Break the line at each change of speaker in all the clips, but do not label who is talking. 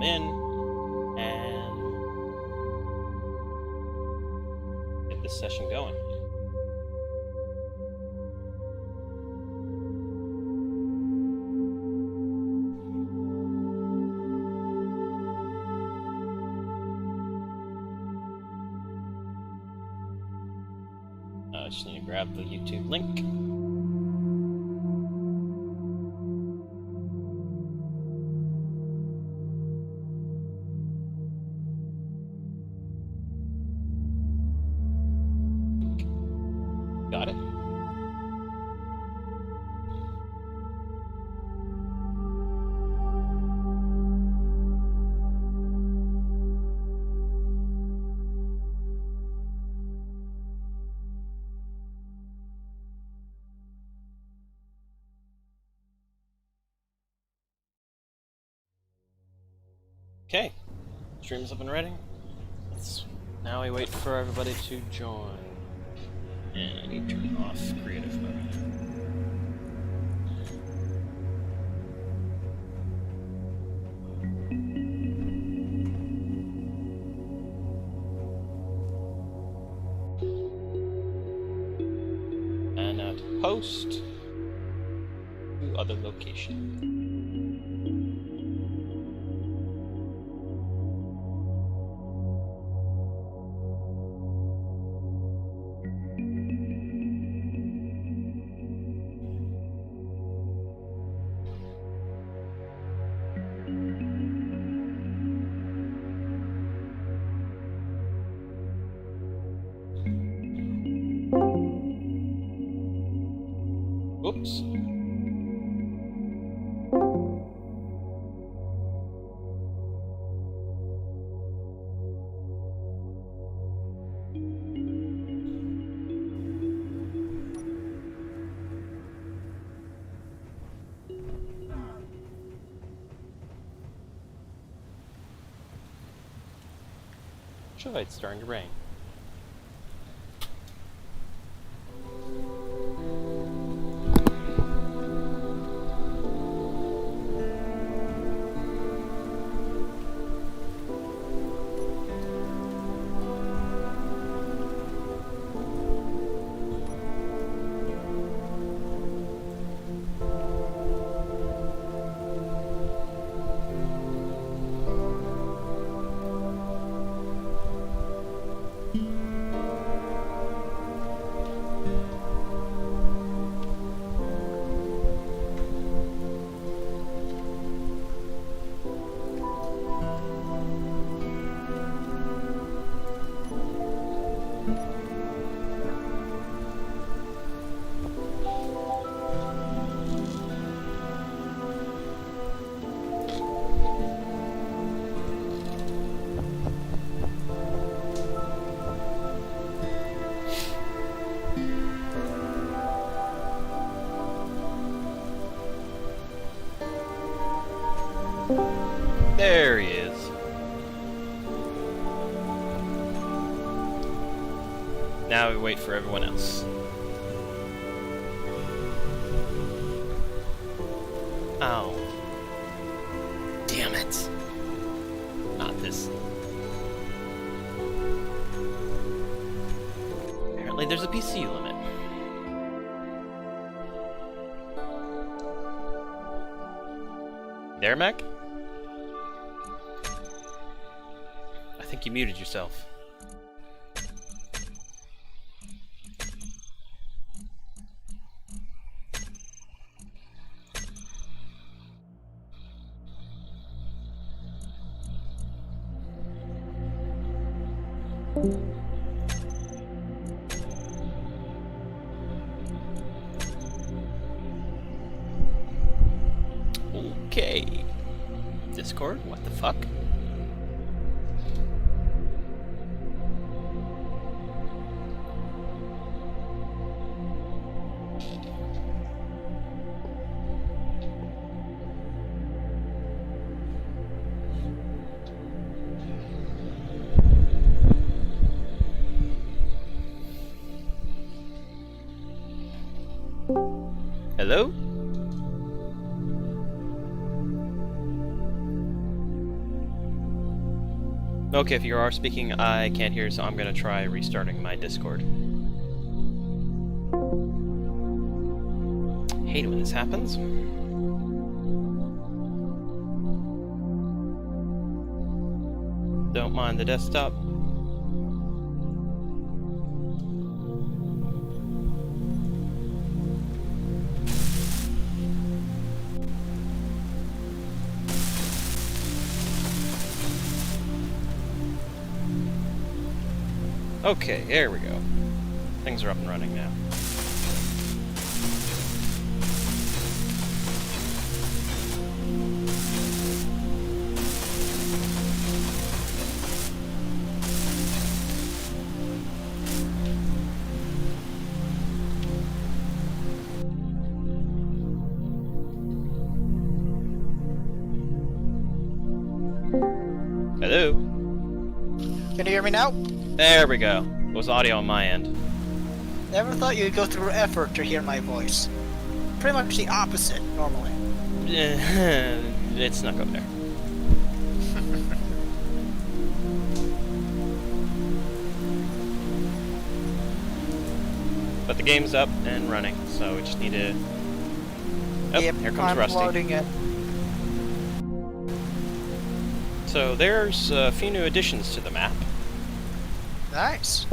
come in and get this session going. I just need to grab the YouTube link. Got it. Okay, stream's up and ready. Now we wait for everybody to join. And I need to turn off creative mode. And now to post to other location. Oops. Sure, it's starting to rain. There he is. Now we wait for everyone else. Oh. Damn it. Not this. Apparently there's a PC limit. There, Mac? I think you muted yourself. Okay. Discord, what the fuck? Hello? Okay, if you are speaking, I can't hear, so I'm gonna try restarting my Discord. Hate it when this happens. Don't mind the desktop. Okay, there we go. Things are up and running now. Hello?
Can you hear me now?
There we go. It was audio on my end.
Never thought you'd go through effort to hear my voice. Pretty much the opposite, normally.
It's snuck up there. But the game's up and running, so we just need to... Oh,
Yep,
here comes
I'm
Rusty.
loading it.
So there's a few new additions to the map.
Nice.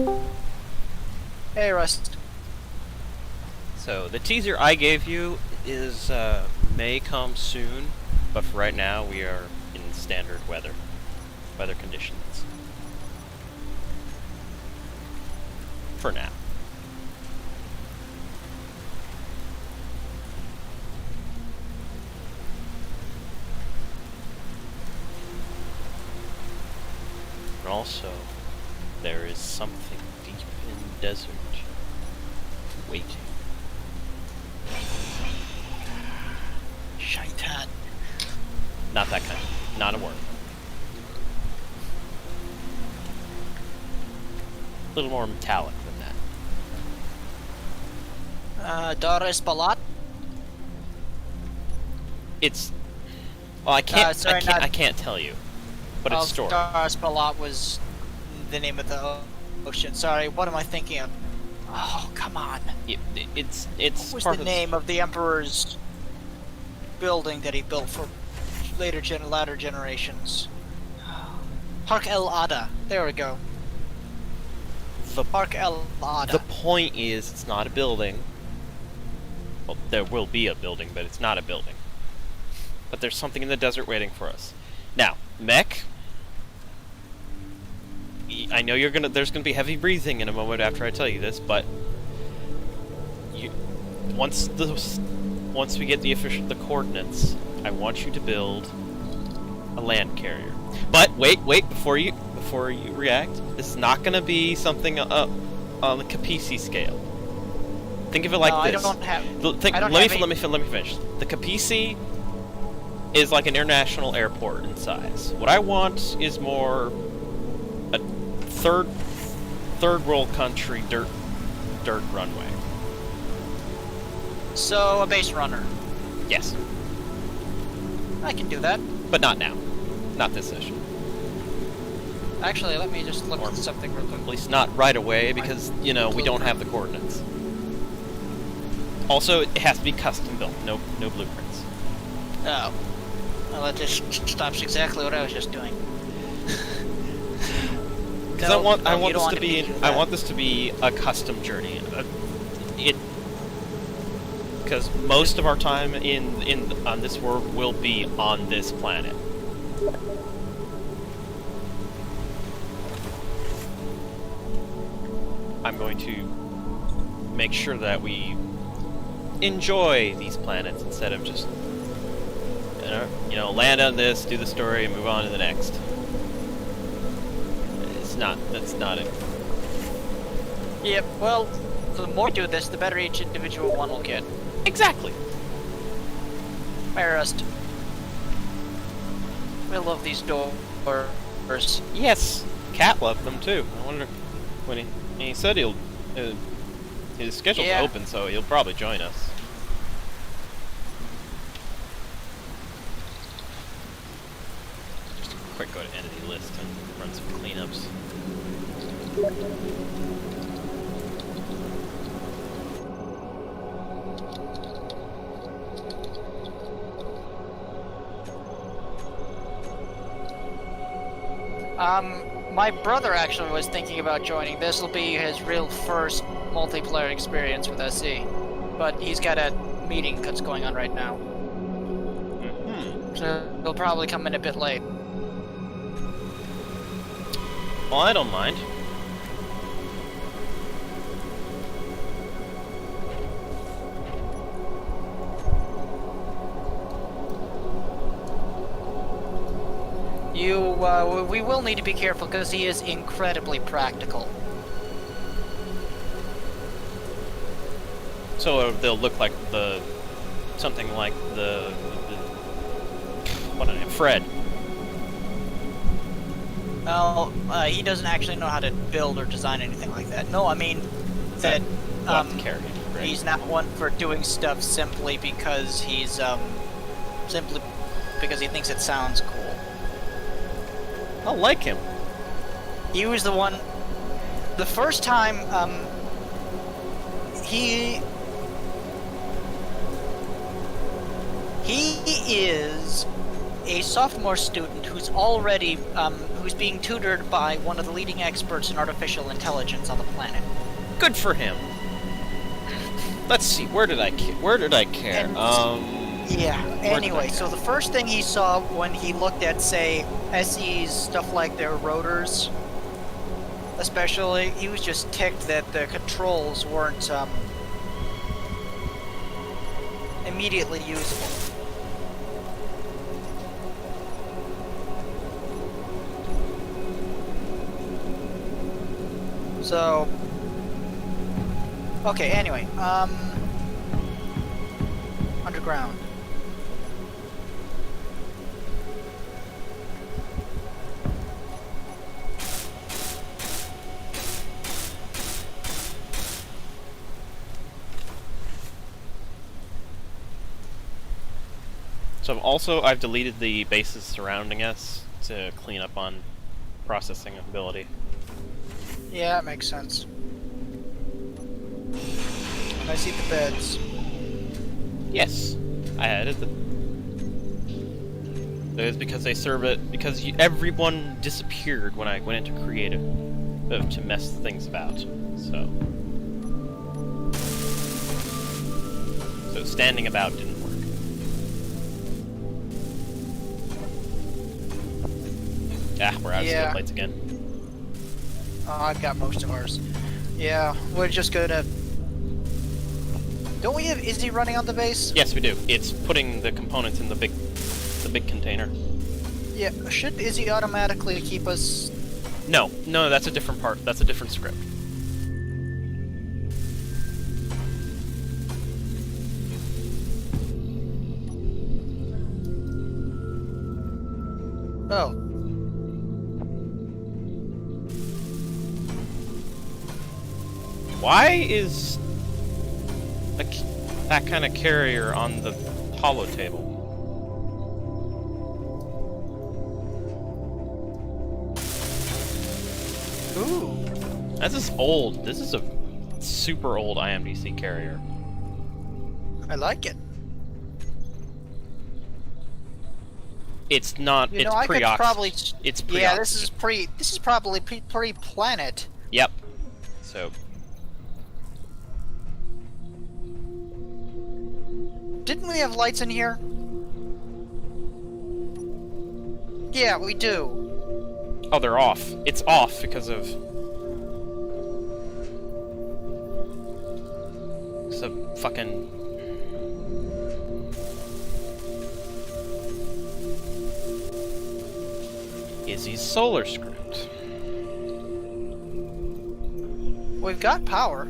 Hey, Rust.
So the teaser I gave you is may come soon, but for right now we are in standard weather conditions. For now. And also, there is something deep in the desert waiting.
Shaitan.
Not that kind. Not a word. A little more metallic than that.
Dar es Balat?
It's... Well, I can't,
sorry,
I can't tell you. But it's stored.
Dar es Balat was the name of the ocean. Sorry, what am I thinking of? Oh, come on.
It's
What was
part
the
of
name of the Emperor's building that he built for later latter generations? Park El Ada. There we go. Park El Ada.
The point is, it's not a building. Well, there will be a building, but it's not a building. But there's something in the desert waiting for us. Now, Mech, I know there's gonna be heavy breathing in a moment after I tell you this, but once we get the coordinates, I want you to build a land carrier. But wait, before you react, this is not gonna be something on the Capisi scale. Think of it like this.
I don't have.
Let me finish. The Capisi is like an international airport in size. What I want is more a third world country dirt runway.
So, a base runner.
Yes.
I can do that.
But not now. Not this session.
Actually, let me just look at something real quick.
At least not right away, because, you know, we don't have the coordinates. Also, it has to be custom built, no blueprints.
Oh. Well, that just stops exactly what I was just doing.
Because I want this to be a custom journey. Because most of our time on this world will be on this planet. I'm going to make sure that we enjoy these planets instead of just, you know, land on this, do the story, and move on to the next. That's not it.
Yep, well, the more we do this, the better each individual one will get.
Exactly.
Rust. I love these doors.
Yes, Cat loved them too. I wonder when he said he'll his schedule's open, so he'll probably join us. quick go to entity list and run some cleanups.
My brother actually was thinking about joining. This will be his real first multiplayer experience with SE, but he's got a meeting that's going on right now. So he'll probably come in a bit late.
Well, I don't mind.
We will need to be careful because he is incredibly practical.
So they'll look like something like what a name, Fred.
Well, he doesn't actually know how to build or design anything like that. No, I mean that he's not one for doing stuff simply because he thinks it sounds cool.
I like him.
He was the one. The first time he is a sophomore student who's already who's being tutored by one of the leading experts in artificial intelligence on the planet.
Good for him. Let's see. Where did I care?
Yeah. Anyway, so the first thing he saw when he looked at, say, SE's stuff like their rotors, especially, he was just ticked that the controls weren't immediately usable. So, okay, anyway, underground.
So I've deleted the bases surrounding us to clean up on processing ability.
Yeah, that makes sense. And I see the beds.
Yes, I added them. It was because they serve it because everyone disappeared when I went into creative to mess things about. So standing about didn't work. Ah, we're out of skill plates again.
Oh, I've got most of ours. Yeah, we're just gonna... Don't we have Izzy running on the base?
Yes, we do. It's putting the components in the big container.
Yeah, should Izzy automatically keep us...
No, that's a different part. That's a different script.
Oh.
Why is that kind of carrier on the holo table?
Ooh.
This is old. This is a super old IMDC carrier.
I like it.
It's not.
You know,
it's
I could probably.
It's pre.
Yeah, this is probably pre-planet.
Yep. So.
Didn't we have lights in here? Yeah, we do.
Oh, they're off. It's off because of some fucking. Izzy's solar script.
We've got power.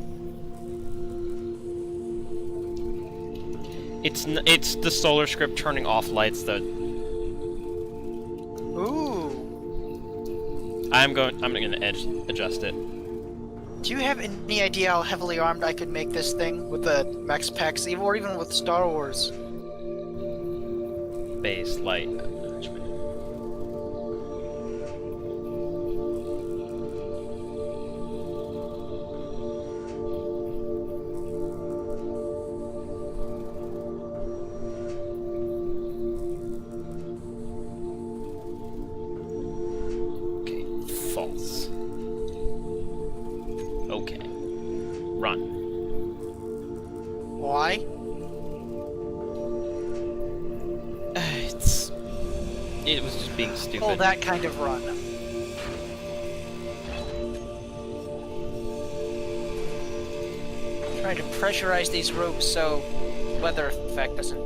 It's the solar script turning off lights that.
Ooh.
I'm gonna adjust it.
Do you have any idea how heavily armed I could make this thing with the Max Packs, or even with Star Wars?
Base light. Just being stupid.
pull that kind of run. Trying to pressurize these ropes so weather effect doesn't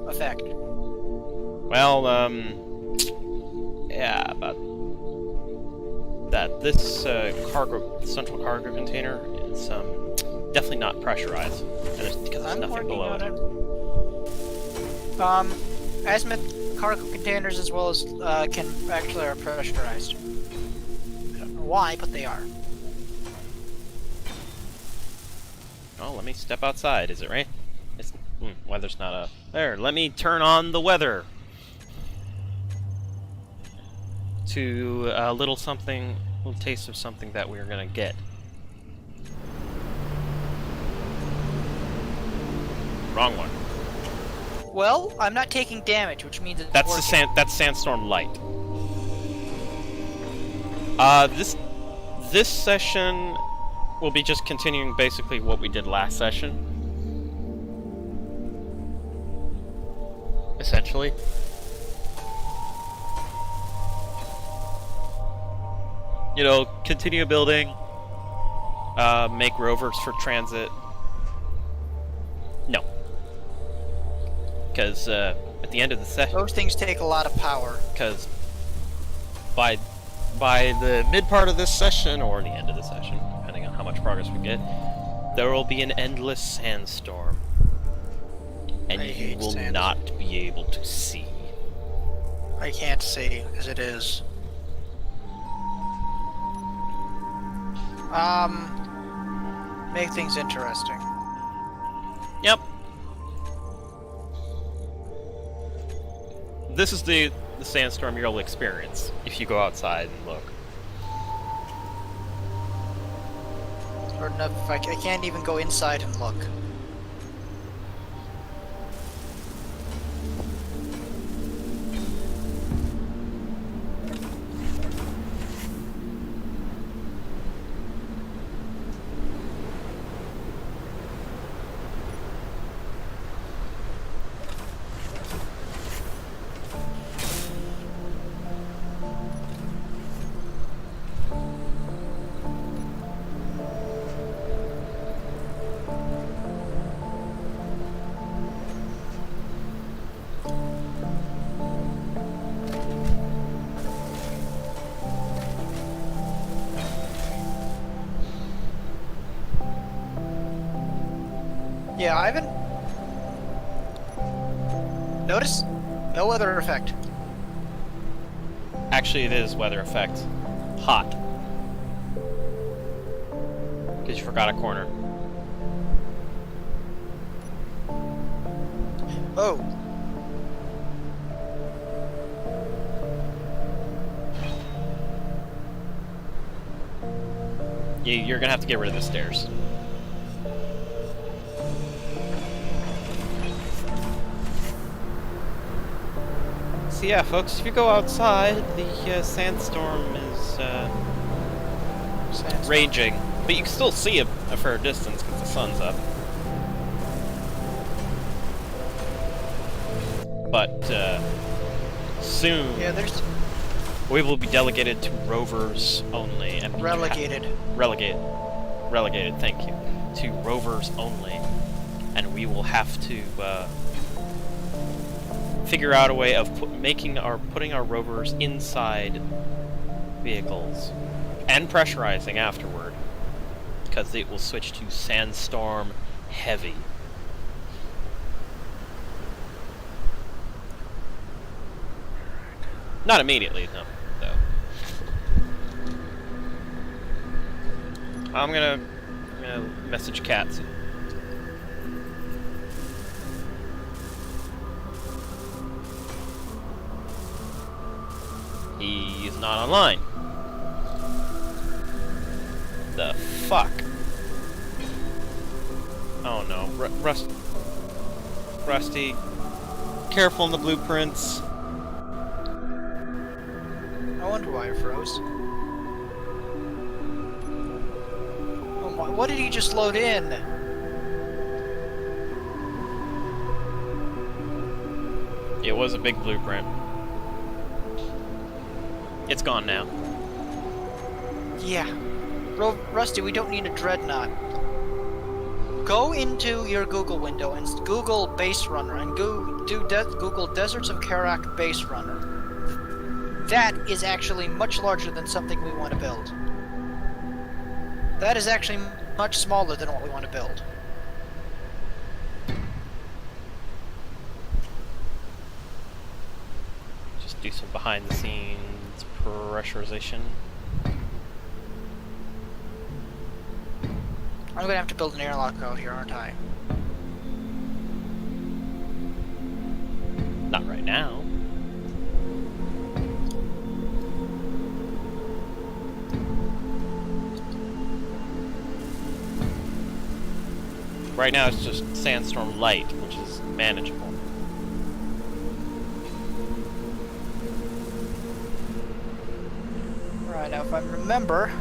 affect.
Well, yeah, about that. This central cargo container is definitely not pressurized, and it's because there's nothing below it.
Azimuth cargo containers as well as can actually are pressurized. I don't know why, but they are.
Oh, let me step outside. Is it rain? It's, weather's not up. There, let me turn on the weather. To a little taste of something that we're gonna get. Wrong one.
Well, I'm not taking damage, which means it's
That's
working.
that's Sandstorm Light. This session will be just continuing basically what we did last session. Essentially. You know, continue building, make rovers for transit. No. Because at the end of the session...
Those things take a lot of power.
Because by the mid part of this session, or the end of the session, depending on how much progress we get, there will be an endless sandstorm. And you will not be able to see.
I can't see, as it is. Make things interesting.
Yep. This is the sandstorm you'll experience if you go outside and look.
Hard enough if I can't even go inside and look. Yeah, I haven't... Notice? No weather effect.
Actually, it is weather effect. Hot. Because you forgot a corner.
Oh.
You're gonna have to get rid of the stairs. So yeah, folks, if you go outside, the sandstorm is raging, but you can still see a fair distance because the sun's up. But soon,
Yeah, there's...
we will be delegated to rovers only. And
Relegated.
Relegated, thank you. To rovers only. And we will have to figure out a way of putting our rovers inside vehicles. And pressurizing afterward. Because it will switch to sandstorm heavy. Not immediately, no, though. I'm gonna message Cats. He's not online. The fuck? Oh no, Rusty. Careful in the blueprints.
I wonder why it froze. Oh my, what did he just load in?
It was a big blueprint. It's gone now.
Yeah. Rusty, we don't need a dreadnought. Go into your Google window and Google Base Runner and Google Deserts of Karak Base Runner. That is actually much larger than something we want to build. That is actually much smaller than what we want to build.
Just do some behind the scenes pressurization.
I'm gonna have to build an airlock out here, aren't I?
Not right now. Right now it's just Sandstorm Light, which is manageable.
Right, now if I remember...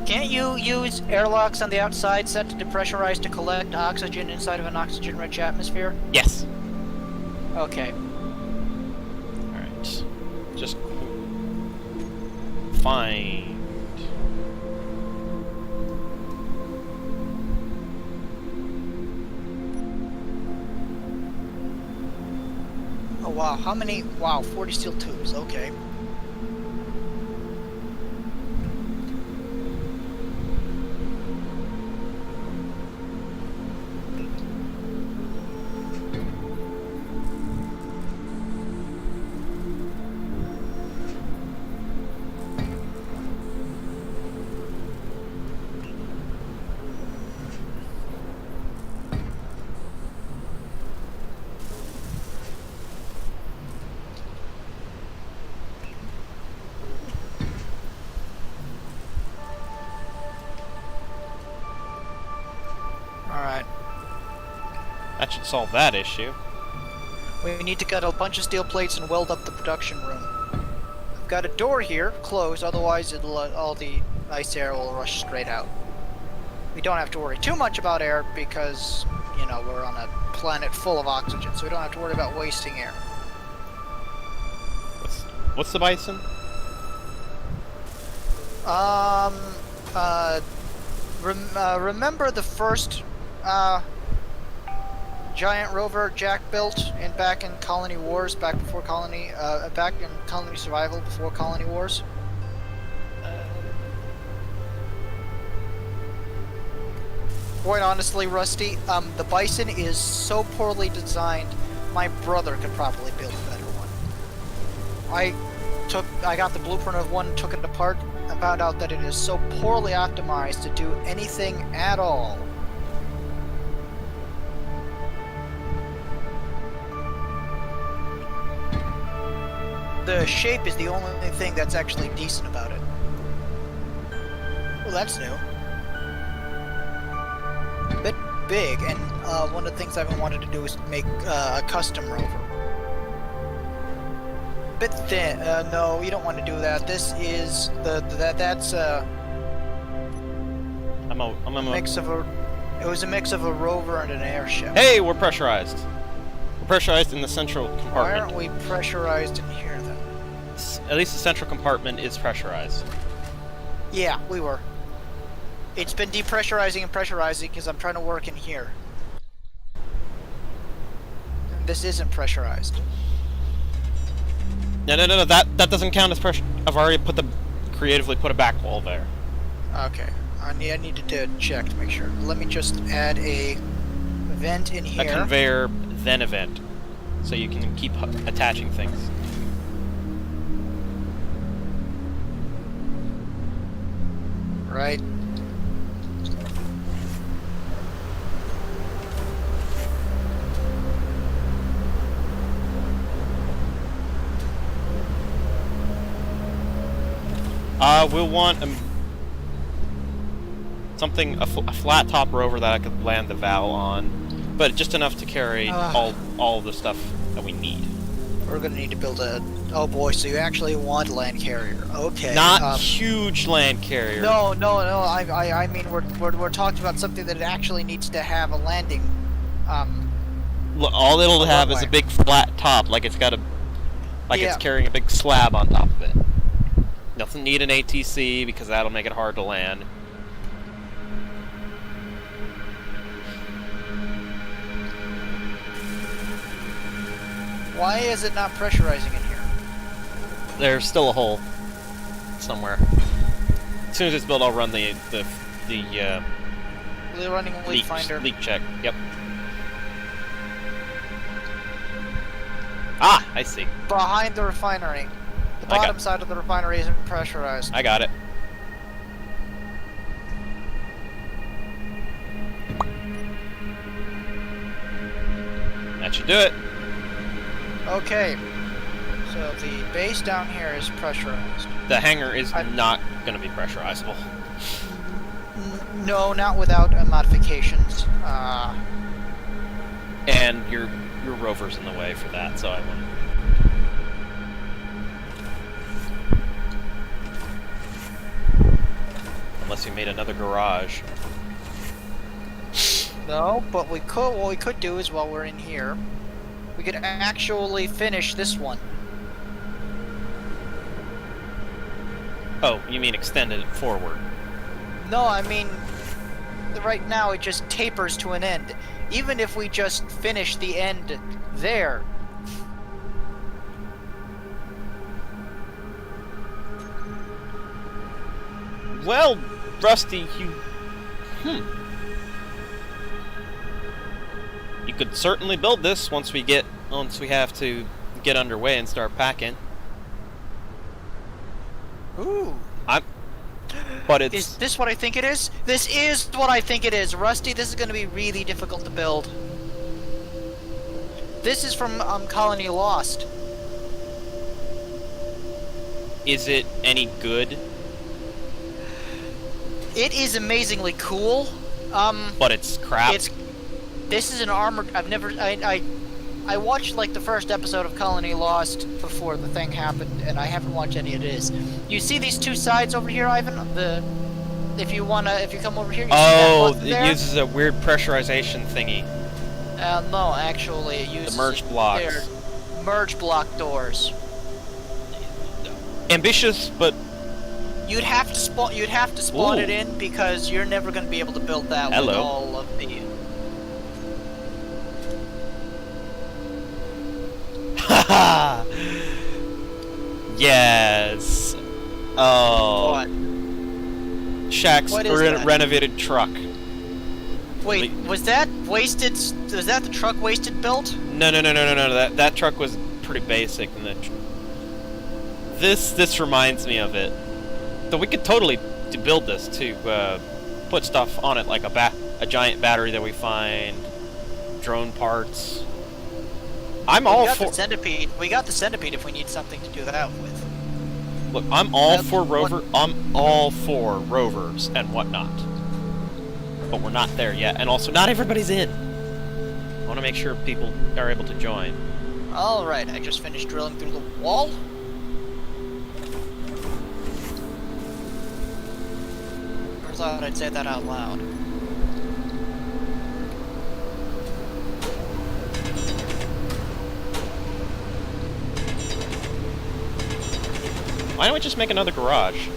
Can't you use airlocks on the outside set to depressurize to collect oxygen inside of an oxygen-rich atmosphere?
Yes.
Okay.
Alright. Just find...
Oh wow, how many? Wow, 40 steel tubes, okay. Alright.
That should solve that issue.
We need to cut a bunch of steel plates and weld up the production room. I've got a door here, closed, otherwise all the ice air will rush straight out. We don't have to worry too much about air because, you know, we're on a planet full of oxygen, so we don't have to worry about wasting air.
What's the bison?
Remember the first giant rover Jack built back in Colony Wars, back in Colony Survival, before Colony Wars? Quite honestly, Rusty, the bison is so poorly designed, my brother could probably build a better one. I got the blueprint of one, took it apart, and found out that it is so poorly optimized to do anything at all. The shape is the only thing that's actually decent about it. Well, that's new. A bit big, and one of the things I've been wanting to do is make a custom rover. Bit thin. No, you don't want to do that. This is that's mix of a. It was a mix of a rover and an airship.
Hey, we're pressurized. We're pressurized in the central compartment.
Why aren't we pressurized in here then?
At least the central compartment is pressurized.
Yeah, we were. It's been depressurizing and pressurizing because I'm trying to work in here. This isn't pressurized.
No. That doesn't count as pressure. I've already creatively put a back wall there.
Okay. I needed to check to make sure. Let me just add a vent in here.
A conveyor, then a vent, so you can keep attaching things.
Right.
We'll want a flat top rover that I could land the Val on, but just enough to carry all the stuff that we need.
We're gonna need to build a. Oh boy, so you actually want a land carrier? Okay.
Not huge land carrier.
No. I mean we're talking about something that actually needs to have a landing
All it'll have
one
is a
way.
big flat top, like it's got a, like
Yeah.
it's carrying a big slab on top of it. Doesn't need an ATC because that'll make it hard to land.
Why is it not pressurizing in here?
There's still a hole somewhere. As soon as it's built, I'll run the
We're running a leak finder.
leak check. Yep. Ah, I see.
Behind the refinery. The
I got-
bottom side of the refinery isn't pressurized.
I got it. That should do it.
Okay. So the base down here is pressurized.
The hangar is
I'm-
not going to be pressurizable.
No, not without modifications.
And your rover's in the way for that, so I won't. Unless you made another garage.
No, but we could. What we could do is, while we're in here, we could actually finish this one.
Oh, you mean extended it forward?
No, I mean, right now it just tapers to an end. Even if we just finish the end there.
Well, Rusty, you could certainly build this once we have to get underway and start packing.
Ooh.
But it's
Is this what I think it is? This is what I think it is. Rusty, this is going to be really difficult to build. This is from Colony Lost.
Is it any good?
It is amazingly cool.
But it's crap.
This is an armored. I watched like the first episode of Colony Lost before the thing happened, and I haven't watched any of this. You see these two sides over here, Ivan? If you come over here, you see that button
it
there?
uses a weird pressurization thingy.
No, actually, it uses
The merge blocks.
their merge block doors.
Ambitious, but
You'd have to spawn
Ooh.
it in because you're never going to be able to build that with
Hello.
all of the.
haha. Yes. Oh.
What?
Shaq's
What is that?
renovated truck.
Wait, was that wasted? Was that the truck wasted built?
No. That truck was pretty basic, and this reminds me of it. Though we could totally build this to put stuff on it, like a giant battery that we find, drone parts. I'm all for
the centipede. We got the centipede if we need something to do that with.
Look, I'm all
That's
for
what-
I'm all for rovers and whatnot. But we're not there yet, and also not everybody's in. I want to make sure people are able to join.
All right, I just finished drilling through the wall. I thought I'd say that out loud.
Why don't we just make another garage?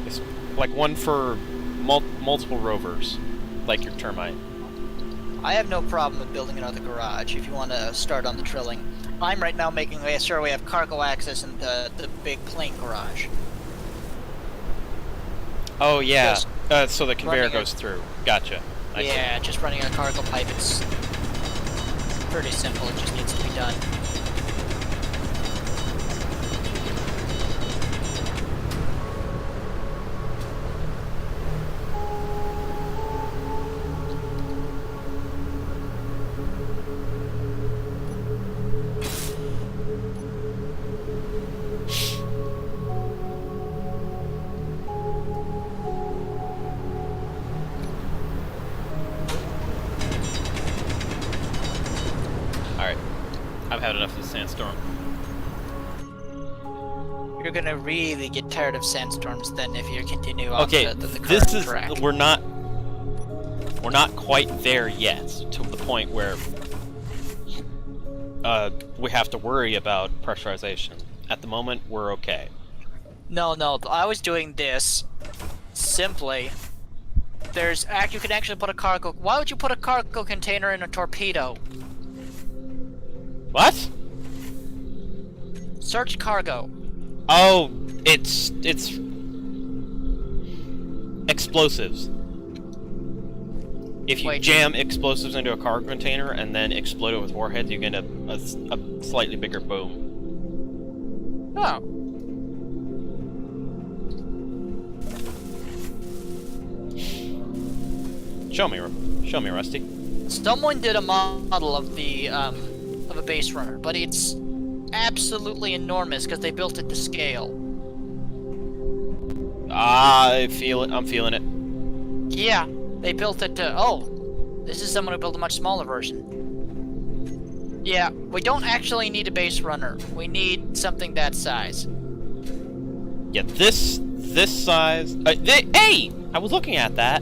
It's like one for multiple rovers, like your termite.
I have no problem with building another garage if you want to start on the drilling. I'm right now making sure we have cargo access in the big plane garage.
Oh yeah,
Just
so the conveyor
running
goes through. Gotcha. I see.
Yeah, just running a cargo pipe. It's pretty simple. It just needs to be done.
Alright. I've had enough of the sandstorm.
You're gonna really get tired of sandstorms then if you continue on
Okay,
the current
this is
track.
we're not We're not quite there yet, to the point where we have to worry about pressurization. At the moment, we're okay.
No, I was doing this simply. You can actually put a cargo. Why would you put a cargo container in a torpedo?
What?
Search cargo.
Oh, it's explosives. If you jam explosives into a cargo container and then explode it with warheads, you get a slightly bigger boom.
Oh.
Show me, Rusty.
Someone did a model of of a base runner, but it's absolutely enormous because they built it to scale.
I feel it. I'm feeling it.
Yeah, they built it to. Oh, this is someone who built a much smaller version. Yeah, we don't actually need a base runner. We need something that size.
Yeah, this size. Hey, I was looking at that.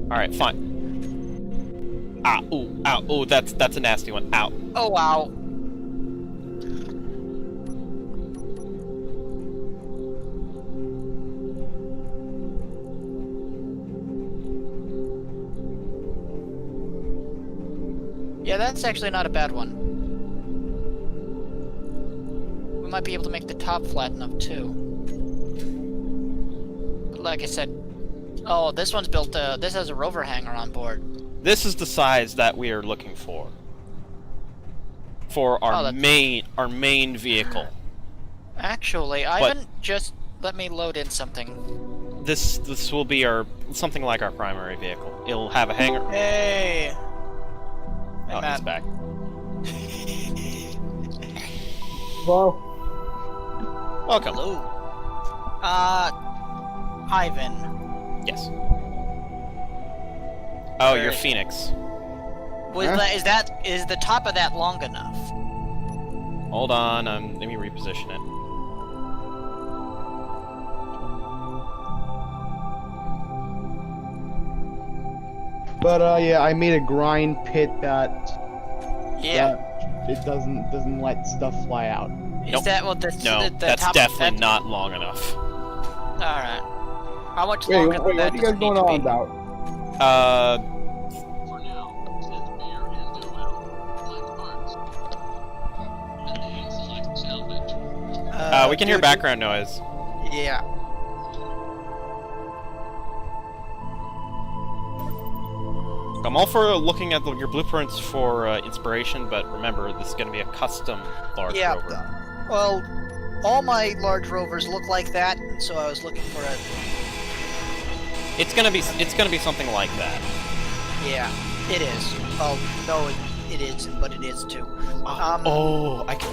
All right, fine. Ow, that's a nasty one. Ow.
Oh wow. Yeah, that's actually not a bad one. We might be able to make the top flat enough too. But like I said, oh, this one's built. This has a rover hangar on board.
This is the size that we are looking for our main vehicle.
Actually, Ivan, just let me load in something.
This will be something like our primary vehicle. It'll have a hangar.
Hey.
Oh, he's back.
Well,
Welcome.
Hello. Ivan.
Yes. Oh, you're Phoenix.
Is the top of that long enough?
Hold on, let me reposition it.
but yeah, I made a grind pit that
Yeah.
it doesn't let stuff fly out.
Is
Nope.
that what the
No,
the
that's
top
definitely not long enough.
All right. How much
Wait,
longer
what
than that
are you
does
guys
it
going
need to
on
be?
about?
We can hear
dude,
background noise.
Yeah.
I'm all for looking at your blueprints for inspiration, but remember, this is going to be a custom large
Yeah.
rover.
Well, all my large rovers look like that, so I was looking for a.
It's gonna be something like that.
Yeah, it is. Oh no, it isn't, but it is too.
Oh, I can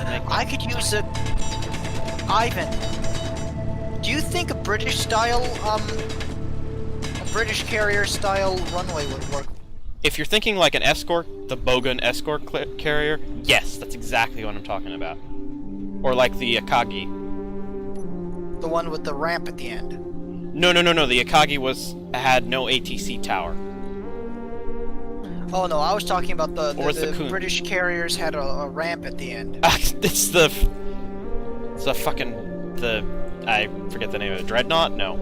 make
I could use a. Ivan, do you think a British style, a British carrier style runway would work?
If you're thinking like an escort, the Bogan escort carrier, yes, that's exactly what I'm talking about. Or like the Akagi.
The one with the ramp at the end.
No. The Akagi had no ATC tower.
Oh no, I was talking about the
Kun?
British carriers had a ramp at the end.
It's the I forget the name of it. Dreadnought? No.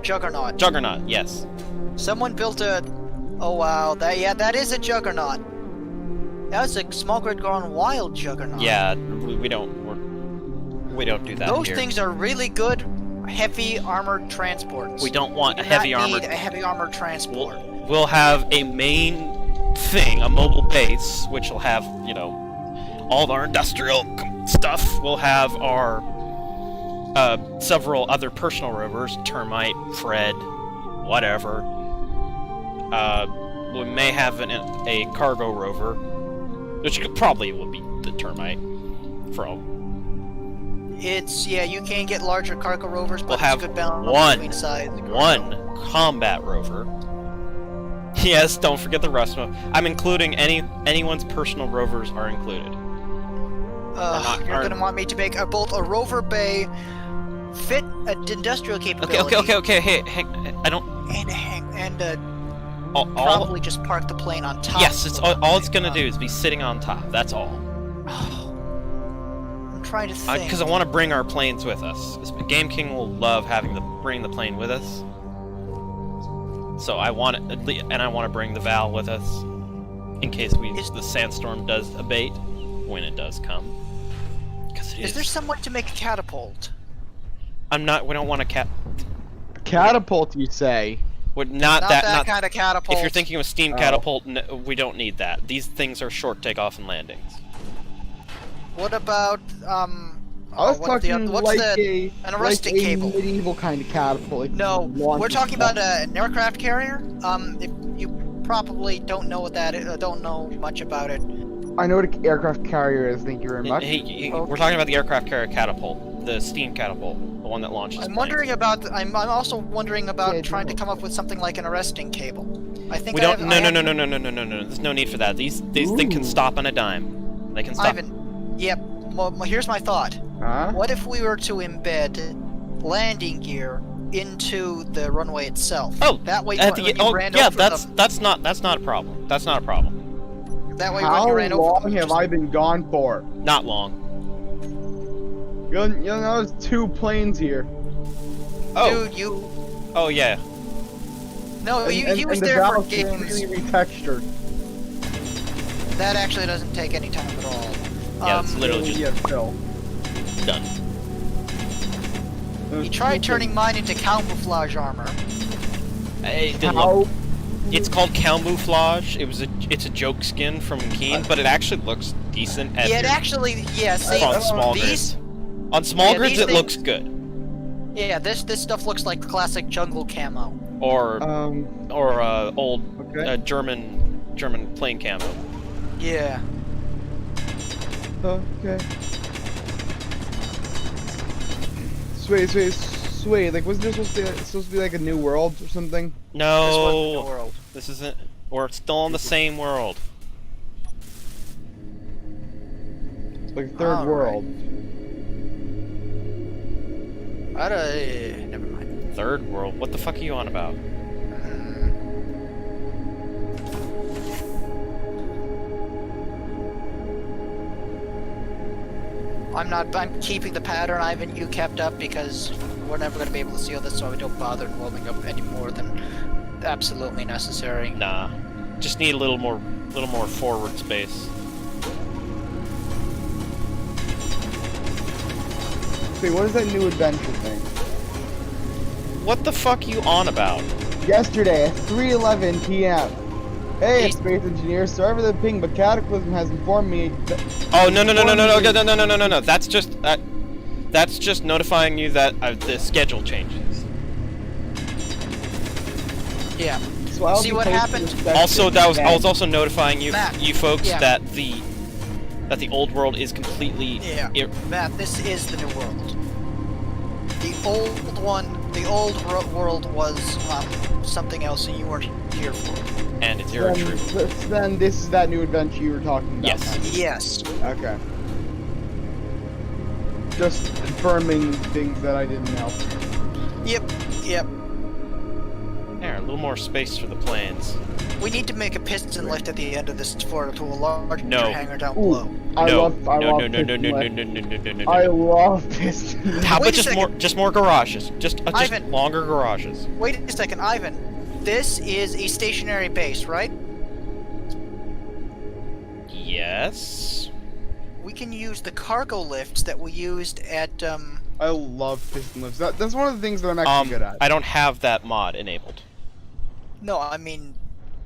Juggernaut.
Juggernaut. Yes.
Someone built a. Oh wow, that is a Juggernaut. That's a small grid gone wild Juggernaut.
Yeah, we don't do that.
Those
here.
things are really good, heavy armored transports.
We don't want
We
a
do
heavy
not
armored.
need a heavy armored transport.
We'll have a main thing, a mobile base, which will have all of our industrial stuff. We'll have our several other personal rovers, Termite, Fred, whatever. We may have a cargo rover, which probably will be the Termite.
You can get larger cargo rovers, but
We'll have
it's a good balance
one
between size and cargo.
one combat rover. Yes, don't forget the rust mode. I'm including anyone's personal rovers are included.
You're gonna want me to make both a rover bay fit an industrial capability.
Okay. Hey, I don't.
And
All,
probably just park the plane on top.
yes, it's all it's gonna do is be sitting on top. That's all.
I'm trying to think.
Because I want to bring our planes with us. Game King will love having bring the plane with us. So I want it, and I want to bring the Val with us in case the sandstorm does abate when it does come.
Is there some way to make a catapult?
We don't want a
Catapult, you say?
Not that kind of catapult.
If you're thinking of a steam catapult, no, we don't need that. These things are short takeoff and landings.
What about
I was talking
an arresting cable?
Medieval kind of catapult. Like
No, we're talking about an aircraft carrier. If you probably don't know what that is, don't know much about it.
I know what an aircraft carrier is. Thank you very much.
We're talking about the aircraft carrier catapult, the steam catapult, the one that launches.
I'm also wondering about trying to come up with something like an arresting cable. I think
we don't. No. There's no need for that. These things can stop on a dime. They can stop.
Ivan, yep. Well, here's my thought.
Huh?
What if we were to embed landing gear into the runway itself?
Oh,
that way.
that's not a problem. That's not a problem.
That way, when you ran over
How long have I been gone for?
Not long.
You'll notice 2 planes here.
Oh.
Dude, you.
Oh yeah.
No, he was
and
there for
the
games.
really retextured.
That actually doesn't take any time at all.
Yeah, it's literally just done.
He tried turning mine into camouflage armor.
It didn't look. It's called camouflage. It's a joke skin from Keen, but it actually looks decent.
See,
on small grids. On small grids, it looks good.
Yeah, this stuff looks like classic jungle camo.
Or old German plane camo.
Yeah.
Okay. Sweet. Like, wasn't there supposed to be like a new world or something?
No.
This wasn't a new world.
This isn't. We're still on the same world.
It's like third world.
Never mind.
Third world? What the fuck are you on about?
I'm keeping the pattern, Ivan, you kept up because we're never going to be able to see all this, so we don't bother warming up any more than absolutely necessary.
Nah. Just need a little more forward space.
Wait, what is that new adventure thing?
What the fuck are you on about?
Yesterday at 3:11 p.m. Hey, space engineer, sorry for the ping, but Cataclysm has informed me that...
Oh, no. That's just notifying you that the schedule changes.
Yeah.
So
See what happened?
Also, I was also notifying you,
Matt,
you folks, that the old world is completely...
Yeah, Matt, this is the new world. The old world was something else and you weren't here for.
And it's irretrievable.
Then this is that new adventure you were talking about.
Yes.
Yes.
Okay. Just confirming things that I didn't know.
Yep.
There, a little more space for the planes.
We need to make a piston lift at the end of this to a large hangar down below.
I love piston lifts.
How about just more garages? Just
Ivan,
longer garages.
Wait a second, Ivan. This is a stationary base, right?
Yes.
We can use the cargo lifts that we used at
I love piston lifts. That's one of the things that I'm actually good at.
I don't have that mod enabled.
No, I mean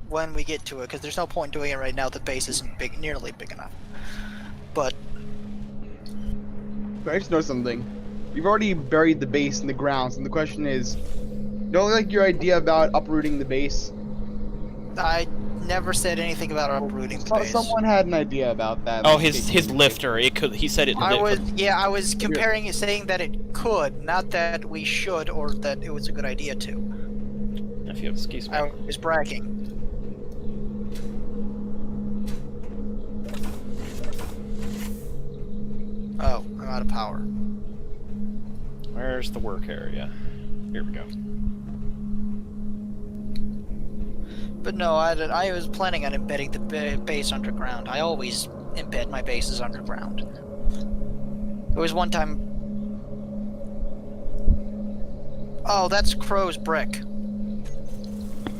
when we get to it, because there's no point doing it right now. The base isn't nearly big enough. But
I just know something. You've already buried the base in the ground, and the question is, don't you like your idea about uprooting the base?
I never said anything about uprooting the base.
Someone had an idea about that.
Oh, his lifter. It could. He said it.
I was comparing it, saying that it could, not that we should, or that it was a good idea to.
If you excuse me.
I was bragging. Oh, I'm out of power.
Where's the work area? Here we go.
But no, I was planning on embedding the base underground. I always embed my bases underground. There was one time... Oh, that's Crow's brick.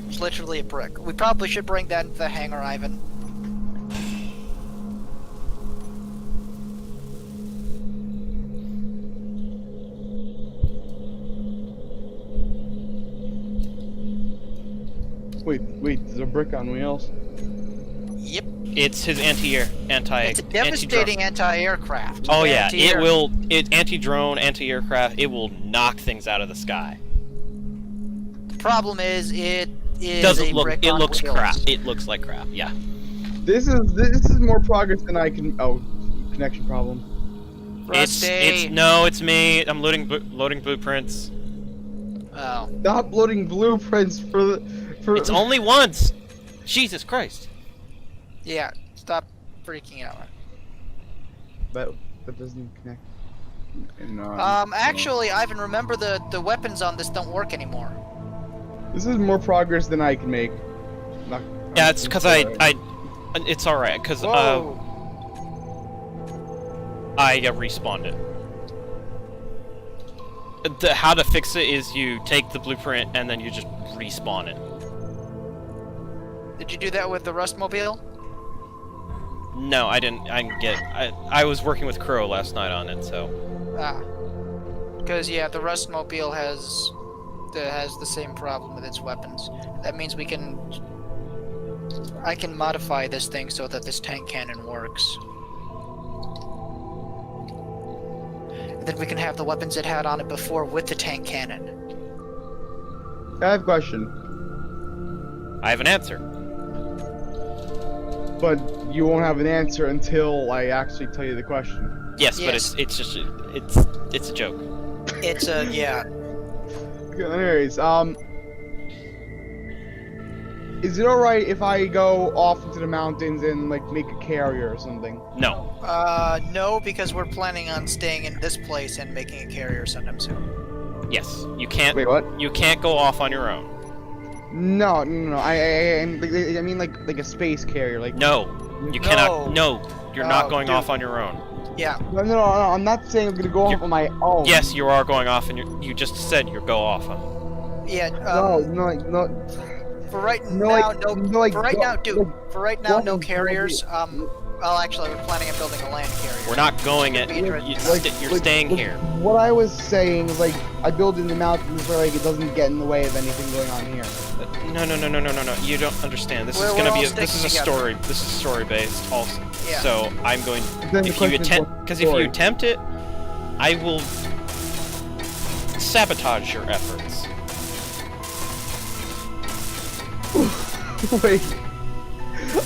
It's literally a brick. We probably should bring that into the hangar, Ivan.
Wait, there's a brick on wheels.
Yep.
It's his
It's a devastating anti-aircraft.
Oh yeah, it will. It's anti-drone, anti-aircraft. It will knock things out of the sky.
The problem is, it is
Doesn't
a
look.
brick
It
on
looks
wheels.
crap. It looks like crap. Yeah.
This is more progress than I can. Oh, connection problem.
Rusty.
It's me. I'm loading blueprints.
Oh.
Stop loading blueprints for.
It's only once. Jesus Christ.
Yeah, stop freaking out.
That doesn't connect. No,
Actually, Ivan, remember the weapons on this don't work anymore.
This is more progress than I can make.
Yeah, it's because it's all right because I respawned it. How to fix it is you take the blueprint and then you just respawn it.
Did you do that with the Rustmobile?
No, I didn't. I was working with Crow last night on it, so.
Because yeah, the Rustmobile has the same problem with its weapons. That means I can modify this thing so that this tank cannon works. And then we can have the weapons it had on it before with the tank cannon.
I have a question.
I have an answer.
But you won't have an answer until I actually tell you the question.
Yes, but it's just it's a joke.
It's a yeah.
Okay, anyways, is it alright if I go off into the mountains and like make a carrier or something?
No.
No, because we're planning on staying in this place and making a carrier sometime soon.
Yes, you can't.
Wait, what?
You can't go off on your own.
No. I mean like a space carrier, like.
No, you cannot. No, you're not going
dude.
off on your own.
Yeah.
No, I'm not saying I'm gonna go off on my own.
Yes, you are going off, and you just said you go off on.
Yeah.
No.
For right
No,
now,
like-
no.
no, like,
For right
go-
now, dude.
like,
For right now, no
go-
carriers. Well, actually, we're planning on building a land carrier.
We're not going it.
Be interesting.
You're staying here.
What I was saying is like I build in the mountains where like it doesn't get in the way of anything going on here.
No. You don't understand. This is
We're
gonna
all
be. This is a
sticking
story. This is story based also.
Yeah.
So I'm going.
Then the
If you
question is,
attempt,
what's the
because if you
story?
attempt it, I will sabotage your efforts.
Wait,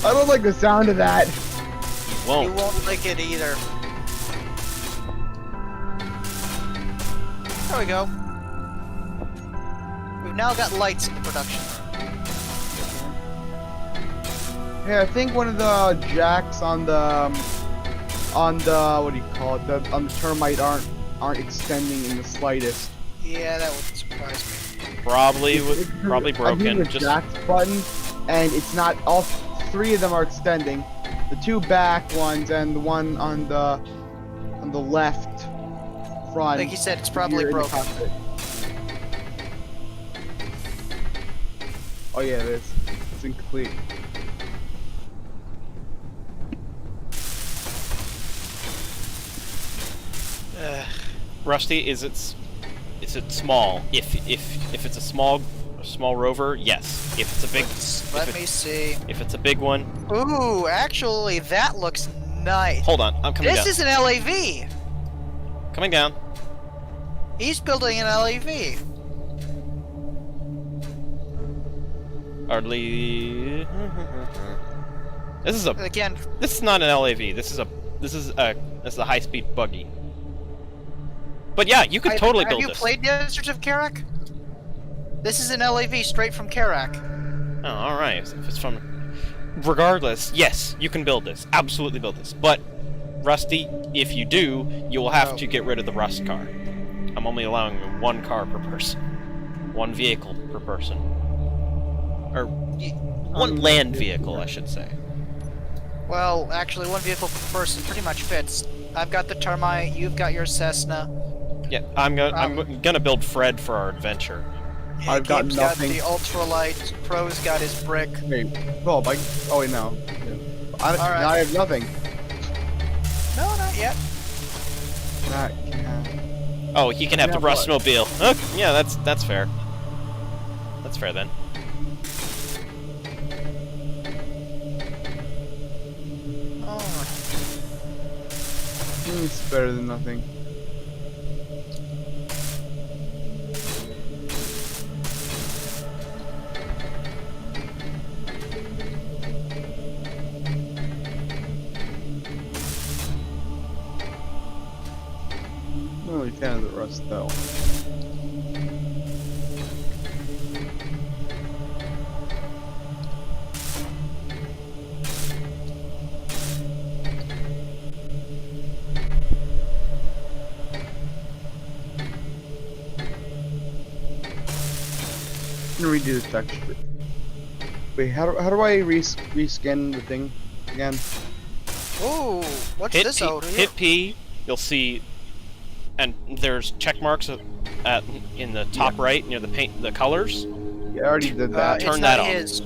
I don't like the sound of that.
You
You
won't.
won't like it either. There we go. We've now got lights in the production room.
Yeah, I think one of the jacks on the what do you call it? On the termite aren't extending in the slightest.
Yeah, that wouldn't surprise me.
Probably
It's
probably
I think
broken.
the
Just
jacks button, and it's not. All three of them are extending. The two back ones and the one on the left front.
Like you said, it's probably
here in the
broken.
cockpit. Oh yeah, it is. It's incomplete.
Rusty, is it small? If it's a small rover, yes. If it's a big,
Let me see.
if it's a big one,
Ooh, actually, that looks nice.
hold on, I'm coming
This
down.
is an LAV.
Coming down.
He's building an LAV.
Hardly. This is
Again,
This is not an LAV. This is a high-speed buggy. But yeah, you could totally build
Have you
this.
played Deserts of Karak? This is an LAV straight from Karak.
Oh, all right. If it's from, regardless, yes, you can build this. Absolutely build this. But Rusty, if you do, you will have to get rid of the rust car. I'm I'm only allowing 1 car per person. 1 vehicle per person. Or 1 land vehicle, I should say.
Well, actually, 1 vehicle per person pretty much fits. I've got the Termite, you've got your Cessna.
Yeah, I'm gonna build Fred for our adventure.
I've got
Gabe's
nothing.
got the Ultralight, Pro's got his brick.
Wait, oh, oh wait, no.
Alright.
I have nothing.
No, not yet.
Oh, he can have the
Yeah, what?
Rustmobile. Okay, yeah, that's fair. That's fair then.
Oh.
It's better than nothing. I'm not really a fan of the rust though. I'm gonna redo the texture. Wait, how do I reskin the thing again?
Ooh, what's
Hit
this
P,
out here?
hit P, you'll see, and there's check marks in the top right near the colors.
Yeah, I already did that.
turn
it's
that
not
on.
his.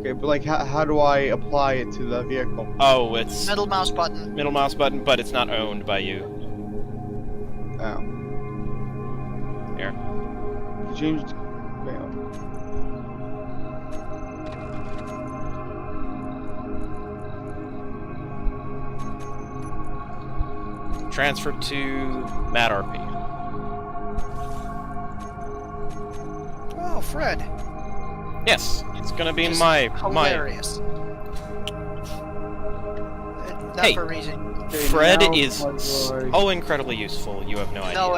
Okay, but like, how do I apply it to the vehicle?
Oh, it's
Middle mouse button.
middle mouse button, but it's not owned by you.
Oh.
Here.
Changed. Wait,
Transfer to Mad RP.
Oh, Fred.
Yes, it's gonna be
Just
my
hilarious. Not
Hey.
for a reason.
okay,
Fred
now
is
how do I-
so incredibly useful. You have no idea.
No,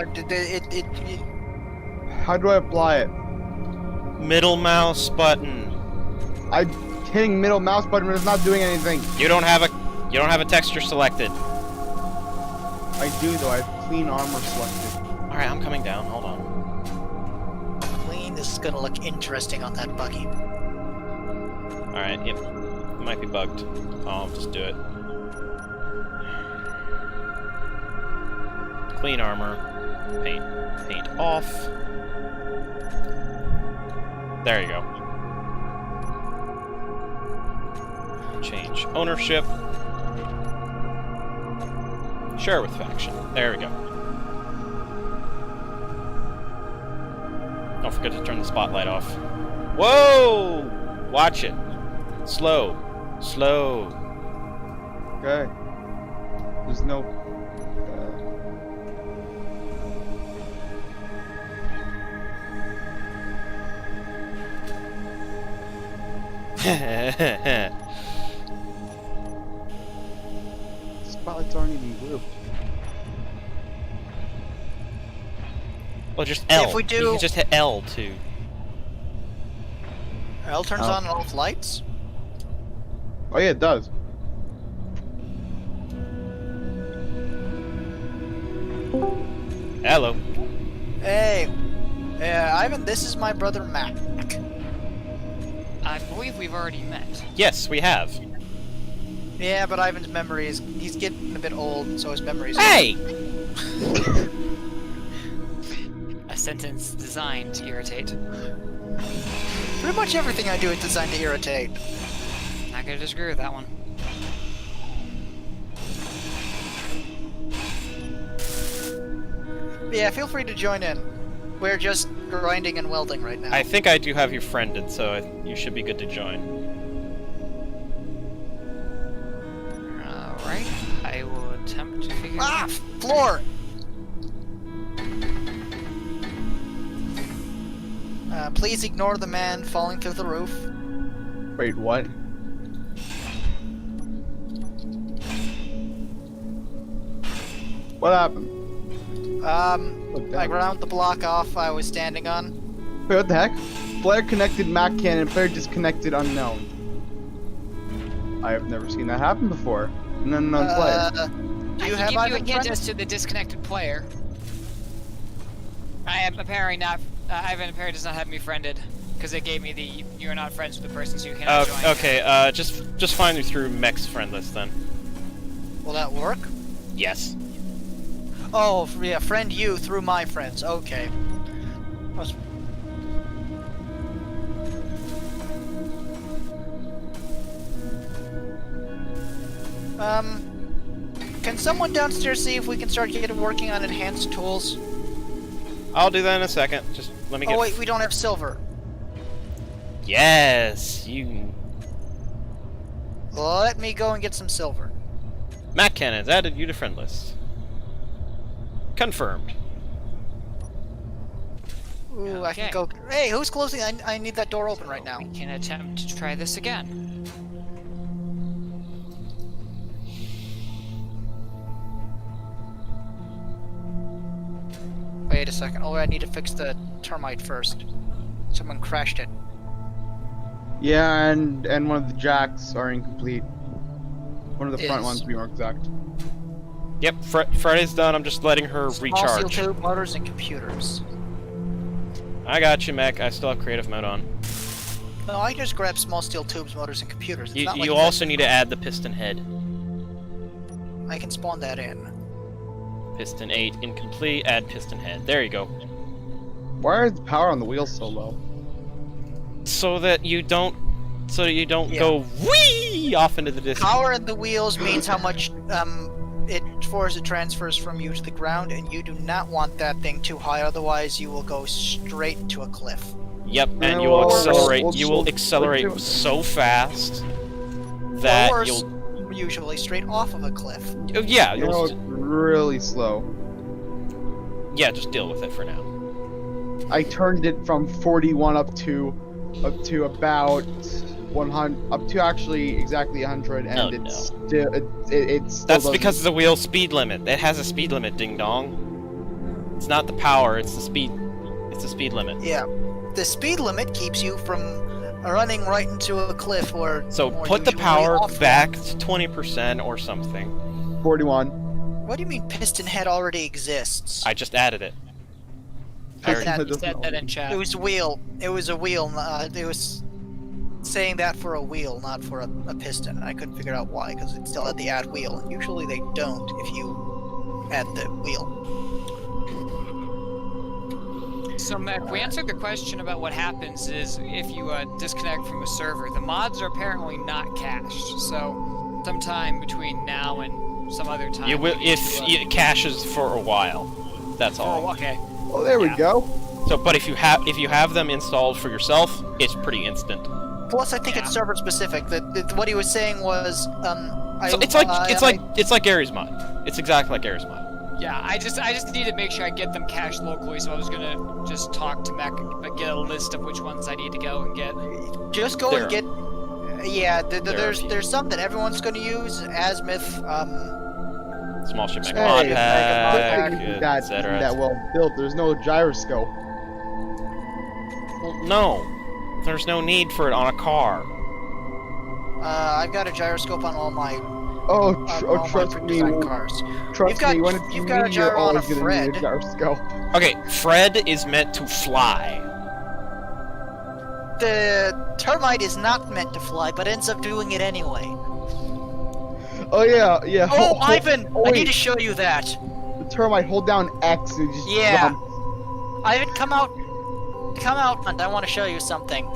How do I apply it?
Middle mouse button.
I'm hitting middle mouse button, but it's not doing anything.
You don't have a texture selected.
I do though. I have clean armor selected.
All right, I'm coming down. Hold on.
clean. This is gonna look interesting on that buggy.
All right, it might be bugged. I'll just do it. Clean armor. Paint off. There you go. Change ownership. Share with faction. There we go. Don't forget to turn the spotlight off. Whoa! Watch it. Slow. Slow.
Okay. There's no. Spotlights aren't even blue.
Well, just L.
If we
You
do-
can just hit L too.
L turns
Oh.
on and off lights.
Oh yeah, it does.
Hello.
Hey, Ivan, this is my brother Mac.
I believe we've already met.
Yes, we have.
Yeah, but Ivan's memory he's getting a bit old, so his memory's.
Hey!
A sentence designed to irritate.
Pretty much everything I do is designed to irritate.
Not gonna disagree with that one.
Yeah, feel free to join in. We're just grinding and welding right now.
I think I do have you friended, so you should be good to join.
Alright, I will attempt to figure
Ah,
out.
floor! Please ignore the man falling through the roof.
Wait, what? What happened? Look
I
down.
ground the block off I was standing on.
Wait, what the heck? Player connected Mac cannon, player disconnected unknown. I have never seen that happen before. An unknown player.
Do you
I
have
can give you a
Ivan
hint
friend?
as to the disconnected player. I am apparently not. Ivan apparently does not have me friended because it gave me the you're not friends with the person, so you cannot join.
Okay, just find me through Mech's friend list then.
Will that work?
Yes.
Oh, yeah, friend you through my friends. Okay. Was- Can someone downstairs see if we can start getting working on enhanced tools?
I'll do that in a second. Just let me get.
Oh wait, we don't have silver.
Yes, you.
Let me go and get some silver.
Mac cannons added you to friend list. Confirmed.
Ooh, I can
Okay.
go. Hey, who's closing? I need that door open right now.
We can attempt to try this again.
Wait a second. Oh, I need to fix the termite first. Someone crashed it.
Yeah, and one of the jacks are incomplete. One of the front
Is-
ones, to be more exact.
Yep, Friday's done. I'm just letting her
Small
recharge.
steel tube, motors, and computers.
I got you, Mech. I still have creative mode on.
No, I just grabbed small steel tubes, motors, and computers. It's
You,
not like
you
it's-
also need to add the piston head.
I can spawn that in.
Piston 8 incomplete. Add piston head. There you go.
Why is the power on the wheels so low?
So that you don't. So that you don't
Yeah.
go whee off into the distance.
Power in the wheels means how much it transfers from you to the ground, and you do not want that thing too high, otherwise you will go straight to a cliff.
Yep, and
Yeah,
you will
well,
accelerate.
we'll-
You will
we'll
accelerate
do it.
so fast that
or worse,
you'll.
usually straight off of a cliff.
Yeah,
You know,
you'll.
it's really slow.
Yeah, just deal with it for now.
I turned it from 41 up to about 100, up to actually exactly 100, and
Oh,
it's still it still
That's
doesn't-
because of the wheel speed limit. It has a speed limit, ding dong. It's not the power, it's the speed. It's the speed limit.
Yeah, the speed limit keeps you from running right into a cliff, or
So
more
put the
usually
power
off
back
ramp.
to 20% or something.
41.
What do you mean piston head already exists?
I just added it. I already-
that-
He said that in chat.
It was wheel. It was a wheel. It was saying that for a wheel, not for a piston. I couldn't figure out why, because it still had the add wheel. And usually they don't if you add the wheel.
So, Mac, we answered the question about what happens is if you disconnect from a server. The mods are apparently not cached, so sometime between now and some other time.
You will
we need
if
to,
it caches for a while. That's all.
Oh, okay.
Oh, there we
Yeah.
go.
So, but if you have them installed for yourself, it's pretty instant.
Plus, I think
Yeah.
it's server specific. What he was saying was,
So it's like Gary's mod. It's exactly like Gary's mod.
Yeah, I just need to make sure I get them cached locally, so I was gonna just talk to Mac and get a list of which ones I need to go and get.
just go
There
and get. Yeah,
There are a few.
there's some that everyone's going to use. Azimuth.
Small ship mech
Hey,
mod
if
pack,
that
etc.
that well built. There's no gyroscope.
Well, no, there's no need for it on a car.
I've got a gyroscope on all my
Oh,
all my
trust me,
design cars.
trust
You've got-
me. When it's
you've got a
me, you're
gyro on a
always gonna need a
Fred.
gyroscope.
Okay, Fred is meant to fly.
The termite is not meant to fly, but ends up doing it anyway.
Oh yeah, yeah.
Oh, Ivan!
oh,
I need
wait.
to show you that.
The termite, hold down X and it just
Yeah.
jumps.
Ivan, come out. Come out, and I want to show you something.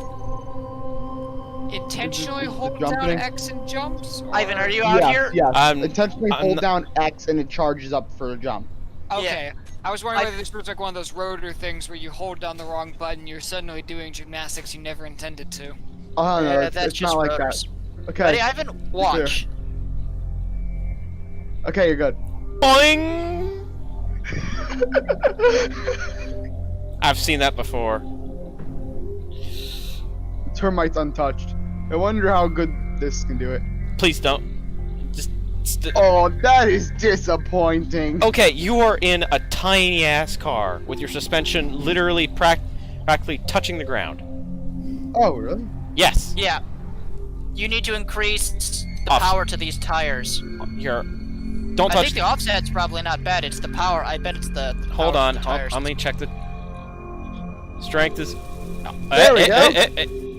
Intentionally
Is it
hold down
jumping?
X and jumps? Or...
Ivan, are you out
Yeah,
here?
yeah.
I'm-
Intentionally
I'm
hold
not-
down X and it charges up for a jump.
Okay. I was wondering
I-
whether this was like one of those rotor things where you hold down the wrong button, you're suddenly doing gymnastics you never intended to.
Oh no,
Yeah,
it's,
that's
it's
just
not like
rotors.
that. Okay,
Ready, Ivan? Watch.
okay, you're good.
Boing! I've seen that before.
Termite's untouched. I wonder how good this can do it.
Please don't. Just.
Oh, that is disappointing.
Okay, you are in a tiny ass car with your suspension literally practically touching the ground.
Oh, really?
Yes.
Yeah. You need to increase the
Off-
power to these tires.
You're. Don't
I
touch.
think the offset's probably not bad. It's the power. I bet it's the.
Hold
power
on.
to the tires.
Let me check the. Strength is...
There we go.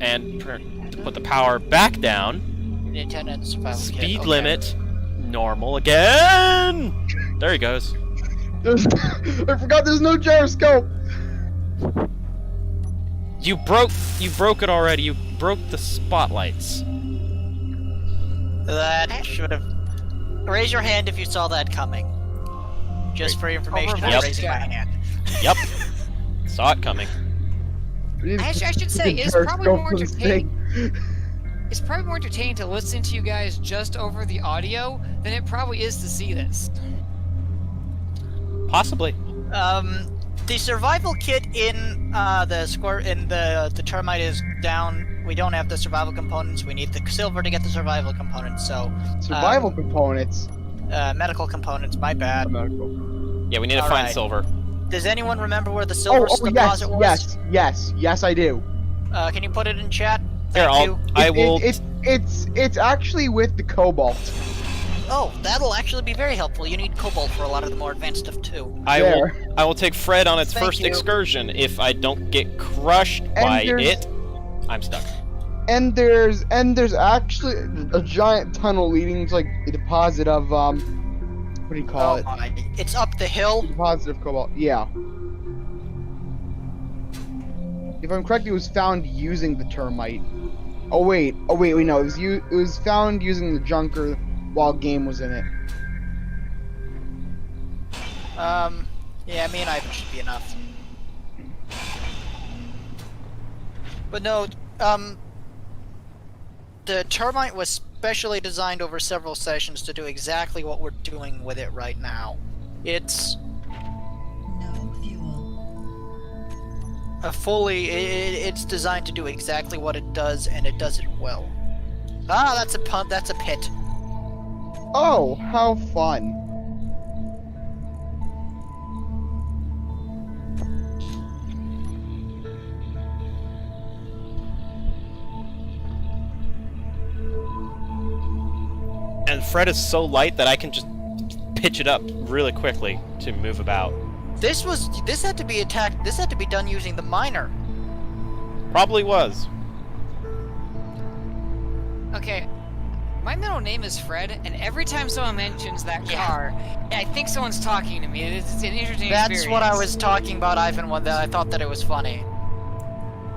And to put the power back down.
Nintendo and survival kit,
Speed
okay.
limit. Normal again! There he goes.
I forgot there's no gyroscope.
You broke it already. You broke the spotlights.
That should have... Raise your hand if you saw that coming. Just for information, I'm
Yep.
raising my hand.
Yep. Saw it coming.
Actually, I should say, it's probably more entertaining. It's probably more entertaining to listen to you guys just over the audio than it probably is to see this.
Possibly.
The survival kit in the termite is down. We don't have the survival components. We need the silver to get the survival components. So
Survival components.
medical components. My bad.
Medical.
Yeah, we need to find
Alright.
silver.
Does anyone remember where the silver
Yes,
deposit was?
yes, I do.
Can you put it in chat?
Here,
Thank you.
I will.
It's actually with the cobalt.
Oh, that'll actually be very helpful. You need cobalt for a lot of the more advanced stuff too.
There.
I will take Fred on its
Thank
first
you.
excursion. If I don't get crushed by
there's-
it, I'm stuck.
And there's actually a giant tunnel leading to like a deposit of what do you call it?
My. It's up the hill.
Deposit of cobalt. Yeah. If I'm correct, it was found using the termite. Oh wait, no, it was found using the junker while game was in it.
Yeah, me and Ivan should be enough. But no, the termite was specially designed over several sessions to do exactly what we're doing with it right now. It's
No fuel.
it's designed to do exactly what it does, and it does it well. Ah, that's a pit.
Oh, how fun!
And Fred is so light that I can just pitch it up really quickly to move about.
This had to be attacked. This had to be done using the miner.
Probably was.
Okay, my middle name is Fred, and every time someone mentions that
Yeah.
car, I think someone's talking to me. It's an interesting
That's
experience.
what I was talking about, Ivan. When I thought that it was funny.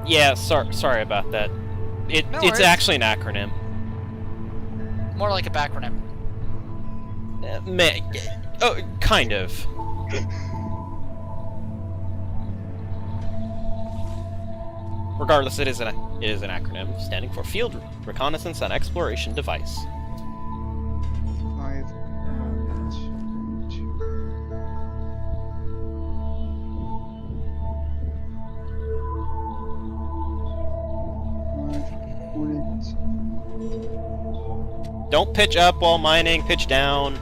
Yeah, sorry about that.
No
It's
worries.
actually an acronym.
More like a backronym.
Oh, kind of. Regardless, it is an acronym standing for Field Reconnaissance and Exploration Device.
5, 2.
Don't pitch up while mining, pitch down.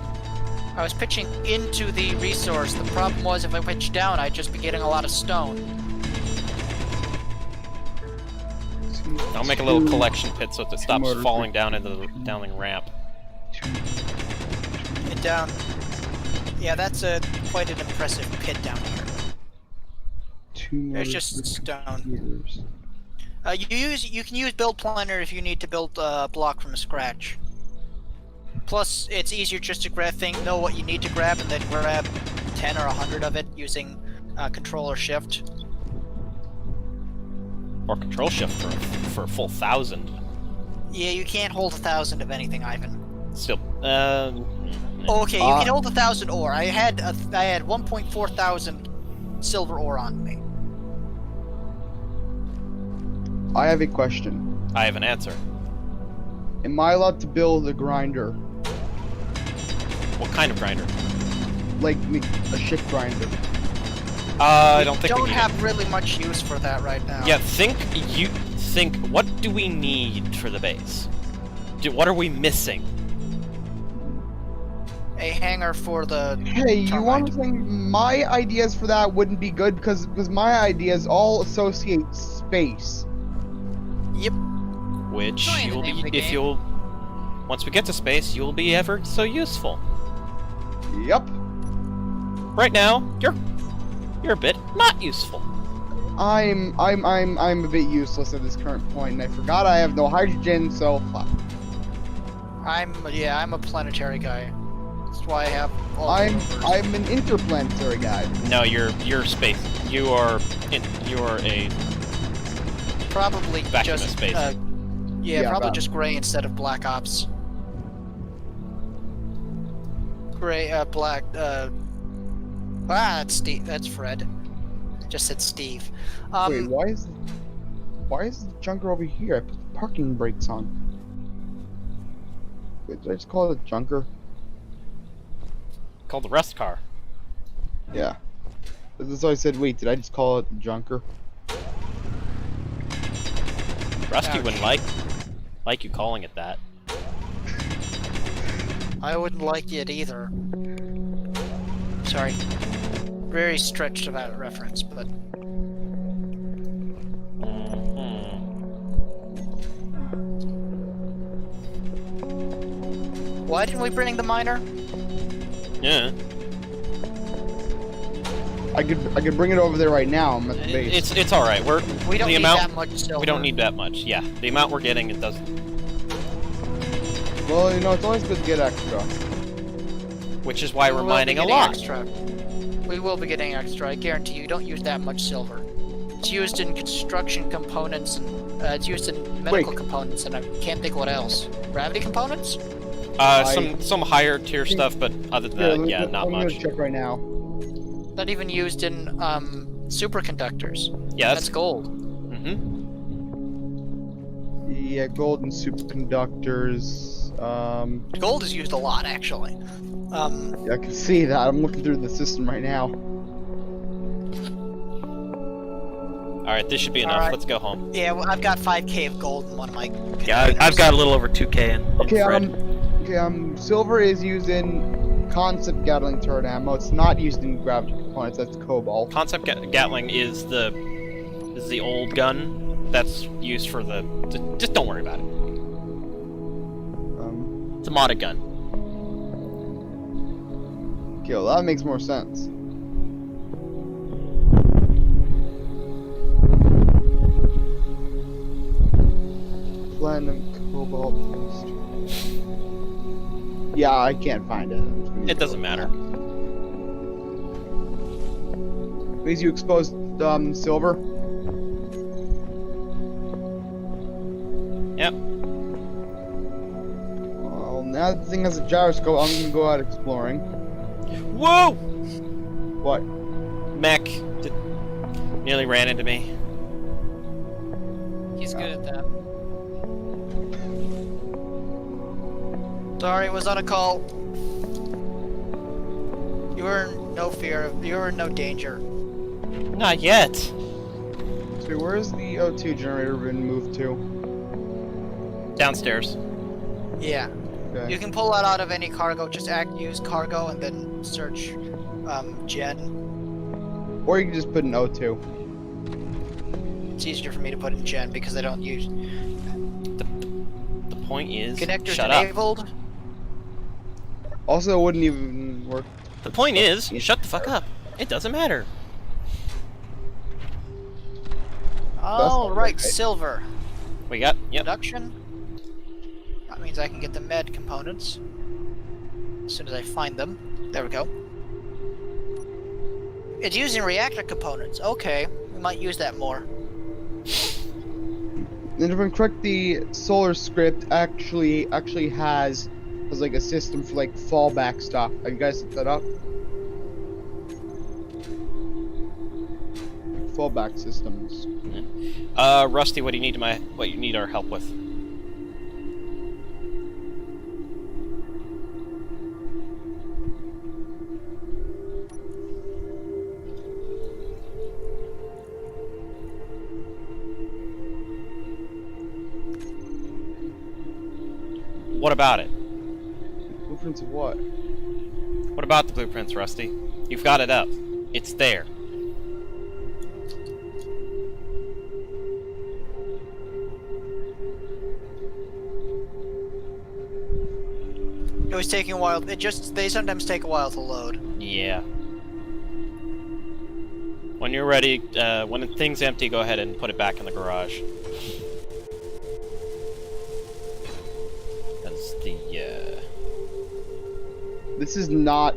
I was pitching into the resource. The problem was if I pitched down, I'd just be getting a lot of stone.
I'll make a little collection pit so that it stops
motor
falling down into the downling ramp.
And down. Yeah, that's quite an impressive pit down here.
2
There's just stone. You can use build planner if you need to build a block from scratch. Plus, it's easier just to know what you need to grab, and then grab 10 or 100 of it using Control or Shift.
Or Control Shift for a full 1,000.
Yeah, you can't hold 1,000 of anything, Ivan.
Still,
Okay, you can hold 1,000 ore. I had 1.4 thousand silver ore on me.
I have a question.
I have an answer.
Am I allowed to build a grinder?
What kind of grinder?
Like a ship grinder?
I don't think we
Don't
need
have really much use for that right now.
it. Yeah, think. What do we need for the base? What are we missing?
A hangar for the.
Hey, you
termite.
want to think my ideas for that wouldn't be good because my ideas all associate space.
Yep.
Which
Probably the
you'll
name
be
of the
if
game.
you'll. Once we get to space, you'll be ever so useful.
Yep.
Right now, you're a bit not useful.
I'm a bit useless at this current point, and I forgot I have no hydrogen, so fuck.
I'm a planetary guy. That's why I have all the
I'm
rovers.
an interplanetary guy.
No, you're space. You are a
Probably
vacuum of
just
space.
Yeah,
probably
about-
just gray instead of black ops. Gray, black, that's Steve. That's Fred. Just said Steve.
Wait, why is the junker over here? I put the parking brakes on. Wait, did I just call it a junker?
Called the rust car.
Yeah. That's why I said, wait, did I just call it a junker?
Rusty
Ouch.
wouldn't like you calling it that.
I wouldn't like it either. Sorry. Very stretched about reference, but
Mhm.
why didn't we bring the miner?
Yeah.
I could bring it over there right now. I'm at the base.
It's all right.
We don't
the
need
amount,
that much silver.
We don't need that much. Yeah, the amount we're getting, it doesn't.
Well, you know, it's always good to get extra.
Which is why
We
we're
will be
mining a
getting
lot.
Extra. We will be getting extra. I guarantee you. Don't use that much silver. It's used in construction components and it's used in medical components, and I can't think what else. Gravity components?
Some higher tier stuff, but other than that, yeah, not
I'm gonna
much.
check right now.
Not even used in superconductors.
Yeah,
That's gold.
Mm-hmm.
Yeah, gold and superconductors.
Gold is used a lot, actually.
I can see that. I'm looking through the system right now.
All right, this should be enough.
Alright.
Let's go home.
Yeah, well, I've got 5k of gold in one of my.
Yeah, I've got a little over 2K in
Okay,
Fred.
silver is used in concept Gatling turret ammo. It's not used in gravity components. That's cobalt.
Concept Gatling is the old gun that's used for the. Just don't worry about it. It's a modded gun.
Okay, well, that makes more sense. Platinum, cobalt, used. Yeah, I can't find it. I'm just gonna
It doesn't matter.
Please, you exposed silver.
Yep.
Well, now that the thing has a gyroscope, I'm gonna go out exploring.
Whoa!
What?
Mech nearly ran into me.
He's good at that.
Sorry, was on a call. You were in no fear. You were in no danger.
Not yet.
So where's the O2 generator been moved to?
Downstairs.
Yeah.
Okay.
You can pull that out of any cargo. Just use cargo and then search gen.
Or you can just put an O2.
It's easier for me to put in gen because I don't use
The point is,
connectors
shut up.
enabled.
Also, it wouldn't even work.
The point is, shut the fuck up. It doesn't matter.
All
not
right,
right.
silver.
We got, yep.
Production. That means I can get the med components as soon as I find them. There we go. It's using reactor components. Okay, we might use that more.
And if I'm correct, the solar script actually has like a system for like fallback stuff. Have you guys set that up? Fallback systems.
Rusty, what do you need what you need our help with? What about it?
Blueprints of what?
What about the blueprints, Rusty? You've got it up. It's there.
It was taking a while. They sometimes take a while to load.
Yeah. When you're ready, when the thing's empty, go ahead and put it back in the garage. That's the,
This is not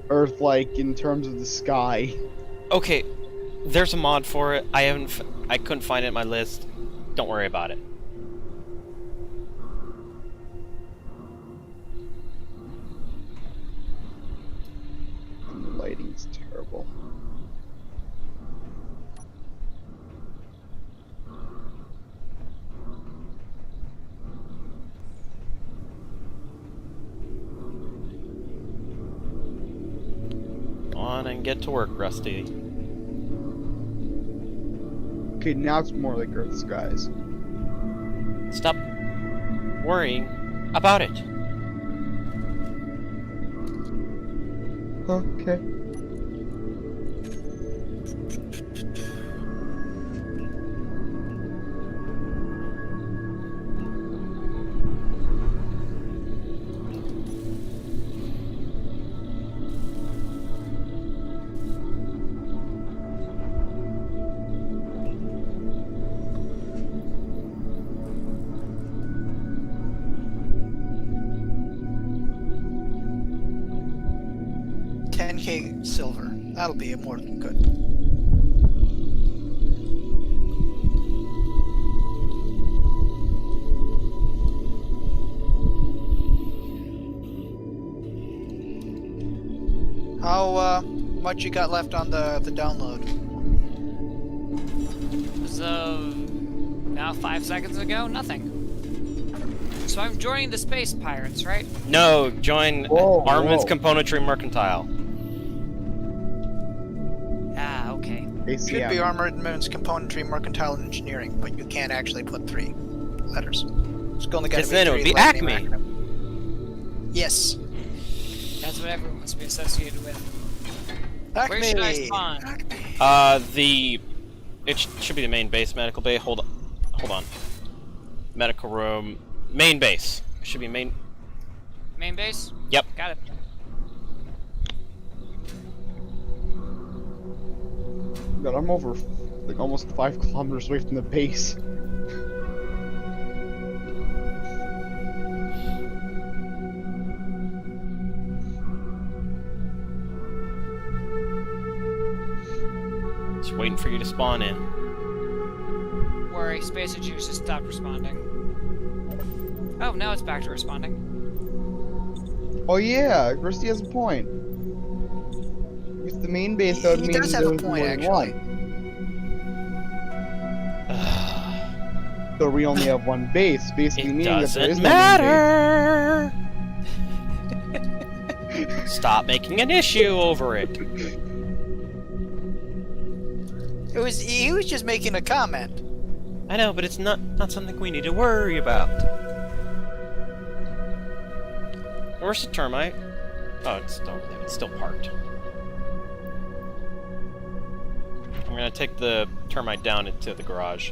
Earth-like in terms of the sky.
Okay, there's a mod for it. I couldn't find it in my list. Don't worry about it.
And the lighting's terrible.
Go on and get to work, Rusty.
Okay, now it's more like Earth skies.
Stop worrying about it.
Okay.
Silver. That'll be more than good. How much you got left on the download?
As of now 5 seconds ago, nothing. So I'm joining the Space Pirates, right?
No, join
Whoa,
Armaments
whoa.
Componentry Mercantile.
Ah, okay.
Should be
ACM.
Armaments Componentry Mercantile and Engineering, but you can't actually put 3 letters. It's only got to
Because
be
then it would
3
be
letter name
Acme.
acronym. Yes.
That's what everyone must be associated with.
Acme.
Where should I spawn?
It should be the main base medical bay. Hold on. Medical room, main base. It should be main.
Main base?
Yep.
Got it.
God, I'm over like almost 5 kilometers away from the base.
Just waiting for you to spawn in.
Worry, Space Juice just stopped responding. Oh, now it's back to responding.
Oh yeah, Rusty has a point. It's the main base, that would
He
mean
does have a
there's
point,
more than
actually.
one. So we only have one base, basically
It
meaning that there is
doesn't
no
matter. Stop making an issue over it.
He was just making a comment.
I know, but it's not something we need to worry about. Where's the termite? Oh, it's over there. It's still parked. I'm gonna take the termite down into the garage.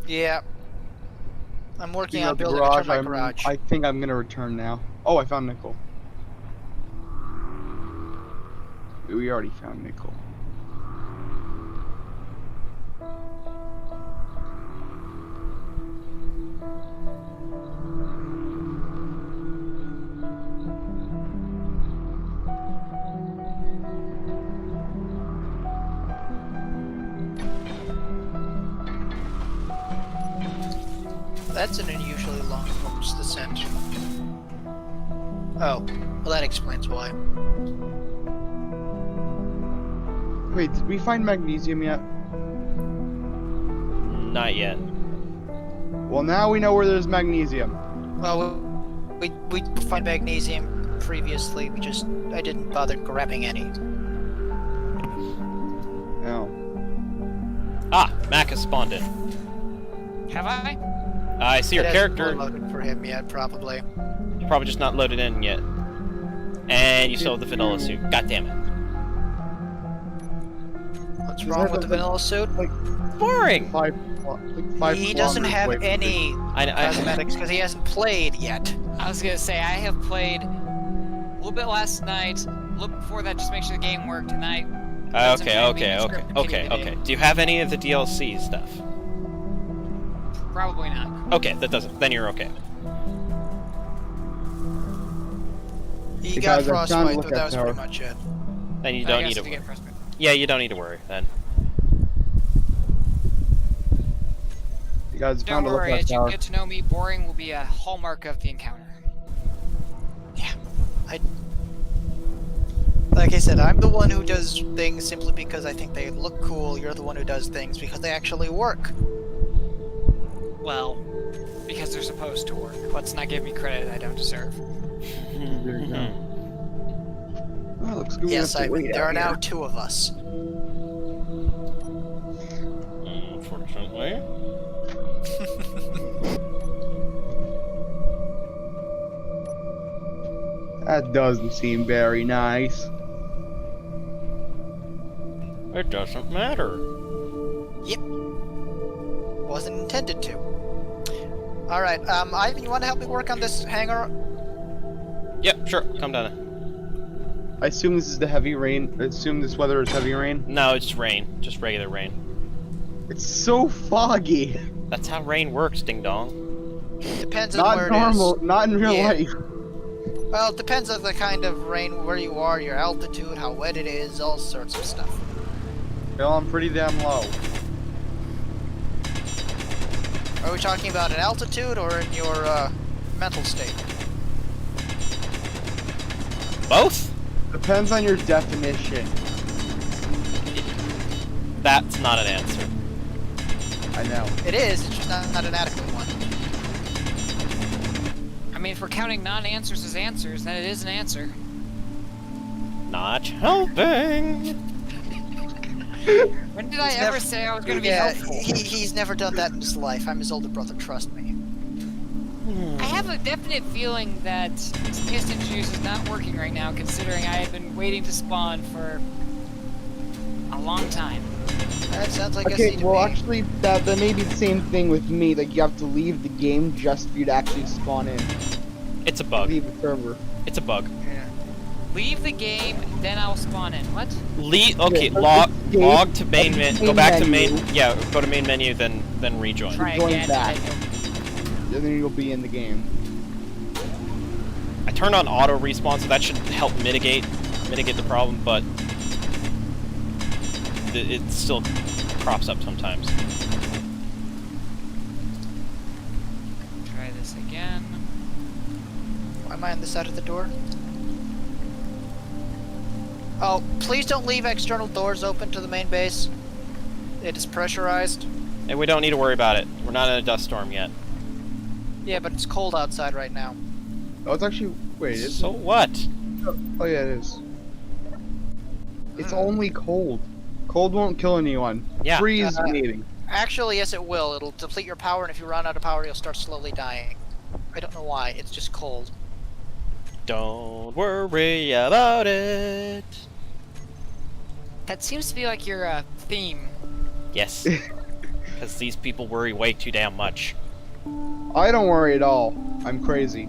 Yeah. I'm working
Speaking
on
of the
building
garage,
a termite garage.
I think I'm gonna return now. Oh, I found nickel. We already found nickel.
That's an unusually long home's descent. Oh, well that explains why.
Wait, did we find magnesium yet?
Not yet.
Well, now we know where there's magnesium.
Well, we found magnesium previously. I didn't bother grabbing any.
No.
Ah, Mac has spawned in.
Have I?
I see your
It hasn't
character.
loaded for him yet, probably.
You're probably just not loaded in yet. And you still have the vanilla suit. God damn it.
What's
Does
wrong
that
with the
have,
vanilla suit?
Boring.
5
He doesn't
kilometers
have
away from the
any
I
cosmetics because he hasn't played yet.
I was gonna say, I have played a little bit last night, a little before that, just to make sure the game worked, and I
Okay. Do you have any of the DLC stuff?
Probably not.
Okay, that doesn't. Then you're okay.
You got
Because I'm trying to
frostbite,
look
but that
at
was
her.
pretty much it.
Then you
I
don't
guess
need to
if you
worry.
get frostbite.
Yeah, you don't need to worry then.
You guys
Don't
found a
worry,
lookout
as you
tower.
get to know me, boring will be a hallmark of the encounter.
Like I said, I'm the one who does things simply because I think they look cool. You're the one who does things because they actually work.
Well, because they're supposed to work. Let's not give me credit I don't deserve.
There you go. Oh, looks good.
Yes,
We have to
Ivan,
wait
there
out
are now
here.
2 of us.
Unfortunately.
That doesn't seem very nice.
It doesn't matter.
Yep. Wasn't intended to. Alright, Ivan, you want to help me work on this hangar?
Yep, sure. Come down.
I assume this is the heavy rain. I assume this weather is heavy rain.
No, it's rain. Just regular rain.
It's so foggy.
That's how rain works, ding dong.
Depends on
Not
where
normal.
it is.
Not in real
Yeah.
life.
Well, it depends on the kind of rain, where you are, your altitude, how wet it is, all sorts of stuff.
Well, I'm pretty damn low.
Are we talking about an altitude or in your mental state?
Both?
Depends on your definition.
That's not an answer.
I know.
It is, it's just not an adequate one.
I mean, if we're counting non-answers as answers, then it is an answer.
Not helping.
When did I
He's
ever
never-
say I was going to be
Yeah,
helpful?
he's never done that in his life. I'm his older brother, trust me.
I have a definite feeling that Piston Juice is not working right now, considering I have been waiting to spawn for a long time.
That sounds like
Okay,
SC to
well,
me.
actually, that may be the same thing with me. Like, you have to leave the game just for you to actually spawn in.
It's a bug.
Leave the server.
It's a bug.
Yeah.
Leave the game, then I'll spawn in. What?
Okay,
Yeah,
log to main
main
menu. Go back to main.
menu.
Yeah, go to main menu, then rejoin.
Try
Join
again.
back.
and then
And then you'll be in the game.
I turned on auto respawn, so that should help mitigate the problem, but it still crops up sometimes.
you'll try this again.
Why am I on this side of the door? Oh, please don't leave external doors open to the main base. It is pressurized.
And we don't need to worry about it. We're not in a dust storm yet.
Yeah, but it's cold outside right now.
Oh, it's actually. Wait, is
So what?
Oh, yeah, it is. It's only cold. Cold won't kill anyone.
Yeah.
Freeze maybe.
Actually, yes, it will. It'll deplete your power, and if you run out of power, you'll start slowly dying. I don't know why. It's just cold.
Don't worry about it.
That seems to be like your theme.
Yes. Because these people worry way too damn much.
I don't worry at all. I'm crazy.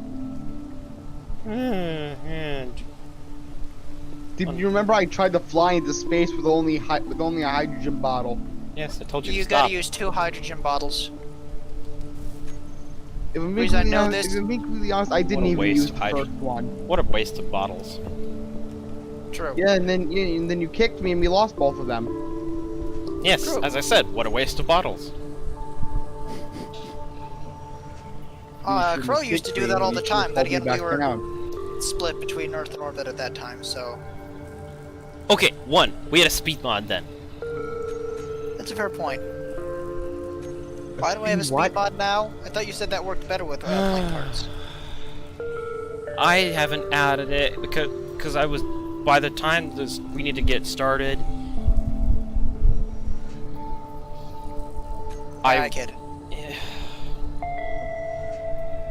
Did you remember I tried to fly into space with only a hydrogen bottle?
Yes, I told you
You
to stop.
gotta use 2 hydrogen bottles.
If I'm
Reason I
being
know
honest,
this-
if I'm being completely honest, I didn't
What a
even
waste
use
of
the first
hydrogen.
one.
What a waste of bottles.
True.
Yeah, and then you kicked me and we lost both of them.
Yes,
True.
as I said, what a waste of bottles.
You
Crow
shouldn't
used to
kick
do
me,
that all
you
the
should've
time. Then
pulled me
again, we
back
were
down.
split between Earth and Orbit at that time, so
Okay, 1. We had a speed mod then.
that's a fair point. Why do I have a
What?
speed mod now? I thought you said that worked better with plane parts.
I haven't added it because I was by the time we need to get started.
I get it.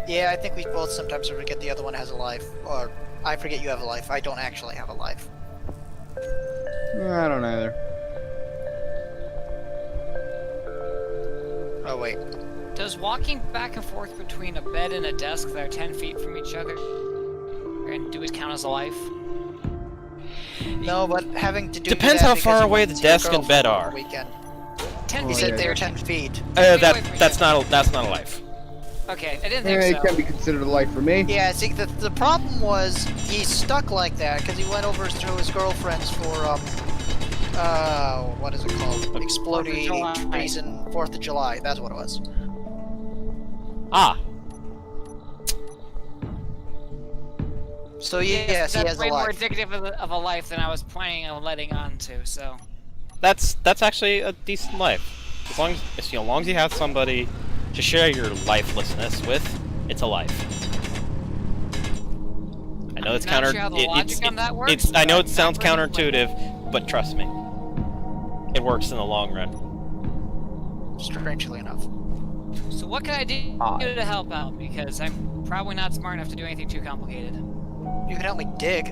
Yeah, I think we both sometimes forget the other one has a life. Or, I forget you have a life. I don't actually have a life.
Yeah, I don't either.
Oh, wait.
Does walking back and forth between a bed and a desk that are 10 feet from each other and do it count as a life?
No, but having to do
Depends
that
how
because
far
you
away
went
the
to your
desk and bed
girlfriend
are.
over the Weekend.
10
Oh,
You
feet.
said they were
10
10 feet.
That's not a life.
Okay, I didn't
Eh,
think
it
so.
can be considered a life for me.
Yeah, see, the problem was he's stuck like that because he went over to his girlfriend's for, what is it called? Exploding
July.
trees and 4th of July. That's what it was.
Ah,
So yes, he
that's
has a
way more
life.
indicative of a life than I was planning on letting on to. So
that's actually a decent life. As long as you have somebody to share your lifelessness with, it's a life. I know it's
I'm not sure how the logic on that works,
I know
but
it sounds
I'm pretty
counterintuitive, but trust me, it works in the long run.
Strangely enough.
So what can I do to help out? Because I'm probably not smart enough to do anything too complicated.
You can help me dig.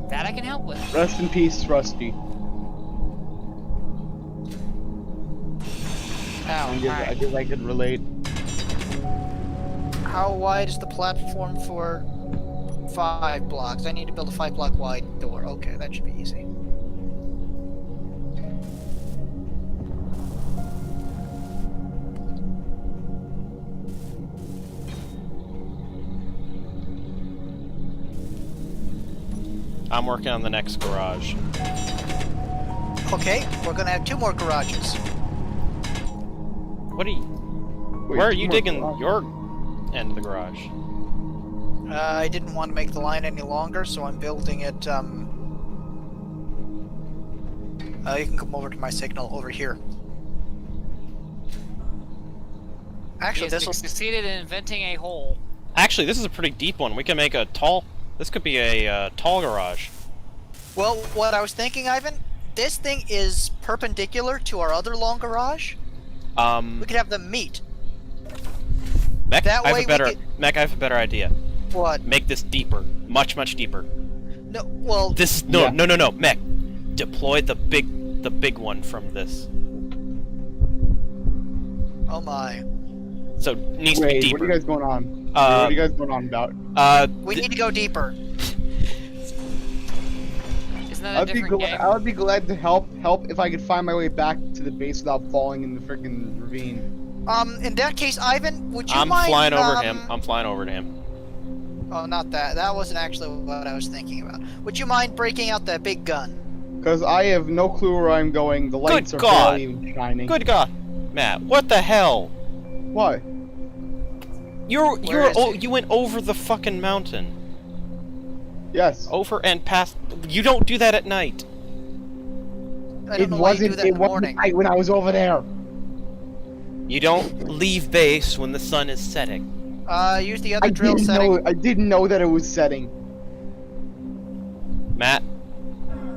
That I can help with.
Rest in peace, Rusty.
Ow.
I guess I could relate.
How wide is the platform for 5 blocks? I need to build a 5-block wide door. Okay, that should be easy.
I'm working on the next garage.
Okay, we're gonna have 2 more garages.
What are you?
Wait,
Where are
two
you
more
digging
garages.
your end of the garage?
I didn't want to make the line any longer, so I'm building it, you can come over to my signal over here. Actually,
He has
this will...
succeeded in inventing a hole.
Actually, this is a pretty deep one. We can make a tall. This could be a tall garage.
Well, what I was thinking, Ivan, this thing is perpendicular to our other long garage. We could have them meet.
Mech,
That
I have
way
a
we
better
could-
Mech, I have a better idea.
What?
Make this deeper, much deeper.
No, well,
This is
Yeah.
no, Mech. Deploy the big one from this.
oh my.
So it needs to be
Wait,
deeper.
what are you guys going on? What
Uh,
are you guys going on about?
We need to go deeper.
Isn't that a different game?
I would be glad to help if I could find my way back to the base without falling in the freaking ravine.
In that case, Ivan, would you
I'm
mind,
flying over him. I'm flying over to him.
Oh, not that. That wasn't actually what I was thinking about. Would you mind breaking out that big gun?
Because I have no clue where I'm going. The lights
Good
are
God.
barely even shining.
Good God, Matt, what the hell?
What?
Where is he?
You went over the fucking mountain.
Yes.
Over and past. You don't do that at night.
I don't know why you do that in the morning.
night when I was over there.
You don't leave base when the sun is setting.
Use the other drill setting.
I didn't know that it was setting.
Matt,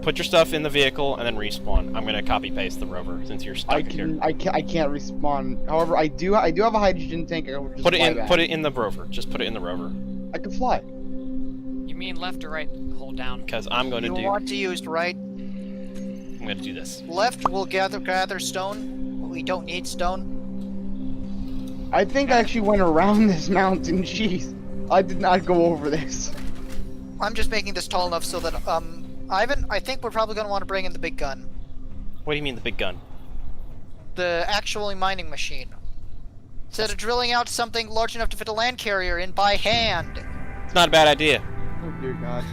put your stuff in the vehicle and then respawn. I'm gonna copy paste the rover since you're stuck here.
I can't respawn. However, I do have a hydrogen tank. I can just
Put it
fly
in.
back.
Put it in the rover. Just put it in the rover.
I can fly.
You mean left or right? Hold down.
Because I'm gonna
You
do.
want to use right.
I'm gonna do this.
Left, we'll gather stone. We don't need stone.
I think I actually went around this mountain. Jeez, I did not go over this.
I'm just making this tall enough so that, Ivan, I think we're probably going to want to bring in the big gun.
What do you mean the big gun?
The actual mining machine. Instead of drilling out something large enough to fit a land carrier in by hand.
It's not a bad idea.
Oh dear God.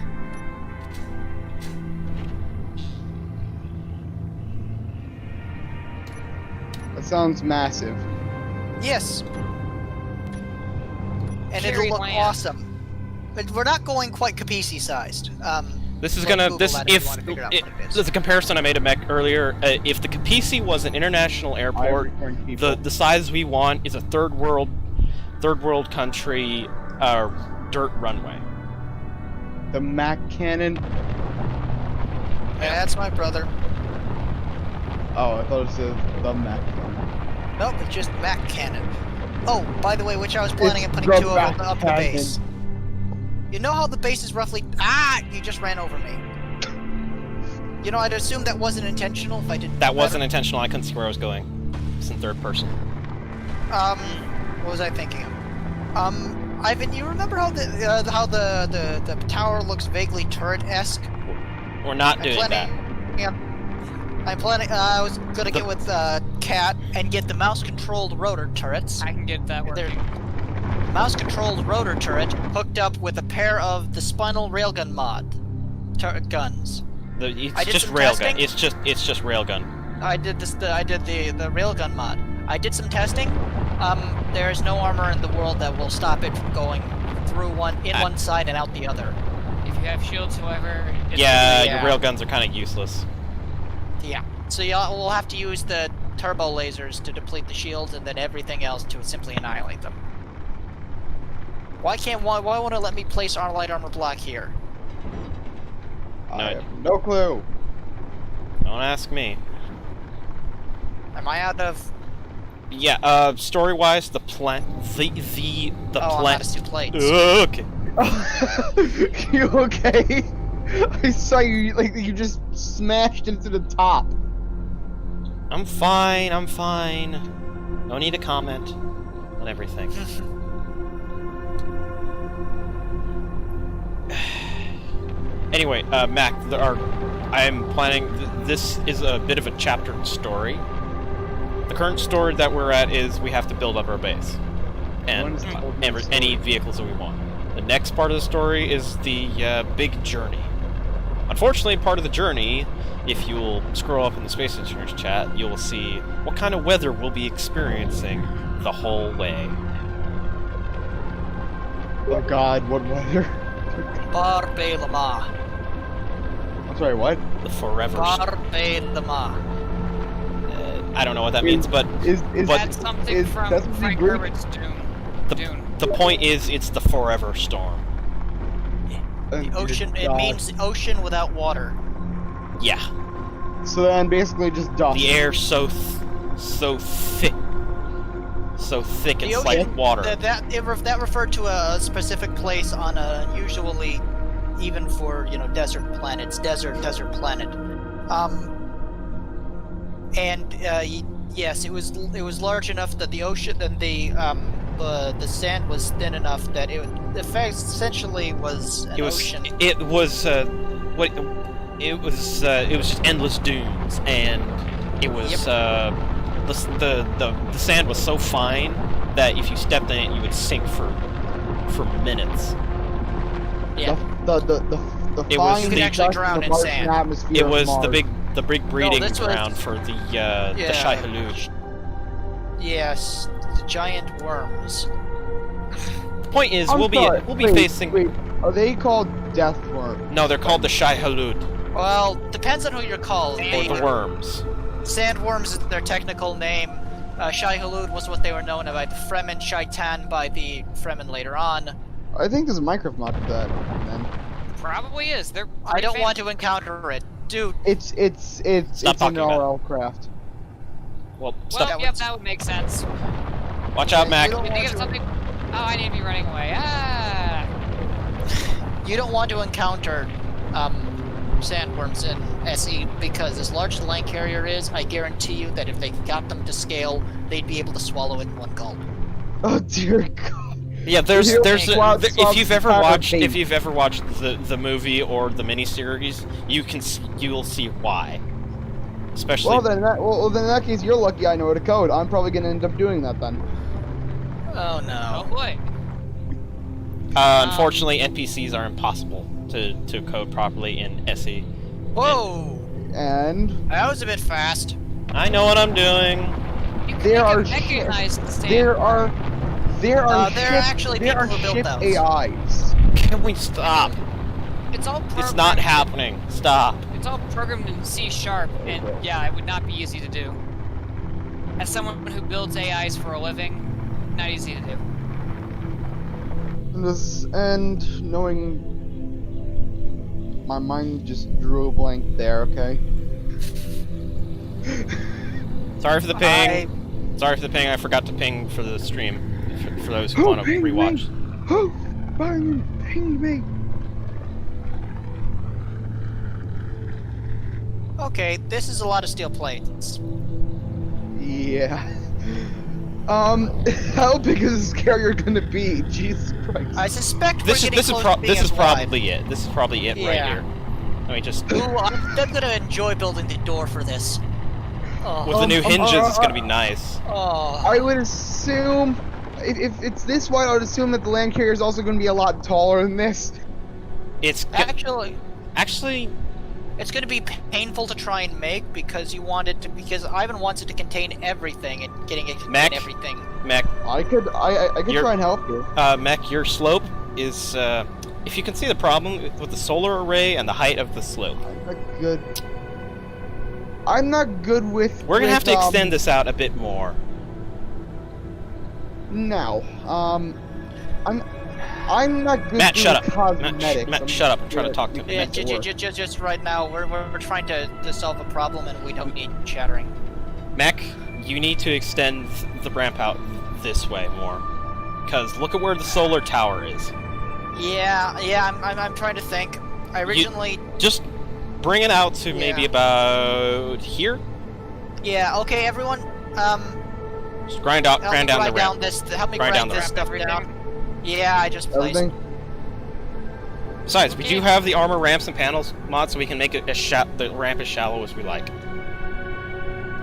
That sounds massive.
Yes. And
Carry
it'll look
land.
awesome. But we're not going quite Capisi sized.
This is
Go
gonna.
Google
This
that if you
if
wanna figure out
it,
what it is.
there's a comparison I made to Mech earlier. If the Capisi was an international airport,
returned people.
the size we want is a third world country dirt runway.
The Mac cannon.
That's my brother.
Oh, I thought it said the Mac cannon.
Nope, it's just Mac Cannon. Oh, by the way, which I was planning on
It's
putting
the
2 of
Mac
them up the
Cannon.
base. You know how the base is roughly... Ah! You just ran over me. You know, I'd assume that wasn't intentional if I didn't...
That wasn't intentional. I couldn't see where I was going. It's in third person.
What was I thinking of? Ivan, you remember how the tower looks vaguely turret-esque?
We're not doing that.
Yeah. I'm planning. I was gonna get with Cat and get the mouse-controlled rotor turrets.
I can get that
They're
working.
mouse-controlled rotor turret hooked up with a pair of the spinal railgun mod guns. I did
It's just
some
railgun.
testing.
It's just railgun.
I did this. I did the railgun mod. I did some testing. There is no armor in the world that will stop it from going through one side and out the other.
If you have shields, however, it's
Yeah,
Yeah.
your railguns are kind of useless.
Yeah. So y'all will have to use the turbo lasers to deplete the shields, and then everything else to simply annihilate them. Why won't it let me place our light armor block here?
I have no clue.
Don't ask me.
Am I out of?
Yeah. Story-wise, the plan. The
Oh, I'm
plan.
out of 2 plates.
Okay.
You okay? I saw you, like, you just smashed into the top.
I'm fine. I'm fine. No need to comment on everything. Anyway, Mac, I am planning. This is a bit of a chaptered story. The current story that we're at is we have to build up our base and any vehicles that we want. The next part of the story is the big journey. Unfortunately, part of the journey, if you'll scroll up in the Space Engineers chat, you'll see what kind of weather we'll be experiencing the whole way.
Oh God, what weather?
Barbelama.
I'm sorry, what?
The forever.
Barbelama.
I don't know what that means, but
Is
That's something
is
from
that something
Frank
Greek?
Herbert's Dune.
the point is, it's the forever storm.
The ocean. It means ocean without water.
Yeah.
So then, basically, just dust.
The air's so thick,
The
it's like
ocean-
water.
That referred to a specific place on a usually, even for desert planets, desert planet. Yes, it was large enough that the ocean and the sand was thin enough that it essentially was an ocean.
It was just endless dunes, and it was the sand was so fine that if you stepped in it, you would sink for minutes.
Yeah.
The
It was-
fine
You could
actually
dust
drown
of the
in
Martian
sand.
atmosphere
It
of
was
Mars.
the big breeding
this was-
ground for the Shai-Hulud.
Yes, the giant worms.
The point is,
I'm
we'll
sorry,
be
wait,
facing.
Wait, are they called death worms?
No, they're called the Shai-Hulud,
Well, depends on who you're called.
or the worms.
Sandworms is their technical name. Shai-Hulud was what they were known by the Fremen, Shaitan by the Fremen later on.
I think there's a Minecraft mod for that. Man.
Probably is. They're
I don't
pretty
want to encounter it. Dude,
It's an
talking about it.
RL craft.
Well,
Well,
stop.
yep, that would make sense.
Watch out,
You
Mac.
don't
Can you think
want
of
to-
something? Oh, I need to be running away. Ah!
you don't want to encounter sandworms in SE because as large as the land carrier is, I guarantee you that if they got them to scale, they'd be able to swallow it in one gulp.
Oh dear God.
Yeah, there's
If
if you've ever watched
tape.
the movie or the miniseries, you'll see why. Especially
Well then, in that case, you're lucky I know how to code. I'm probably gonna end up doing that then.
Oh
Oh
no.
boy.
unfortunately, NPCs are impossible to code properly in SE.
Whoa!
And
That was a bit fast.
I know what I'm doing.
You can
there are
make it mechanized stand.
there are
there are
ship,
actually
there
people
are
who built
ship
those.
AIs.
Can we stop?
It's all
It's not
programmed-
happening. Stop.
It's all programmed in C#, and yeah, it would not be easy to do. As someone who builds AIs for a living, not easy to do.
And knowing my mind just drew a blank there. Okay.
Sorry for the ping. Sorry for the ping. I forgot to ping for the stream. For those who
Who
want to
pinged me?
rewatch.
Who pinged me?
Okay, this is a lot of steel plates.
Yeah. How big is this carrier gonna be? Jesus Christ.
I suspect
This
we're
is
getting close to being
this is
as wide.
probably it. This is probably it right
Yeah.
here. Let me just...
Ooh, I'm gonna enjoy building the door for this. Oh.
With the new hinges, it's gonna be nice.
Oh.
I would assume, if it's this wide, I would assume that the land carrier is also going to be a lot taller than this.
It's...
Actually,
Actually,
it's gonna be painful to try and make because you want it to, because Ivan wants it to contain everything, and getting it to contain
Mac?
everything.
Mac,
I could try and help you.
Mac, your slope is, if you can see the problem with the solar array and the height of the slope.
I'm not good with.
We're gonna have to extend this out a bit more.
No. I'm not good
Matt,
with
shut up.
cosmetics.
Matt,
I'm
shut up. I'm
good
trying to
at-
talk to him.
Yeah,
make it work.
just right now, we're trying to solve a problem, and we don't need chattering.
Mac, you need to extend the ramp out this way more. Because look at where the solar tower is.
Yeah, I'm trying to think. I originally.
Just bring it out to maybe
Yeah.
about here.
Yeah. Okay, everyone.
Just grind down
Help me
the
grind down
ramp.
this. Help me
Grind
grind
down the
this
ramp.
stuff down. Yeah, I just placed.
Everything.
Besides, we do have the armor ramps and panels mod, so we can make it the ramp as shallow as we like.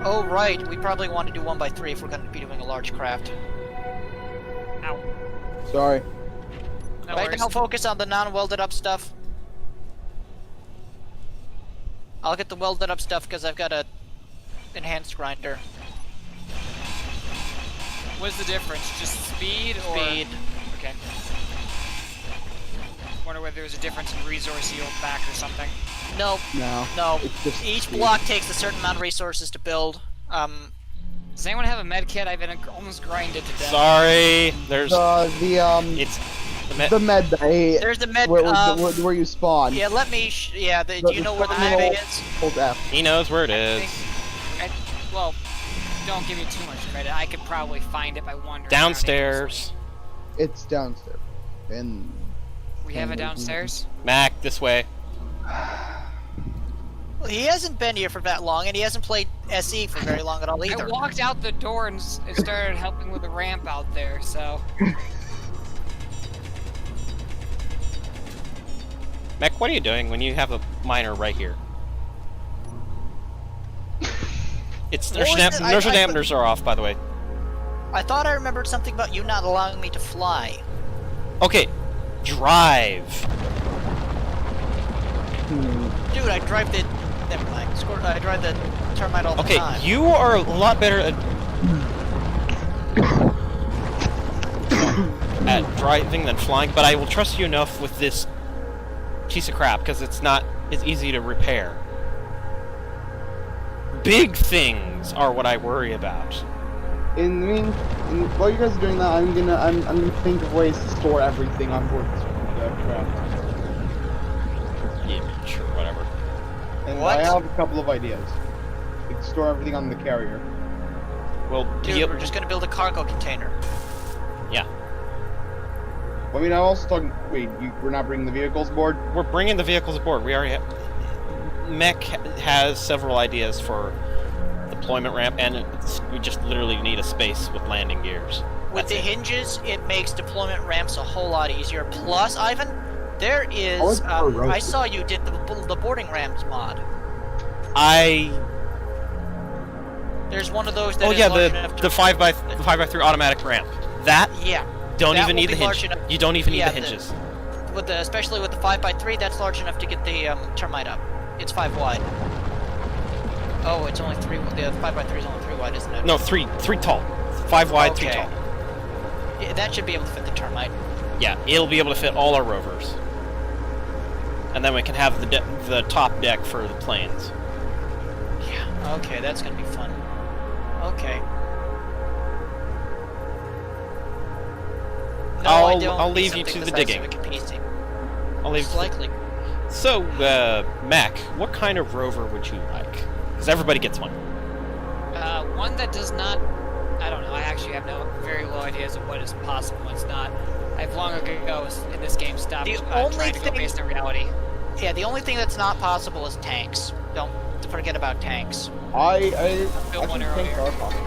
Oh right, we probably want to do 1x3 if we're going to be doing a large craft.
Ow.
Sorry.
No
Right
worries.
now, focus on the non-welded up stuff. I'll get the welded up stuff because I've got a enhanced grinder.
What's the difference? Just speed or...
Speed.
Okay. Wonder whether there's a difference in resource yield back or something.
Nope.
No.
No.
It's just
Each block takes a certain amount of resources to build.
Does anyone have a med kit? I've been almost grinded to death.
Sorry, there's
It's the med bay.
There's the med.
Where you spawn.
Yeah, let me. Do you know where the med
terminal-
bay is?
Hold F.
he knows where it
I
is.
think, well, don't give me too much credit. I could probably find it by wandering
Downstairs.
It's downstairs. And
around. We have it downstairs?
Mac, this way.
Well, he hasn't been here for that long, and he hasn't played SE for very long at all
I
either.
walked out the door and started helping with the ramp out there, so...
Mac, what are you doing when you have a miner right here? It's
What was it?
inertial
I-
dampeners are off, by the way.
I thought I remembered something about you not allowing me to fly.
Okay, drive.
Dude, I drive the. Never mind. I drive the termite all the
Okay,
time.
you are a lot better at driving than flying, but I will trust you enough with this piece of crap because it's easy to repair. Big things are what I worry about.
While you guys are doing that, I'm gonna think of ways to store everything on board the craft.
Yeah, sure, whatever.
And
What?
I have a couple of ideas. We can store everything on the carrier.
Well,
Dude, we're just gonna build a cargo container.
yeah,
I mean, I'm also talking. Wait, we're not bringing the vehicles aboard?
we're bringing the vehicles aboard. We already have. Mech has several ideas for deployment ramp, and we just literally need a space with landing gears.
With
That's
the
it.
hinges, it makes deployment ramps a whole lot easier. Plus, Ivan, there is.
look for a rope.
I saw you did the boarding ramps mod. There's one of those that
Oh
is
yeah,
large enough to.
the 5x3 automatic ramp. That
Yeah.
don't
that
even
will
need the
be large
hinge.
enough-
You don't even need
yeah,
the
the-
hinges.
Especially with the 5x3, that's large enough to get the termite up. It's 5 wide. Oh, it's only 3. The 5x3 is only 3 wide, isn't it?
No, three tall. 5 wide, 3
Okay.
tall.
Yeah, that should be able to fit the termite.
Yeah, it'll be able to fit all our rovers. And then we can have the top deck for the planes.
Yeah. Okay, that's gonna be fun. Okay. No, I don't.
I'll leave you
Something
to the
the size
digging.
of a PC.
I'll leave.
Most likely.
So, Mac, what kind of rover would you like? Because everybody gets one.
One that does not... I don't know, I actually have no very low ideas of what is possible and what's not. I've long ago in this game stopped
The only
trying to go
thing-
based on reality.
Yeah, the only thing that's not possible is tanks. Don't forget about tanks.
I
Built one
think tanks
earlier.
are possible.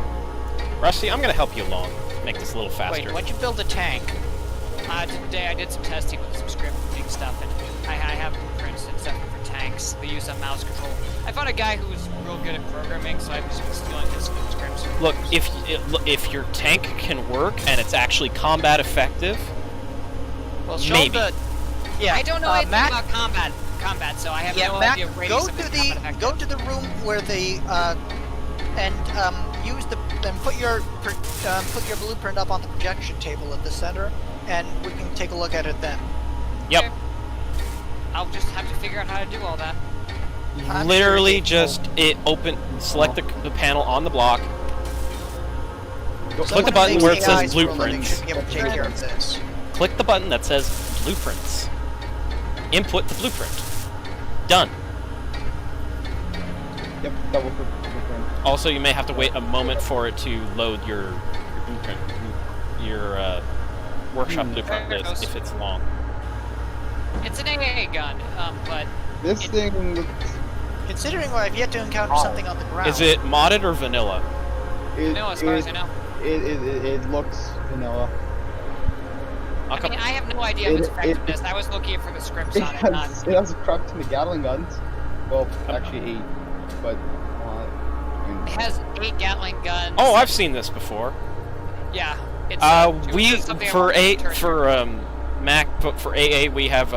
Rusty, I'm gonna help you along. Make this a little faster.
Wait, why'd you build a tank?
Today I did some testing with some scripting stuff, and I have blueprints and stuff for tanks. They use a mouse control. I found a guy who was real good at programming, so I've just been stealing his scripts.
Look, if your tank can work and it's actually combat effective,
Well, show
maybe.
the. Yeah,
I don't know anything
Mac,
about combat, so I have
yeah,
no
Mac,
idea
go
radius
to
of the combat effective.
go to the room where the and use the then put your blueprint up on the projection table at the center, and we can take a look at it then.
Yep.
Okay. I'll just have to figure out how to do all that.
I'm
Literally
sure
just select the panel on the block. Click
Someone
the button
who
where it
makes
says
AIs for a living
blueprints.
should be able to take care of this.
Click the button that says blueprints. Input the blueprint. Done.
Yep, double click blueprint.
Also, you may have to wait a moment for it to load your blueprint, your workshop blueprint
There it
list
goes.
if it's long.
It's an AA gun, but
This thing looks.
Considering I've yet to encounter
Oh.
something on the ground.
Is it modded or vanilla?
no, as far as I know.
It looks vanilla.
How
I
come-
mean, I have no idea of its
It-
effectiveness. I was looking for the scripts
It
on it, not...
has a crap ton of Gatling guns. Well, actually 8, but
It has 8 Gatling guns.
Oh, I've seen this before.
Yeah. It's,
We
just something I
for
wanted
a
to turn
for Mac, but for AA we have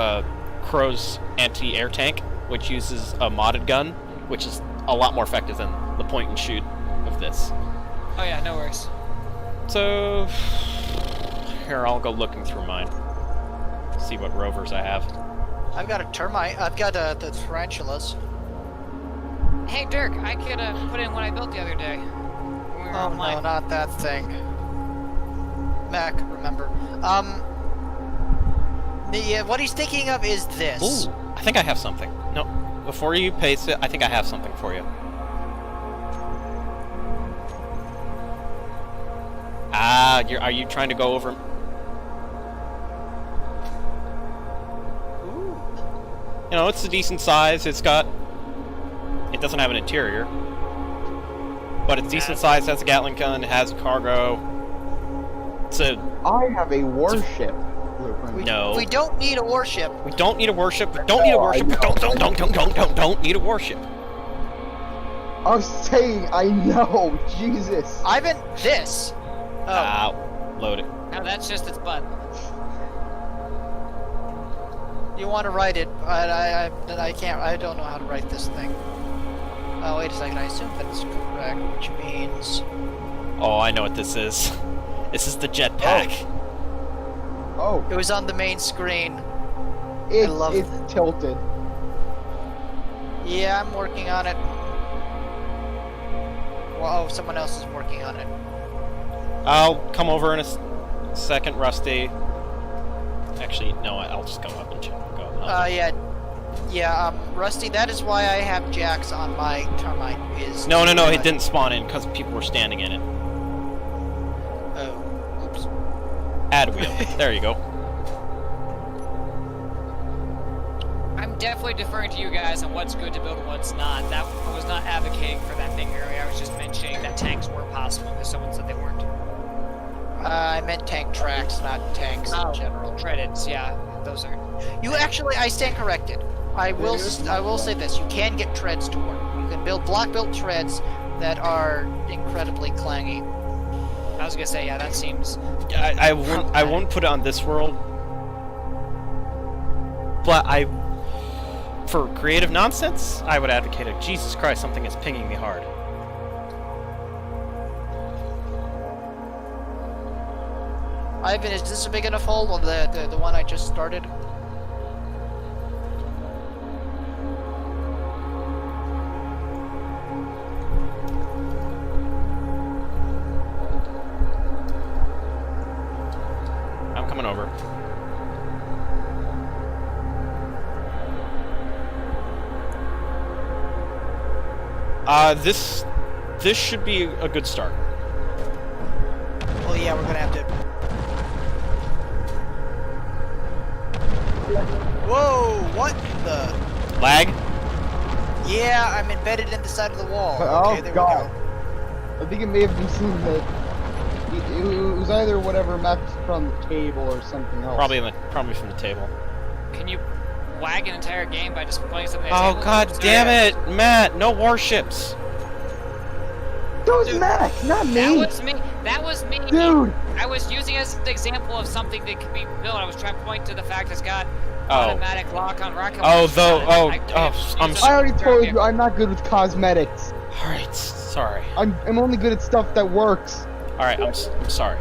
Crow's anti-air tank, which uses a modded gun, which is a lot more effective than the point and shoot of this.
Oh yeah, no worries.
So here, I'll go looking through mine. See what rovers I have.
I've got a termite. I've got the tarantulas.
Hey Dirk, I could put in what I built the other day. When we were
Oh
online.
no, not that thing. Mac, remember. What he's thinking of is this.
Ooh, I think I have something. No, before you paste it, I think I have something for you. Ah, are you trying to go over?
Ooh.
You know, it's a decent size. It doesn't have an interior, but it's decent size. Has a Gatling gun. It has cargo. It's a.
I have a warship blueprint.
No.
We don't need a warship.
We don't need a warship. We don't need a warship. We don't need a warship.
I was saying, I know, Jesus.
Ivan, this. Oh,
Load it.
No, that's just its butt.
you want to write it? I can't. I don't know how to write this thing. Oh, wait a second. I assume that's correct, which means.
Oh, I know what this is. This is the jetpack.
Oh,
It was on the main screen.
it's
love it.
tilted.
Yeah, I'm working on it. Well, oh, someone else is working on it.
I'll come over in a second, Rusty. Actually, no, I'll just go up and check.
Yeah, Rusty, that is why I have jacks on my termite.
No, it didn't spawn in because people were standing in it.
Oh, oops.
Add wheel. There you go.
I'm definitely deferring to you guys on what's good to build and what's not. That I was not advocating for that thing earlier. I was just mentioning that tanks were possible because someone said they weren't.
I meant tank tracks, not tanks in general.
Treadeds, yeah, those are.
You actually, I stand corrected. I will say this: you can get treads to work. You can build block-built treads that are incredibly clangy.
I was gonna say, yeah, that seems.
I won't put it on this world, but for creative nonsense, I would advocate it. Jesus Christ, something is pinging me hard.
Ivan, is this a big enough hole? Well, the one I just started.
I'm coming over. This should be a good start.
Well, yeah, we're gonna have to. Whoa! What the?
Lag?
Yeah, I'm embedded in the side of the wall.
Oh,
Okay, there
God.
we go.
I think it may have been seen that it was either whatever Max put on the table or something else.
Probably from the table.
Can you lag an entire game by just playing something.
Oh god damn it, Matt! No warships.
That was Mac, not me.
That was me. That was me.
Dude.
I was using as an example of something that could be built. I was trying to point to the fact it's got
Oh.
automatic lock on rocket
Oh,
launchers
though.
on it.
Oh,
I couldn't
oh.
use
I'm
it
I
on
already
the
told you
vehicle.
I'm not good with cosmetics.
All right. Sorry.
I'm only good at stuff that works.
All right. I'm sorry.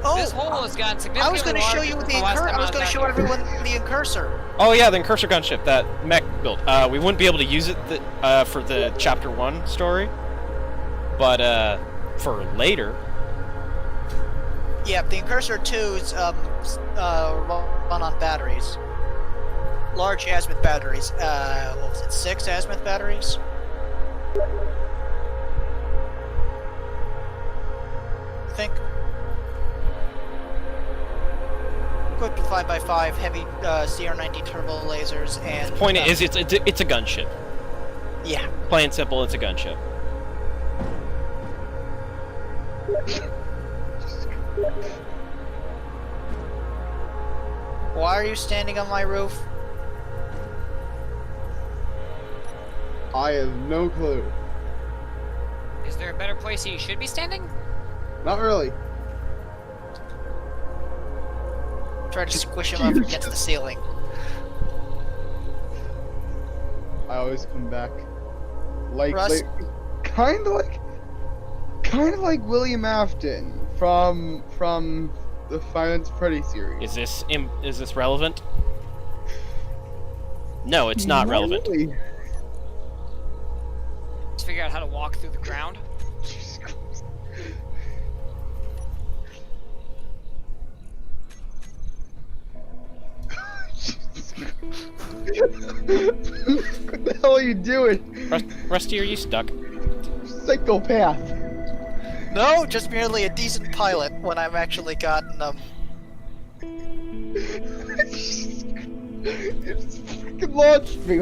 Oh,
This hole has gotten
I
significantly
was going to show you
larger
the
than last
incursor.
time
I was going to
down
show
here.
everyone the incursor.
Oh yeah, the Incursor gunship that Mech built. We wouldn't be able to use it for the Chapter 1 story, but for later.
Yeah, the incursor 2's run on batteries. Large azimuth batteries. What was it? 6 azimuth batteries. I think. Equipped with 5x5 heavy CR90 turbo lasers and.
Point is, it's a gunship.
Yeah.
Plain simple, it's a gunship.
Why are you standing on my roof?
I have no clue.
Is there a better place he should be standing?
Not really.
Try to squish him up against the ceiling.
I always come back. Like,
Russ?
kind of like William Afton from the Five Nights at Freddy's series.
Is this relevant? No, it's not relevant.
Really.
Let's figure out how to walk through the ground.
Jesus Christ. What the hell are you doing?
Rusty, are you stuck?
Psychopath.
No, just merely a decent pilot when I've actually gotten
You just freaking launched me.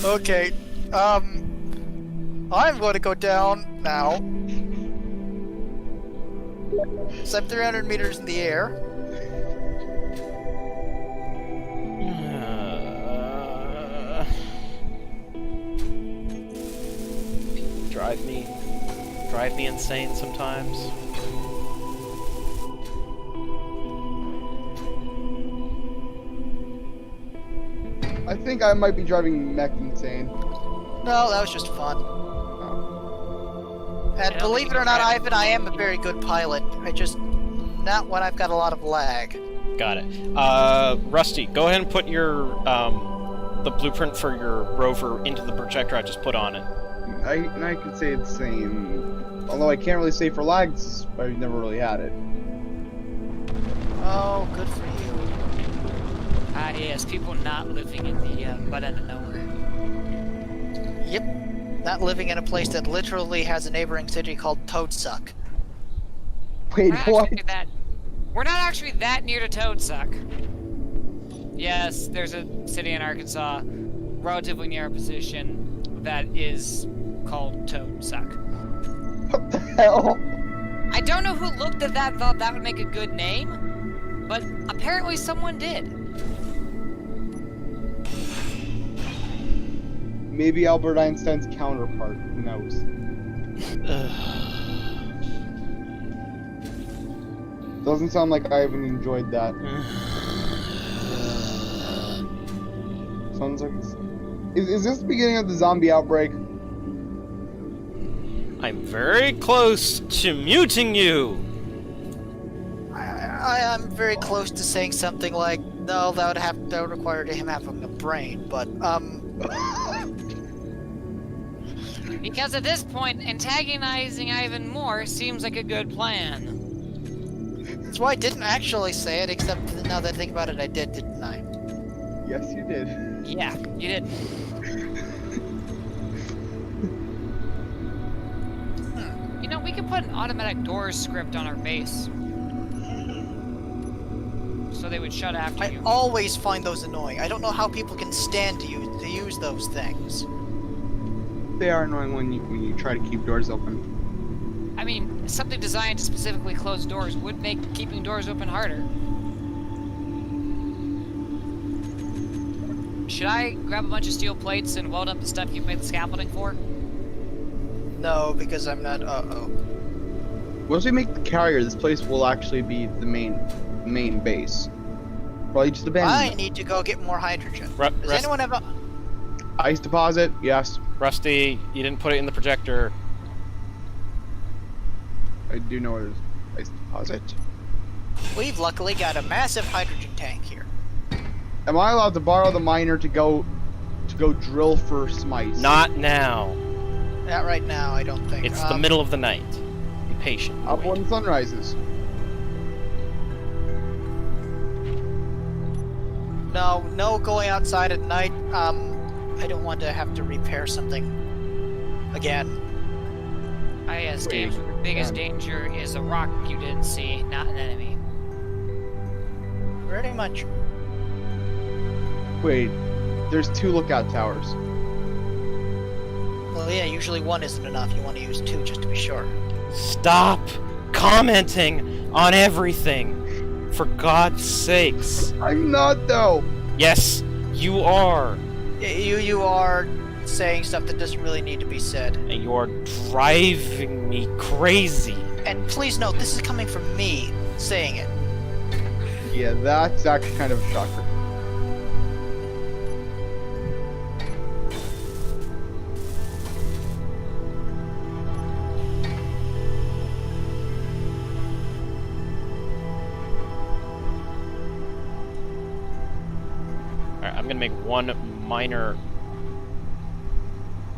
Okay, I'm going to go down now. So I'm 300 meters in the air.
Drive me insane sometimes.
I think I might be driving Mech insane.
No, that was just fun. And
don't
believe
think
it or
you
not,
can-
Ivan, I am a very good pilot. I just... not when I've got a lot of lag.
Got it. Rusty, go ahead and put your the blueprint for your rover into the projector I just put on it.
I can say it's the same. Although I can't really say for lags, I've never really had it.
Oh, good for you.
Ah, yes, people not living in the butt end of nowhere.
Yep. Not living in a place that literally has a neighboring city called Toadsuck.
Wait, what?
We're not actually that near to Toadsuck. Yes, there's a city in Arkansas, relatively near our position, that is called Toadsuck.
What the hell?
I don't know who looked at that and thought that would make a good name, but apparently someone did.
Maybe Albert Einstein's counterpart. Who knows? Doesn't sound like I even enjoyed that. Sounds like is this the beginning of the zombie outbreak?
I'm very close to muting you.
I am very close to saying something like, no, that would require him having a brain, but,
Because at this point, antagonizing Ivan more seems like a good plan.
that's why I didn't actually say it, except now that I think about it, I did, didn't I?
Yes, you did.
Yeah, you did. You know, we could put an automatic doors script on our base. So they would shut after
I
you.
always find those annoying. I don't know how people can stand to use those things.
They are annoying when you try to keep doors open.
I mean, something designed to specifically close doors would make keeping doors open harder. Should I grab a bunch of steel plates and weld up the stuff you've made the scaffolding for?
No, because I'm not.
Once we make the carrier, this place will actually be the main base. Probably just abandon
I
it.
need to go get more hydrogen. Does
Rust-
anyone have a?
Ice deposit, yes.
Rusty, you didn't put it in the projector.
I do know it is ice deposit.
We've luckily got a massive hydrogen tank here.
Am I allowed to borrow the miner to go drill for some ice?
Not now.
Not right now, I don't think.
It's the middle of the night. Be patient.
Up
Wait.
when the sun rises.
No going outside at night. I don't want to have to repair something again.
Yes, Dave, the biggest danger is a rock you didn't see, not an enemy.
Pretty much.
Wait, there's 2 lookout towers.
Well, yeah, usually one isn't enough. You want to use 2 just to be sure.
Stop commenting on everything. For God's sakes.
I'm not though.
Yes, you are.
You are saying stuff that doesn't really need to be said.
And you are driving me crazy.
And please note, this is coming from me saying it.
Yeah, that's actually kind of a shocker.
Alright, I'm gonna make one minor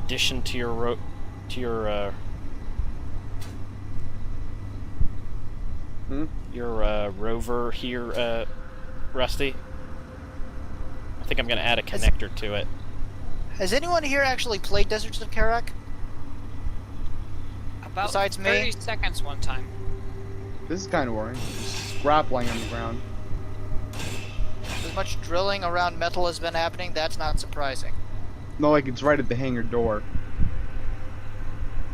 addition to your your rover here, Rusty. I think I'm gonna add a connector to it.
Has anyone here actually played Deserts of Karak?
About
Besides me?
30 seconds one time.
This is kind of boring. Just scrap laying on the ground.
As much drilling around metal has been happening, that's not surprising.
No, like it's right at the hangar door.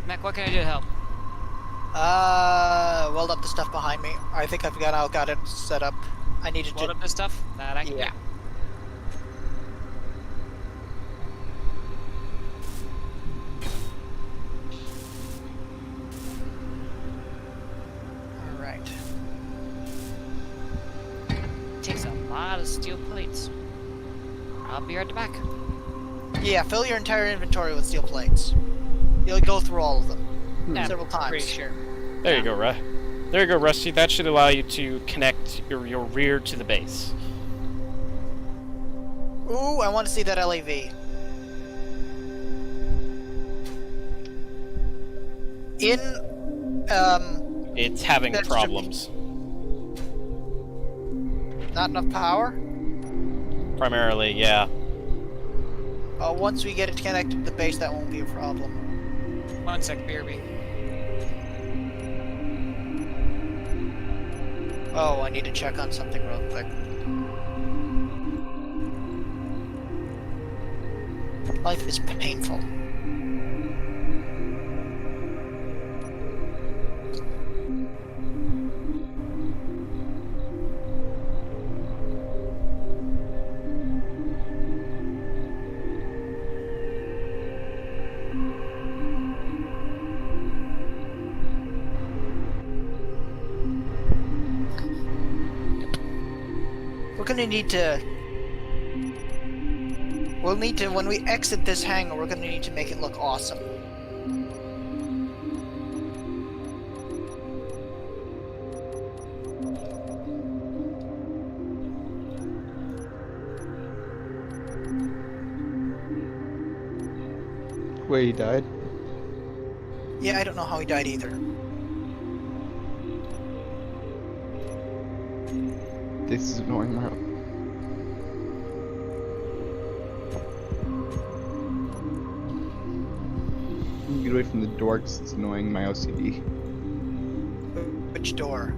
Mac, what can I do to help?
Weld up the stuff behind me. I think I've got it set up. I needed
Load
to.
up this stuff? That I can
Yeah.
do.
Alright.
Takes a lot of steel plates. I'll be right back.
Yeah, fill your entire inventory with steel plates. You'll go through all of them.
Yeah,
Several times.
Pretty sure.
There you go, There you go, Rusty. That should allow you to connect your rear to the base.
Ooh, I want to see that LAV.
It's having
That's
problems.
Not enough power?
Primarily, yeah.
Once we get it connected to the base, that won't be a problem.
1 sec, BRB.
Oh, I need to check on something real quick. Life is painful. We're gonna need to... We'll need to, when we exit this hangar, we're gonna need to make it look awesome.
Wait, he died?
Yeah, I don't know how he died either.
This is annoying my... Get away from the door because it's annoying my OCD.
Which door?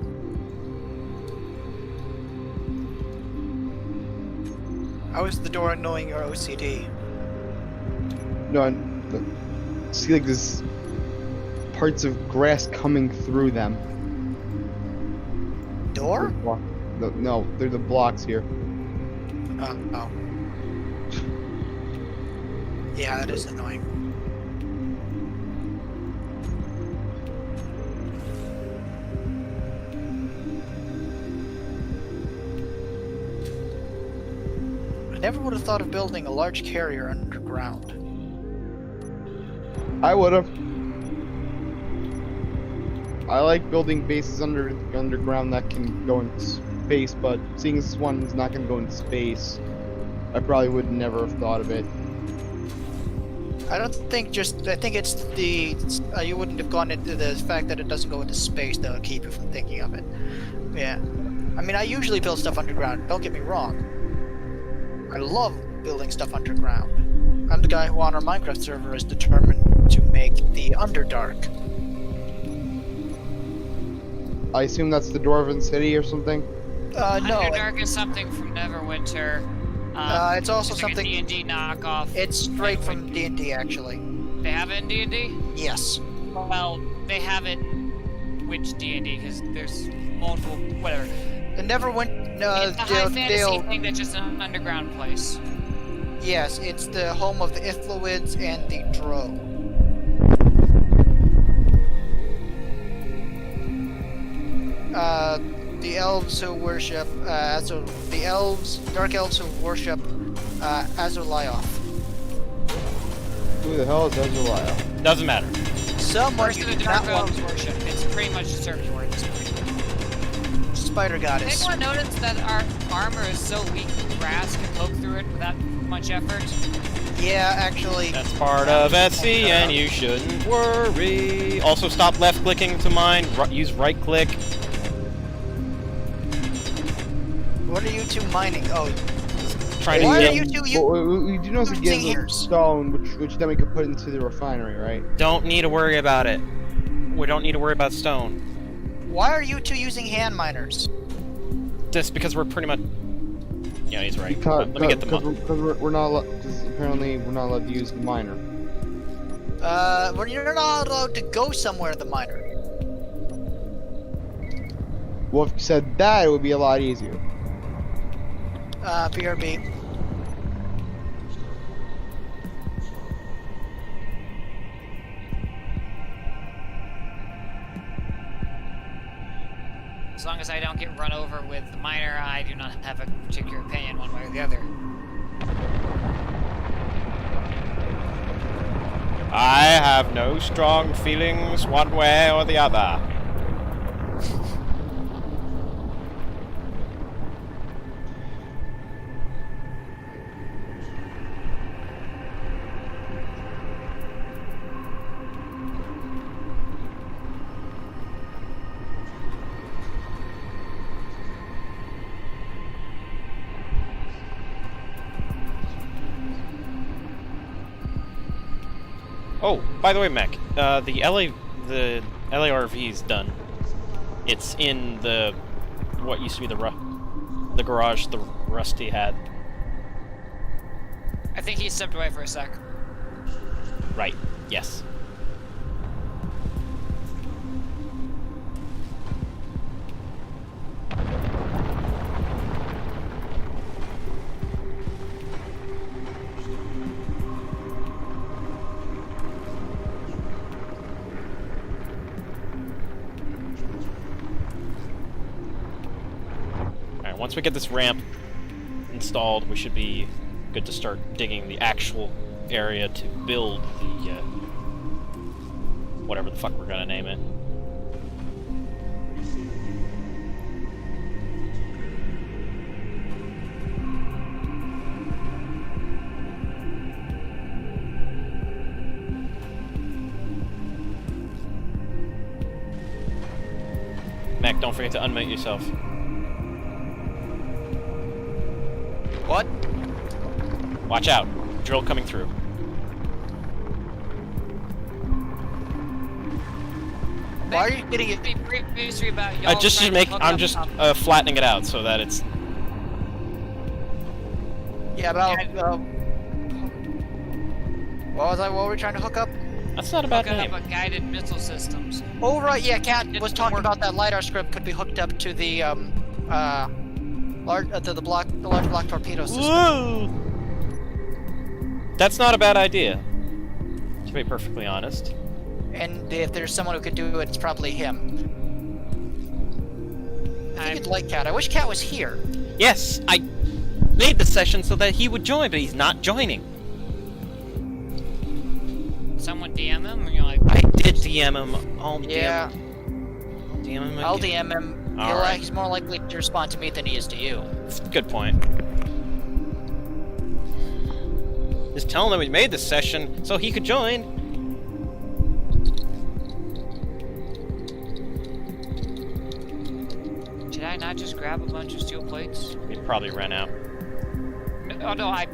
How is the door annoying your OCD?
No, see like this parts of grass coming through them.
Door?
No, they're the blocks here.
Oh. Yeah, that is annoying. I never would have thought of building a large carrier underground.
I would have. I like building bases underground that can go into space, but seeing this one is not going to go into space, I probably would never have thought of it.
I don't think I think it's the, you wouldn't have gone into the fact that it doesn't go into space that'll keep you from thinking of it. Yeah. I mean, I usually build stuff underground, don't get me wrong. I love building stuff underground. I'm the guy who on our Minecraft server is determined to make the Underdark.
I assume that's the Dwarven City or something?
No.
Underdark is something from Neverwinter.
It's also
like
something...
a D&D knockoff.
It's straight from D&D, actually.
They have it in D&D?
Yes.
Well, they have it... Which D&D? Because there's multiple... Whatever.
It never went...
it's a high fantasy thing that's just an underground place.
Yes, it's the home of the Ithluids and the Drow. The elves who worship, dark elves who worship, Azur-Lyoth.
Who the hell is Azur-Lyoth?
Doesn't matter.
Someone
First
you
of the
do
dark
not want
elves worship. It's pretty much circular at this point.
Spider Goddess.
Anyone notice that our armor is so weak grass can poke through it without much effort?
Yeah, actually.
That's part of Etsy, and you shouldn't worry. Also, stop left-clicking to mine. Use right-click.
What are you two mining? Oh,
Trying
why
to
are
get.
you two
We do know
using
to get
here?
stone, which then we could put into the refinery, right?
Don't need to worry about it. We don't need to worry about stone.
Why are you two using hand miners?
Just because we're pretty much. Yeah, he's right.
Because,
Let me get the
because
money.
we're not because apparently we're not allowed to use the miner.
Well, you're not allowed to go somewhere in the miner.
Well, if you said that, it would be a lot easier.
BRB.
As long as I don't get run over with the miner, I do not have a particular opinion one way or the other.
I have no strong feelings one way or the other. Oh, by the way, Mech, the LARV's done. It's in the what used to be the garage the Rusty had.
I think he stepped away for a sec.
Right. Yes. Once we get this ramp installed, we should be good to start digging the actual area to build the, whatever the fuck we're gonna name it. Mac, don't forget to unmute yourself.
What?
Watch out. Drill coming through.
Why are you getting it?
About y'all
Just
trying
to make.
hook
I'm
up
just
something.
flattening it out so that it's.
Yeah, about what was I? What were we trying to hook up?
That's not a bad
Hooking
name.
up a guided missile systems.
Oh right, yeah. Cat
Didn't
was talking
work.
about that lidar script could be hooked up to the large block torpedo system.
Woo! That's not a bad idea. To be perfectly honest.
And if there's someone who could do it, it's probably him. I think you'd like Cat. I wish Cat was here.
Yes, I made the session so that he would join, but he's not joining.
Someone DM him, and you're like,
I did DM him. I'll
Yeah,
DM him
I'll
again.
DM him.
Alright.
He's more likely to respond to me than he is to you.
Good point. Just tell him we made this session so he could join.
did I not just grab a bunch of steel plates?
He probably ran out.
Oh no, I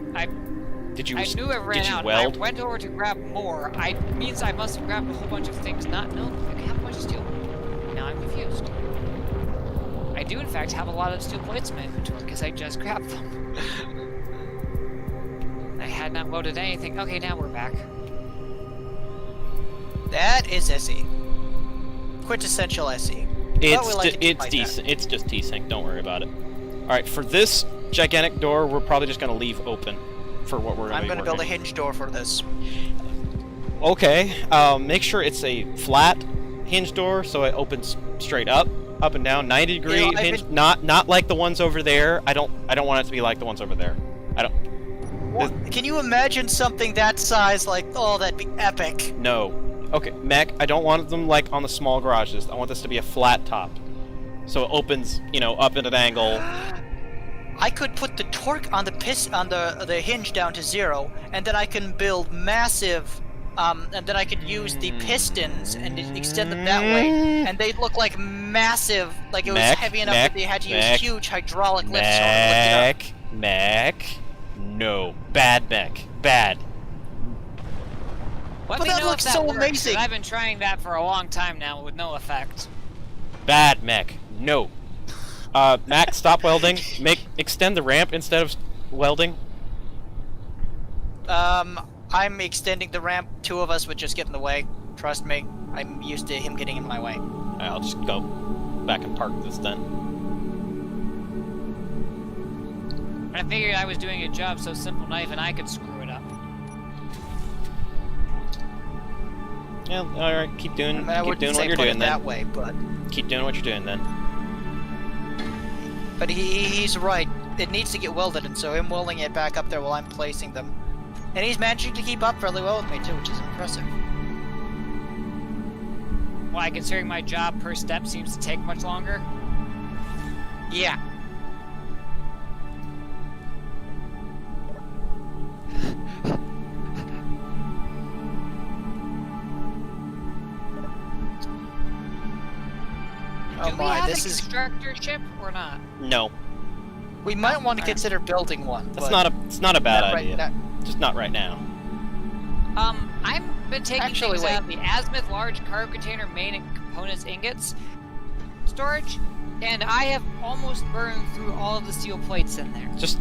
Did you?
I knew it ran
did you
out.
weld?
I went over to grab more. Means I must have grabbed a whole bunch of things. No, I have a bunch of steel. Now I'm confused. I do in fact have a lot of steel plates in my inventory because I just grabbed them. I had not loaded anything. Okay, now we're back.
That is SE. Quintessential SE. But we like to keep
It's
like
decent. It's just desync. Don't worry about it. All right, for this gigantic door, we're probably just gonna leave open for what we're
that. I'm
gonna
gonna
be
build a
working.
hinge door for this.
Okay, make sure it's a flat hinge door so it opens straight up and down, 90-degree
You know, I've
hinge.
been-
Not like the ones over there. I don't want it to be like the ones over there.
Can you imagine something that size? Like, oh, that'd be epic.
No. Okay, Mac, I don't want them like on the small garages. I want this to be a flat top, so it opens, up at an angle.
I could put the torque on the the hinge down to 0, and then I can build massive, and then I could use the pistons and extend them that way, and they'd look like massive, like it was
Mac,
heavy enough
Mac,
that they had to use
Mac,
huge hydraulic lifts on to lift it up.
Mac, no, bad Mac, bad.
Let
But
me
that
know
looks
if that
so
works, 'cause
amazing.
I've been trying that for a long time now with no effect.
Bad Mac, no. Mac, stop welding. Extend the ramp instead of welding.
I'm extending the ramp. 2 of us would just get in the way. Trust me, I'm used to him getting in my way.
I'll just go back and park this then.
I figured I was doing a job so simple knife and I could screw it up.
Yeah, all right. Keep doing.
I mean, I
Keep
wouldn't
doing
say
what you're
put
doing
it
then.
that way, but
Keep doing what you're doing then.
he's right. It needs to get welded, and so him welding it back up there while I'm placing them. And he's managing to keep up fairly well with me too, which is impressive.
Why, considering my job per step seems to take much longer?
Yeah. Oh
Do we
my,
have
this
a
is.
constructor ship or not?
No,
We might want to consider building one.
that's
but
It's not a bad
not right
idea.
now.
Just not right now.
I've been taking
Actually,
things out of
wait.
the azimuth large cargo container main and components ingots storage, and I have almost burned through all of the steel plates in there.
Just,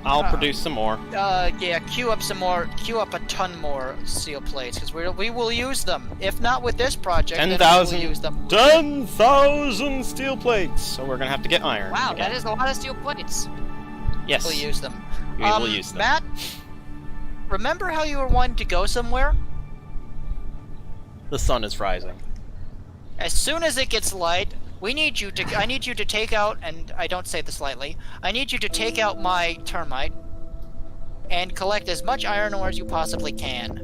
I'll produce some more.
Yeah, queue up a ton more steel plates, because we will use them. If not with this project, then we will use them.
10,000 steel plates. So we're gonna have to get iron.
Wow,
again.
that is a lot of steel plates.
Yes,
We'll use them.
we will use them.
Matt, remember how you were wanting to go somewhere?
The sun is rising.
As soon as it gets light, I need you to take out, and I don't say this lightly, I need you to take out my termite and collect as much iron ore as you possibly can.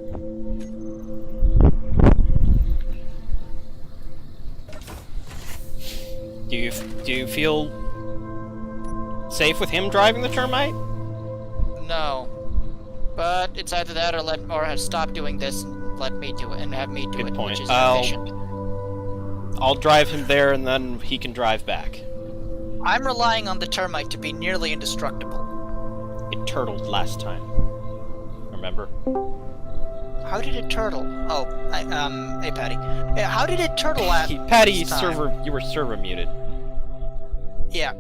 Do you feel safe with him driving the termite?
No. But it's either that or stop doing this and let me do it and have me do
Good
it,
point.
which is
I'll-
efficient.
I'll drive him there and then he can drive back.
I'm relying on the termite to be nearly indestructible.
It turtled last time. Remember?
How did it turtle? Oh, hey Patty. Yeah, how did it turtle last
Patty,
time?
you were server muted.
Yeah,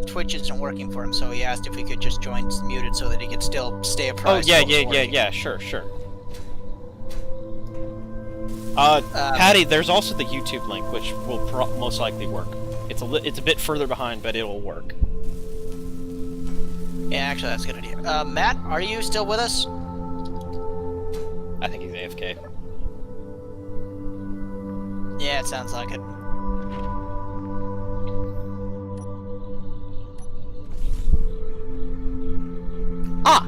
Twitch isn't working for him, so he asked if he could just join muted so that he could still stay
Oh
apprised.
yeah,
of what's
yeah,
working.
yeah, sure. Patty, there's also the YouTube link, which will most likely work. It's a bit further behind, but it'll work.
Yeah, actually, that's a good idea. Matt, are you still with us?
I think he's AFK.
Yeah, it sounds like it. Ah!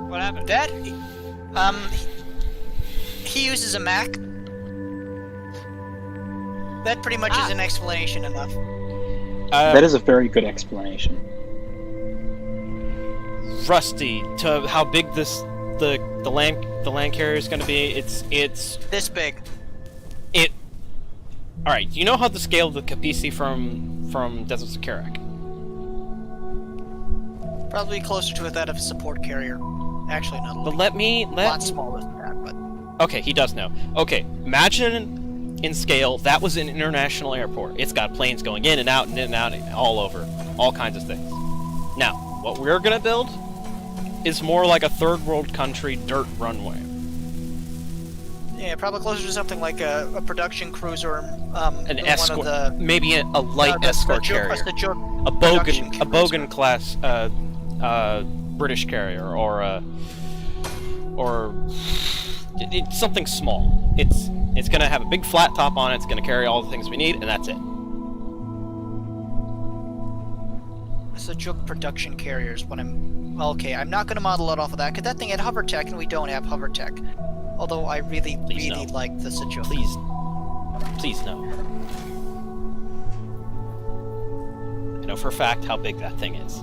What happened?
That, he uses a Mac. That pretty much is an explanation enough.
That is a very good explanation.
Rusty, to how big the land carrier is going to be, it's
This big.
All right. You know how the scale of the Capisi from Desert Sakarak?
Probably closer to that of a support carrier. Actually, not a
But
lot.
let
Lot smaller than that, but
Okay, he does know. Okay, imagine in scale that was an international airport. It's got planes going in and out and in and out and all over, all kinds of things. Now, what we're gonna build is more like a third world country dirt runway.
yeah, probably closer to something like a production cruiser.
An escort,
one of the,
maybe a light escort carrier, a
production
Bogan class British carrier, or it's something small. It's gonna have a big flat top on it. It's gonna carry all the things we need, and that's it.
Sujuk production carriers. When I'm not gonna model it off of that because that thing had hover tech, and we don't have hover tech. Although I really
no.
like the Sujuk.
Please no. I know for a fact how big that thing is.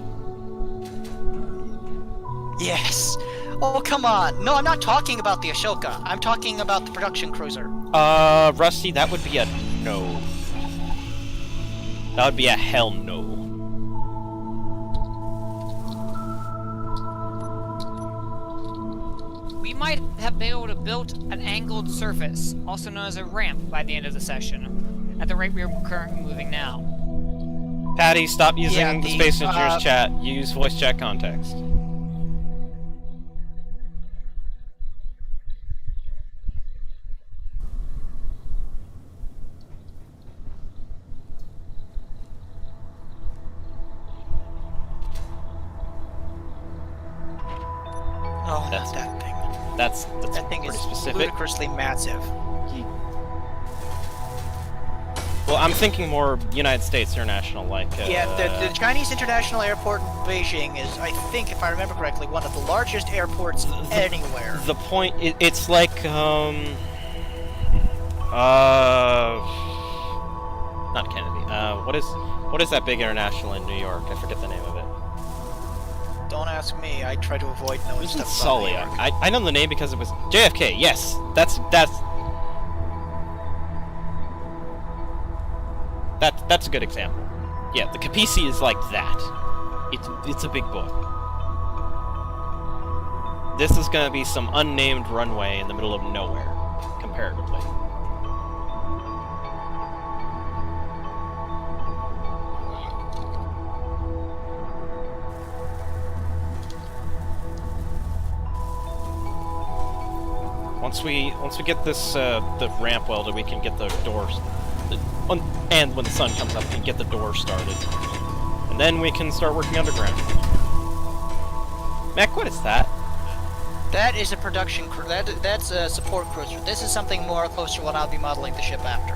Yes. Oh, come on. No, I'm not talking about the Ashoka. I'm talking about the production cruiser.
Rusty, that would be a no. That would be a hell no.
We might have been able to build an angled surface, also known as a ramp, by the end of the session, at the rate we are currently moving now.
Patty, stop using the
the,
Space Engineers chat. Use voice chat context.
Oh,
That's-
not that thing.
That's
That thing
pretty
is
specific.
ludicrously massive.
Well, I'm thinking more United States International, like.
Yeah, the Chinese International Airport in Beijing is, I think, if I remember correctly, one of the largest airports anywhere.
The point, it's like not Kennedy. What is that big international in New York? I forget the name of it.
Don't ask me. I try to avoid knowing
It was in
stuff about
Sully.
New York.
I know the name because it was JFK. Yes, that's a good example. Yeah, the Capisi is like that. It's a big boy. This is gonna be some unnamed runway in the middle of nowhere, comparatively. Once we get this the ramp welded, we can get the doors. And when the sun comes up, we can get the doors started, and then we can start working underground. Mac, what is that?
That is a production crew. That's a support cruiser. This is something more closer to what I'll be modeling the ship after.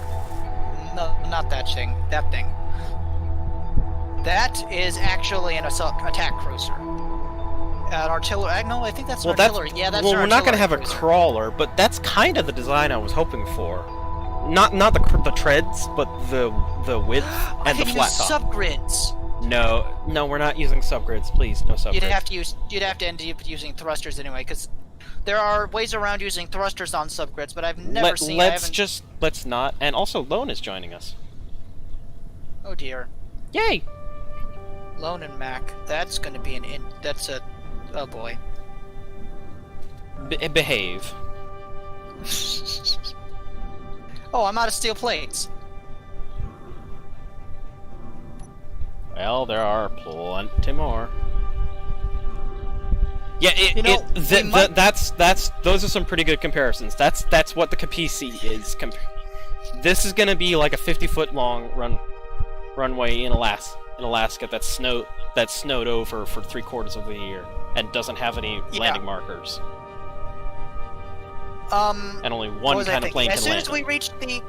No, not that thing. That thing. That is actually an attack cruiser. An artillery. No, I think that's an artillery. Yeah, that's.
Well,
an
we're not gonna
artillery
have a
cruiser.
crawler, but that's kind of the design I was hoping for. Not the treads, but the width
I
and the
can
flat
use
top.
subgrids.
No, we're not using subgrids. Please, no subgrids.
You'd have to end up using thrusters anyway, because there are ways around using thrusters on subgrids, but I've never seen.
Let's not. And also, Lone is joining us.
Oh dear,
Yay!
Lone and Mac. That's going to be that's a. Oh boy.
Behave.
Oh, I'm out of steel plates.
Well, there are plenty more. Yeah,
You know, we might-
that's those are some pretty good comparisons. That's what the Capisi is. This is gonna be like a 50-foot long runway in Alaska that's snowed over for 3/4 of the year and doesn't have any landing markers. And only one kind of plane can land.
As soon as we reach the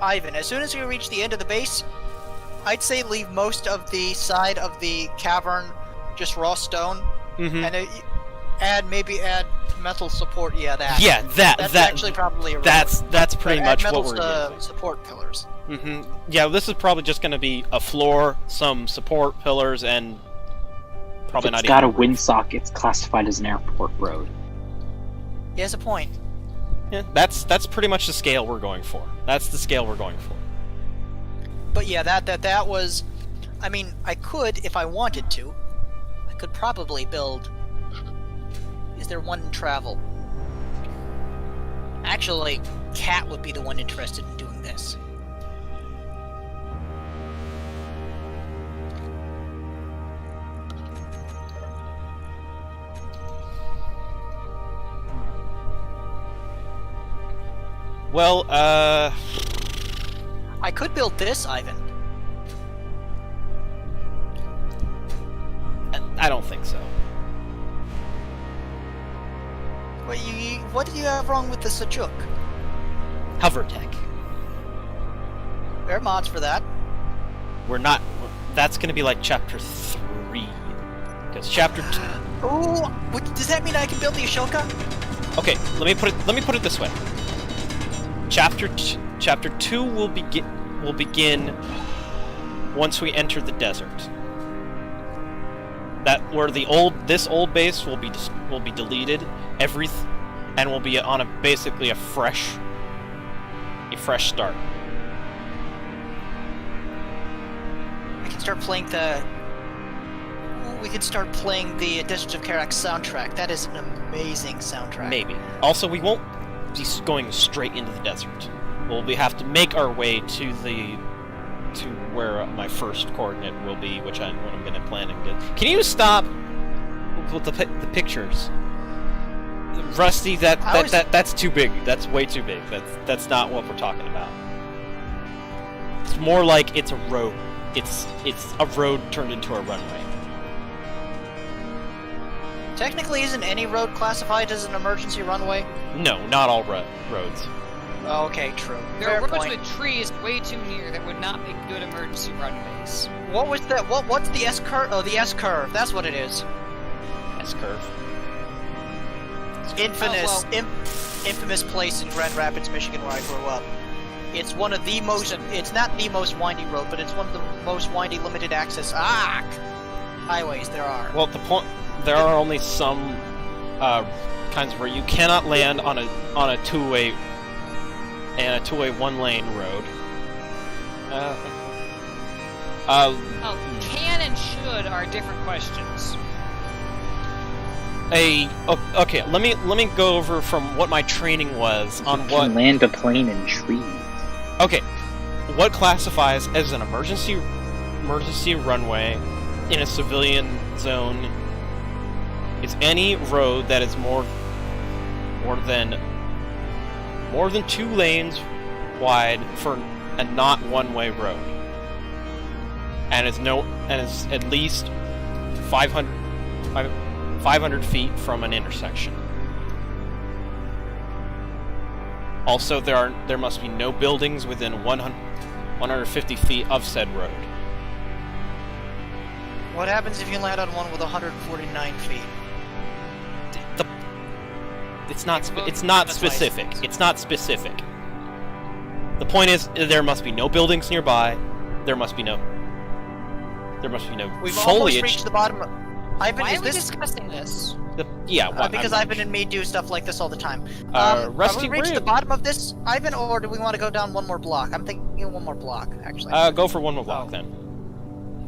Ivan, as soon as we reach the end of the base, I'd say leave most of the side of the cavern just raw stone, and maybe add metal support. Yeah, that.
Yeah,
that's actually probably a
that's pretty much what we're
doing. Support pillars.
Yeah, this is probably just going to be a floor, some support pillars, and probably not.
It's got a windsock. It's classified as an airport road.
He has a point.
Yeah, that's pretty much the scale we're going for. That's the scale we're going for.
But yeah, that was. I mean, I could, if I wanted to, I could probably build. Is there one in travel? Actually, Cat would be the one interested in doing this.
Well,
I could build this, Ivan.
I don't think so.
What do you have wrong with the Sechuk?
Hover tech.
There are mods for that.
We're not. That's going to be like chapter 3, because chapter 2.
Ooh, does that mean I can build the Ashoka?
Okay, let me put it this way. Chapter 2 will begin once we enter the desert. That where this old base will be deleted, and will be on basically a fresh start.
We can start playing the District of Karak soundtrack. That is an amazing soundtrack.
Maybe. Also, we won't be going straight into the desert. We have to make our way to where my first coordinate will be, what I'm going to planning to. Can you stop with the pictures? Rusty, that's too big. That's way too big. That's not what we're talking about. It's more like it's a road. It's a road turned into a runway.
Technically, isn't any road classified as an emergency runway?
No, not all roads.
Okay, true.
There
Fair
are roads
point.
with trees way too near that would not make good emergency runways.
What was that? What's the S curve? Oh, the S curve. That's what it is.
S-curve.
Infamous place in Grand Rapids, Michigan, where I grew up. It's one of the most. It's not the most windy road, but it's one of the most windy limited access highways there are.
Well, there are only some kinds where you cannot land on a two-way one-lane road.
Can and should are different questions.
Okay, let me go over from what my training was on
You
what
can land a plane in trees.
Okay, what classifies as an emergency runway in a civilian zone is any road that is more than 2 lanes wide for a not one-way road, and is at least 500 feet from an intersection. Also, there must be no buildings within 150 feet of said road.
What happens if you land on one with 149 feet?
It's not specific. It's not specific. The point is, there must be no buildings nearby. There must be no
We've
foliage.
almost reached the bottom. Ivan,
Why
is
are we
this
discussing this?
because Ivan and me do stuff like this all the time.
Rusty,
have we reached the bottom of this, Ivan, or do we want to go down one more block? I'm thinking one more block, actually.
Go for one more block then.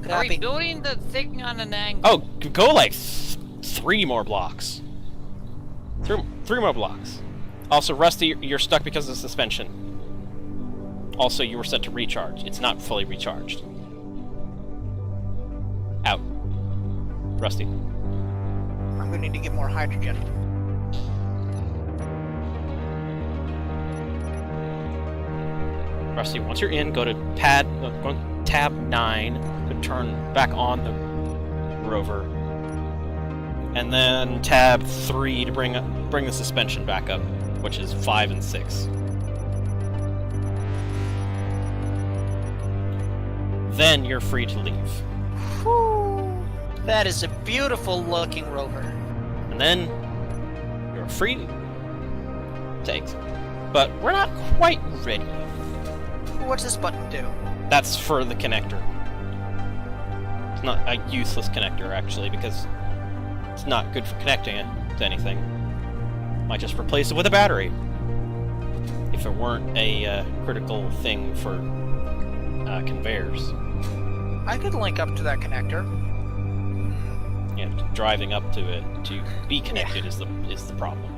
Are we
Copy.
building the thing on an angle?
Oh, go like 3 more blocks. 3 more blocks. Also, Rusty, you're stuck because of suspension. Also, you were set to recharge. It's not fully recharged. Out. Rusty.
I'm gonna need to get more hydrogen.
Rusty, once you're in, go to tab 9 to turn back on the rover, and then tab 3 to bring the suspension back up, which is 5 and 6. Then you're free to leave.
Whew. That is a beautiful looking rover.
And then you're free to exit. But we're not quite ready.
What's this button do?
That's for the connector. It's not a useless connector, actually, because it's not good for connecting it to anything. Might just replace it with a battery. If it weren't a critical thing for conveyors.
I could link up to that connector.
Yeah, driving up to it to be connected is the problem.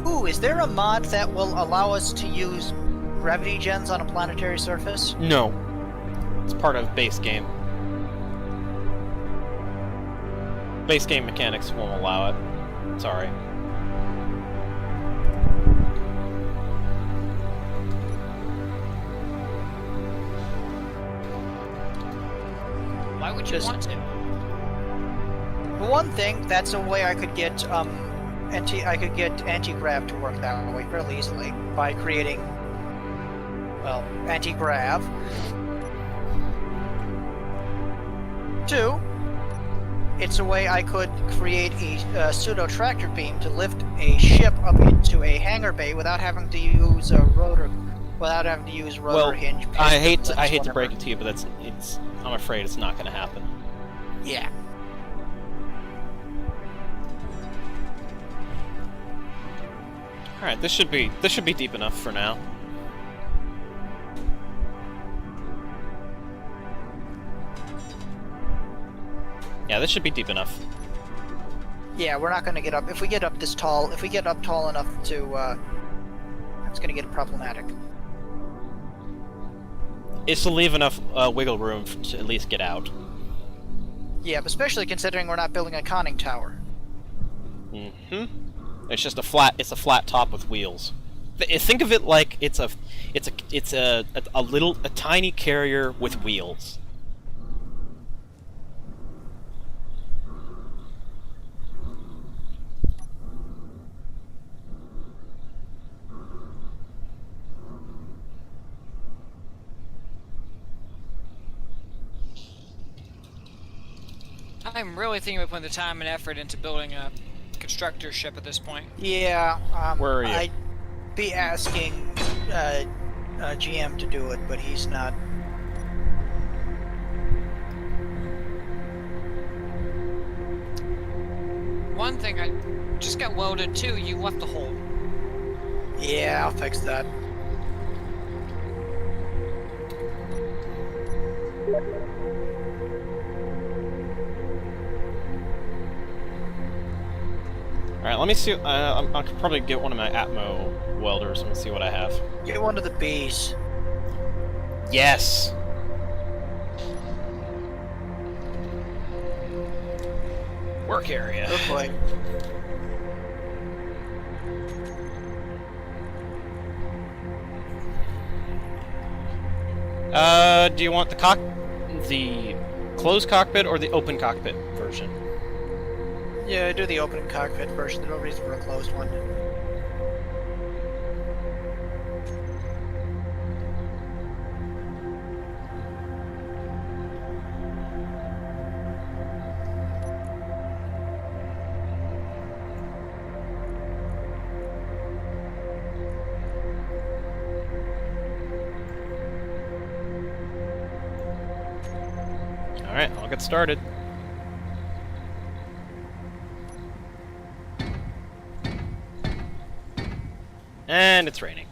Ooh, is there a mod that will allow us to use gravity gens on a planetary surface?
No. It's part of base game. Base game mechanics won't allow it. Sorry.
Why would you want to?
For one thing, that's a way I could get anti-grav to work that way fairly easily by creating, well, anti-grav. 2, it's a way I could create a pseudo tractor beam to lift a ship up into a hangar bay without having to use a rotor, hinge.
I hate to break it to you, but I'm afraid it's not going to happen.
Yeah.
All right, this should be deep enough for now. Yeah, this should be deep enough.
Yeah, we're not going to get up. If we get up tall enough to, it's going to get problematic.
It's to leave enough wiggle room to at least get out.
Yeah, but especially considering we're not building a conning tower.
Mm-hmm. It's just a flat top with wheels. Think of it like it's a tiny carrier with wheels.
I'm really thinking about putting the time and effort into building a constructor ship at this point.
Yeah,
Where are you?
I'd be asking GM to do it, but he's not.
One thing I just got welded too, you left a hole.
Yeah, I'll fix that.
Alright, let me see. I'll probably get one of my Atmo welders and see what I have.
Get one of the bees.
Yes! Work area.
Good boy.
Do you want the closed cockpit or the open cockpit version?
Yeah, do the open cockpit version. There's no reason for a closed one.
Alright, I'll get started. And it's raining.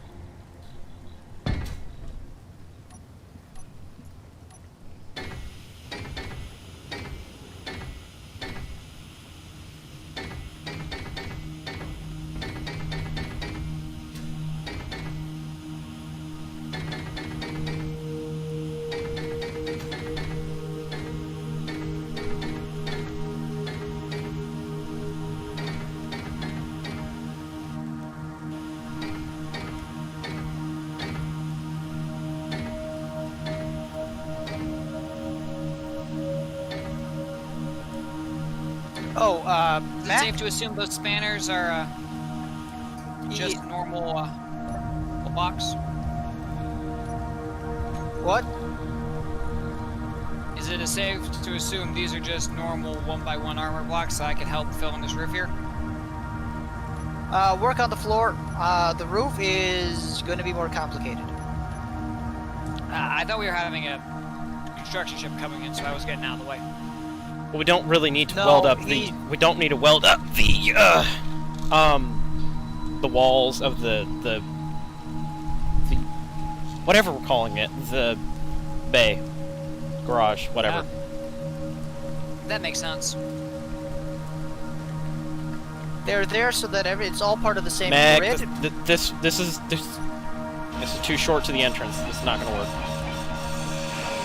Oh,
Is it
Matt?
safe to assume those spanners are just normal blocks?
What?
Is it safe to assume these are just normal 1x1 armor blocks so I can help fill in this roof here?
Work on the floor. The roof is going to be more complicated.
I thought we were having a construction ship coming in, so I was getting out of the way.
Well, we don't really need to
No,
weld up
he-
we don't need to weld up the walls of the whatever we're calling it, the bay, garage, whatever.
That makes sense.
They're there so that it's all part of the same
Meg,
grid.
this is too short to the entrance. This is not gonna work.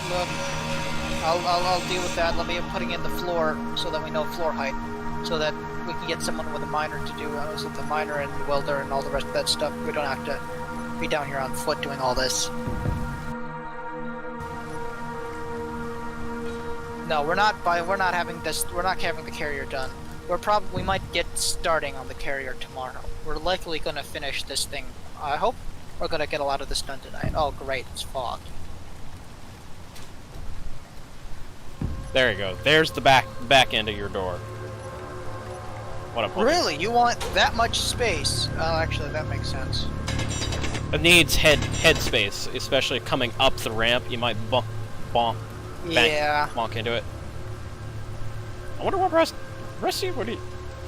Look, I'll deal with that. Let me putting in the floor so that we know floor height, so that we can get someone with a miner to do the miner and the welder and all the rest of that stuff. We don't have to be down here on foot doing all this. No, we're not having this. We're not having the carrier done. We might get starting on the carrier tomorrow. We're likely going to finish this thing. I hope we're going to get a lot of this done tonight. Oh, great! It's fogged.
There you go. There's the back end of your door. What a
Really? You want that much space? Oh, actually, that makes sense.
It needs head space, especially coming up the ramp. You might bonk,
Yeah.
bonk into it. I wonder what Rusty. What do you?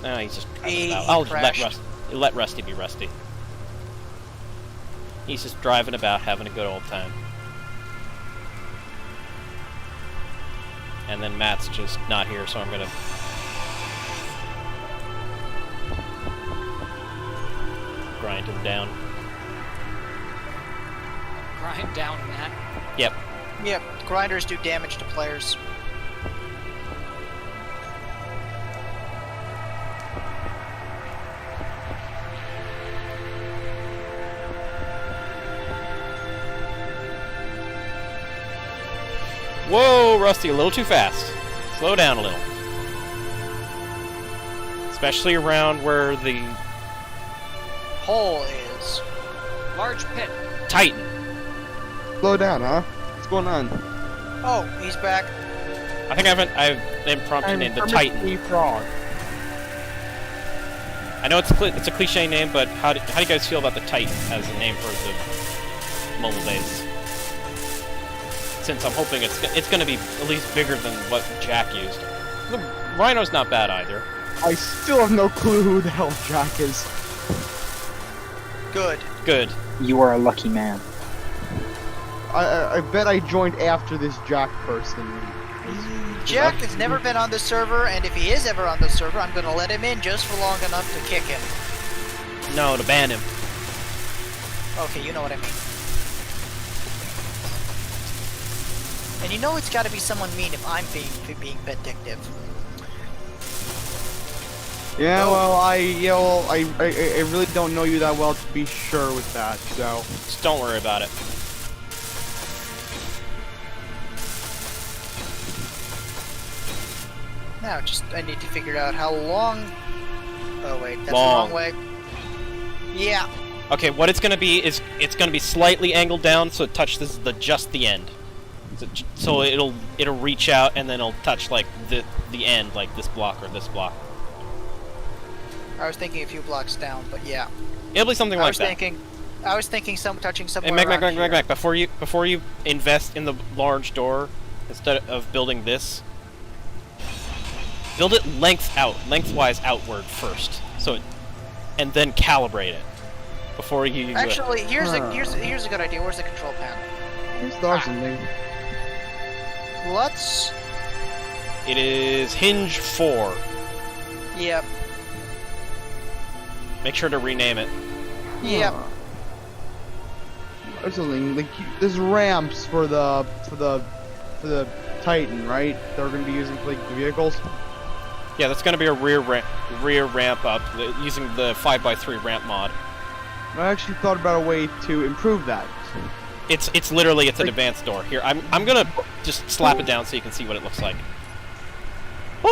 No, he's just driving
He
about. I'll
crashed.
let Rusty be Rusty. He's just driving about, having a good old time. And then Matt's just not here, so I'm gonna grind him down.
Grind down, Matt.
Yep.
Yep. Grinders do damage to players.
Whoa, Rusty, a little too fast. Slow down a little. Especially around where the
Hole is.
Large pit.
Titan.
Slow down, huh? What's going on?
Oh, he's back.
I think I've impromptu named the Titan.
Frog.
I know it's a cliche name, but how do you guys feel about the Titan as a name for the mobile base? Since I'm hoping it's going to be at least bigger than what Jack used. The Rhino's not bad either.
I still have no clue who the hell Jack is.
Good.
Good.
You are a lucky man.
I bet I joined after this Jack person.
Jack has never been on the server, and if he is ever on the server, I'm gonna let him in just for long enough to kick him.
No, to ban him.
Okay, you know what I mean. And you know it's gotta be someone mean if I'm being vindictive.
Yeah, well, I really don't know you that well to be sure with that, so.
Just don't worry about it.
Now, I need to figure out how long... Oh wait, that's
Long.
the wrong way. Yeah.
Okay, what it's gonna be is it's gonna be slightly angled down so it touches just the end. So it'll reach out and then it'll touch like the end, like this block or this block.
I was thinking a few blocks down, but yeah.
It'll be something like that.
I was thinking touching somewhere
And
around here.
Mac, before you invest in the large door, instead of building this, build it lengthwise outward first, and then calibrate it before you.
Actually, here's a good idea. Where's the control panel?
Here's the awesome thing.
Let's.
It is hinge 4.
Yep.
Make sure to rename it.
Yep.
There's something like there's ramps for the Titan, right? They're gonna be using for like the vehicles.
Yeah, that's gonna be a rear ramp up using the 5x3 ramp mod.
I actually thought about a way to improve that.
It's literally an advanced door. Here, I'm gonna just slap it down so you can see what it looks like.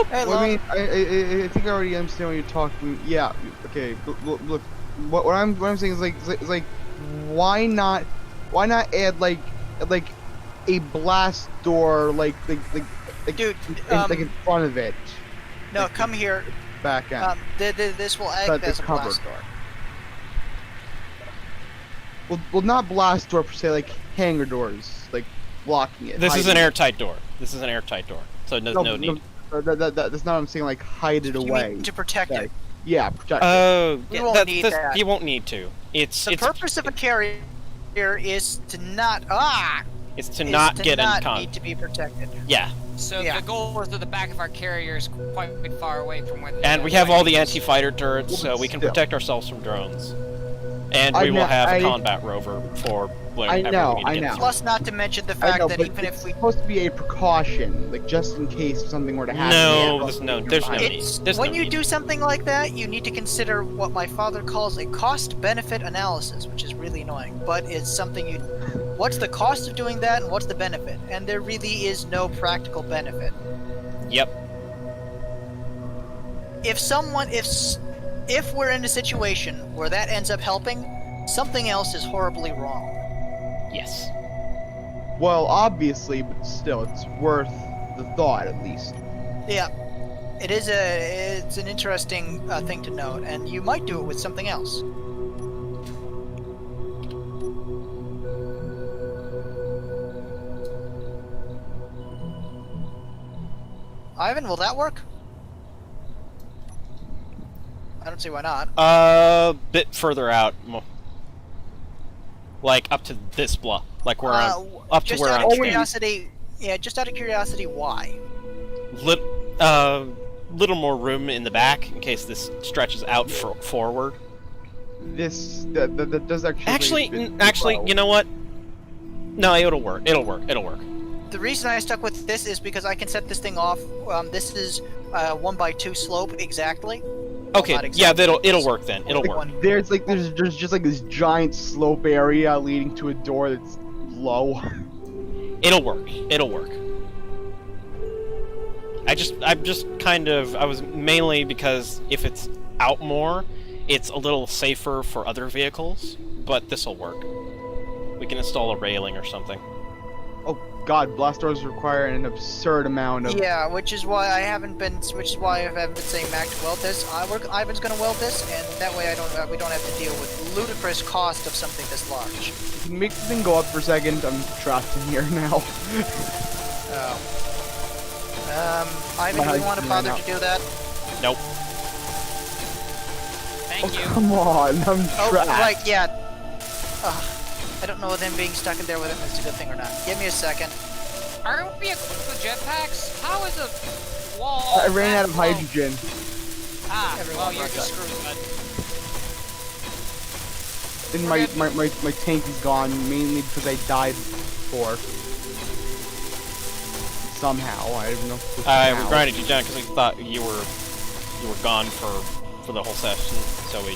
Hey,
Well, I mean, I think I already understand what you're talking. Yeah. Okay. Look, what I'm saying is like, why not add like a blast door like
dude,
like in front of it,
no,
like
come here.
back end.
This will
But
act
the
as a
cover.
blast door.
Well, not blast door per se, like hangar doors, like blocking it.
This is an
hiding it.
airtight door. This is an airtight door. So no need.
That's not what I'm saying. Like hide it
You
away.
mean to protect it.
Yeah, protect it.
Oh,
We won't need that.
You won't need to. It's
The purpose of a carrier is to not
it's to not get in con.
need to be protected.
Yeah,
So
Yeah.
the goal is that the back of our carrier is quite far away from where.
and we have all the anti-fighter turrets, so we can protect ourselves from drones. And we will have a combat rover for whenever we need to get through.
Plus, not to mention the
I
fact
know,
that
but
even
it's
if we
supposed to be a precaution, like just in case something were to happen.
No,
Yeah.
there's no need.
It's,
There's
when
no
you
need.
do something like that, you need to consider what my father calls a cost-benefit analysis, which is really annoying. But it's something you... What's the cost of doing that, and what's the benefit? And there really is no practical benefit.
Yep.
If we're in a situation where that ends up helping, something else is horribly wrong.
Yes.
Well, obviously, but still, it's worth the thought at least.
Yeah, it's an interesting thing to note, and you might do it with something else. Ivan, will that work? I don't see why not.
Bit further out. Like up to this blah. Like where I'm up to
Just
where
out
I'm
of
standing.
curiosity, yeah, just out of curiosity, why?
Little more room in the back in case this stretches out forward.
This that does actually.
Actually, you know what? No, it'll work. It'll work.
The reason I stuck with this is because I can set this thing off. This is 1x2 slope exactly.
Okay,
Well, not
yeah,
exactly.
it'll work then. It'll work.
There's just like this giant slope area leading to a door that's low.
It'll work. It'll work. I was mainly because if it's out more, it's a little safer for other vehicles, but this'll work. We can install a railing or something.
Oh God, blast doors require an absurd amount of.
Yeah, which is why I haven't been saying Mac to weld this. Ivan's gonna weld this, and that way we don't have to deal with ludicrous cost of something this large.
Can you make the thing go up for a second? I'm trapped in here now.
Oh. Ivan, do we want to bother to do that?
Nope.
Thank you.
Come on, I'm
Oh,
trapped.
right, yeah. I don't know whether him being stuck in there with him is a good thing or not. Give me a second.
Aren't we equipped with jetpacks? How is a wall?
I ran
that
out of
low?
hydrogen.
Ah,
Everyone
well, you're
runs
just
out.
screwed, bud.
And my tank is gone, mainly because I died before. Somehow, I don't know.
We grinded you down because we thought you were gone for the whole session, so we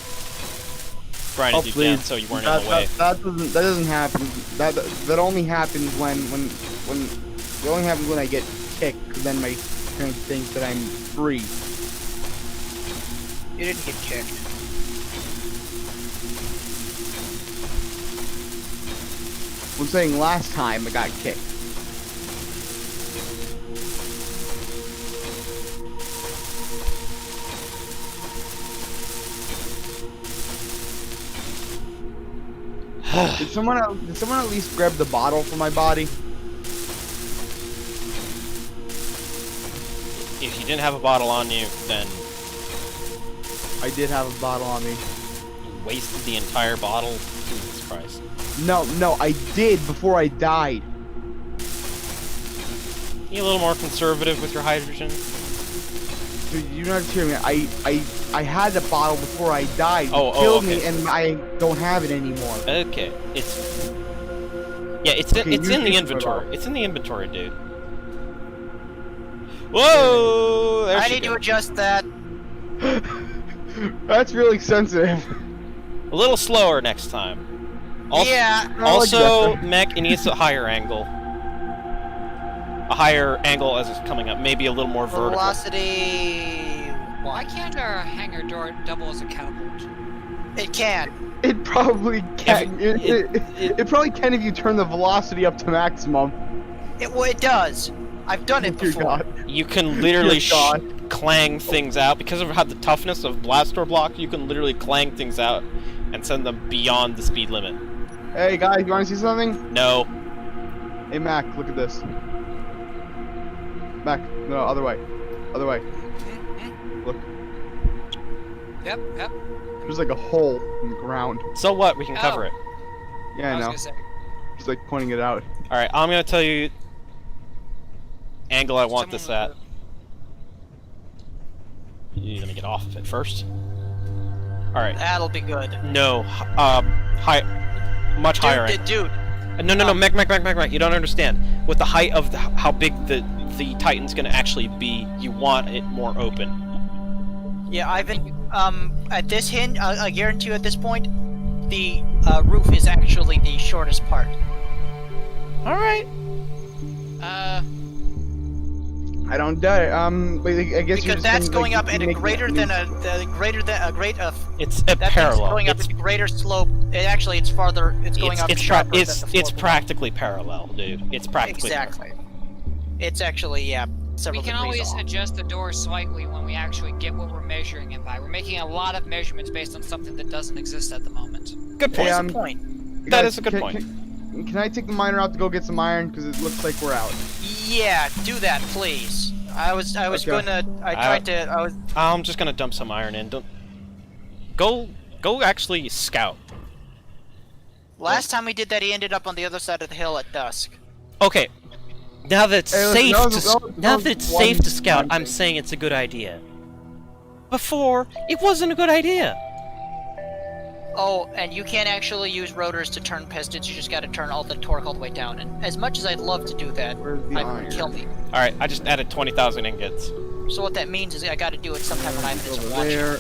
grinded you down so you weren't in the way.
That doesn't happen. That only happens when I get kicked. 'Cause then my parents think that I'm free.
You didn't get kicked.
I'm saying last time I got kicked. Did someone at least grab the bottle from my body?
If you didn't have a bottle on you, then
I did have a bottle on me.
you wasted the entire bottle. Jesus Christ.
No, I did before I died.
You a little more conservative with your hydrogen?
Dude, you're not hearing me. I had the bottle before I died.
Oh,
You killed
okay.
me, and I don't have it anymore.
Okay, it's
Okay,
in
you
the
think
inventory.
about
It's in the inventory, dude. Whoa! There
I
she
need to
goes.
adjust that.
That's really sensitive.
A little slower next time. Also,
Yeah.
I like
also,
that.
mech, it needs a higher angle. a higher angle as it's coming up, maybe a little more vertical.
Velocity.
Why can't our hangar door double as a catapult?
It can.
It probably can. It probably can if you turn the velocity up to maximum.
Well, it does. I've done it
Dear
before.
God.
You can literally
Dear God.
clang things out because of how the toughness of blast door block. You can literally clang things out and send them beyond the speed limit.
Hey guys, you want to see something?
No.
Hey Mac, look at this. Mac, no, other way. Other way. Look,
Yep, yep.
there's like a hole in the ground.
So what? We can
Oh.
cover it.
Yeah, I
was
know.
gonna say.
He's like pointing it out.
All right, I'm gonna tell you angle I want this
Someone
at. You're gonna get off of it first. All right.
That'll be good.
No. High. Much higher.
Dude.
No, Mech. You don't understand. With the height of how big the Titan's gonna actually be, you want it more open.
Yeah, Ivan. At this hint, I guarantee you at this point, the roof is actually the shortest part.
All right.
I don't doubt it. But I guess you're
Because
just
that's
saying,
going
like,
up at a
make it
greater
new-
than a great
It's a
that thing's
parallel.
going up
It's
at a greater slope. Actually, it's farther. It's going up sharper than the floor
it's
below.
practically parallel, dude. It's practically
Exactly. It's actually
We
several
can
degrees
always
off.
adjust the door slightly when we actually get what we're measuring it by. We're making a lot of measurements based on something that doesn't exist at the moment.
Good point.
Hey,
That's the point.
That
Guys,
is a good point.
Can I take the miner out to go get some iron? Because it looks like we're out.
Yeah, do that, please. I was
Okay.
gonna. I tried to. I was.
I'm just gonna dump some iron in. Don't go. Actually scout.
Last time we did that, he ended up on the other side of the hill at dusk.
Okay. Now that it's
Hey, listen,
safe
that was-
to
that was
now that it's
one
safe to scout,
time
I'm
thing.
saying it's a good idea. Before, it wasn't a good idea.
Oh, and you can't actually use rotors to turn pistons. You just got to turn all the torque all the way down. And as much as I'd love to do that,
Where's the
it
iron?
would kill me.
All right, I just added 20,000 ingots.
So what that means is I got to do it sometime when Ivan isn't
Over
watching.
there.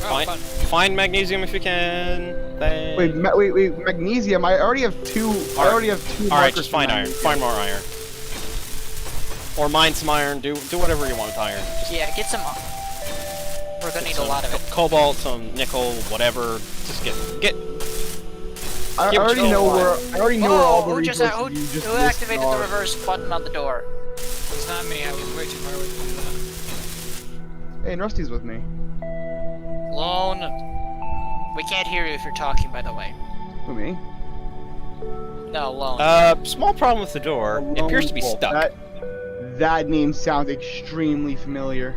Oh,
Fine.
fun.
Find magnesium if you can. Thanks.
Wait, magnesium. I already have two. I already have two.
All right,
markers
just
for
find iron.
magnesium.
Find more iron. Or mine some iron. Do whatever you want with iron. Just
Yeah, get some. We're gonna need a lot of it.
Cobalt, some nickel, whatever. Just get.
I
Give it
already
to
know
me.
where. I already know where all the
who just
resources you just
who
listed
activated the
are.
reverse button on the door?
It's not me. I was way too far away from that.
Hey, and Rusty's with me.
Lone. We can't hear you if you're talking, by the way.
Who, me?
No, Lone.
Small problem with the door. It appears to be
Wolf.
stuck.
That name sounds extremely familiar.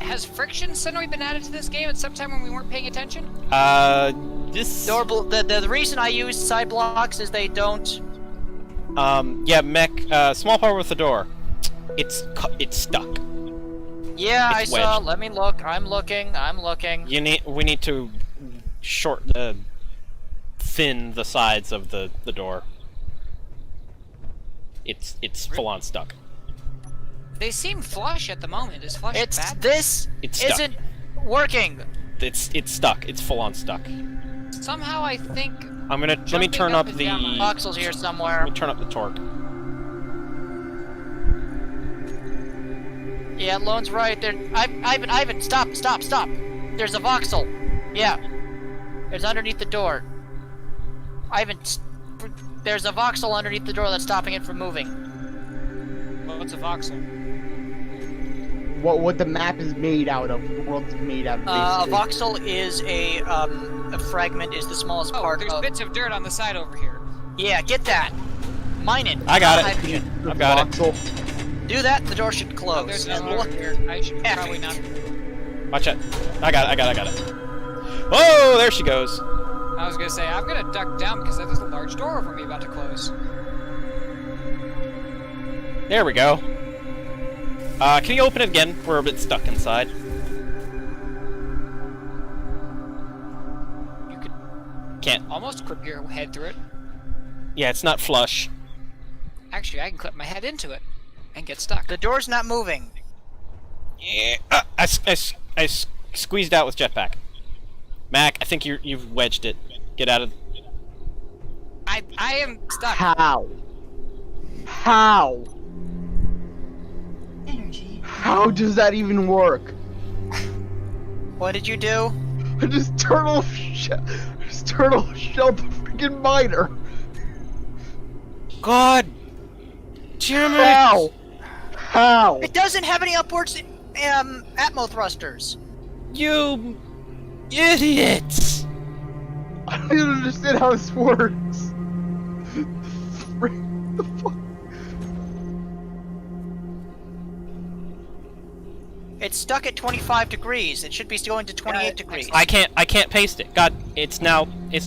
Has friction suddenly been added to this game at some time when we weren't paying attention?
This.
The reason I use side blocks is they don't.
Yeah, mech. Small problem with the door. It's stuck.
Yeah, I
It's
saw.
wedged.
Let me look. I'm looking.
We need to thin the sides of the door. It's full on stuck.
They seem flush at the moment. Is flush
It's
bad?
this
It's stuck.
isn't working.
It's stuck. It's full on stuck.
Somehow I think.
Let me
Jumping
turn
up
up
and
the.
down.
Voxel's here
Let
somewhere.
me turn up the torque.
Yeah, Lone's right there. Ivan, stop. There's a voxel. Yeah. It's underneath the door. Ivan, there's a voxel underneath the door that's stopping it from moving.
What's a voxel?
What the map is made out of? The world's made out of.
A
basically.
voxel is a fragment, is the smallest
Oh,
part
there's
of.
bits of dirt on the side over here.
Yeah, get that. Mine it.
I got it.
Hydrogen.
I've got it.
Voxel.
Do that, the door should
Oh,
close.
there's
And
another over
look,
here. I should
Epic.
probably not.
Watch it. I got it. Whoa! There she goes.
I was gonna say I'm gonna duck down because there's a large door over me about to close.
There we go. Can you open it again? We're a bit stuck inside.
You could
Can't.
almost clip your head through it.
Yeah, it's not flush.
Actually, I can clip my head into it and get stuck.
the door's not moving.
Yeah. I squeezed out with jetpack. Mac, I think you've wedged it. Get out of.
I am stuck.
How? How?
Energy.
How does that even work?
What did you do?
I just turtle shelled the freaking miner.
God damn it!
How? How?
It doesn't have any upwards atmo thrusters.
You idiots!
I don't even understand how this works. The fuck?
It's stuck at 25 degrees. It should be going to 28 degrees.
I can't paste it. God, it's not.
It's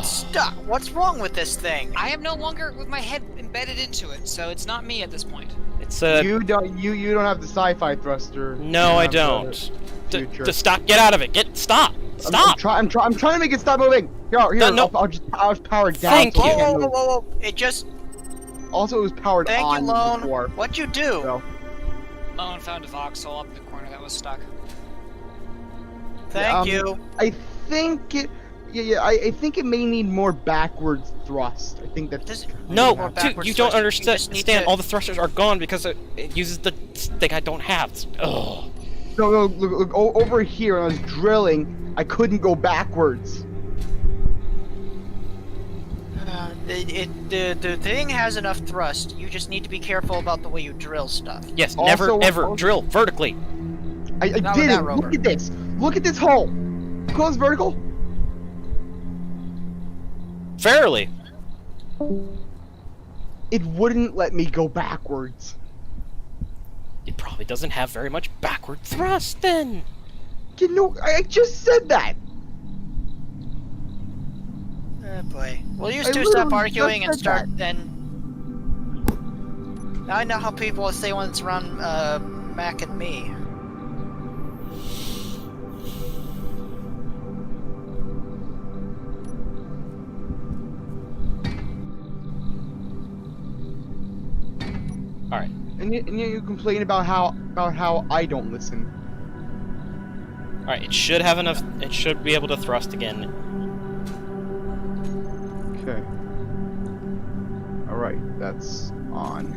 stuck. What's wrong with this thing?
I am no longer with my head embedded into it, so it's not me at this point.
It's
You don't have the sci-fi thruster.
No,
You
I
have the
don't.
future.
Just stop. Get out of it. Stop. Stop.
I'm trying to make it stop moving. Here,
No.
I'll just power it down.
Thank
so
you.
it can't
Whoa,
move.
whoa, whoa! It just.
Also, it was powered
Thank
on
you, Lone.
before.
What'd you do?
So.
Lone found a voxel up in the corner that was stuck.
Thank you.
I think it. Yeah. I think it may need more backwards thrust. I think that's.
Does-
No,
More
dude,
backwards
you don't
thrust. You just need
understand.
to-
All the thrusters are gone because it uses the thing I don't have. Ugh.
No, look, over here when I was drilling, I couldn't go backwards.
The thing has enough thrust. You just need to be careful about the way you drill stuff.
Yes,
Also-
never ever drill vertically.
I
Not with
did
that
it.
rover.
Look at this. Look at this hole. Close vertical.
Fairly.
It wouldn't let me go backwards.
It probably doesn't have very much backward thrust then.
You know, I just said that.
Oh boy. Will you
I
two stop
literally
arguing
just
and
said
start then? Now I know how people say when it's around Mac and me.
All right.
And you complain about how I don't listen.
All right. It should have enough. It should be able to thrust again.
Okay. All right, that's on.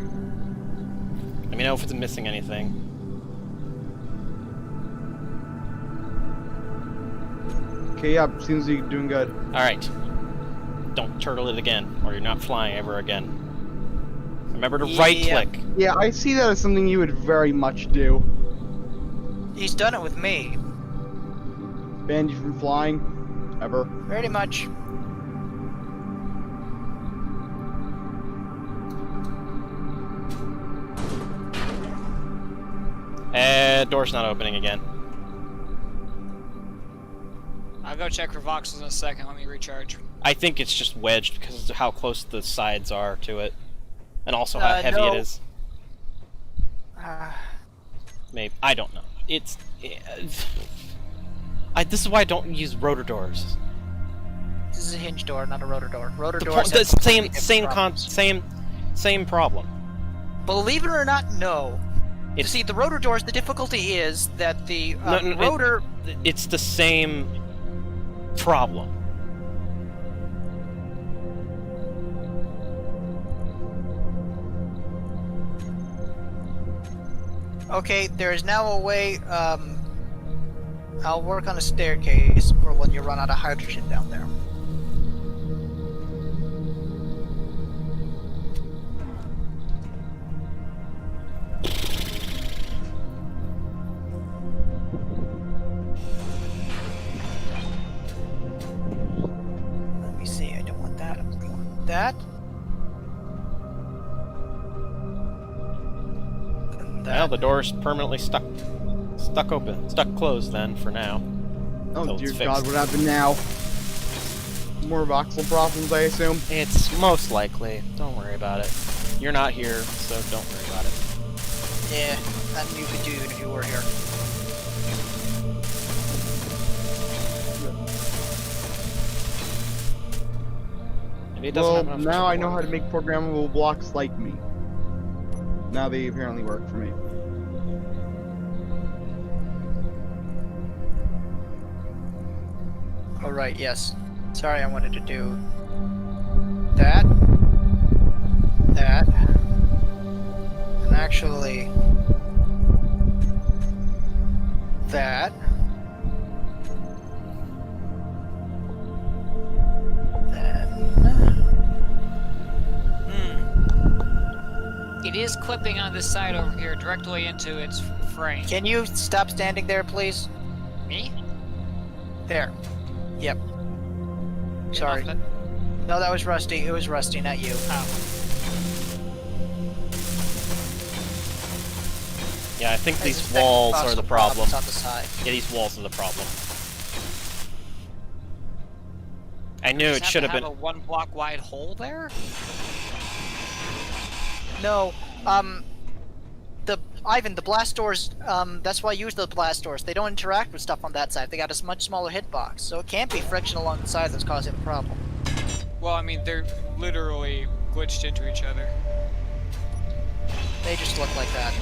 Let me know if it's missing anything.
Okay, yeah, seems like you're doing good.
All right. Don't turtle it again, or you're not flying ever again. Remember to right-click.
Yeah, I see that as something you would very much do.
He's done it with me.
Banned you from flying, ever.
Pretty much.
Door's not opening again.
I'll go check for voxels in a second. Let me recharge.
I think it's just wedged because of how close the sides are to it, and also how heavy
no.
it is. Maybe I don't know. It's. This is why I don't use rotor doors.
This is a hinge door, not a rotor door. Rotor
The
doors.
the
have completely different
same
problems.
same problem.
Believe it or not, no. You
It's
see, the rotor doors, the difficulty is that the
No,
rotor.
it's the same problem.
Okay, there is now a way. I'll work on a staircase for when you run out of hydrogen down there. Let me see. I don't want that. I want that. And that.
Well, the door's permanently stuck open, stuck closed then for now.
Oh
Till
dear
it's
God,
fixed.
what happened now? More voxel problems, I assume.
It's most likely. Don't worry about it. You're not here, so don't worry about it.
Yeah, nothing you could do if you were here.
Maybe it doesn't
Well,
have enough
now I know how
support.
to make programmable blocks like me. Now they apparently work for me.
Oh, right, yes. Sorry, I wanted to do that. That. And actually... that. Then...
It is clipping on this side over here, directly into its frame.
Can you stop standing there, please?
Me?
There. Yep. Sorry. No, that was Rusty. It was Rusty, not you.
Oh.
Yeah, I think
I
these
suspect
walls
the
are the
problems
problem.
on the side.
Yeah, these walls are the problem. I knew
Does
it
have
should
to
have been.
a 1 block wide hole there?
No, Ivan, the blast doors, that's why I use the blast doors. They don't interact with stuff on that side. They got a much smaller hitbox, so it can't be friction along the side that's causing the problem.
Well, I mean, they're literally glitched into each other.
They just look like that.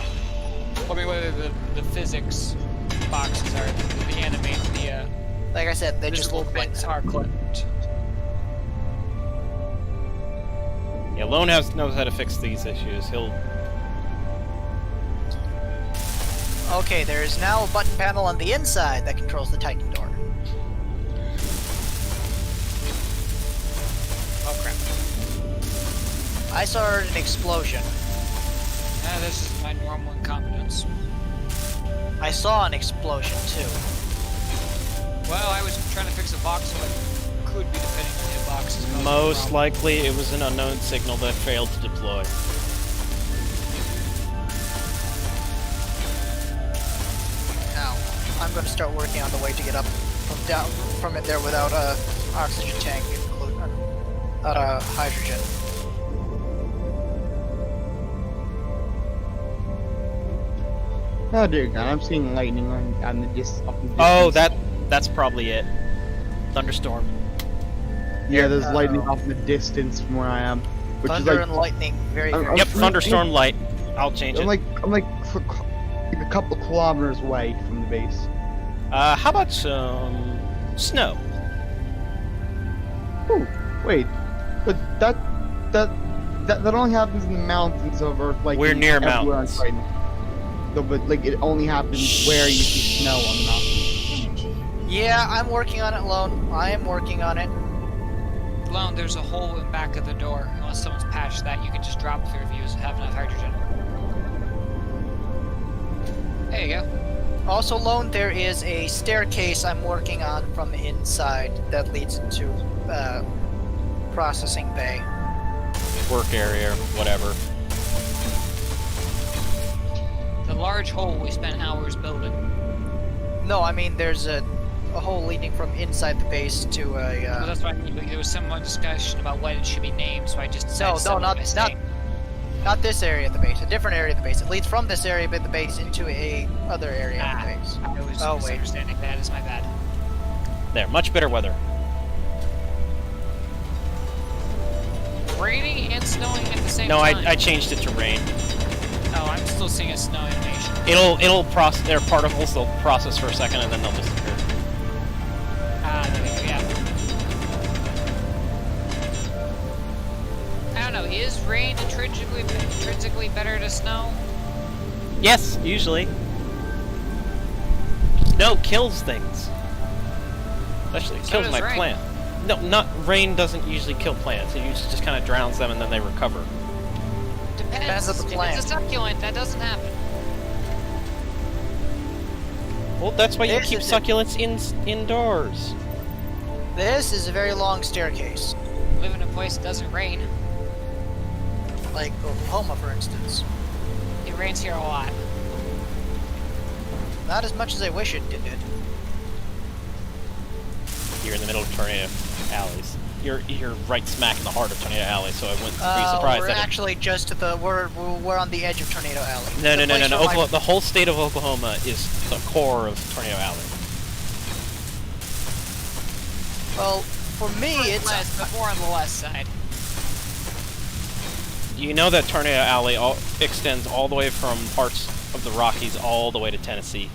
I mean, whether the physics boxes are, the anime,
Like I said, they just
visible
look like
bits
that.
are clipped.
Yeah, Lone knows how to fix these issues. He'll.
Okay, there is now a button panel on the inside that controls the Titan door.
Oh crap.
I saw an explosion.
This is my normal incompetence.
I saw an explosion, too.
Well, I was trying to fix a box, so it could be depending on the boxes.
Most likely, it was an unknown signal that failed to deploy.
Now, I'm going to start working on the way to get up from it there without a oxygen tank included, not a hydrogen.
Oh dear God, I'm seeing lightning on the up in the
Oh,
distance.
that's probably it. Thunderstorm.
Yeah, there's lightning
Uh-oh.
off in the distance from where I am, which
Thunder
is like
and lightning, very,
I'm-
very
Yep,
strong.
thunderstorm light. I'll change it.
I'm like a couple kilometers away from the base.
How about some snow?
Ooh, wait, but that only happens in the mountains of Earth, like
We're near
everywhere on
mountains.
Titan. So, but like it only happens where you see snow on the mountain.
Yeah, I'm working on it, Lone. I am working on it.
Lone, there's a hole in the back of the door. Unless someone's patched that, you can just drop through if you have enough hydrogen. There you go.
Also, Lone, there is a staircase I'm working on from the inside that leads into processing bay.
Work area, whatever.
The large hole we spent hours building.
No, I mean there's a hole leading from inside the base to a.
Well, that's what I mean. There was some discussion about what it should be named, so I just decided
not this area at the base. A different area at the base. It leads from this area at the base into a other area at the base.
I was
Oh, wait.
misunderstanding. That is my bad.
There, much better weather.
Raining and snowing at the same
No,
time.
I changed it to rain.
Oh, I'm still seeing a snow animation.
It'll process their particles. They'll process for a second and then they'll disappear.
Ah, there we go. Yeah. I don't know. Is rain intrinsically better to snow?
Yes, usually. Snow kills things. Especially, it
So
kills
does
my
rain.
plant. No, rain doesn't usually kill plants. It usually just kind of drowns them and then they recover.
Depends.
on the
If
plant.
it's a succulent, that doesn't happen.
Well, that's why you
This
keep
is-
succulents indoors.
This is a very long staircase,
Live in a place that doesn't rain.
like Oklahoma, for instance.
It rains here a lot.
Not as much as I wish it did.
You're in the middle of tornado alleys. You're right smack in the heart of tornado alley, so I wouldn't be surprised
We're
that.
actually just at we're on the edge of Tornado Alley.
No.
The place where my-
The whole state of Oklahoma is the core of Tornado Alley.
Well, for me, it's
But more on the west side.
You know that Tornado Alley extends all the way from parts of the Rockies all the way to Tennessee.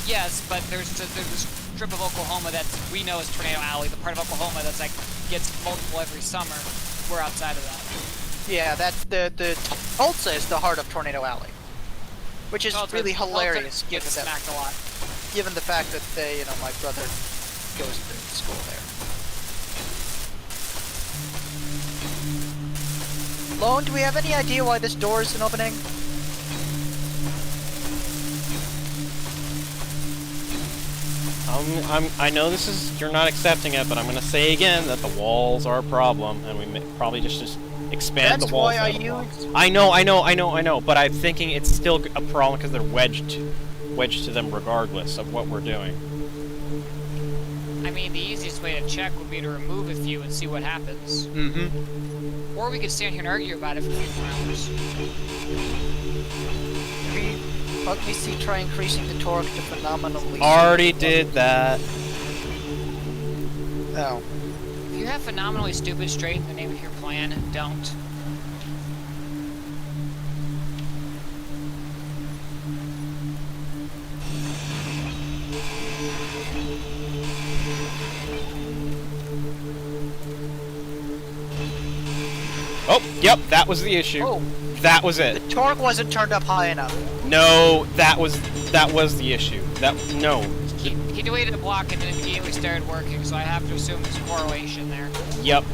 Yes, but there's strip of Oklahoma that we know is Tornado Alley, the part of Oklahoma that's like gets multiple every summer. We're outside of that.
Yeah, that's the Tulsa is the heart of Tornado Alley, which is
Tulsa-
really hilarious
Tulsa
given
gets
that
smacked a lot.
given the fact that they, my brother goes to school there. Lone, do we have any idea why this door isn't opening?
I know this is, you're not accepting it, but I'm gonna say again that the walls are a problem, and we probably just expand
That's
the walls.
why I
out of the block.
used.
I know, but I'm thinking it's still a problem because they're wedged to them regardless of what we're doing.
I mean, the easiest way to check would be to remove a few and see what happens.
Mm-hmm.
Or we could stand here and argue about it for a few hours.
Let me see. Try increasing the torque to phenomenally.
Already did that.
Oh.
If you have phenomenally stupid straight in the name of your plan, don't.
Oh, yep, that was the issue.
Oh.
That was it.
The torque wasn't turned up high enough.
No, that was the issue. No.
He deleted a block and then immediately started working, so I have to assume there's a correlation there.
Yep.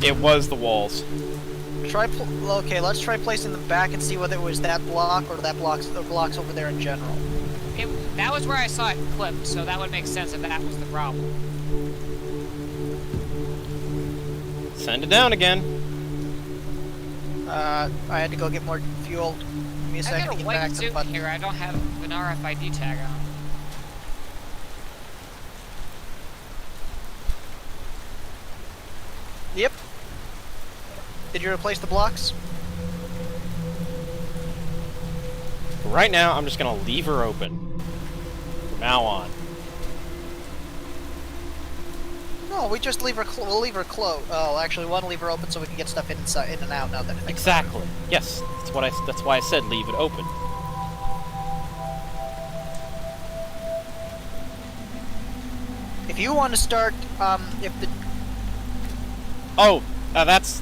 It was the walls.
Okay, let's try placing them back and see whether it was that block or blocks over there in general.
That was where I saw it clipped, so that would make sense if that was the problem.
Send it down again.
I had to go get more fuel. Give me a
I
second
got
to
a
get
white
back to the
suit
button.
here. I don't have an RFID tag on.
Yep. Did you replace the blocks?
Right now, I'm just gonna leave her open. From now on.
No, we just leave her. We'll leave her closed. Oh, actually, we want to leave her open so we can get stuff in and out. Now that I think
Exactly. Yes, that's why I said leave it open.
if you want to start, if the
Oh, that's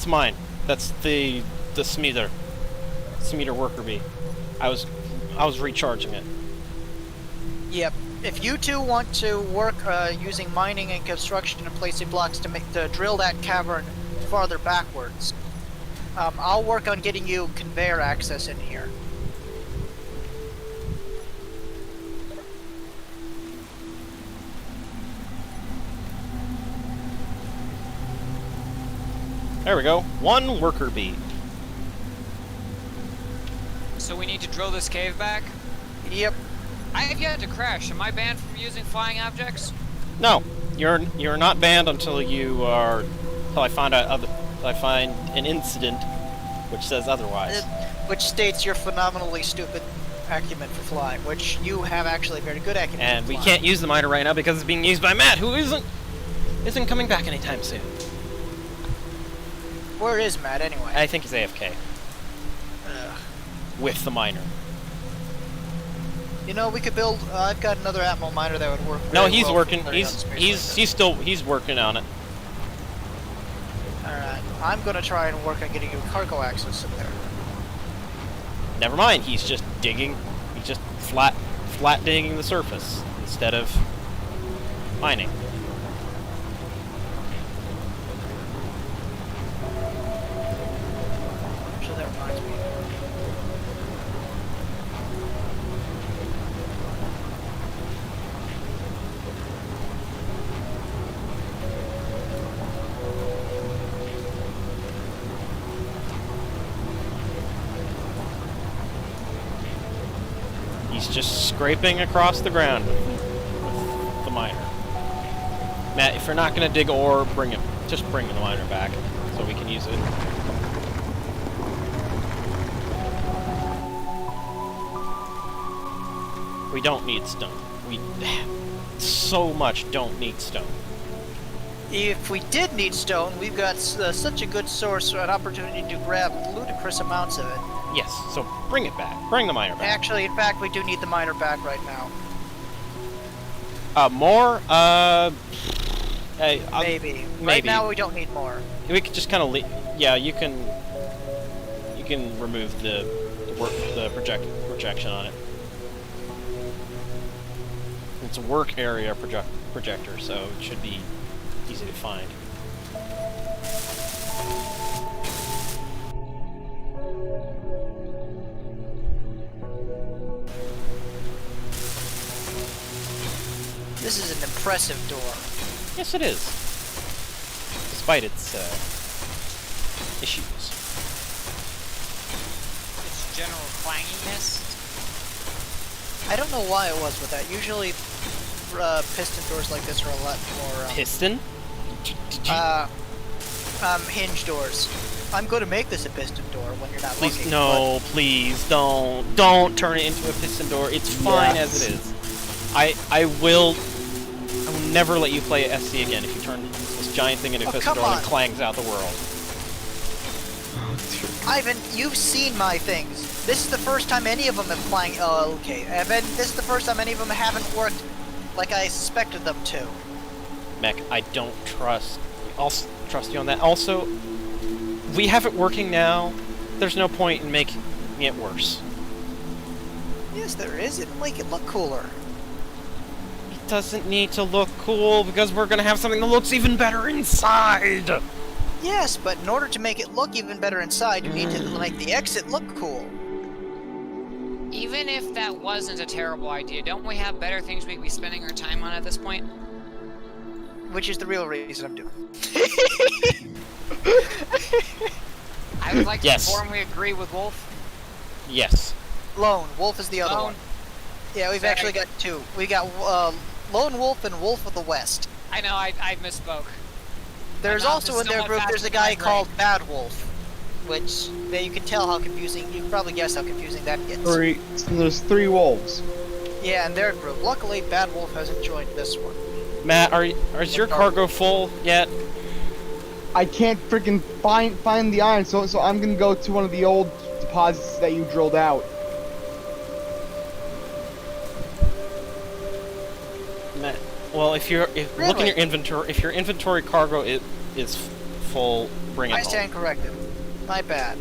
mine. That's the Smeeder worker bee. I was recharging it.
Yep. If you two want to work using mining and construction and placing blocks to drill that cavern farther backwards, I'll work on getting you conveyor access in here.
There we go. One worker bee.
So we need to drill this cave back?
Yep.
I have yet to crash. Am I banned from using flying objects?
No, you're not banned until I find an incident which says otherwise.
Which states your phenomenally stupid acumen for flying, which you have actually very good acumen.
And
for
we
flying.
can't use the miner right now because it's being used by Matt, who isn't coming back anytime soon.
Where is Matt anyway?
I think he's AFK
Ugh.
with the miner.
You know, we could build. I've got another Atmel miner that would work.
No,
very
he's
well
working.
for clearing out space
He's working on it.
like that. All right, I'm gonna try and work on getting you cargo access in there.
Never mind. He's just digging. He's just flat digging the surface instead of mining.
Actually, that reminds me.
He's just scraping across the ground with the miner. Matt, if you're not gonna dig ore, just bring the miner back so we can use it. We don't need stone. We so much don't need stone.
If we did need stone, we've got such a good source, an opportunity to grab ludicrous amounts of it.
Yes, so bring it back. Bring the miner back.
Actually, in fact, we do need the miner back right now.
More?
Maybe. Right now we don't need more.
We could just kind of yeah, you can remove the projection on it. It's a work area projector, so it should be easy to find.
This is an impressive door.
Yes, it is. Despite its issues.
Its general clanginess.
I don't know why it was with that. Usually, piston doors like this are a lot more.
Piston?
Hinge doors. I'm going to make this a piston door when you're not
Please,
looking.
no, please don't turn it into a piston door. It's fine as it is. I will never let you play SC again if you turn this giant thing into a piston door that clangs out the world.
Ivan, you've seen my things. This is the first time any of them have clanged. Oh, okay. Evan, this is the first time any of them haven't worked like I suspected them to.
Mech, I don't trust. I'll trust you on that. Also, we have it working now. There's no point in making it worse.
Yes, there is. It'll make it look cooler.
It doesn't need to look cool because we're gonna have something that looks even better inside.
Yes, but in order to make it look even better inside, you need to make the exit look cool.
Even if that wasn't a terrible idea, don't we have better things we could be spending our time on at this point?
Which is the real reason I'm doing.
I would like to
Yes.
inform we agree with Wolf.
Yes.
Lone Wolf is the other
Lone.
one. Yeah, we've
Sorry.
actually got two. We got Lone Wolf and Wolf of the West.
I know, I misspoke.
There's
My mouth
also
is
in their
somewhat
group,
faster
there's a
than my
guy
brain.
called Bad Wolf, which you can tell how confusing. You can probably guess how confusing that gets.
So there's 3 wolves.
Yeah, in their group. Luckily, Bad Wolf hasn't joined this one.
Matt, is your cargo full yet?
I can't freaking find the iron, so I'm gonna go to one of the old deposits that you drilled out.
Matt, well, look in
Really?
your inventory. If your inventory cargo is full, bring it
I
home.
stand corrected. My bad.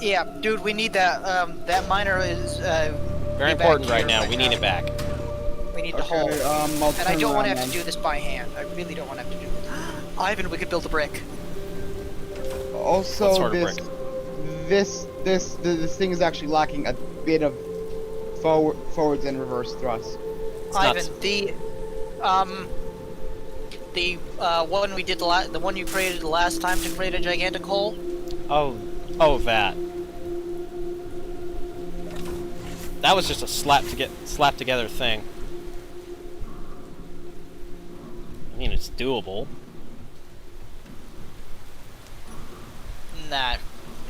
Yeah, dude, we need that. That miner is
Very
be back
important right
here
now. We need it back.
We need the
Okay,
hole.
I'll
And I
turn
don't want to
around
have to
then.
do this by hand. I really don't want to have to do it. Ivan, we could build a brick.
Also,
What sort of brick?
this thing is actually lacking a bit of forwards and reverse thrust.
Ivan,
nuts.
the one we did the one you created the last time to create a gigantic hole.
Oh, that. That was just a slap together thing. I mean, it's doable.
Nah,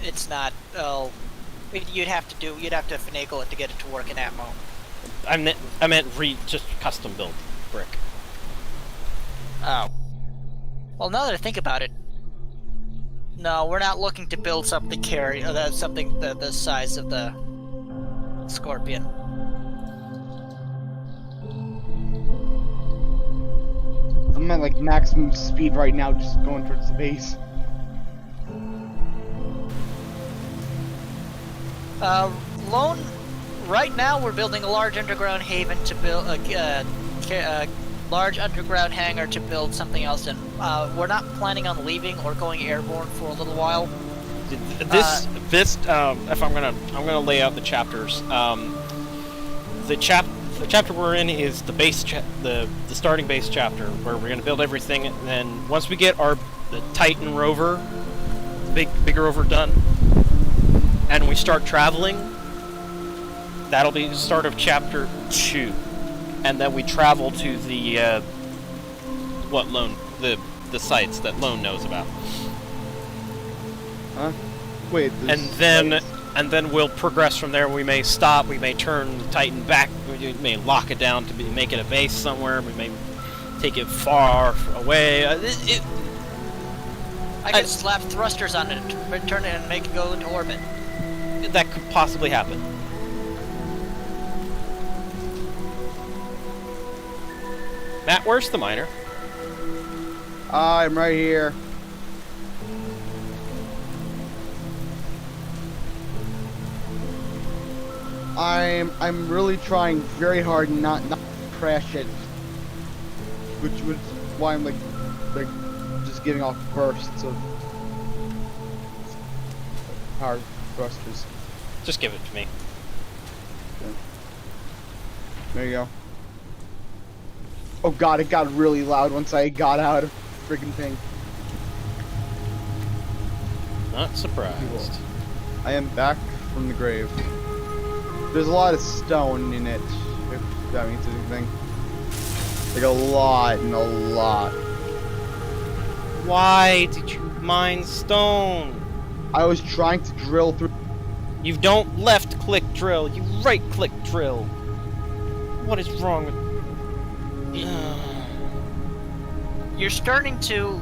it's not. Oh, you'd have to finagle it to get it to work in Atmo.
I meant just custom build brick.
Oh. Well, now that I think about it, no, we're not looking to build something something the size of the Scorpion.
I'm at like maximum speed right now, just going towards the base.
Lone. Right now, we're building a large underground haven to build a large underground hangar to build something else in. We're not planning on leaving or going airborne for a little while.
If I'm gonna lay out the chapters. The chapter we're in is the base the starting base chapter where we're gonna build everything, and then once we get the Titan rover, big rover done, and we start traveling, that'll be the start of chapter 2, and then we travel to the the sites that Lone knows about.
Huh? Wait.
And then we'll progress from there. We may stop. We may turn the Titan back. We may lock it down to make it a base somewhere. We may take it far away.
I could slap thrusters on it, turn it, and make it go into orbit.
that could possibly happen. Matt, where's the miner?
I'm right here. I'm really trying very hard not to crash it, which was why I'm like just getting off bursts of power thrusters.
Just give it to me.
Okay. There you go. Oh god, it got really loud once I got out of freaking thing.
Not surprised.
I am back from the grave. There's a lot of stone in it, if that means anything. Like a lot and a lot.
Why did you mine stone?
I was trying to drill through.
You don't left-click drill, you right-click drill. What is wrong with...
You're starting to,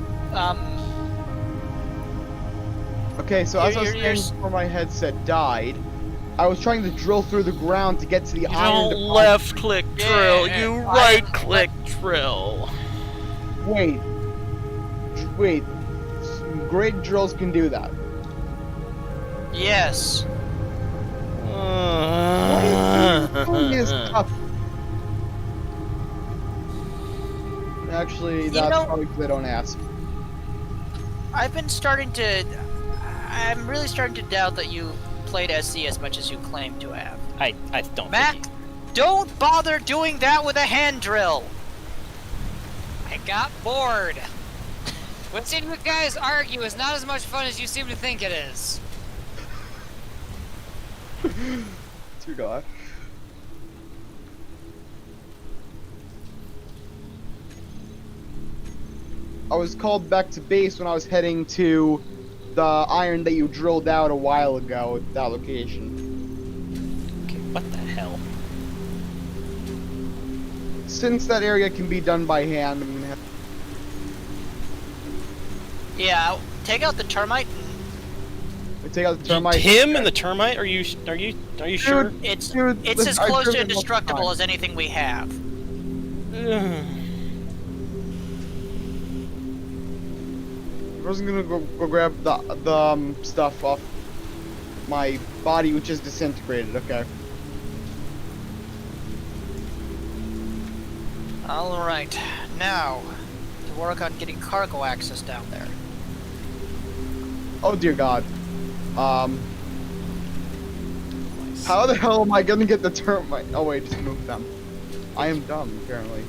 Okay, so as I was
You're-
saying before my headset died, I was trying to drill through the ground to get to the
You
iron
don't
deposit.
left-click drill,
Yeah,
you
I-
right-click drill.
Wait. Wait. Great drills can do that.
yes.
Doing is tough. Actually, that's
know-
probably because I don't ask.
I've been starting to, I'm really starting to doubt that you played SC as much as you claim to have.
I don't
Mac,
think
don't bother doing that with a hand drill.
I got bored. Watching you guys argue is not as much fun as you seem to think it is.
Dear God. I was called back to base when I was heading to the iron that you drilled out a while ago at that location.
Okay, what the hell?
Since that area can be done by hand, I'm gonna have
Yeah, take out the termite.
to take out the termite.
Him and the termite? Are you sure?
It's
Dude,
it's
listen,
as
I've
close to
driven multiple
indestructible
times.
as anything we have.
I wasn't gonna go grab the stuff off my body, which is disintegrated. Okay.
All right, now to work on getting cargo access down there.
Oh dear God. How the hell am I gonna get the termite? Oh wait, just move them. I am dumb, apparently.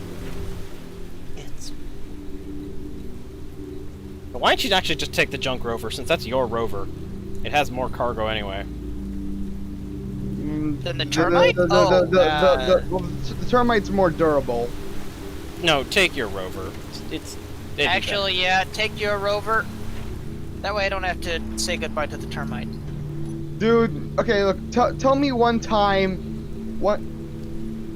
But why don't you actually just take the junk rover, since that's your rover? It has more cargo anyway.
Then the termite?
Well, the termite's more durable.
No, take your rover. It'd be
Actually, yeah, take your rover. That way I don't have to say goodbye to the termite.
Dude, okay, look, tell me one time what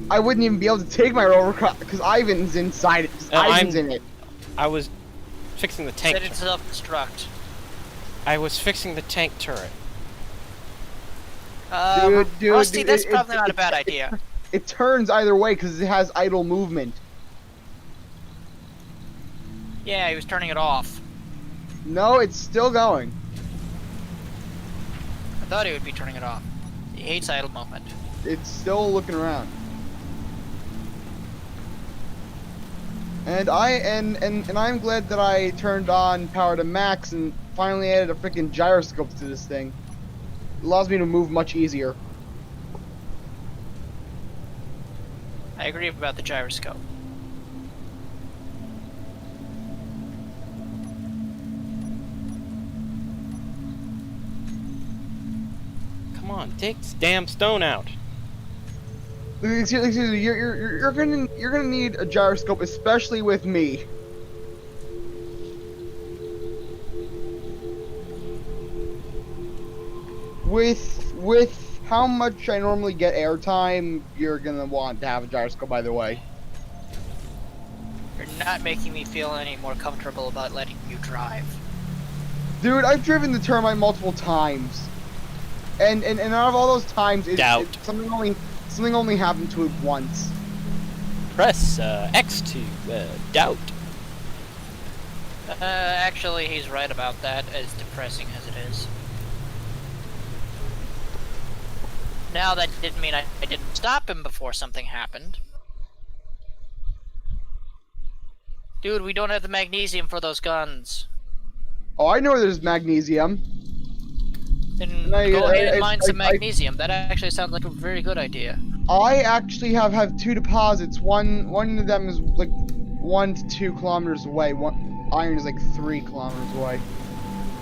I wouldn't even be able to take my rover because Ivan's inside it. 'Cause Ivan's in it.
I was fixing the tank.
Set it self-destruct.
I was fixing the tank turret.
Dude,
Rusty,
dude,
that's
it-
probably
it-
not a
it-
bad
it-
idea.
It turns either way because it has idle movement.
Yeah, he was turning it off.
No, it's still going.
I thought he would be turning it off. He hates idle movement.
It's still looking around. And I'm glad that I turned on power to max and finally added a freaking gyroscope to this thing. It allows me to move much easier.
I agree about the gyroscope.
Come on, take this damn stone out.
Excuse me, you're gonna need a gyroscope, especially with me. With how much I normally get airtime, you're gonna want to have a gyroscope either way.
You're not making me feel any more comfortable about letting you drive.
Dude, I've driven the termite multiple times. And out of all those times,
Doubt.
something only happened to it once.
Press X to doubt.
Actually, he's right about that, as depressing as it is. Now, that didn't mean I didn't stop him before something happened. Dude, we don't have the magnesium for those guns.
Oh, I know where there's magnesium.
Then go ahead and mine some magnesium. That actually sounds like a very good idea.
I actually have 2 deposits. One of them is like 1 to 2 kilometers away. Iron is like 3 kilometers away.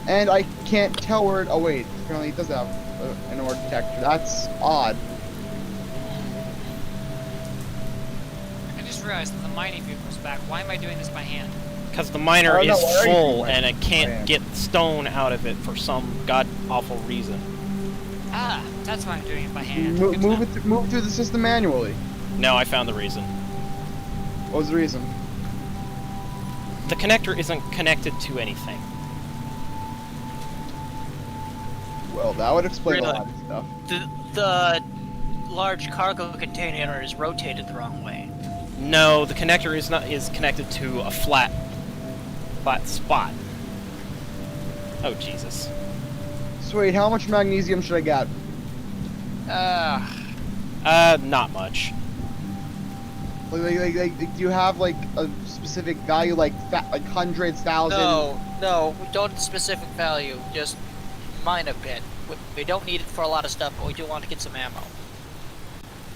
And I can't tell where it. Oh wait, apparently it does have an ore detector. That's odd.
I just realized that the mining vehicle's back. Why am I doing this by hand?
Because the miner
Oh, no,
is
why are you
full
doing
and
that?
I can't
Man.
get stone out of it for some god awful reason.
Ah, that's why I'm doing it by hand.
Move
Good to know.
it through the system manually.
No, I found the reason.
What was the reason?
The connector isn't connected to anything.
Well, that would explain
Really?
a lot of stuff.
The large cargo container is rotated the wrong way.
No, the connector is connected to a flat spot. Oh Jesus.
Sweet, how much magnesium should I get?
Not much.
Like, do you have like a specific value, like hundreds, thousands?
No, we don't have a specific value, just mine a bit. We don't need it for a lot of stuff, but we do want to get some ammo.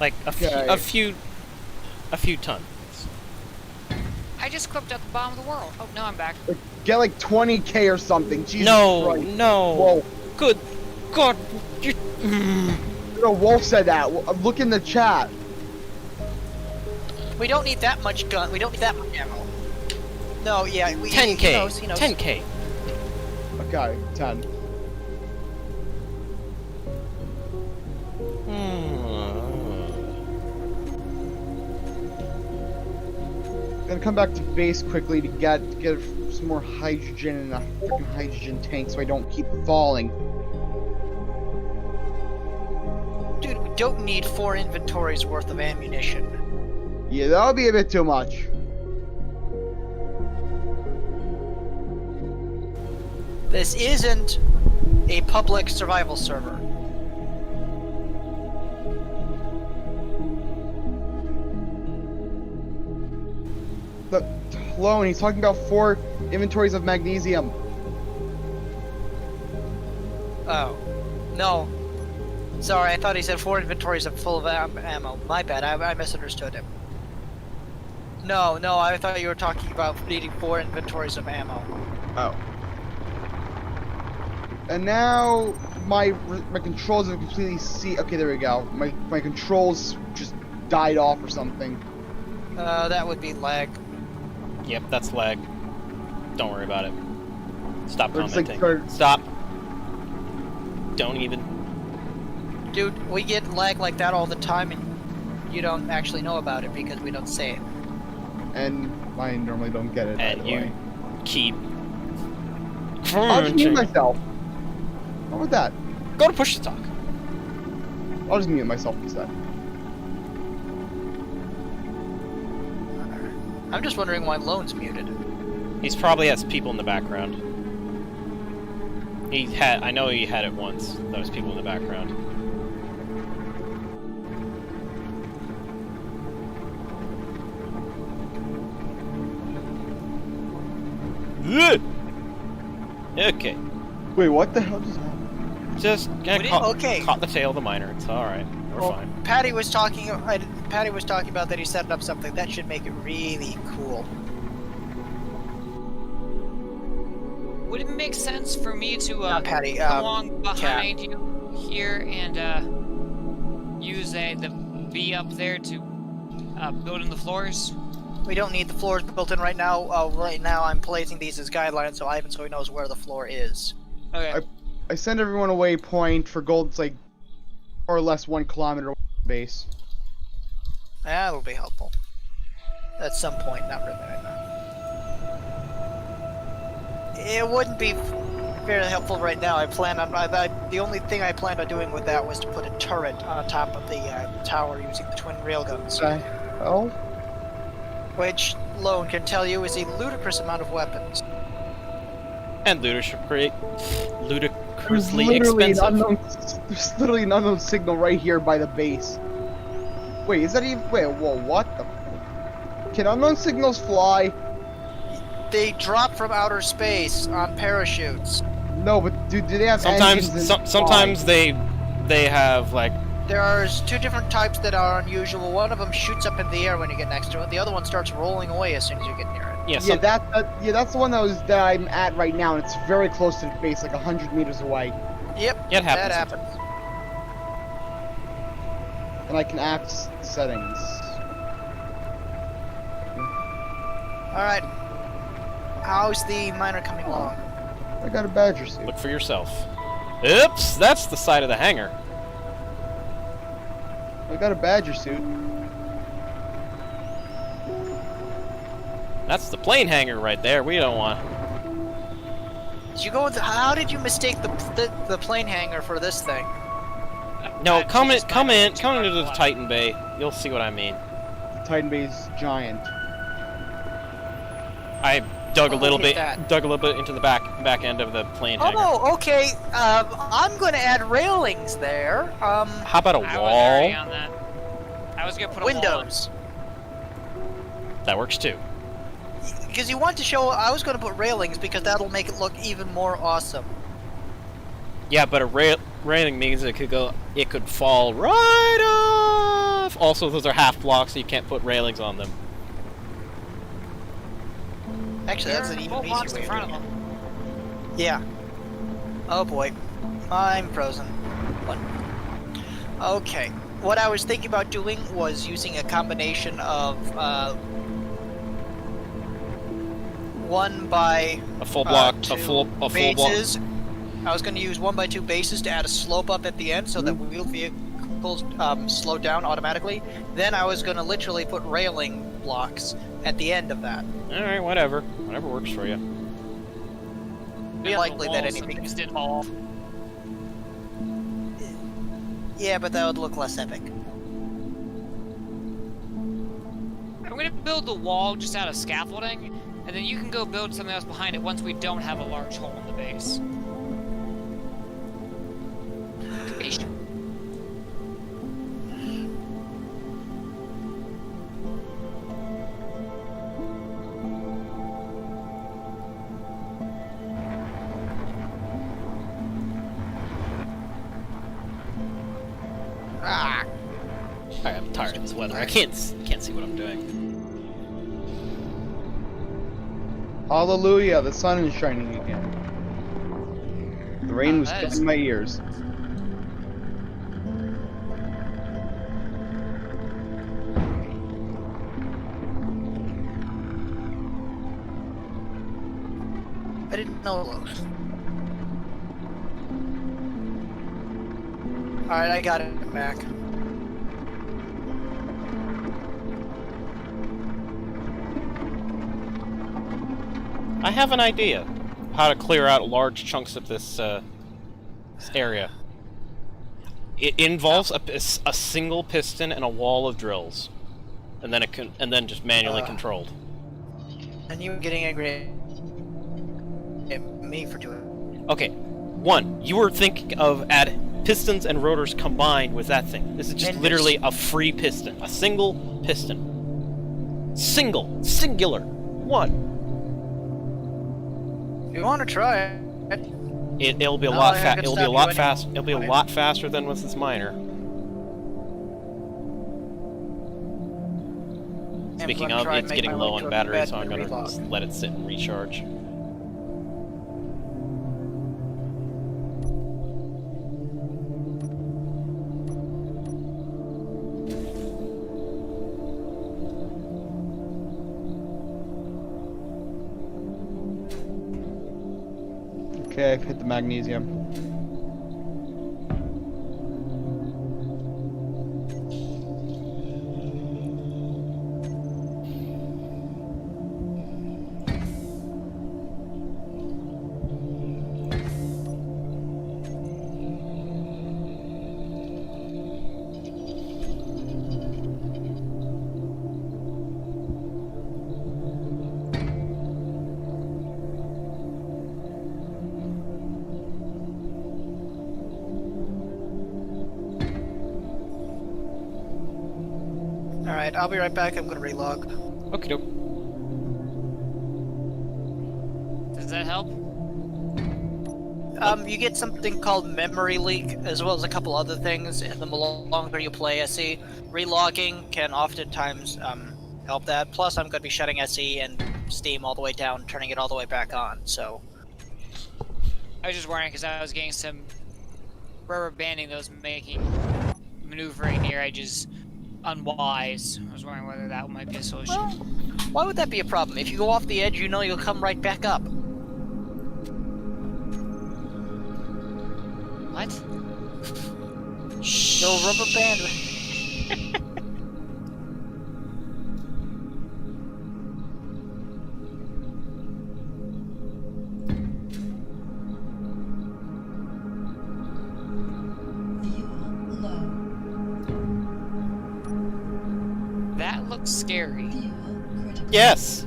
Like
Okay.
a few tons.
I just clipped at the bottom of the world. Oh, no, I'm back.
Get like 20k or something. Jesus
No,
Christ.
no.
Whoa.
Good God.
No, Wolf said that. Look in the chat.
We don't need that much gun. We don't need that much ammo. No, yeah,
10K.
He knows, he knows.
10K.
Okay, 10. Gonna come back to base quickly to get some more hydrogen in a freaking hydrogen tank so I don't keep falling.
Dude, we don't need 4 inventories worth of ammunition.
Yeah, that would be a bit too much.
This isn't a public survival server.
But hello, and he's talking about 4 inventories of magnesium.
Oh. No. Sorry, I thought he said 4 inventories of full of ammo. My bad, I misunderstood him. No, I thought you were talking about needing 4 inventories of ammo.
Oh. And now my controls are completely okay, there we go. My controls just died off or something.
That would be lag.
Yep, that's lag. Don't worry about it. Stop
Or just, like,
commenting. Stop. Don't even.
Dude, we get lag like that all the time and you don't actually know about it because we don't say it.
And I normally don't get it.
And
by the
you
way.
keep.
I'll just mute myself. What with that?
Go to push to talk.
I'll just mute myself instead.
I'm just wondering why Lone's muted.
He's probably has people in the background. I know he had it once. There was people in the background. Okay.
Wait, what the hell just happened?
Just gonna
Okay.
caught the tail of the miner. It's alright. We're
Well,
fine.
Patty was talking about that he's setting up something that should make it really cool.
Would it make sense for me to
Not Patty,
come along behind you here and use the V up there to build in the floors?
We don't need the floors built in right now. Right now I'm placing these as guidelines so he knows where the floor is.
Okay.
I send everyone a waypoint for gold. It's like more or less 1 kilometer away from base.
That'll be helpful. At some point, not really right now. It wouldn't be very helpful right now. I plan on the only thing I planned on doing with that was to put a turret on top of the tower using the twin railguns,
Oh,
which Lone can tell you is a ludicrous amount of weapons.
And ludicrously
literally
expensive.
there's literally an unknown signal right here by the base. Wait, is that even? Wait, whoa, what the? Can unknown signals fly?
They drop from outer space on parachutes.
No, but do they have engines and
Sometimes they have like
There are two different types that are unusual. One of them shoots up in the air when you get next to it. The other one starts rolling away as soon as you get near it.
yeah.
That's the one that I'm at right now, and it's very close to the base, like 100 meters away.
Yep,
It happens
that happens.
And I can access settings.
Alright. How's the miner coming along?
I got a badger suit.
Look for yourself. Oops, that's the side of the hangar.
I got a badger suit.
That's the plane hangar right there. We don't want.
Did you go with how did you mistake the plane hangar for this thing?
No, come into the Titan Bay. You'll see what I mean.
The Titan Bay's giant.
I dug a little
look
bit,
at that.
dug a little bit into the back end of the plane hangar.
Oh, okay. I'm going to add railings there.
How about a
I was already
wall?
on that. I was gonna put a wall on.
Windows.
That works too.
Because you want to show, I was going to put railings because that'll make it look even more awesome.
Yeah, but a railing means it could fall right off. Also, those are half blocks, so you can't put railings on them.
Actually, that's an even
Full blocks
easier
in
way
front
of
of
doing
them.
it. Yeah. Oh boy. I'm frozen. What? Okay. What I was thinking about doing was using a combination of 1 by
A full block,
2
a full block.
bases. I was going to use 1 by 2 bases to add a slope up at the end so that wheeled vehicles slow down automatically. Then I was going to literally put railing blocks at the end of that.
All right, whatever works for you.
Be likely that
Walls
anything.
sometimes did fall off.
Yeah, but that would look less epic.
I'm gonna build the wall just out of scaffolding, and then you can go build something else behind it once we don't have a large hole in the base.
Ah!
Alright, I'm tired of this weather. I can't see what I'm doing.
Hallelujah, the sun is shining again. The rain was
that is-
filling my ears.
I didn't know those. Alright, I got it back.
I have an idea how to clear out large chunks of this area. It involves a single piston and a wall of drills, and then just manually controlled.
And you were getting angry at me for doing it.
Okay, one, you were thinking of add pistons and rotors combined with that thing. This is just
And
literally a free piston, a single piston, singular, one.
If you want to try it,
It'll be a
No,
lot
I
fast.
can
It'll be a
stop
lot
you
fast. It'll be a
anyway.
lot faster than with this miner. Speaking of, it's getting low on battery, so I'm gonna just let it sit and recharge.
Okay, I've hit the magnesium.
Alright, I'll be right back. I'm gonna relog.
Okay, doke.
Does that help?
You get something called memory leak, as well as a couple other things, and the longer you play SE, relogging can oftentimes help that. Plus, I'm going to be shutting SE and Steam all the way down, turning it all the way back on, so...
I was just worrying because I was getting some rubber banding that was making maneuvering near edges unwise. I was wondering whether that might be a solution.
Well, why would that be a problem? If you go off the edge, you know you'll come right back up.
What?
No rubber band.
Fuel low.
That looks scary.
Fuel critical.
Yes.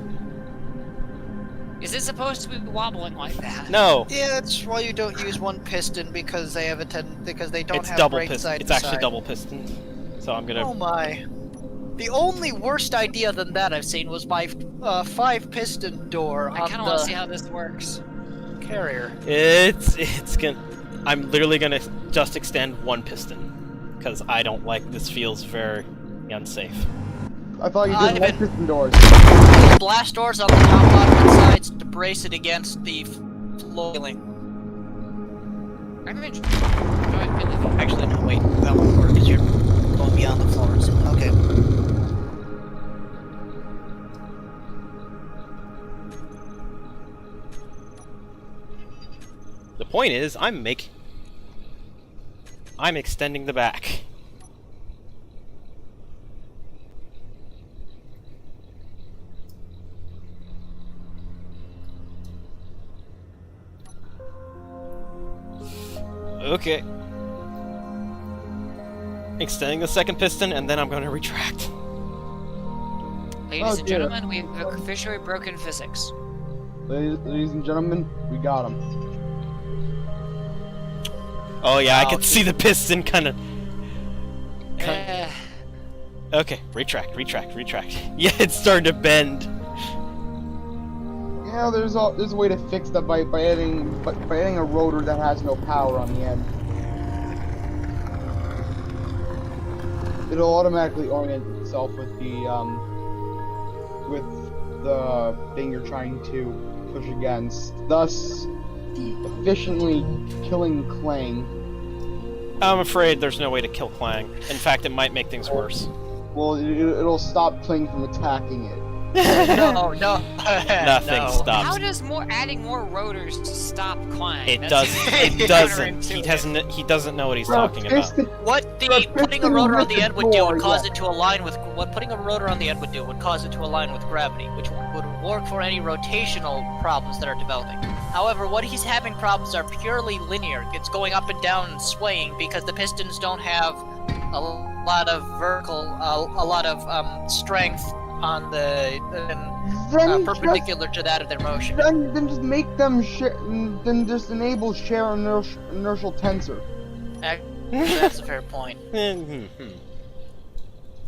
Is it supposed to be wobbling like that?
No.
Yeah, that's why you don't use one piston, because they have because they don't
It's
have
double
brakes
piston.
side
It's
to
actually
side.
double piston. So I'm gonna.
Oh my. The only worst idea than that I've seen was my 5-piston door
I
on
kind of want to see
the
how this works.
carrier.
It's gonna. I'm literally gonna just extend one piston because I don't like this. Feels very unsafe.
I thought you
I've
did like
been-
piston doors.
Blast doors on the top, bottom, and sides to brace it against the flooring.
I'm interested. Go ahead.
Actually, no, wait, that won't work because you're going beyond the floors. Okay.
The point is, I'm extending the back. Okay. Extending the second piston, and then I'm going to retract.
Ladies
Oh,
and
dear.
gentlemen, we have officially broken physics.
Ladies and gentlemen, we got him.
Oh yeah, I
Wow,
can see the piston kind of.
Eh,
Okay, retract. Yeah, it's starting to bend.
Yeah, there's a way to fix that by adding a rotor that has no power on the end. It'll automatically orient itself with the thing you're trying to push against, thus
Fuel
efficiently killing Clang.
I'm afraid there's no way to kill Clang. In fact, it might make things worse.
Well, it'll stop Clang from attacking it.
No, no.
Nothing
no.
stops.
how does adding more rotors to stop Clang?
It
That's
doesn't. It doesn't. He
counterintuitive.
He doesn't know what he's talking about.
What the
But
putting a rotor on the end would do
door,
would cause
yeah.
it to align with what putting a rotor on the end would do would cause it to align with gravity, which would work for any rotational problems that are developing. However, what he's having problems are purely linear. It's going up and down and swaying because the pistons don't have a lot of strength on the perpendicular to that of their motion.
Then just make them then just enable share inertial tensor.
That's a fair point.
Hmm.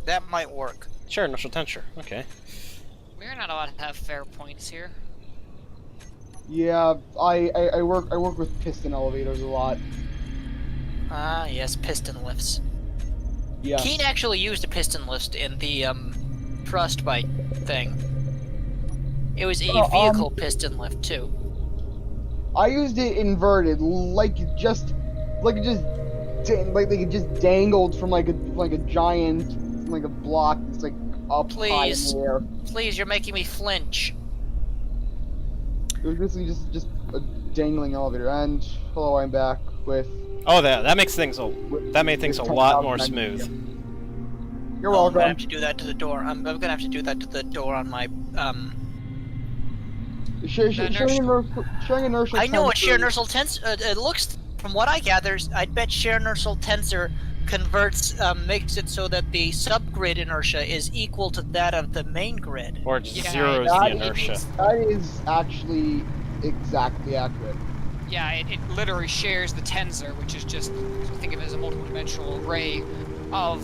That might work.
Sure, inertial tensor. Okay.
We're not allowed to have fair points here.
Yeah, I work with piston elevators a lot.
Ah, yes, piston lifts.
Yeah.
Keen actually used a piston lift in the thrust bite thing. It was a vehicle piston lift too.
I used it inverted, like it just dangled from like a giant, like a block that's like up high in
Please.
the air.
Please, you're making me flinch.
It was basically just a dangling elevator. And hello, I'm back with.
Oh, that makes things that made things a lot more smooth.
You're
Oh, I'm gonna
welcome.
have to do that to the door. I'm gonna have to do that to the door on my
Sharing inertial
I know what
tensor-
shear inertial tensor. It looks, from what I gather, I'd bet shear inertial tensor converts, makes it so that the subgrid inertia is equal to that of the main grid.
Or it just
Yeah,
zeroes
that
the
is-
inertia.
That is actually exactly accurate.
Yeah, it literally shares the tensor, which is just, think of it as a multiple dimensional array of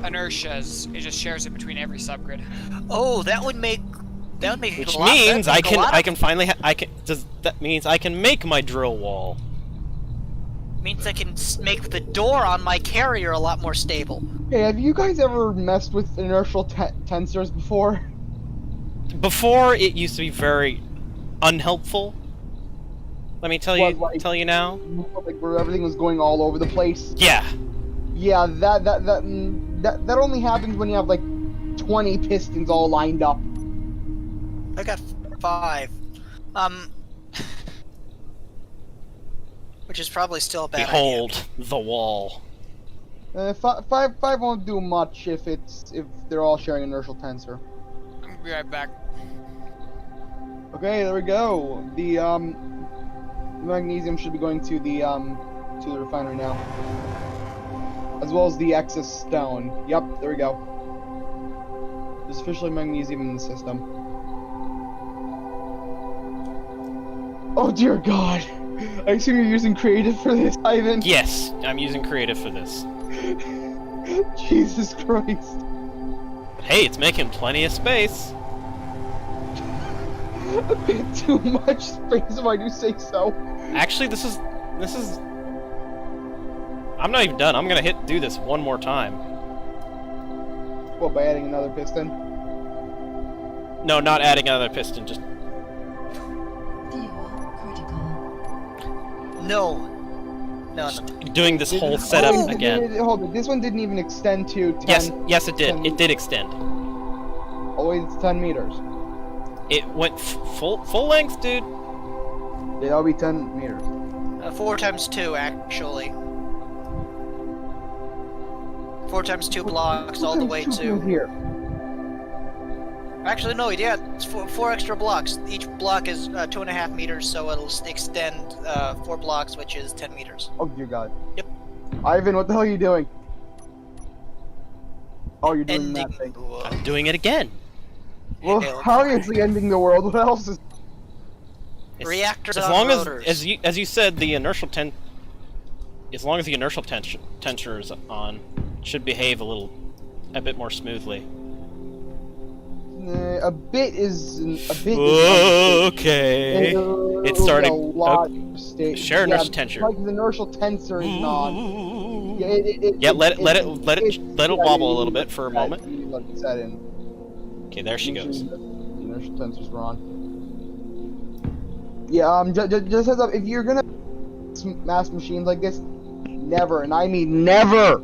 inertia. It just shares it between every subgrid.
Oh, that would make it
Which
a lot,
means
that'd make a lot
I
of-
can finally does that means I can make my drill wall.
means I can make the door on my carrier a lot more stable.
Hey, have you guys ever messed with inertial tensors before?
Before it used to be very unhelpful. Let me tell
What,
you now.
Like where everything was going all over the place.
Yeah.
Yeah, that only happens when you have like 20 pistons all lined up.
I got 5. Which is probably still a bad
Behold the wall.
Five won't do much if they're all sharing inertial tensor.
I'll be right back.
Okay, there we go. The magnesium should be going to the refinery now, as well as the excess stone. Yep, there we go. There's officially magnesium in the system. Oh dear God! I assume you're using creative for this, Ivan.
Yes, I'm using creative for this.
Jesus Christ!
But hey, it's making plenty of space.
A bit too much space, if I do say so.
Actually, this is. I'm not even done. I'm gonna do this one more time.
What, by adding another piston?
No, not adding another piston. Just
Fuel critical.
No.
doing this whole setup
Oh,
again.
Hold it. This one didn't even extend to 10.
Yes, it did.
10
It did extend.
Oh wait, it's 10 meters.
It went full length, dude.
Yeah, that'll be 10 meters.
4 times 2, actually. 4 times 2 blocks all the way to...
Here.
Actually, no, yeah, it's 4 extra blocks. Each block is 2.5 meters, so it'll extend 4 blocks, which is 10 meters.
Oh dear God.
Yep.
Ivan, what the hell are you doing? Oh, you're doing
Ending
that thing.
the world.
I'm doing it again.
Well, obviously ending the world. What else is...
It's-
Reactors
as
on
long
rotors.
as you said, the inertial as long as the inertial tensor is on, it should behave a bit more smoothly.
A bit is...
Okay. It's starting.
A lot of state.
Share inertial tensor.
Like the inertial tensor is not... Yeah,
Let it wobble a little bit for a moment.
Let it set in.
Okay, there she goes.
The inertial tensors were on. Yeah, just heads up, if you're gonna mass machines like this, never, and I mean never,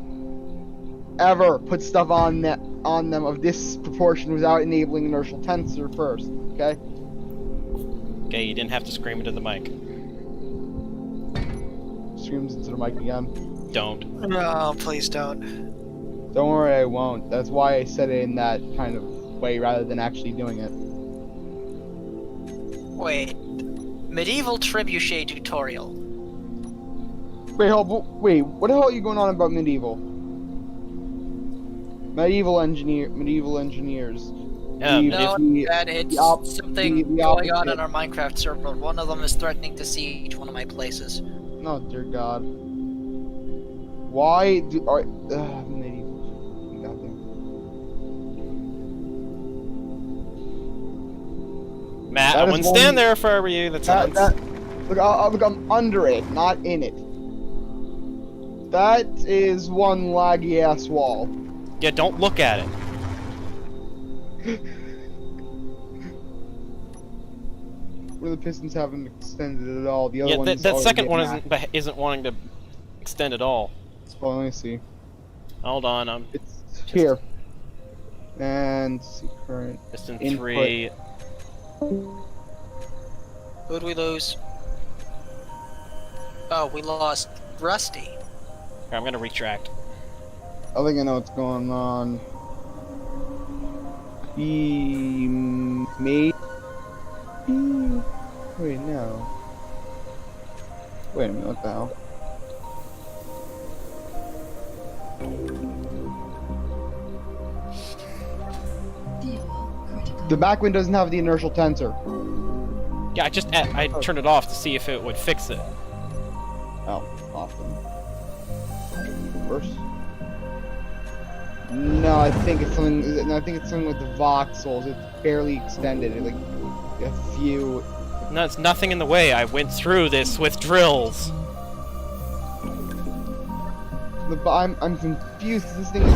ever put stuff on them of this proportion without enabling inertial tensor first, okay?
Okay, you didn't have to scream into the mic.
Screams into the mic again.
Don't.
No, please don't.
Don't worry, I won't. That's why I said it in that kind of way rather than actually doing it.
Wait. Medieval trebuchet tutorial.
Wait, what the hell are you going on about medieval? Medieval engineers.
No,
the-
that it's something
the
going on
opposite.
in our Minecraft server. One of them is threatening to siege one of my places.
Oh dear God. Why are medieval? Goddamn.
Matt,
That
I
is
wouldn't
one-
stand there if I were you. Look,
Look, I'm under it, not in it. That is one laggy ass wall.
yeah, don't look at it.
Where the pistons haven't extended at all. The other
Yeah,
one's
that
already
second one
getting
isn't wanting to extend at all.
axed. Well, let me see.
Hold on, I'm
It's here. And let's see current.
piston
Input.
3.
Who'd we lose? Oh, we lost Rusty.
Here, I'm gonna retract.
I think I know what's going on. He made. Wait, no. Wait a minute, what the hell?
Fuel critical.
The back wind doesn't have the inertial tensor.
Yeah, I turned it off to see if it would fix it.
Oh, awesome. First. No, I think it's something. No, I think it's something with the voxels. It's barely extended. It's like a few.
No, it's nothing in the way. I went through this with drills.
But I'm confused. This thing is.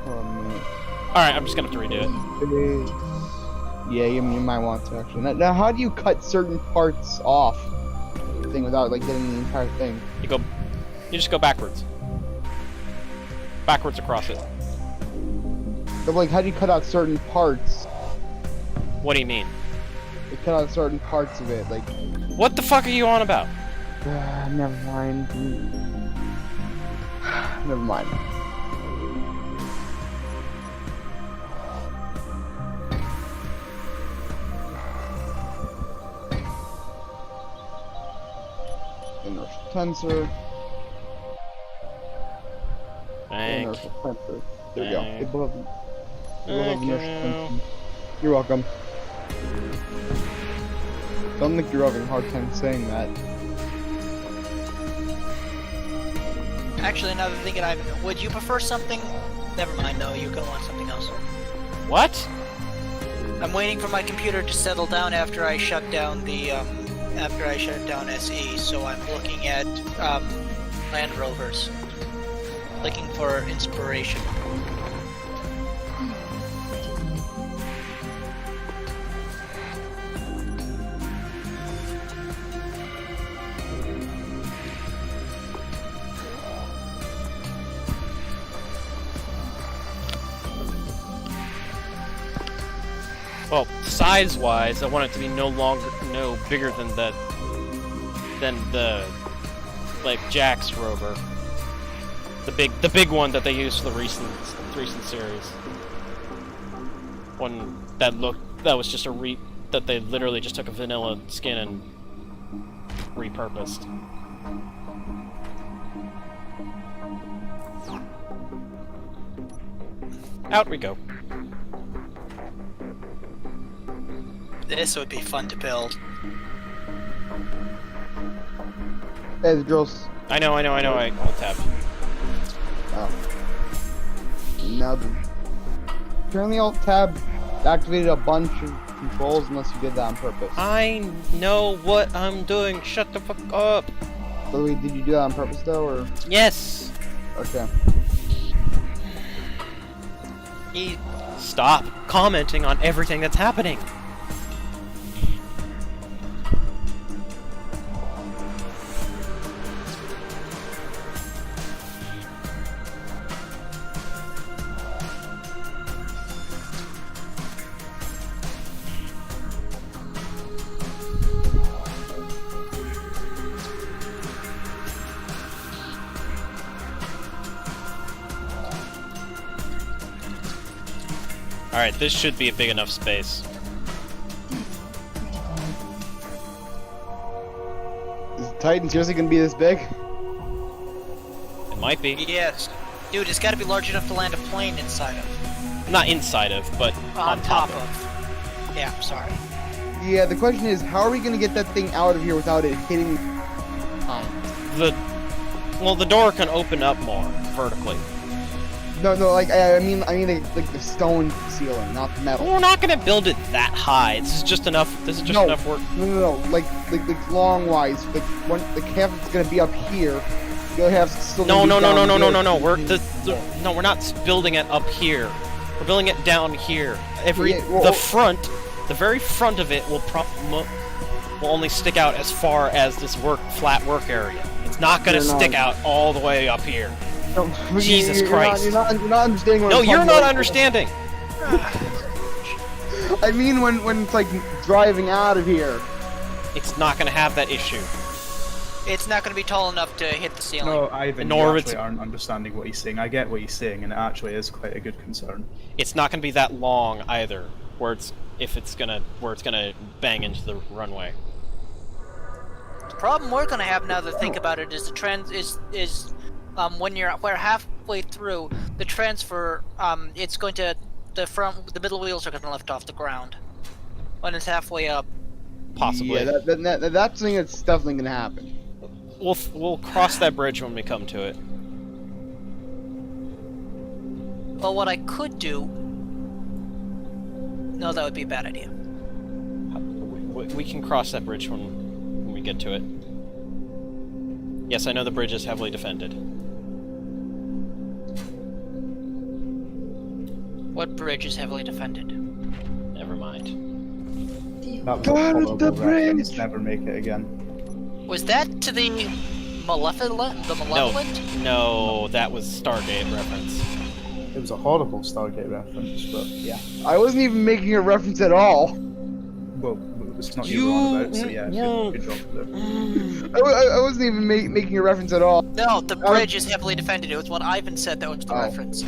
Oh man.
Alright, I'm just gonna have to redo it.
Yeah, you might want to actually. Now, how do you cut certain parts off the thing without like getting the entire thing?
You just go backwards. Backwards across it.
But like, how do you cut out certain parts?
What do you mean?
You cut out certain parts of it, like.
What the fuck are you on about?
Never mind. Never mind. Inertial tensor. Inertial tensor. There we go. They both have inertial tensor. You're welcome. Don't think you're having a hard time saying that.
Actually, another thing that would you prefer something? Never mind. No, you're gonna want something else.
What?
I'm waiting for my computer to settle down after I shut down the after I shut down SE. So I'm looking at Land Rovers, looking for inspiration.
Well, size-wise, I want it to be no bigger than the like Jax rover, the big one that they used for the recent series. One that was just that they literally just took a vanilla skin and repurposed. Out we go.
This would be fun to build.
Hey, the drills.
I know. I alt-tabbed.
Oh. Now, apparently alt-tab activated a bunch of controls unless you did that on purpose.
I know what I'm doing. Shut the fuck up.
By the way, did you do that on purpose though, or?
Yes.
Okay.
Stop commenting on everything that's happening. Alright, this should be a big enough space.
Is Titan seriously gonna be this big?
It might be.
Yes. Dude, it's gotta be large enough to land a plane inside of.
Not inside of, but
On top of. Yeah, sorry.
Yeah, the question is, how are we gonna get that thing out of here without it hitting?
Well, the door can open up more vertically.
No, like I mean like the stone ceiling, not the metal.
We're not gonna build it that high. This is just enough. This is just enough work.
No. Like long wise, like one the half is gonna be up here. The other half's still.
No.
Gonna be down here.
We're we're not building it up here. We're building it down here. The very front of it will only stick out as far as this flat work area. It's not gonna stick out all the way up here.
No,
Jesus Christ!
You're not understanding.
No, you're not understanding.
I mean, when it's like driving out of here.
It's not gonna have that issue.
It's not gonna be tall enough to hit the ceiling.
No, Ivan,
Nor
you
it's-
actually aren't understanding what he's saying. I get what he's saying, and it actually is quite a good concern.
It's not gonna be that long either. Where it's gonna bang into the runway.
The problem we're gonna have now that I think about it is the trend when we're halfway through the transfer, it's going to the middle wheels are going to lift off the ground when it's halfway up.
Possibly.
Yeah, that's something that's definitely gonna happen.
We'll cross that bridge when we come to it.
But what I could do... No, that would be a bad idea.
We can cross that bridge when we get to it. Yes, I know the bridge is heavily defended.
What bridge is heavily defended?
Never mind.
That was
God,
a
it's the
horrible reference.
bridge!
Never make it again.
Was that to the Malevolent? The Malevolent?
No, that was Stargate reference.
It was a horrible Stargate reference, but yeah.
I wasn't even making a reference at all.
Well, it's not you were on about, so yeah, good job there.
I wasn't even making a reference at all.
No, the bridge is heavily defended. It was what Ivan said that was the reference.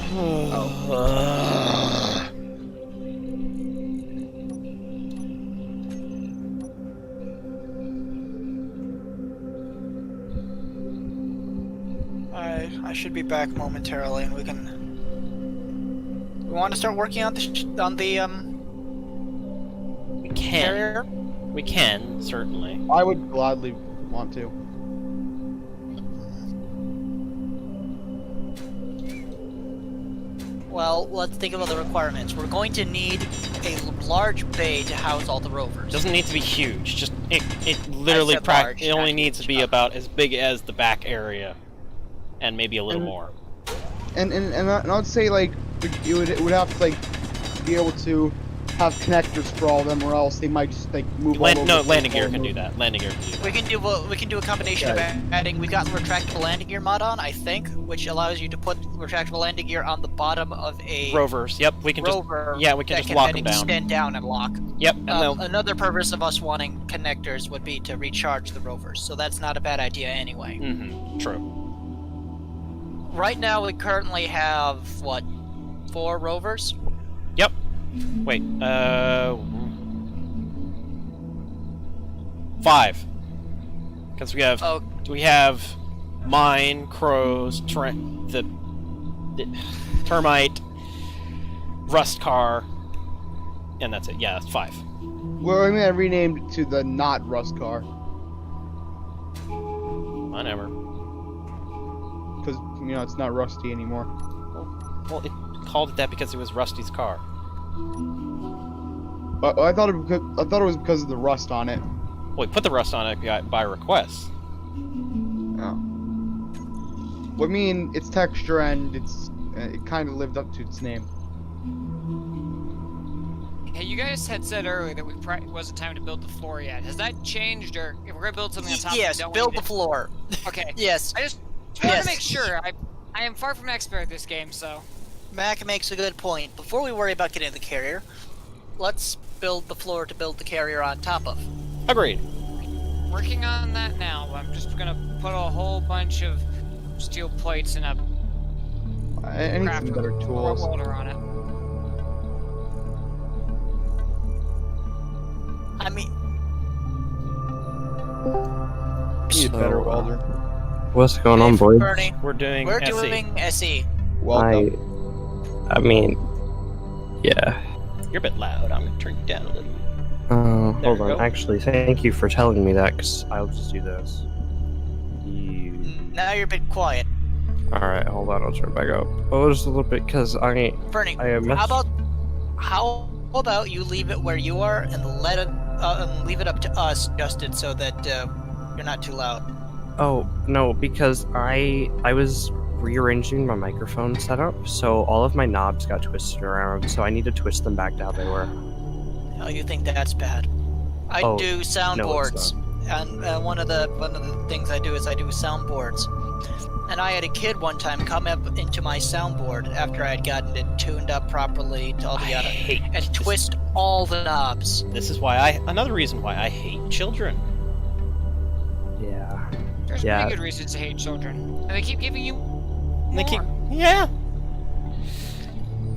I should be back momentarily, and we can. We want to start working on the
We can.
carrier.
We can, certainly.
I would gladly want to.
Well, let's think about the requirements. We're going to need a large bay to house all the rovers.
Doesn't need to be huge. Just it literally
said large,
it only
not
needs to
huge.
be about as big as the back area, and maybe a little more.
And I would say like it would have to like be able to have connectors for all of them, or else they might just like move all over.
No,
the
landing
place
gear
all
can do
over.
that. Landing gear can do that.
We can do a combination of adding. We got the retractable landing gear mod on, I think, which allows you to put retractable landing gear on the bottom of a
Rovers. Yep, we can
rover.
just we can
that
just lock
then
them down.
extend down and lock.
Yep, and they'll
Another purpose of us wanting connectors would be to recharge the rovers, so that's not a bad idea anyway.
true.
Right now, we currently have what, 4 rovers?
Yep. Wait, 5. Because we have
Oh,
we have mine, crows, the termite, rust car, and that's it. Yeah, that's 5.
Well, I mean, I renamed it to the not rust car
Whatever.
because it's not rusty anymore.
Well, it called it that because it was Rusty's car.
But I thought it was because of the rust on it.
Well, we put the rust on it by request.
Oh. Well, I mean, its texture and it kind of lived up to its name.
Hey, you guys had said earlier that it wasn't time to build the floor yet. Has that changed, or if we're gonna build something on top
yes,
of it, don't
build
we
the floor.
Okay.
Yes,
I just want
Yes.
to make sure. I am far from expert at this game, so.
Mac makes a good point. Before we worry about getting the carrier, let's build the floor to build the carrier on top of.
Agreed.
Working on that now. I'm just gonna put a whole bunch of steel plates and a
I need some better tools.
welder on it.
I mean,
Need a better welder.
What's going
hey,
on, boys?
Bernie,
We're doing
we're
SE.
doing SE.
Welcome.
I mean, yeah.
You're a bit loud. I'm gonna turn you down a little.
Hold
we
on.
go.
Actually, thank you for telling me that, because I'll just do this.
Now you're a bit quiet.
Alright, hold on. I'll turn it back up. Oh, just a little bit, because
Bernie,
I messed-
how about you leave it where you are and leave it up to us, Justin, so that you're not too loud.
Oh, no, because I was rearranging my microphone setup, so all of my knobs got twisted around, so I need to twist them back to how they were.
Oh, you think that's bad? I
Oh,
do soundboards, and one of the things I do is I do soundboards. And I had a kid one time come up into my soundboard after I had gotten it tuned up properly to all the
I hate
and twist all the knobs.
This is why another reason why I hate children.
Yeah.
There's
Yeah.
many good reasons to hate children, and they keep giving you
And they
more.
keep yeah.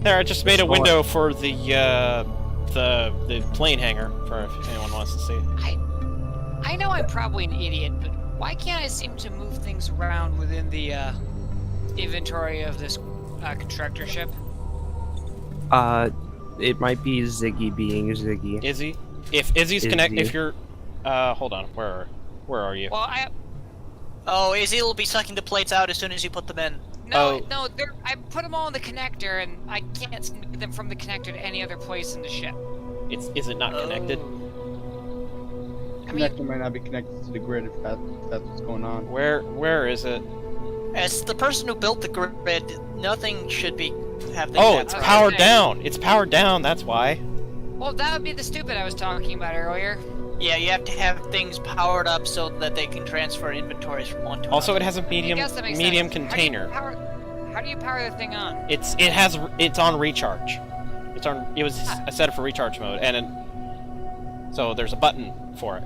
There, I just made a
Small-
window for the plane hangar for if anyone wants to see it.
I know I'm probably an idiot, but why can't I seem to move things around within the inventory of this constructor ship?
It might be Ziggy being Ziggy.
Izzy, if Izzy's if
Izzy.
you're, hold on, where are you?
Well,
Oh, Izzy will be sucking the plates out as soon as you put them in.
No,
Oh.
no, I put them all in the connector, and I can't send them from the connector to any other place in the ship.
Is it not connected?
I mean,
Connector might not be connected to the grid if that's what's going on.
Where is it?
As the person who built the grid, nothing should be happening.
Oh,
that
it's
right.
powered down. It's powered down. That's why.
well, that would be the stupid I was talking about earlier.
Yeah, you have to have things powered up so that they can transfer inventories from one to
Also,
another.
it has a
I
medium
guess that makes
medium
sense.
container.
How do you power the thing on?
It's on recharge. It was I set it for recharge mode, so there's a button for it.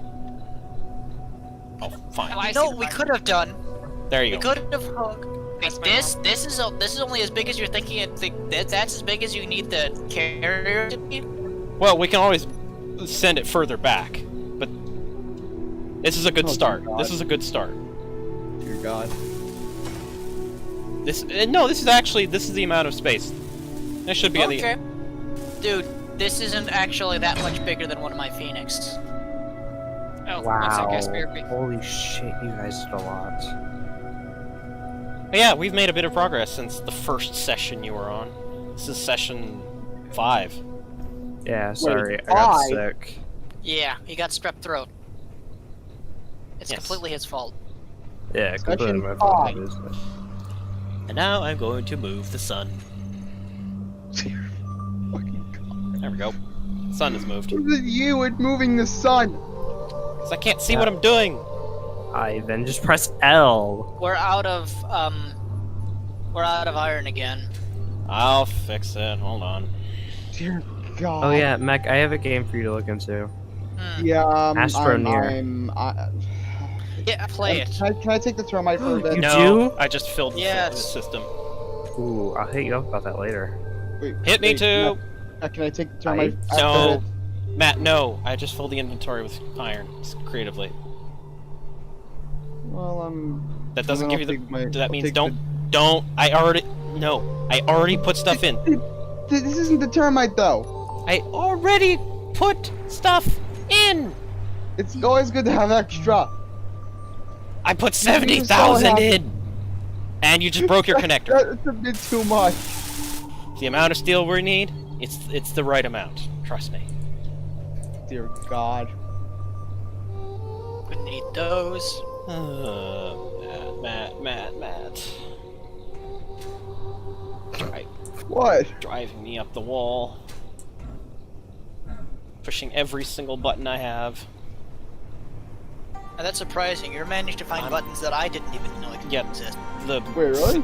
Oh, fine.
Oh, I
You know
see
what
the
we
button.
could have done?
There you
We
go.
could have hooked.
That's my
This is only as big as you're thinking it. That's as big as you need the carrier to be.
Well, we can always send it further back, but this is a good
Oh,
start.
God.
This is a good start.
Dear God.
This is the amount of space. This should be
Okay. Dude, this isn't actually that much bigger than one of my Phoenix.
Oh, looks like
Wow.
I spared me.
Holy shit, you guys did a lot.
But yeah, we've made a bit of progress since the first session you were on. This is session 5.
Yeah, sorry, I got
why?
sick.
Yeah, he got strep throat. It's
Yes.
completely his fault.
Yeah,
Session
completely my fault.
five.
Obviously.
And now I'm going to move the sun.
Dear fucking God.
There we go. Sun is moved.
Is it you at moving the sun?
Because I can't see what I'm doing.
I then just press L.
We're out of iron again.
I'll fix it. Hold on.
Dear God.
Oh yeah, Mech, I have a game for you to look into.
Yeah,
Astroneer.
Yeah, play it.
Can I take the termite for a bit?
You
No,
do?
I just filled the
Yes.
system.
Ooh, I'll hit you up about that later.
Wait,
Hit me
wait,
too.
Can I take the termite?
No. Matt, no. I just filled the inventory with iron creatively.
Well,
That doesn't
then
give
I'll
you the.
take my-
That
I'll
means
take
don't. I already. No. I already put stuff in.
This isn't the termite though.
I already put stuff in.
It's always good to have extra.
I put
You can just go
70,000
ahead.
in. And you just broke your connector.
That's a bit too much.
The amount of steel we need, it's the right amount. Trust me.
Dear God.
We need those.
Matt.
What?
Driving me up the wall. Pushing every single button I have.
Now, that's surprising. You're managed to find buttons that I didn't even know
Yep.
existed.
Wait, really?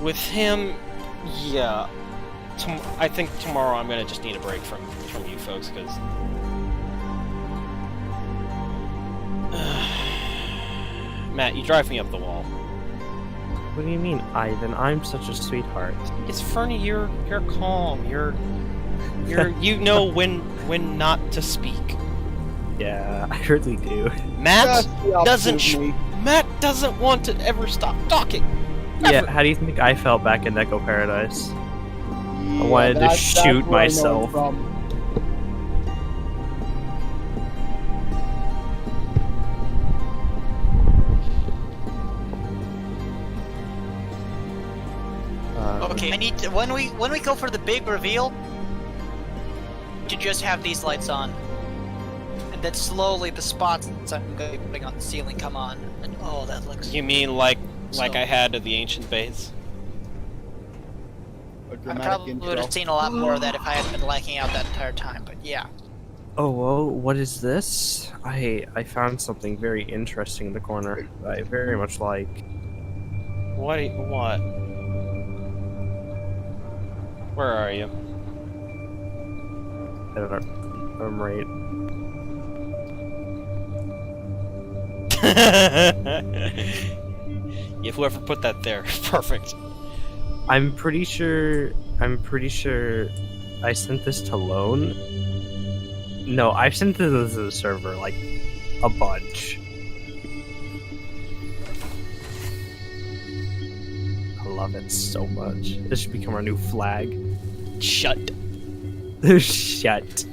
With him, yeah. I think tomorrow I'm gonna just need a break from you folks, because Matt, you drive me up the wall.
What do you mean, Ivan? I'm such a sweetheart.
It's Fernie, you're calm. You're you know when not to speak.
Yeah, I really do.
Matt
That's the opposite
doesn't
of me.
Matt doesn't want to ever stop talking.
Yeah,
Never.
how do you think I felt back in Echo Paradise?
Yeah,
wanted to
that's
shoot
where I know
myself.
it from.
Okay, I need to, when we go for the big reveal, to just have these lights on, and then slowly the spots I'm going to be putting on the ceiling come on, and oh, that looks.
You mean like
So-
I had at the ancient base?
A
I
dramatic
probably would
intro.
have seen a lot more of that if I hadn't been lacking out that entire time. But yeah,
Oh, whoa, what is this? I found something very interesting in the corner that I very much like.
What? Where are you?
I don't know. I'm right.
Yeah, whoever put that there, perfect.
I'm pretty sure I sent this to Lone. No, I've sent this to the server, like, a bunch. I love it so much. This should become our new flag.
Shut.
Shut.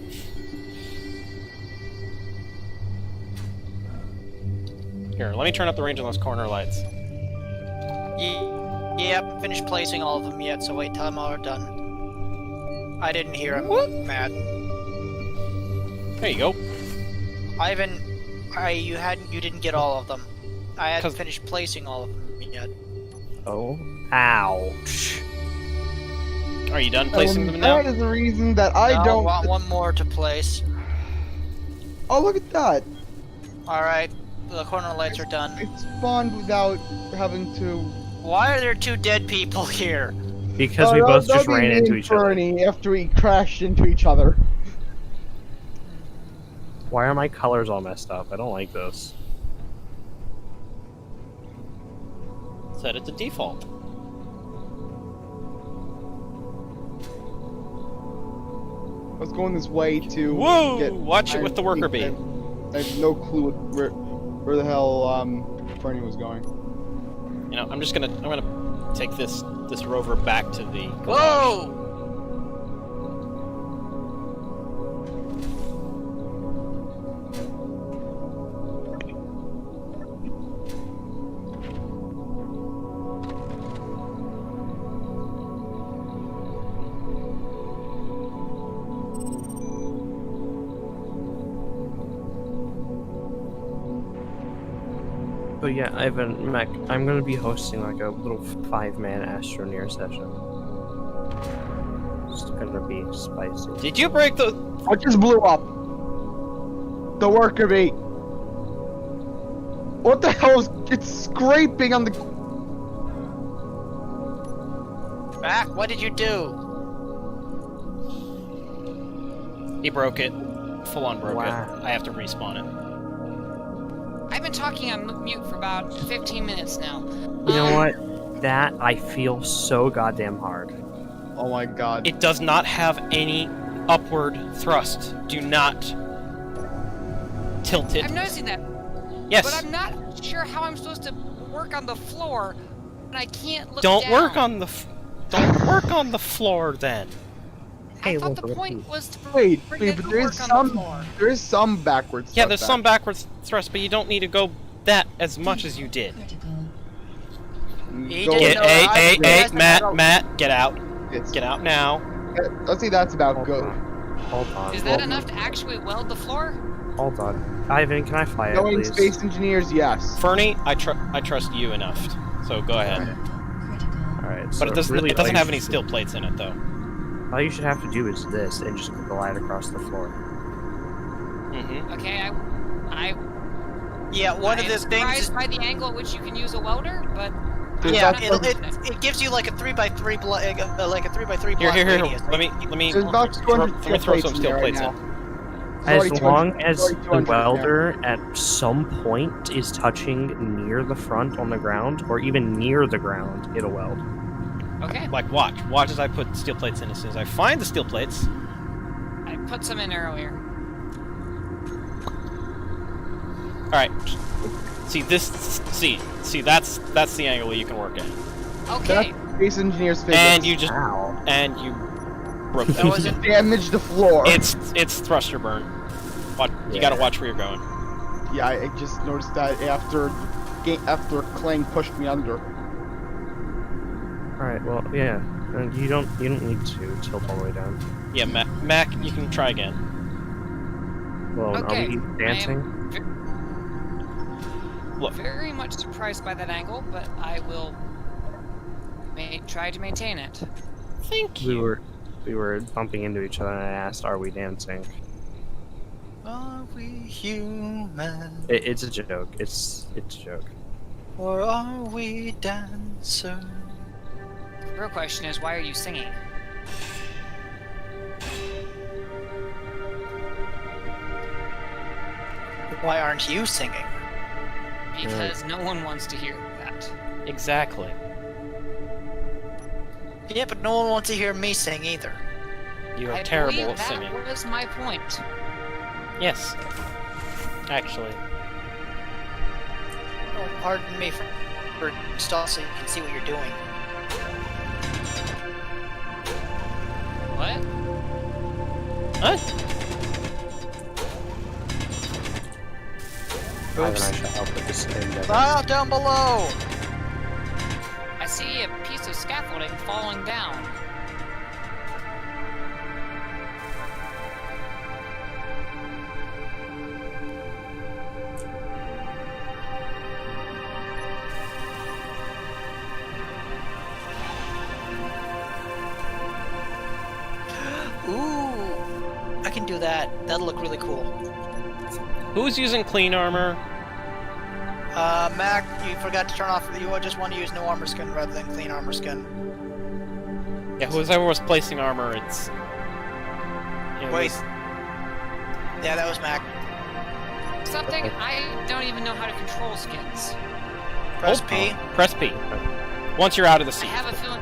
Here, let me turn up the range on those corner lights.
yeah. Yep, finished placing all of them yet, so wait till I'm all done. I didn't hear him, Matt.
There you go.
You didn't get all of them. I hadn't
'Cause-
finished placing all of them yet.
Oh, ouch.
Are you done placing them now?
That is the reason that I
No,
don't.
want one more to place.
Oh, look at that!
Alright, the corner lights are done.
It spawned without having to.
Why are there 2 dead people here?
Because
Oh,
we both
that'll
just
be
ran
me
into
and
each other.
Fernie after we crashed into each other.
Why are my colors all messed up? I don't like this.
Set it to default.
I was going this way to
Whoa!
get.
Watch it with the worker bee.
I have no clue where the hell Fernie was going.
You know, I'm gonna take this rover back to the garage.
Whoa!
But yeah, Ivan, Mac, I'm gonna be hosting like a little 5-man Astroneer session. It's gonna be spicy.
Did you break the?
I just blew up. The worker bee. What the hell is? It's scraping on the.
Mac, what did you do?
He broke it. Full on broke
Wow.
it. I have to respawn it.
I've been talking on mute for about 15 minutes now.
You know what? That I feel so goddamn hard.
Oh my god.
It does not have any upward thrust. Do not tilt it.
I'm noticing that,
Yes.
but I'm not sure how I'm supposed to work on the floor, and I can't look
Don't
down.
work on the. Don't work on the floor then.
I
Hey,
thought
look,
the
look,
point
look.
was to
Wait,
bring
wait,
it
but
to
there is
work on the
some.
floor.
There is some backwards.
Yeah,
stuff
there's
back.
some backwards thrust, but you don't need to go that as much as you did.
Critical.
He
Go-
didn't
Get
know I-
hey,
Yes,
Matt, get out.
It's-
Get out now.
Let's see. That's about
Hold
good.
on. Hold on.
Is that enough to actually weld the floor?
Hold on. Ivan, can I fly it,
Knowing
please?
space engineers, yes.
Fernie, I trust you enough. So go ahead.
Critical.
Alright, so
But it doesn't
really all you
have any
should-
steel plates in it though.
All you should have to do is this and just glide across the floor.
Mm-hmm.
Okay,
Yeah, one
I
of
am
the things is
surprised by the angle at which you can use a welder, but
yeah,
I'm not
it gives you like a 3x3 like a 3x3 block
Here.
radius.
Let me
There's about 200
let me throw some steel plates
in.
in.
Sorry,
As
200
long as
sorry,
the
200
welder at some point is touching near the front on the ground, or even near the ground, it'll weld.
okay.
Like watch as I put steel plates in. As soon as I find the steel plates,
I put some in earlier.
all right. See this? See that's the angle you can work at.
Okay.
That's space engineers physics.
And you just
Ow.
broke
That
that.
wasn't
damage the floor.
It's thruster burn. You gotta watch where you're going.
Yeah, I just noticed that after Clang pushed me under.
Alright, well, yeah. And you don't need to tilt all the way down.
Yeah, Mac, you can try again.
Well,
Okay,
are we dancing?
Look,
Very much surprised by that angle, but I will try to maintain it.
thank
We
you.
were bumping into each other and I asked, are we dancing?
Are we human?
It's a joke. It's a joke.
Or are we dancer?
The real question is, why are you singing?
Why aren't you singing?
Because no one wants to hear that.
Exactly.
Yeah, but no one wants to hear me sing either.
You are
I
terrible
believe
at singing.
That was my point.
Yes. Actually.
Oh, pardon me for stall so you can see what you're doing.
What?
What?
Ivan,
Oops.
I shall help with this endeavor.
Ah, down below!
I see a scaffolding falling down.
Ooh, I can do that. That'll look really cool.
Who's using clean armor?
Mac, you forgot to turn off. You just want to use no armor skin rather than clean armor skin.
Yeah, whoever was placing armor, it's...
Wait. Yeah, that was Mac.
Something I don't even know how to control skins.
Press P.
Press P. Once you're out of the
I
seat.
have a feeling.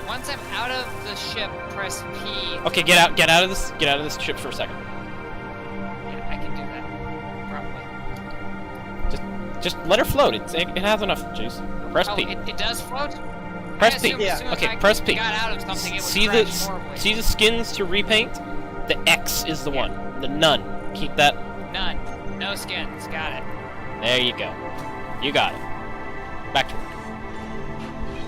Once I'm out of the ship, press P.
Okay, get out of this ship for a second.
Yeah, I can do that. Probably.
Just let her float. It has enough juice. Press
Oh,
P.
it does float?
Press
I
P.
assumed as soon as
Okay,
I
press P.
got out of something, it would
See
crash horribly.
see the skins to repaint? The X is the one. The none. Keep that.
None. No skins. Got it.
There you go. You got it. Back to work.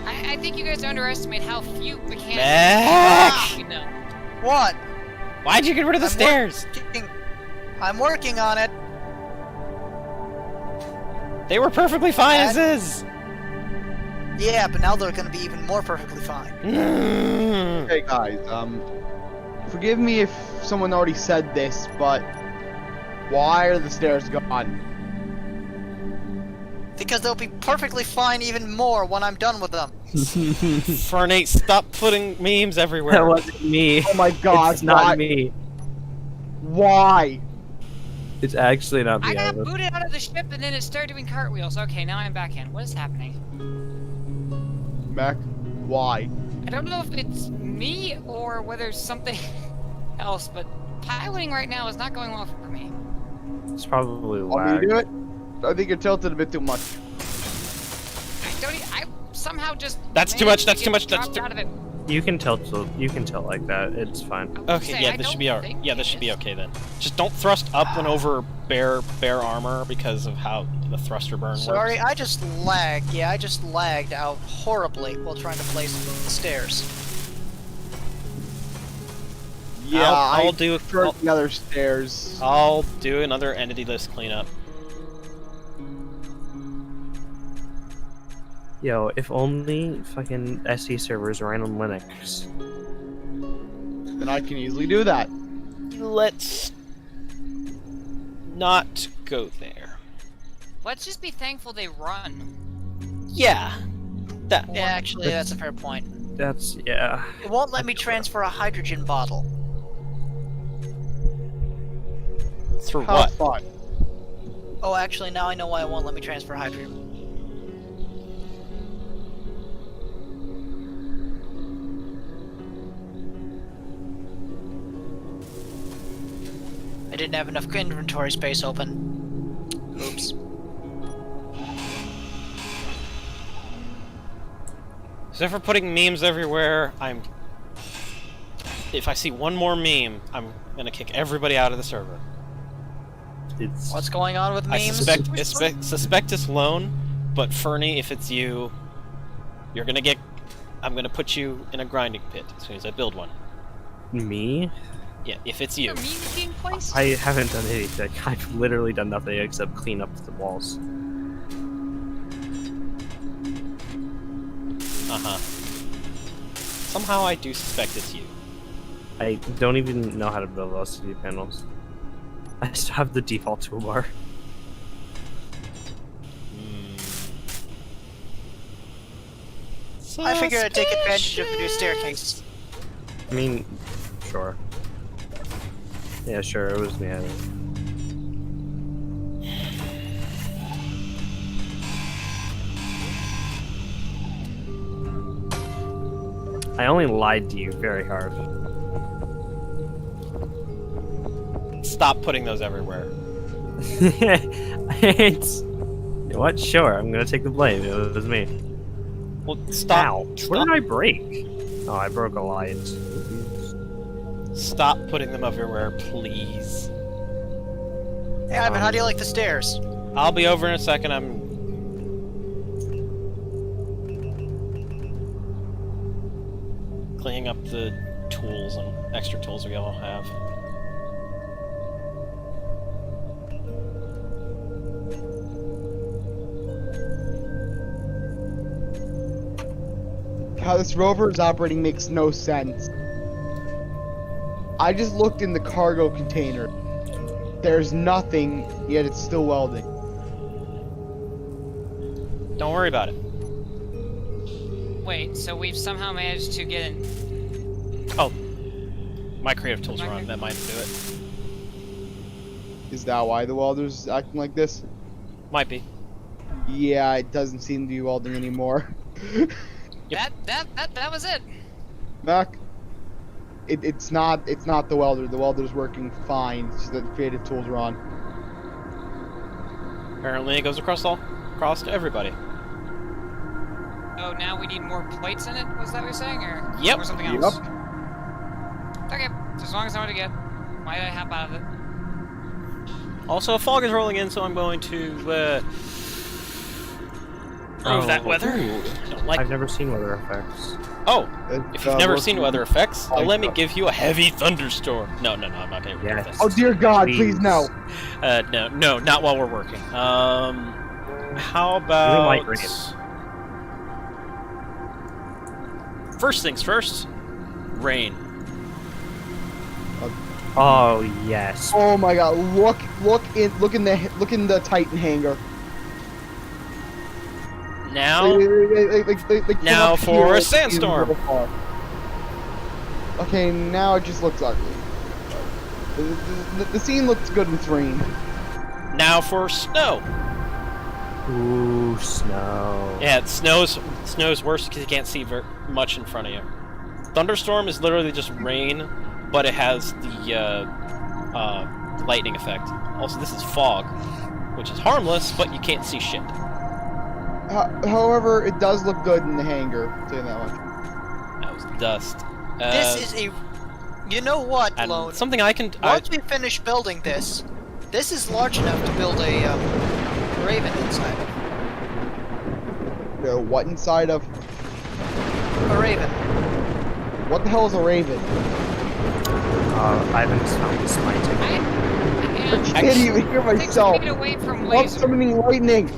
I think you guys underestimate how few mechanics
Mac!
we know.
What?
Why'd you get rid of the stairs?
I'm working on it.
They were perfectly fine as is.
Yeah, but now they're going to be even more perfectly fine.
Okay, guys. Forgive me if someone already said this, but why are the stairs gone?
Because they'll be perfectly fine even more when I'm done with them.
Fernate, stop putting memes everywhere.
That wasn't me.
Oh my God!
It's not
why?
me.
Why?
It's actually not me.
I got
Ivan.
booted out of the ship and then it started doing cartwheels. Okay, now I'm back in. What is happening?
Mac, why?
I don't know if it's me or whether it's something else, but piloting right now is not going well for me.
It's probably
Want me
lag.
to do it? I think you're tilted a bit too much.
I somehow just.
That's too much,
managed
that's
to
too
get
much, that's
dropped
too-
out of it.
You can tilt like that. It's fine.
I would
Okay,
say,
yeah,
I
this should
don't
be alright.
think
Yeah,
it
this should be
is.
okay then. Just don't thrust up and over bare armor because of how the thruster burn
Sorry,
works.
I just lagged. Yeah, I just lagged out horribly while trying to place the stairs.
Yeah,
I'll
I
do
prefer the other stairs.
I'll do another entity list cleanup.
Yo, if only fucking SE servers ran on Linux.
Then I can easily do that.
Let's not go there.
Let's just be thankful they run.
Yeah. That
Yeah, actually, that's a fair point.
That's yeah.
It won't let me transfer a hydrogen bottle.
through
How
what?
fun.
Oh, actually, now I know why it won't let me transfer hydrogen. I didn't have enough inventory space open. Oops.
So for putting memes everywhere, if I see one more meme, I'm gonna kick everybody out of the server.
It's
What's going on with
I
memes?
suspect it's Lone, but Fernie, if it's you, you're gonna get. I'm gonna put you in a grinding pit as soon as I build one.
me.
Yeah, if it's
Are
you.
memes being placed?
I haven't done anything. I've literally done nothing except clean up the walls.
Uh-huh. Somehow I do suspect it's you.
I don't even know how to build LCD panels. I still have the default toolbar.
I figured I'd take advantage of the new staircase.
I mean, sure. Yeah, sure, it was me. I only lied to you very hard.
Stop putting those everywhere.
It's... What? Sure, I'm gonna take the blame. It was me.
Well, stop.
Ow. What did I break? Oh, I broke a light.
Stop putting them everywhere, please.
Hey, Ivan, how do you like the stairs?
I'll be over in a second. cleaning up the tools and extra tools we all have.
How this rover is operating makes no sense. I just looked in the cargo container. There's nothing, yet it's still welding.
Don't worry about it.
Wait, so we've somehow managed to get in.
Oh, my creative tools are on. That might do it.
Is that why the welder's acting like this?
Might be.
Yeah, it doesn't seem to be welding anymore.
That was it.
Mac, it's not the welder. The welder's working fine. It's just that the creative tools are on.
Apparently, it goes across to everybody.
Oh, now we need more plates in it? Was that what you're saying, or
Yep.
or something else? Okay, as long as I know what to get. Why did I hop out of it?
Also, a fog is rolling in, so I'm going to remove that weather. I don't like.
I've never seen weather effects.
Oh, if you've never seen
working
weather effects, let me
fine.
give you a heavy thunderstorm. No, I'm not gonna do
Yes.
this.
Oh dear God, please no.
No, not while we're working. How
Green
about...
light, rain.
First things first, rain.
Oh yes.
Oh my God, look in the Titan hangar.
Now,
Like,
Now
from up
for
here,
a
it's
sandstorm.
real far. Okay, now it just looks ugly. The scene looks good with rain.
now for snow.
Ooh, snow.
Yeah, it snows worse because you can't see much in front of you. Thunderstorm is literally just rain, but it has the lightning effect. Also, this is fog, which is harmless, but you can't see shit.
However, it does look good in the hangar. I'll tell you that much.
That was dust.
This is a. You know what,
and
Lone?
something I can.
Once we finish building this is large enough to build a Raven inside.
What inside of?
A Raven.
What the hell is a Raven?
I haven't found this lighting.
I can't even hear
6
myself.
feet away from
Stop
laser.
summoning lightning.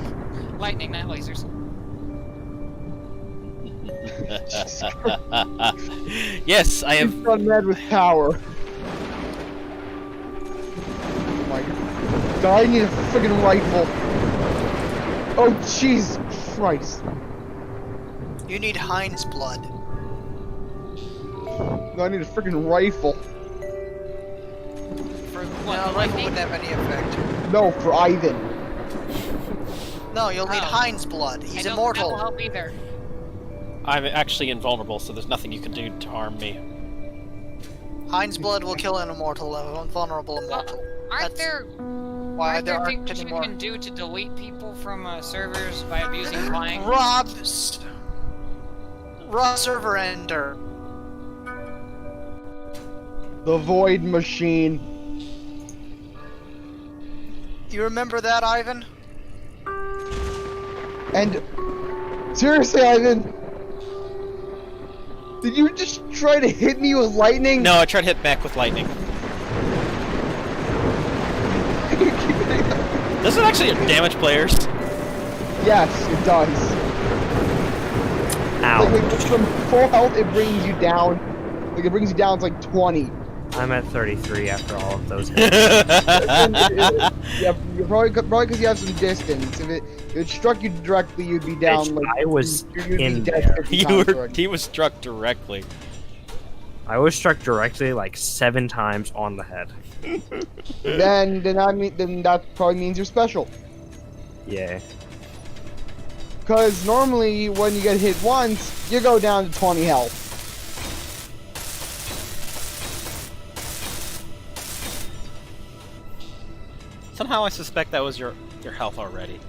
Lightning, not lasers.
Yes, I have.
You've gone mad with power. Oh my God, I need a friggin' rifle. Oh, jeez Christ.
You need Heinz blood.
No, I need a friggin' rifle.
For
No,
what?
rifle
lightning?
wouldn't have any effect.
No, for Ivan.
No, you'll need
Oh.
Heinz blood.
I
He's
don't-
immortal.
That will help either.
I'm actually invulnerable, so there's nothing you can do to harm me.
Heinz blood will kill an immortal, invulnerable immortal.
Aren't
That's
there
why
aren't
there
there
aren't
things you
anymore.
can do to delete people from servers by abusing flying?
Raw server ender.
The Void Machine.
You remember that, Ivan?
And seriously, Ivan, did you just try to hit me with lightning?
No, I tried to hit back with lightning. Does it actually damage players?
Yes, it does.
Ow.
Like from full health, it brings you down. Like it brings you down to like 20.
I'm at 33 after all of those hits.
Yeah, you're probably because you have some distance. If it struck you directly, you'd be down.
Bitch,
Like
I was
you'd be
in
dead
there.
50 times already.
He was struck directly.
I was struck directly like 7 times on the head.
Then that probably means you're special.
Yeah.
Because normally when you get hit once, you go down to 20 health.
Somehow I suspect that was your health already.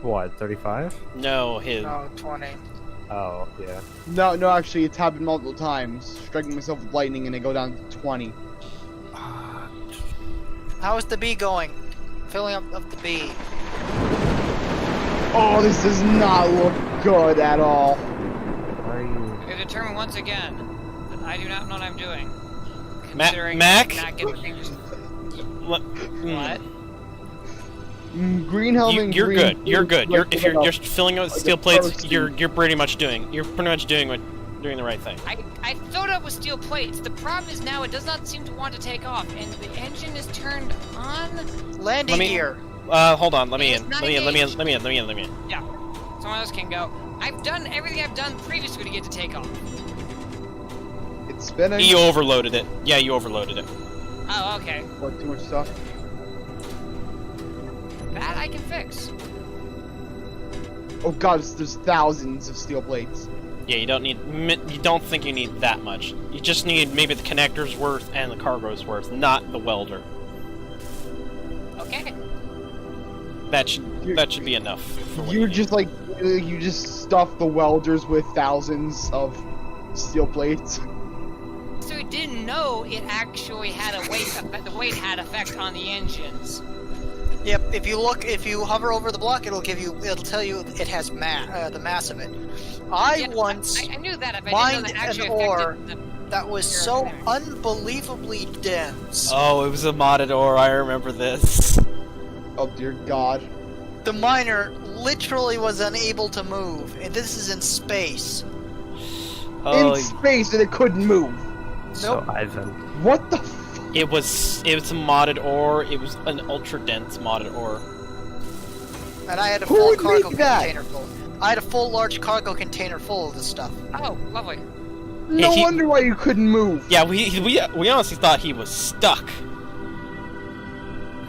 What, 35?
No, his.
No, 20.
Oh, yeah.
No, actually, it's happened multiple times. Striking myself with lightning and I go down to 20.
How is the bee going? Filling up of the bee.
Oh, this does not look good at all.
Why are you...
We have determined once again that I do not know what I'm doing. Considering
Mac?
not getting things. What?
Green helmet.
You're
green
good. You're good.
like,
If you're
like
just filling out with
like
steel
a
plates,
person.
you're pretty much doing the right thing.
I filled up with steel plates. The problem is now it does not seem to want to take off, and the engine is turned on.
Landing gear.
Hold on. Let me
It's
in.
not
Let me in.
engaged.
Let me in.
Yeah, someone else can go. I've done everything I've done previously to get to take off.
It's spinning.
You overloaded it. Yeah, you overloaded it.
Oh, okay.
What, too much stuff?
That I can fix.
Oh god, there's thousands of steel plates.
Yeah, you don't think you need that much. You just need maybe the connector's worth and the cargo's worth, not the welder.
Okay.
That should be enough. For what
You
need.
just like you just stuff the welders with thousands of steel plates.
So it didn't know it actually had a weight effect. The weight had effect on the engines.
Yep. If you hover over the block, it'll tell you it has the mass of it. I
knew that. If I
mined
didn't know that actually
an ore
affected
that was so unbelievably dense.
Oh, it was a modded ore. I remember this.
Oh dear god.
The miner literally was unable to move, and this is in space.
Oh,
In space and it couldn't move.
So
Nope.
Ivan.
What the f-
it was a modded ore. It was an ultra dense modded ore.
And I had a
Who
full
would
cargo
make that?
container full. I had a full large cargo container full of this stuff.
Oh, lovely.
No
he-
wonder why you couldn't move.
Yeah, we honestly thought he was stuck.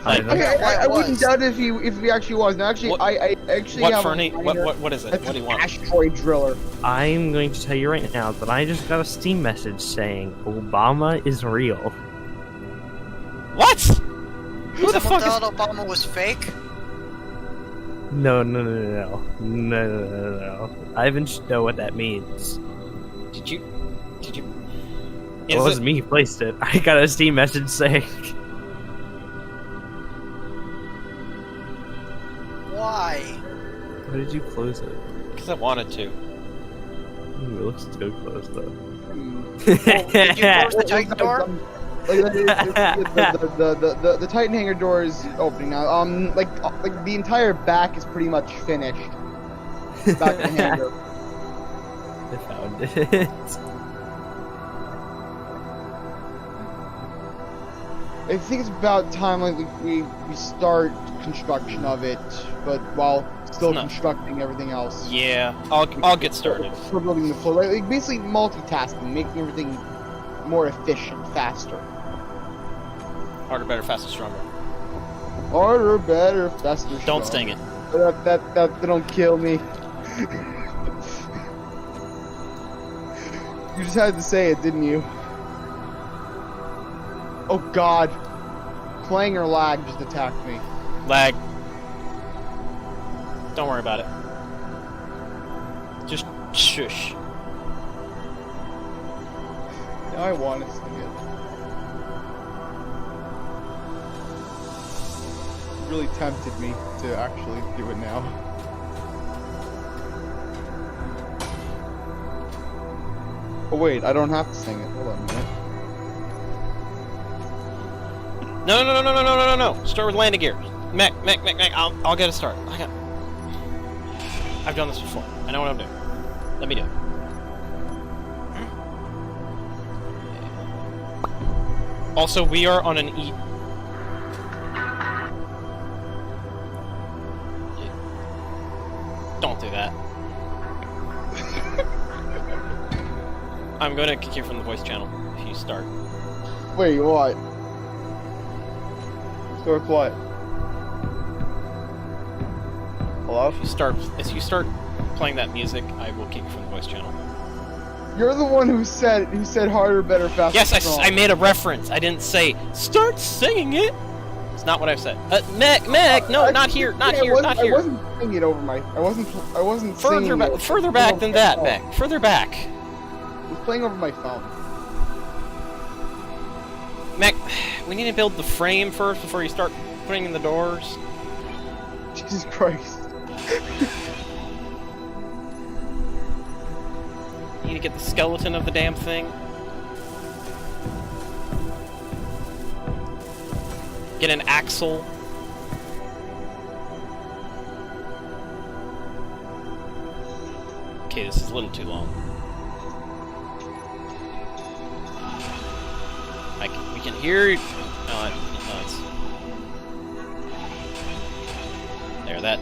Like,
Ivan.
Okay,
Why it
I wouldn't
was.
doubt if he actually was. Now actually
What-
I actually
what
have
Fernie?
a miner
What is it?
that's
What do you want?
asteroid driller.
I'm going to tell you right now that I just got a Steam message saying Obama is real.
What? Who the
Someone
fuck is?
thought Obama was fake?
No. Ivan should know what that means.
Did you?
It wasn't me who placed it. I got a Steam message saying.
Why?
Why did you close it?
Because I wanted to.
Ooh, it looks good closed though.
Did you close the Titan door?
The Titan hangar door is opening now. Like the entire back is pretty much finished. Back of the hangar.
I found it.
I think it's about time like we start construction of it, but while still
No.
constructing everything else.
Yeah, I'll get started.
We're building the floor, like basically multitasking, making everything more efficient, faster.
Harder, better, faster, stronger.
Harder, better, faster.
Don't
stronger.
sting it.
That don't kill me. You just had to say it, didn't you? Oh god. Clanger lag just attacked me.
Lag. Don't worry about it. Just shush.
Now I want to sing it. It really tempted me to actually do it now. Oh wait, I don't have to sing it. Hold on a minute.
No. Start with landing gear. Mac. I'll get a start. I've done this before. I know what I'm doing. Let me do it. Also, we are on an E. Don't do that. I'm going to kick you from the voice channel if you start.
Wait, what? Start what? Hello?
If you start playing that music, I will kick you from the voice channel.
You're the one who said harder, better, faster.
Yes,
strong.
I made a reference. I didn't say start singing it. It's not what I've said. Mac, no, not here, not here.
I wasn't singing it over my. I wasn't singing it.
Further back than that, Mac. Further back.
I was playing over my phone.
Mac, we need to build the frame first before you start putting in the doors.
Jesus Christ.
Need to get the skeleton of the damn thing. Get an axle. Okay, this is a little too long. We can hear. No, it's there. That.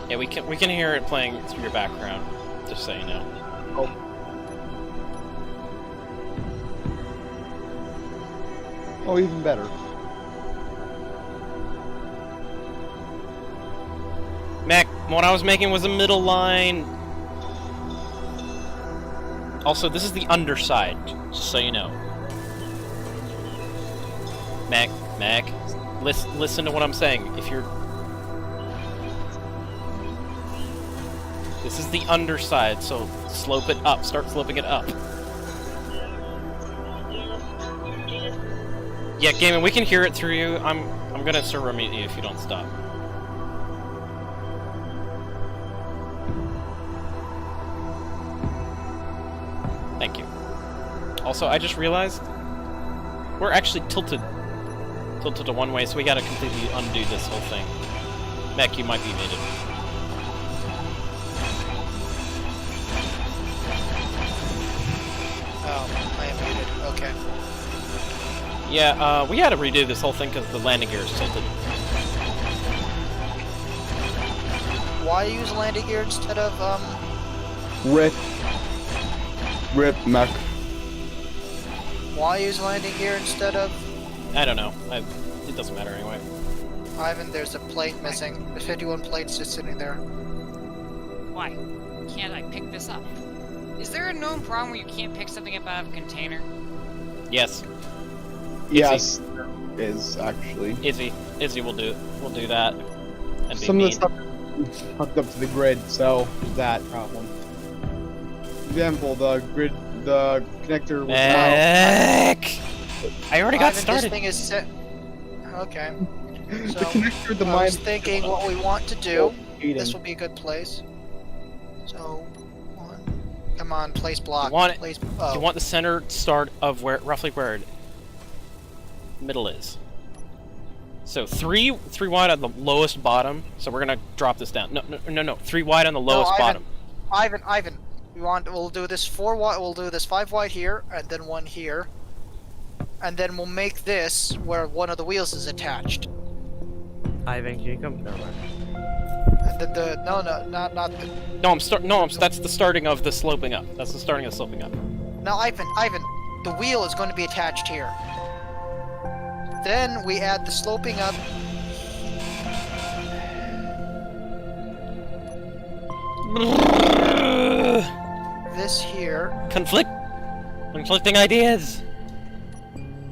Yeah, we can hear it playing through your background. Just so you know.
Oh. Oh, even better.
Mac, what I was making was a middle line. Also, this is the underside, just so you know. Mac, listen to what I'm saying. If you're... This is the underside, so slope it up. Start sloping it up. Yeah, Gaming, we can hear it through you. I'm gonna server mute you if you don't stop. Thank you. Also, I just realized we're actually tilted to one way, so we gotta completely undo this whole thing. Mech, you might be muted.
Oh, I am muted. Okay.
Yeah, we had to redo this whole thing because the landing gear is tilted.
Why use landing gear instead of
Rip, Mac.
Why use landing gear instead of?
I don't know. It doesn't matter anyway.
Ivan, there's a plate missing. There's 51 plates just sitting there.
Why? Can't I pick this up? Is there a known problem where you can't pick something up out of a container?
Yes.
Yes, is actually.
Izzy will do that. And be
Some
mean.
of the stuff is hooked up to the grid, so that problem. Example, the connector was
Mech! I already got
Ivan,
started.
This thing is set. Okay. So,
the connector, the
I was
mine.
thinking what we want to do.
Eating.
This will be a good place. So, come on, place block.
You want it-
Place,
You want the center start of roughly where middle is. So three wide on the lowest bottom. So we're gonna drop this down. No. 3 wide on the lowest bottom.
Ivan. We'll do this 4 wide. We'll do this 5 wide here, and then 1 here, and then we'll make this where one of the wheels is attached.
Ivan, can you come? Never mind.
And then not the.
That's the starting of the sloping up. That's the starting of the sloping up.
No, Ivan, the wheel is going to be attached here. Then we add the sloping up. This here.
Conflicting ideas.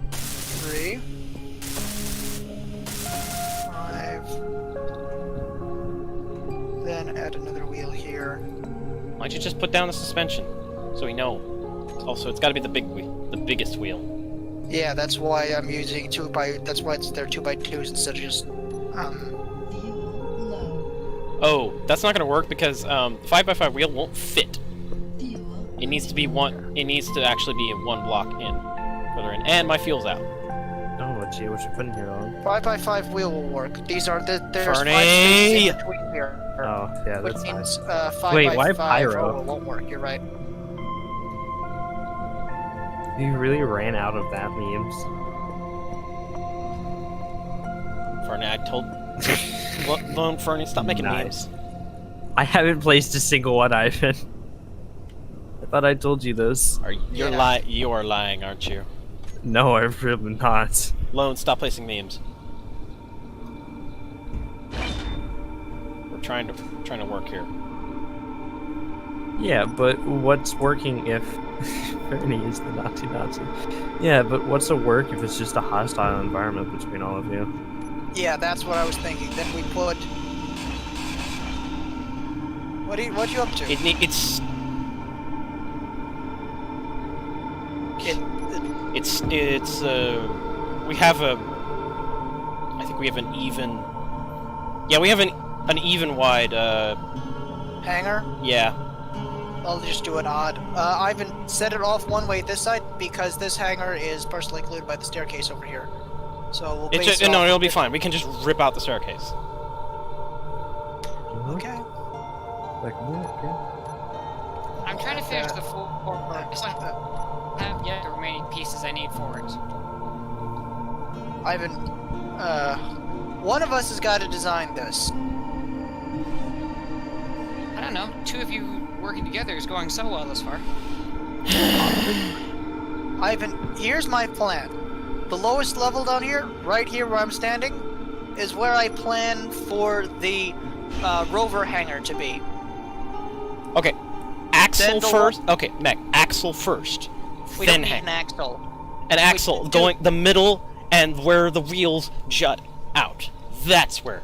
3, 5. Then add another wheel here.
Why don't you just put down the suspension, so we know? Also, it's got to be the biggest wheel.
Yeah, that's why I'm using 2 by. That's why they're 2x2s instead of just.
Fuel low.
Oh, that's not gonna work because 5x5 wheel won't fit.
Fuel.
It needs to be one. It needs to actually be in 1 block in, further in. And my fuel's out.
Oh, gee, what you putting here on?
5x5 wheel will work. These are there's 5
Fernie!
spaces in between here.
Oh, yeah,
Which
that's fine.
means 5x5
Wait, why pyro?
won't work. You're right.
You really ran out of that memes.
Fernie, I told. Lone Fernie, stop making
Nice.
memes.
I haven't placed a single one, Ivan. I thought I told you this.
You are lying, aren't you?
No, I'm really not.
Lone, stop placing memes. We're trying to work here.
Yeah, but what's working if Fernie is the Nazi? Yeah, but what's a work if it's just a hostile environment between all of you?
Yeah, that's what I was thinking. Then we put. What you up to? We have a. I think we have an even.
Yeah, we have an even wide.
Hangar.
Yeah.
I'll just do it odd. Ivan, set it off one way this side because this hangar is partially included by the staircase over here. So we'll base
No,
off
it'll
of
be
it.
fine. We can just rip out the staircase.
Okay.
Like, yeah.
I'm trying to finish the floor. I still have yet the remaining pieces I need for it.
Ivan, one of us has got to design this.
I don't know. Two of you working together is going so well thus far.
Ivan, here's my plan. The lowest level down here, right here where I'm standing, is where I plan for the rover hangar to be.
Okay. Axle
Then the
first. Okay, Mech. Axle first.
We
then
don't need
hang.
an axle.
An axle going the middle and where the wheels jut out. That's what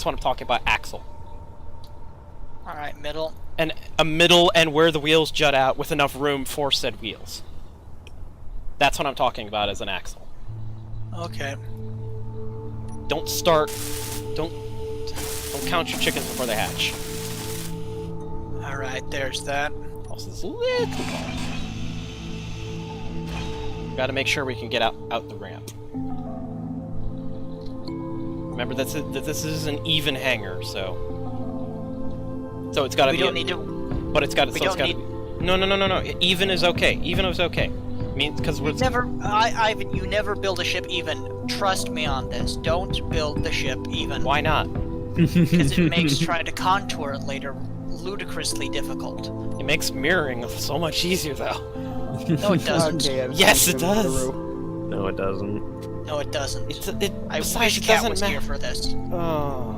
I'm talking about. Axle.
All right, middle.
And a middle and where the wheels jut out with enough room for said wheels. That's what I'm talking about as an axle.
Okay.
Don't count your chickens before they hatch.
All right, there's that.
Also, this little bar. Gotta make sure we can get out the ramp. Remember that this is an even hangar, so it's gotta be.
We don't need to.
But it's gotta.
We
So it's
don't
gotta.
need.
No. Even is okay. Even is okay. Means because we're
Ivan, you never build a ship even. Trust me on this. Don't build the ship even.
Why not?
Because it makes trying to contour it later ludicrously difficult.
It makes mirroring so much easier, though.
No, it doesn't.
Okay, I'm
Yes,
sorry,
it
Jim,
does.
Through.
No, it doesn't.
No, it doesn't. I
Besides,
wish
it
Cat
doesn't
was
matter.
here for this.
Oh.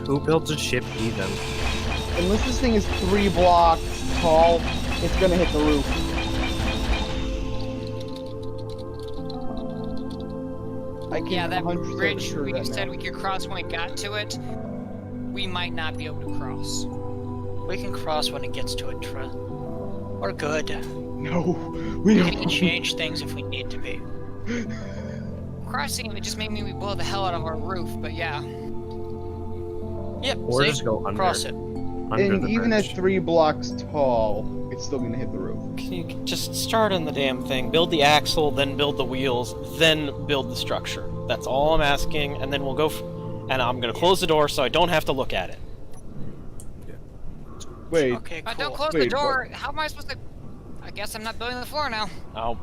Who builds a ship even?
Unless this thing is 3 blocks tall, it's gonna hit the roof. I can
Yeah, that
100%
bridge
assure
we
that
said
now.
we could cross when we got to it, we might not be able to cross.
We can cross when it gets to it, We're good.
No, we
We
don't.
can change things if we need to be.
Crossing it just made me blow the hell out of our roof, but yeah.
Yep.
Or
see?
just go under.
Cross it.
Under
And
the
even
bridge.
at 3 blocks tall, it's still gonna hit the roof.
Can you just start on the damn thing? Build the axle, then build the wheels, then build the structure. That's all I'm asking, and then we'll go. And I'm gonna close the door so I don't have to look at it.
Wait,
Okay, cool.
Don't close the
Wait,
door. How am I supposed to? I guess I'm not building the floor now.
Oh,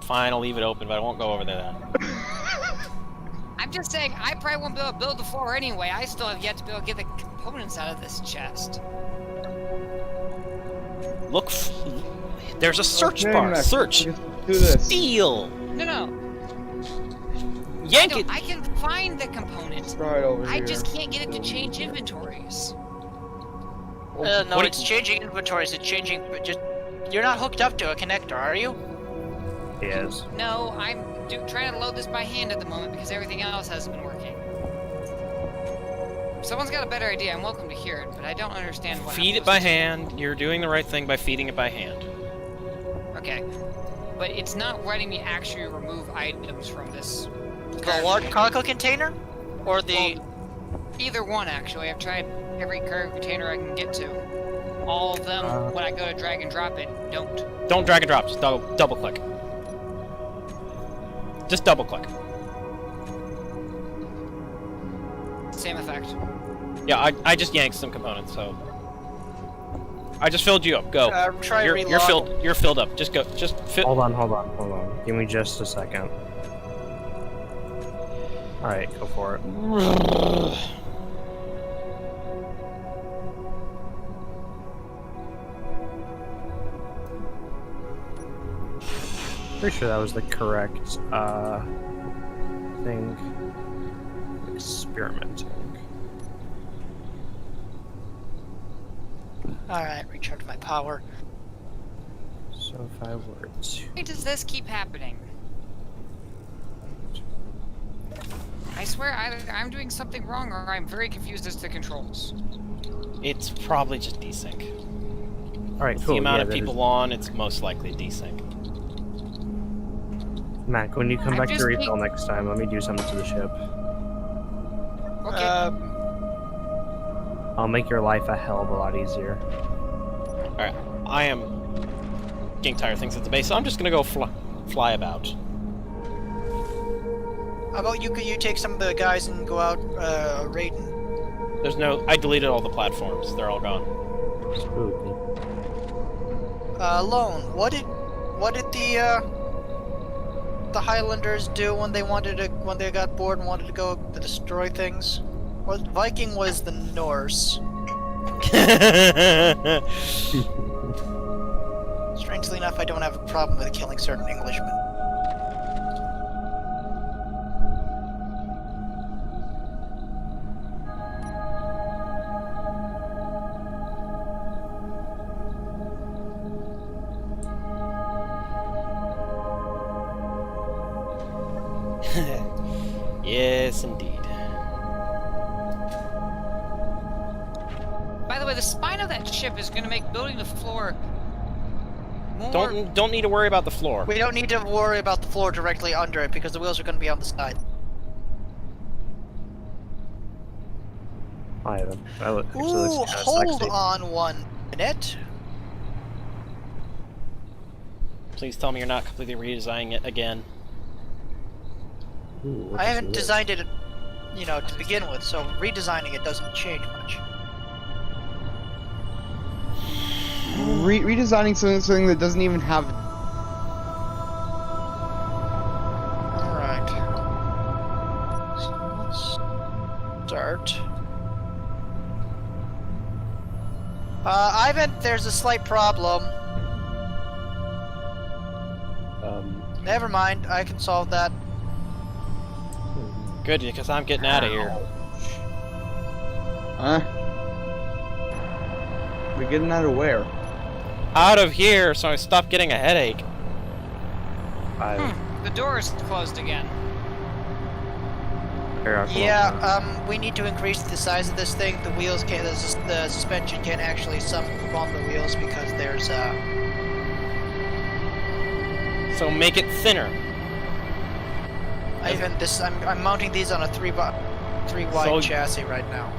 fine. I'll leave it open, but I won't go over there then.
I'm just saying, I probably won't be able to build the floor anyway. I still have yet to be able to get the components out of this chest.
Look. There's a search
okay,
bar.
Max,
Search.
let's do this.
Steal.
No.
Yank it.
I can find the component.
Right over
I
here.
just can't get it to change inventories.
No,
What-
it's changing inventories. It's changing. But just you're not hooked up to a connector, are you?
Yes.
No, I'm trying to load this by hand at the moment because everything else hasn't been working. If someone's got a better idea, I'm welcome to hear it, but I don't understand what.
Feed
I'm
it by
supposed to
hand. You're doing the right thing by feeding it by hand.
do. Okay, but it's not letting me actually remove items from this.
The large cargo container, or the
Either one, actually. I've tried every cargo container I can get to. All of them, when I go to drag and drop it, don't.
Don't drag and drop. Just double click. Just double click.
Same effect.
Yeah, I just yanked some components, so I just filled you up. Go.
try
You're
relog.
filled. You're filled up. Just go. Just fill.
Hold on. Give me just a second. Alright, go for it. Pretty sure that was the correct thing. Experimenting.
All right, recharge my power.
So if I were to...
Why does this keep happening? I swear either I'm doing something wrong or I'm very confused as to controls.
It's probably just desync.
Alright,
With
cool.
the amount
yeah,
of
that
people
is-
on, it's most likely desync.
Mac, when you come
I'm
back to
just
refill next time, let me do something to the ship.
Okay.
I'll make your life a hell of a lot easier.
Alright, I am getting tired of things at the base, so I'm just gonna go fly about.
How about you take some of the guys and go out raiding?
There's no... I deleted all the platforms. They're all gone.
Spooky.
Lone, what did the Highlanders do when they got bored and wanted to go to destroy things? Well, Viking was the Norse. Strangely enough, I don't have a problem with killing certain Englishmen.
Yes, indeed.
By the way, the spine of that ship is going to make building the floor more...
Don't need to worry about the floor.
We don't need to worry about the floor directly under it because the wheels are going to be on the side.
I have them.
Ooh, hold on 1 minute.
Please tell me you're not completely redesigning it again.
Ooh,
I haven't designed it, you know, to begin with, so redesigning it doesn't change much.
Redesigning something that doesn't even have.
Alright. So let's start. Ivan, there's a slight problem. Never mind, I can solve that.
Good, because I'm getting out of here.
Huh? We're getting out of where?
Out of here, so I stop getting a headache.
The door is closed again.
Yeah, we need to increase the size of this thing. The wheels can't, the suspension can't actually sum up on the wheels because there's,
So make it thinner.
I'm mounting these on a 3 wide chassis right now.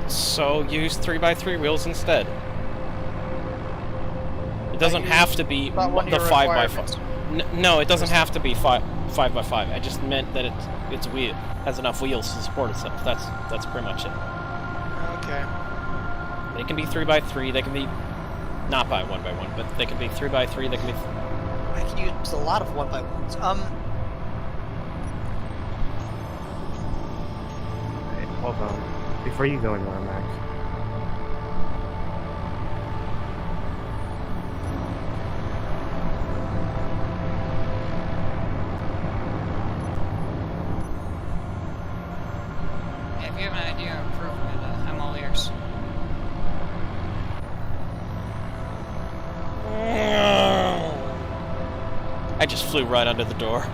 So use 3x3 wheels instead. It doesn't have to be the 5x5. No, it doesn't have to be 5x5. I just meant that it's has enough wheels to support itself. That's pretty much it.
Okay.
They can be 3x3. They can be not by 1x1, but they can be 3x3. They can be.
I can use a lot of 1x1s.
Wait, hold on. Before you go anywhere, Mac.
If you have an idea of improvement, I'm all ears.
I just flew right under the door.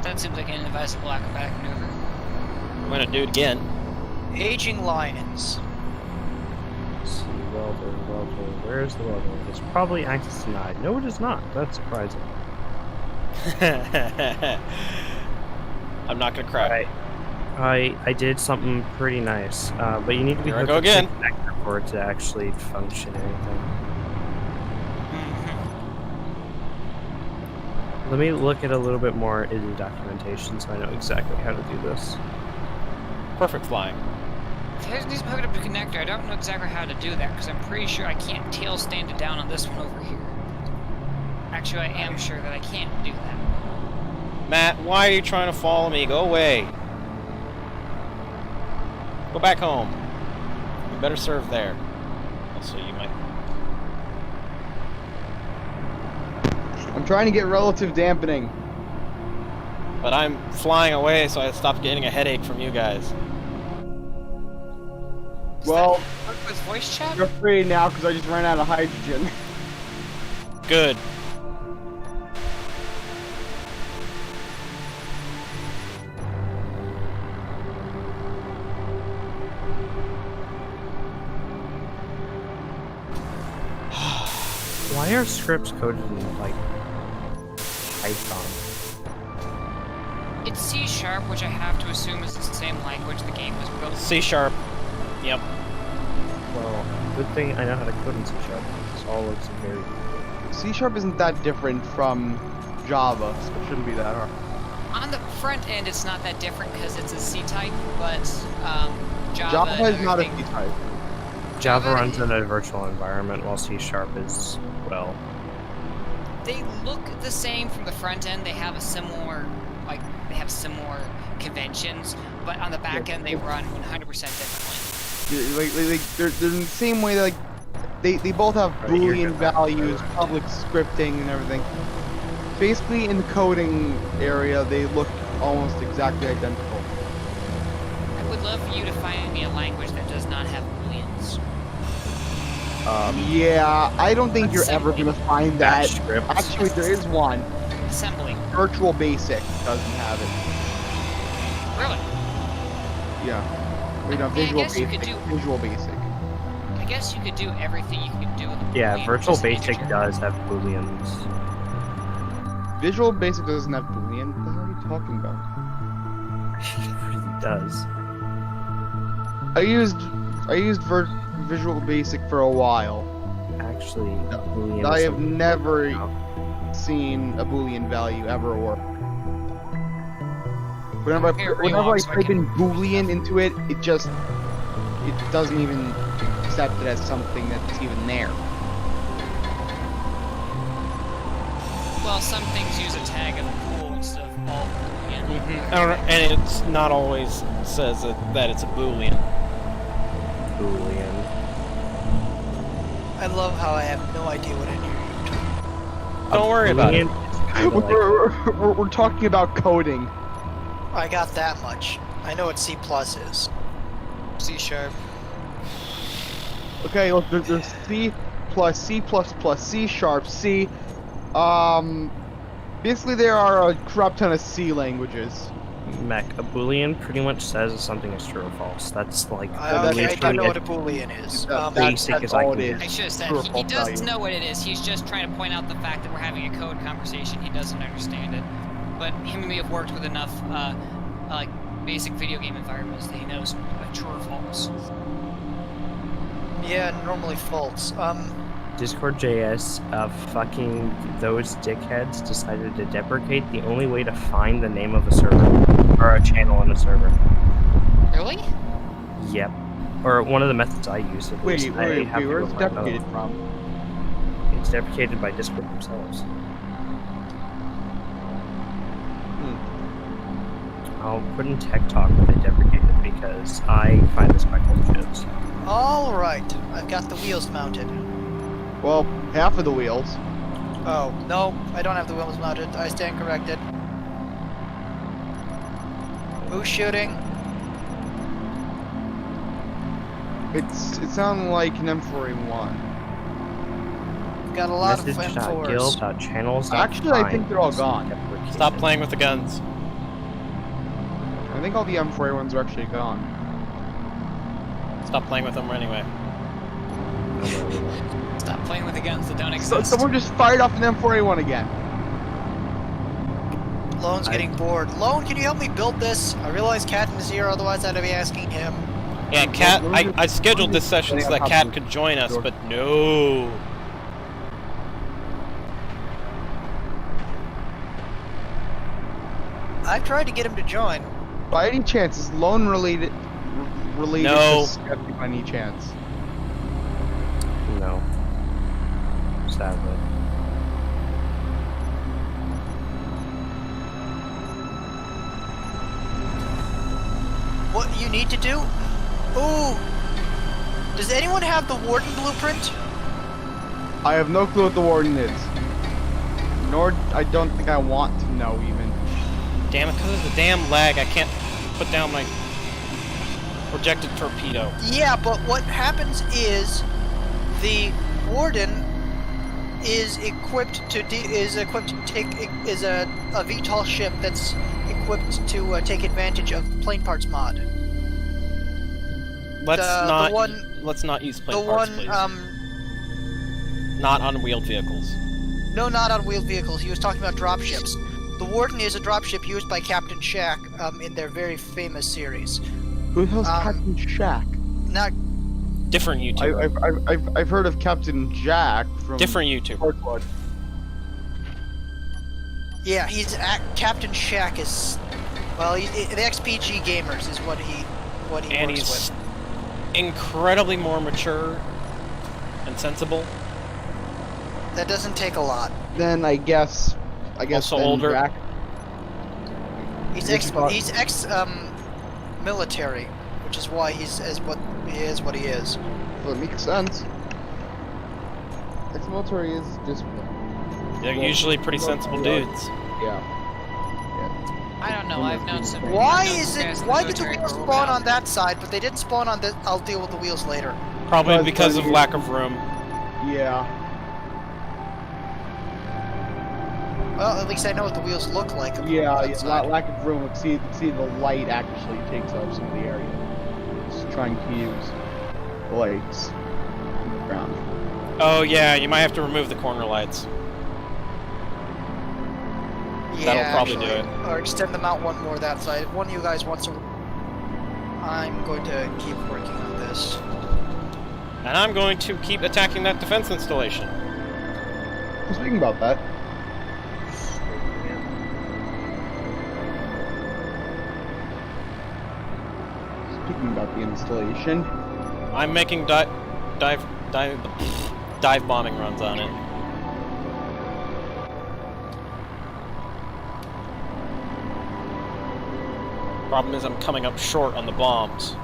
That seems like an inadvisable acrobatic maneuver.
I'm gonna do it again.
Aging lions.
Let's see, welder. Where's the welder? It's probably access denied. No, it is not. That's surprising.
I'm not gonna cry.
I did something pretty nice, but you need to be
Here I
hooked
go
up to
again.
the connector for it to actually function anything. Let me look at a little bit more in the documentation so I know exactly how to do this.
Perfect flying.
If it needs to be hooked up to a connector, I don't know exactly how to do that, because I'm pretty sure I can't tail stand it down on this one over here. Actually, I am sure that I can't do that.
Matt, why are you trying to follow me? Go away. Go back home. You better serve there. Also, you might.
I'm trying to get relative dampening.
But I'm flying away, so I stopped getting a headache from you guys.
Well,
Work with voice chat?
you're free now because I just ran out of hydrogen.
Good.
Why are scripts coded in like Python?
It's C#, which I have to assume is the same language the game was built.
C#. Yep.
Well, good thing I know how to code in C#. This all looks very.
C# isn't that different from Java, so it shouldn't be that hard.
On the front end, it's not that different because it's a C-type, but Java.
Java is
and
not a
everything-
C-type.
Java runs in a virtual environment, while C# is, well,
They look the same from the front end. They have a similar, conventions, but on the back end, they run 100% differently.
They're in the same way that they both have
Right, you're
Boolean
good at that.
values, public scripting, and everything. Basically, in the coding area, they look almost exactly identical.
I would love for you to find me a language that does not have booleans.
Yeah, I don't think you're ever
Assembly.
gonna find that.
Bash script.
Actually, there is one.
Assembly.
Virtual Basic doesn't have it.
Really?
Yeah. Wait, no,
I
Visual
guess you
Basic.
could do-
Visual Basic.
I guess you could do everything you could do with a
yeah,
boolean,
Virtual
just an
Basic
integer.
does have booleans.
Visual Basic doesn't have Boolean. What the hell are you talking about?
It really does.
I used Visual Basic for a while.
Actually,
No,
boolean.
I
is
have
something-
never
No.
seen a Boolean value ever work. Whenever
Here,
I
relog so I
type
can-
in Boolean into it, it doesn't even accept it as something that's even there.
Well, some things use a tag of bool instead of all boolean.
I don't know, and it's not always says that it's a Boolean.
Boolean.
I love how I have no idea what any of you are
Don't worry about it.
Boolean is kinda like-
We're talking about coding.
I got that much. I know what C+ is. C#.
Okay, look, there's C plus C plus plus C sharp C. Basically there are a crap ton of C languages.
Mech, a boolean pretty much says if something is true or false. That's like
I
that's
do know what a
it
Boolean is.
basic
that's
as I
all
can
it
get.
is.
I should have said,
True or
he
false
does
value.
know what it is. He's just trying to point out the fact that we're having a code conversation. He doesn't understand it. But him and me have worked with enough, like, basic video game environments that he knows what true or false.
Yeah, normally false.
Discord.js, fucking those dickheads decided to deprecate the only way to find the name of a server, or a channel on a server.
Really?
Yep. Or one of the methods I use. At least.
Wait,
I have to
where's
go
it
find another
deprecated
one.
from?
It's deprecated by Discord themselves. I'll put in Tech Talk that they deprecated because I find this quite bullshit.
Alright, I've got the wheels mounted.
Well, half of the wheels.
Oh, no, I don't have the wheels mounted. I stand corrected. Who's shooting?
It sounded like an M4A1.
Got a lot of M4s.
Message.guild.channels.
Actually, I think they're all gone.
Stop playing with the guns.
I think all the M4A1s are actually gone.
Stop playing with them anyway.
Stop playing with the guns that don't
So
exist.
someone just fired off an M4A1 again.
Lone's getting bored. Lone, can you help me build this? I realize Captain is here, otherwise I'd be asking him.
Yeah, Cat. I scheduled this session so that Cat could join us, but no.
I've tried to get him to join.
By any chance, is Lone related
No.
to Skeptic by any chance?
No. Sadly.
What you need to do? Ooh! Does anyone have the Warden blueprint?
I have no clue what the Warden is. Nor, I don't think I want to know, even.
Damn it, because of the damn lag, I can't put down my projected torpedo.
Yeah, but what happens is the Warden is equipped to is a VTOL ship that's equipped to take advantage of plane parts mod.
Let's not use plane
The
parts,
one
please. Not on wheeled vehicles.
No, not on wheeled vehicles. He was talking about dropships. The Warden is a dropship used by Captain Shack in their very famous series.
Who the hell's Captain Shack?
Not
Different YouTuber.
I've heard of Captain Jack from
Different YouTuber.
Hardwood.
Yeah, Captain Shack is, well, the XPG Gamers is what he
And
works
he's
with.
incredibly more mature and sensible.
That doesn't take a lot.
Then I guess
Also
then
older.
Jack.
He's
Yes, but-
ex military, which is why he is what he is.
Well, it makes sense. Ex-military is just
They're usually pretty sensible dudes.
yeah.
I don't know. I've known some.
Why
I've known
is
some
it?
guys in
Why did the
military
wheels
who were
spawn
about-
on that side, but they didn't spawn on this? I'll deal with the wheels later.
Probably
Because
because of
you-
lack of room.
Yeah.
Well, at least I know what the wheels look like.
Yeah,
on that
it's
side.
lack of room. See the light actually takes up some of the area. Just trying to use the lights on the ground.
Oh yeah, you might have to remove the corner lights.
Yeah,
That'll probably do
actually.
it.
Or extend them out one more that side. If one of you guys wants to, I'm going to keep working on this.
And I'm going to keep attacking that defense installation.
Speaking about that. Speaking about the installation.
I'm making dive bombing runs on it. Problem is I'm coming up short on the bombs.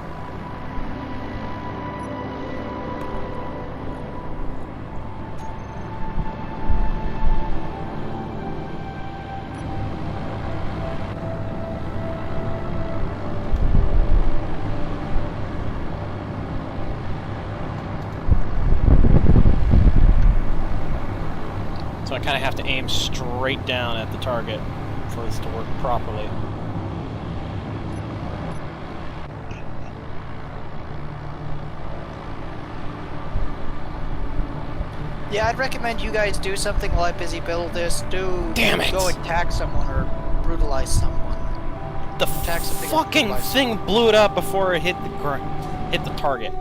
So I kind of have to aim straight down at the target for this to work properly.
Yeah, I'd recommend you guys do something while I busy build this.
Damn it!
Go attack someone or brutalize someone.
The
Attack something or
fucking
brutalize
thing
someone.
blew it up before it hit the target.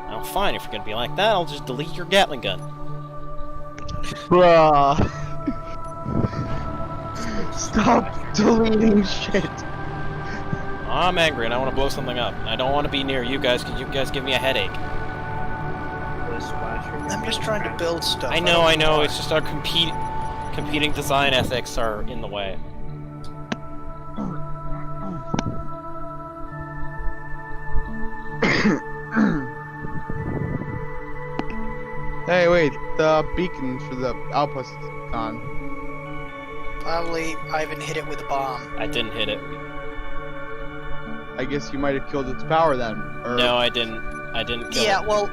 Now fine, if you're gonna be like that, I'll just delete your Gatling gun.
Bruh. Stop deleting shit.
I'm angry and I want to blow something up. I don't want to be near you guys because you guys give me a headache.
I'm just trying to build stuff.
I know. It's just our competing design ethics are in the way.
Hey, wait. The beacon for the outpost is gone.
Probably Ivan hit it with a bomb.
I didn't hit it.
I guess you might have killed its power then. Or...
No, I didn't. I didn't kill
Yeah,
it.
well,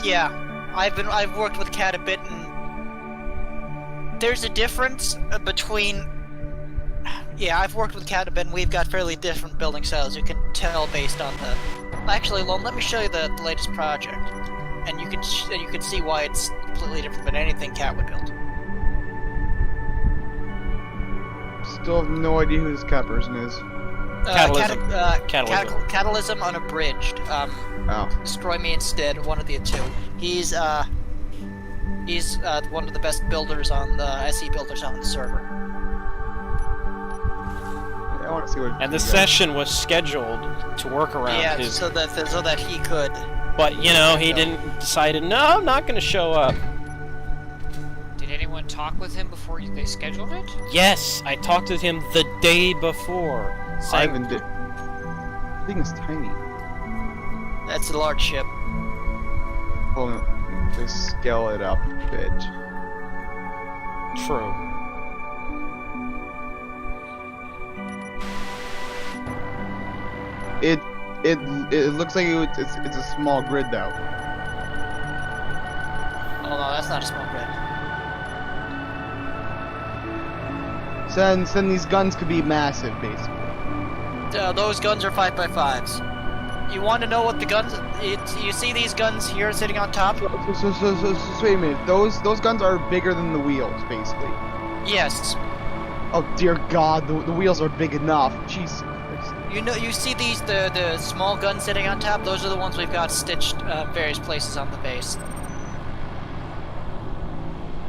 yeah. I've worked with Cat a bit, and there's a difference between. Yeah, I've worked with Cat a bit, and we've got fairly different building styles. You can tell based on the. Actually, Lone, let me show you the latest project, and you can see why it's completely different than anything Cat would build.
Still have no idea who this cat person is.
Catalysm. Catalysm.
Catalysm unabridged.
Oh.
Destroy Me Instead, one of the two. He's one of the best builders on the SE builders on the server.
I want to see what.
And the
you guys-
session was scheduled to work around
Yeah,
his.
so that he could.
But you know, he didn't decided. No, I'm not going to show up.
Did anyone talk with him before they scheduled it?
Yes, I talked to him the day before. Saying,
Ivan did. The thing is tiny.
That's a large ship.
Hold on. To scale it up a bit.
True.
It looks like it's a small grid though.
Oh no, that's not a small grid.
Then these guns could be massive, basically.
Those guns are 5x5s. You want to know what the guns? You see these guns here sitting on top?
So wait a minute. Those guns are bigger than the wheels, basically.
Yes.
Oh dear God, the wheels are big enough. Jeez.
You see these the small guns sitting on top? Those are the ones we've got stitched various places on the base.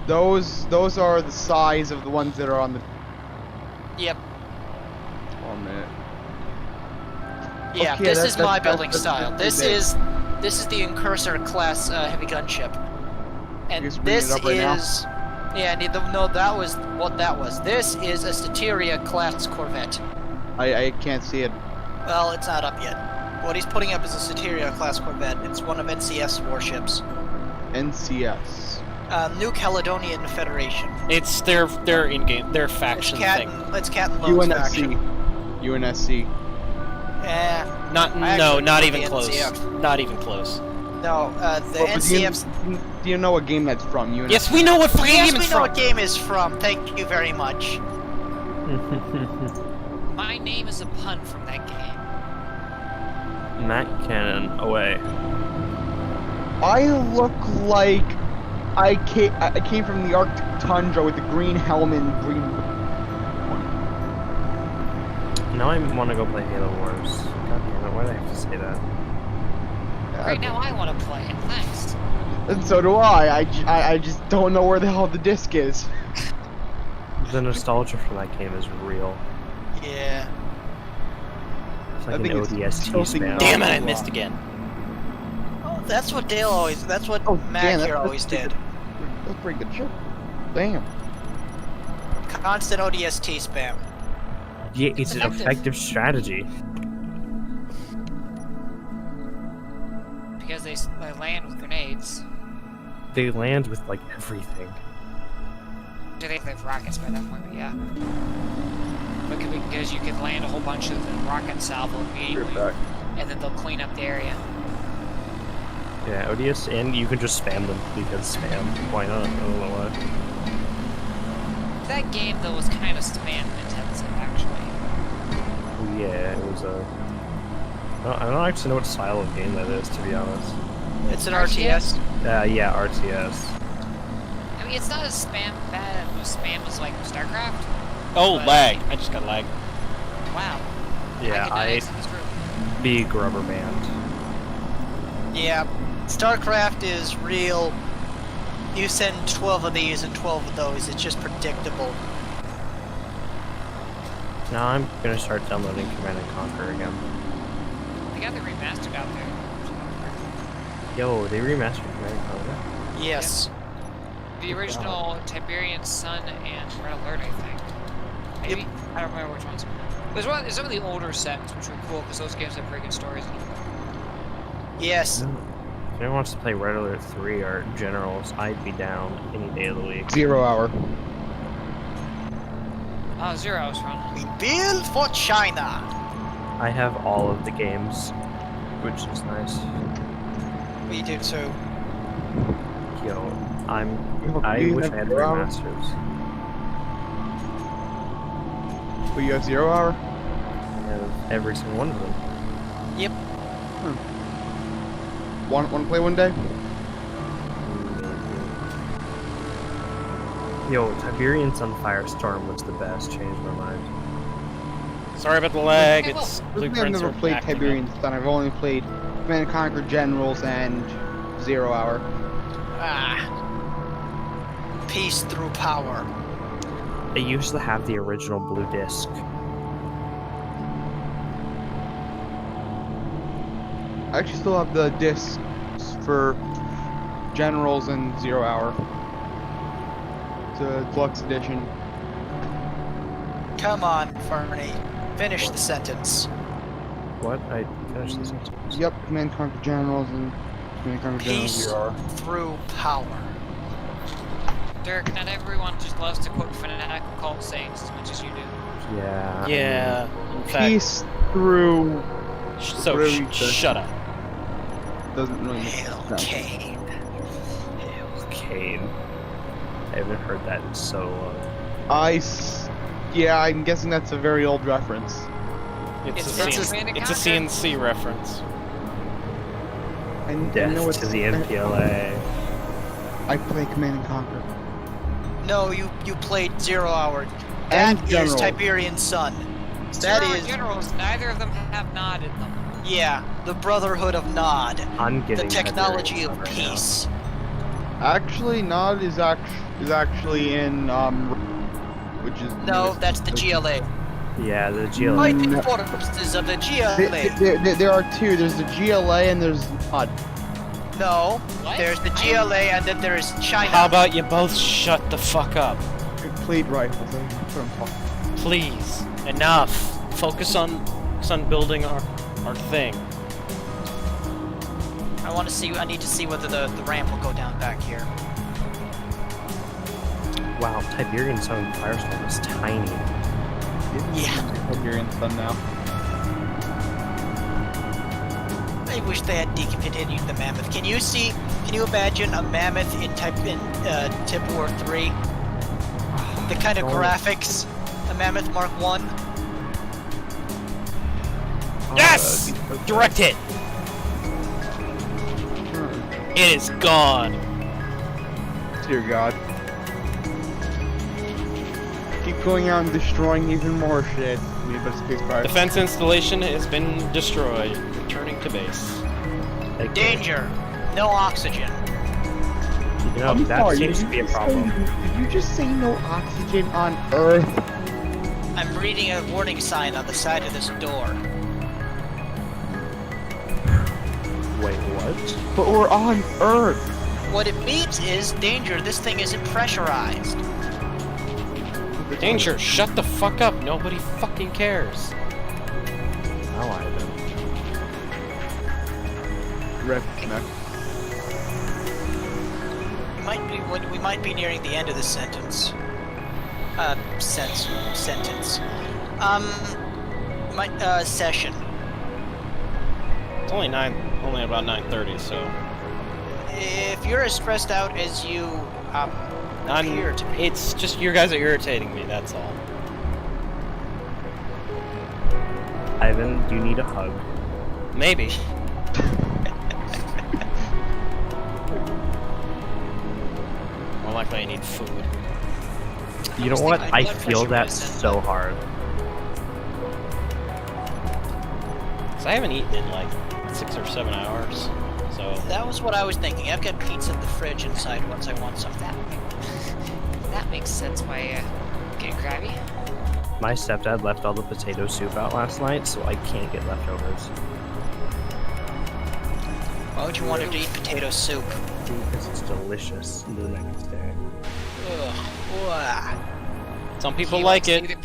Those are the size of the ones that are on the.
Yep.
Oh man.
Yeah,
Okay,
this
that-
is
that-
my
that-
building
that's
style.
pretty
This
big.
is the Incursor class heavy gunship, and
just bringing it
this
up right now?
is yeah. No, that was what that was. This is a Stateria class Corvette.
I can't see it.
Well, it's not up yet. What he's putting up is a Stateria class Corvette. It's one of NCS warships.
NCS.
New Caledonian Federation.
It's their in-game, their faction thing.
It's Cat and Lowe's faction.
UNSC.
Eh,
Not
I
no,
actually
not
know
even
the
close.
NCF.
Not even close.
no, the
Oh, but
NCF's.
Do you know what game that's from? UNSC?
Yes, we know what fucking
Yes,
game
we
it's
know
from.
what game is from. Thank you very much.
My name is a pun from that game.
Matt Cannon away.
I look like I came from the Arctic tundra with the green helmet and green.
Now I want to go play Halo Wars. God damn it! Why did I have to say that?
Right now, I want to play it. Thanks.
And so do I. I just don't know where the hell the disc is.
The nostalgia for that game is real.
Yeah.
It's
I
like an
think it's
ODST
tilting
spam.
Damn it, I missed again.
Oh, that's what Dale always. That's what
Oh,
Mac
damn,
here
that's
always
pretty
did.
good. That's pretty good shit. Damn.
Constant ODST spam.
Yeah, it's an
effective.
effective strategy.
Because they land with grenades.
They land with like everything.
Do they have rockets by that point? But yeah. Because you can land a whole bunch of the rocket salvo immediately, and then they'll clean up the area.
Yeah, ODS, and you can just spam them because spam. Why not? I don't know why.
That game though was kind of spam intensive, actually.
Yeah, it was a. I don't actually know what style of game that is, to be honest.
It's an
RTS?
RTS.
Yeah, RTS.
I mean, it's not as bad as spam as like StarCraft.
Oh,
But-
lag. I just got lag.
Wow.
Yeah,
I could not exit this room.
big rubber band.
Yeah. StarCraft is real. You send 12 of these and 12 of those. It's just predictable.
Now I'm gonna start downloading Command and Conquer again.
They got the remastered out there.
Yo, they remastered Command and Conquer.
Yes.
The original Tiberian Sun and Red Alert, I think. Maybe? I don't remember which ones. There's some of the older sets, which were cool, because those games have pretty good stories in them.
Yes.
If anyone wants to play Red Alert 3 or Generals, I'd be down any day of the week.
0 hour.
Oh, Zero was fun.
We build for China.
I have all of the games, which is nice.
We do too.
Yo, I
You
wish
have
I had
0 hour?
remasters.
But you have 0 hour?
I have every single one of them.
Yep.
Want to play one day?
Yo, Tiberian Sun Firestorm was the best. Changed my mind.
Sorry about the lag.
Okay, well,
It's
I've
blueprints
never
are
played
acting up.
Tiberian Sun. I've only played Command & Conquer Generals and 0 hour.
Ah. Peace through power.
I used to have the original blue disc.
I actually still have the discs for Generals and 0 hour. It's a deluxe edition.
Come on, Fernie. Finish the sentence.
What? I finished this sentence.
Yep, Command & Conquer Generals and Command & Conquer Generals
Peace
0 hour.
through power.
Dirk, not everyone just loves to quote fanatical cult sayings as much as you do.
Yeah.
Yeah. In fact,
Peace through
so
whatever you said.
shut up.
Doesn't really make
Hail
sense.
Cain.
Kane. I haven't heard that in so long.
Yeah, I'm guessing that's a very old reference.
It's
It's
a
from
CNC,
Command &
it's a
Conquer.
CNC reference.
I
Death
know it's
to the MPLA.
I play Command and Conquer.
No, you played 0 Hour.
And
That is
General.
Tiberian Sun. That
Zero
is,
generals, neither of them have Nod in them.
yeah, the Brotherhood of Nod.
I'm
The
getting
technology
Tiberian
of
Sun right now.
peace.
Actually, Nod is actually in which is
No, that's the GLA.
Yeah, the GLA.
Fighting
No.
forces of the GLA.
There are two. There's the GLA and there's Nod.
No,
What?
there's the GLA and then there's China.
How about you both shut the fuck up?
Complete rifles. That's what I'm talking.
Please. Enough. Focus on building our thing.
I need to see whether the ramp will go down back here.
Wow, Tiberian Sun Firestorm is tiny.
Yeah.
Tiberian Sun now.
I wish they had decontinued the Mammoth. Can you imagine a Mammoth in Tip War 3? The kind of graphics, a Mammoth Mark 1?
Yes! Direct hit! It is gone.
Dear God. Keep going out and destroying even more shit. We need better space fire.
Defense installation has been destroyed. Returning to base.
Like,
Danger! No oxygen.
You know, that seems to be a problem.
Did you just say no oxygen on Earth?
I'm reading a warning sign on the side of this door.
Wait, what?
But we're on Earth.
What it means is, danger, this thing isn't pressurized.
Danger, shut the fuck up. Nobody fucking cares.
Now I know.
Rip, no.
We might be nearing the end of this sentence. Sentence. Session.
It's only about 9:30, so
If you're as stressed out as you appear to be,
it's just you guys are irritating me, that's all.
Ivan, do you need a hug?
Maybe. More likely I need food.
You know
was
what?
thinking
I
blood
feel
pressure
that
was in
so hard.
'Cause I haven't eaten in like 6 or 7 hours, so
that was what I was thinking. I've got pizza in the fridge inside once I want some.
That makes sense why you get crabby.
My stepdad left all the potato soup out last night, so I can't get leftovers.
Why would you want to eat potato soup?
Because it's delicious the next day.
Ugh. Wah.
some people
He
like
likes
it.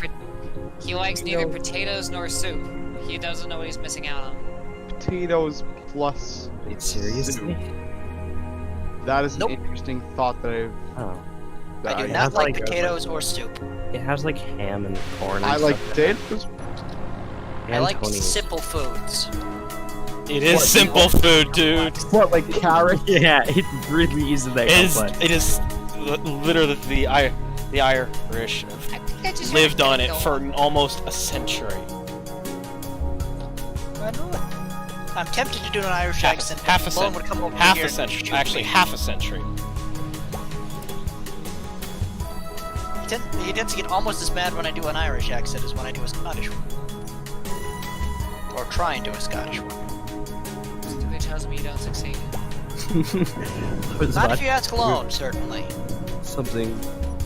He likes neither potatoes nor soup. He doesn't know what he's missing out on.
Potatoes plus.
Wait, seriously?
That is
Nope.
an interesting thought that I've.
Oh.
I do
it
not
has,
like
like,
potatoes or soup.
It has like ham and corn. And
I like
stuff.
potatoes.
I
And
like
Tony's.
simple foods.
It is
What?
simple food, dude.
What, like carrot?
Yeah, it really is that complex.
It is literally the Irish
I think I just
lived on it
go
for almost a century.
I'm tempted to do an Irish accent.
Half a
but Sloan
century.
would come over
Half
here
a
and
century.
shoot
Actually,
me.
half a century.
He tends to get almost as mad when I do an Irish accent as when I do a Scottish one. Or try and do a Scottish one.
Stupid tells me you don't succeed.
Was
Not
that
if you ask Lone, certainly.
something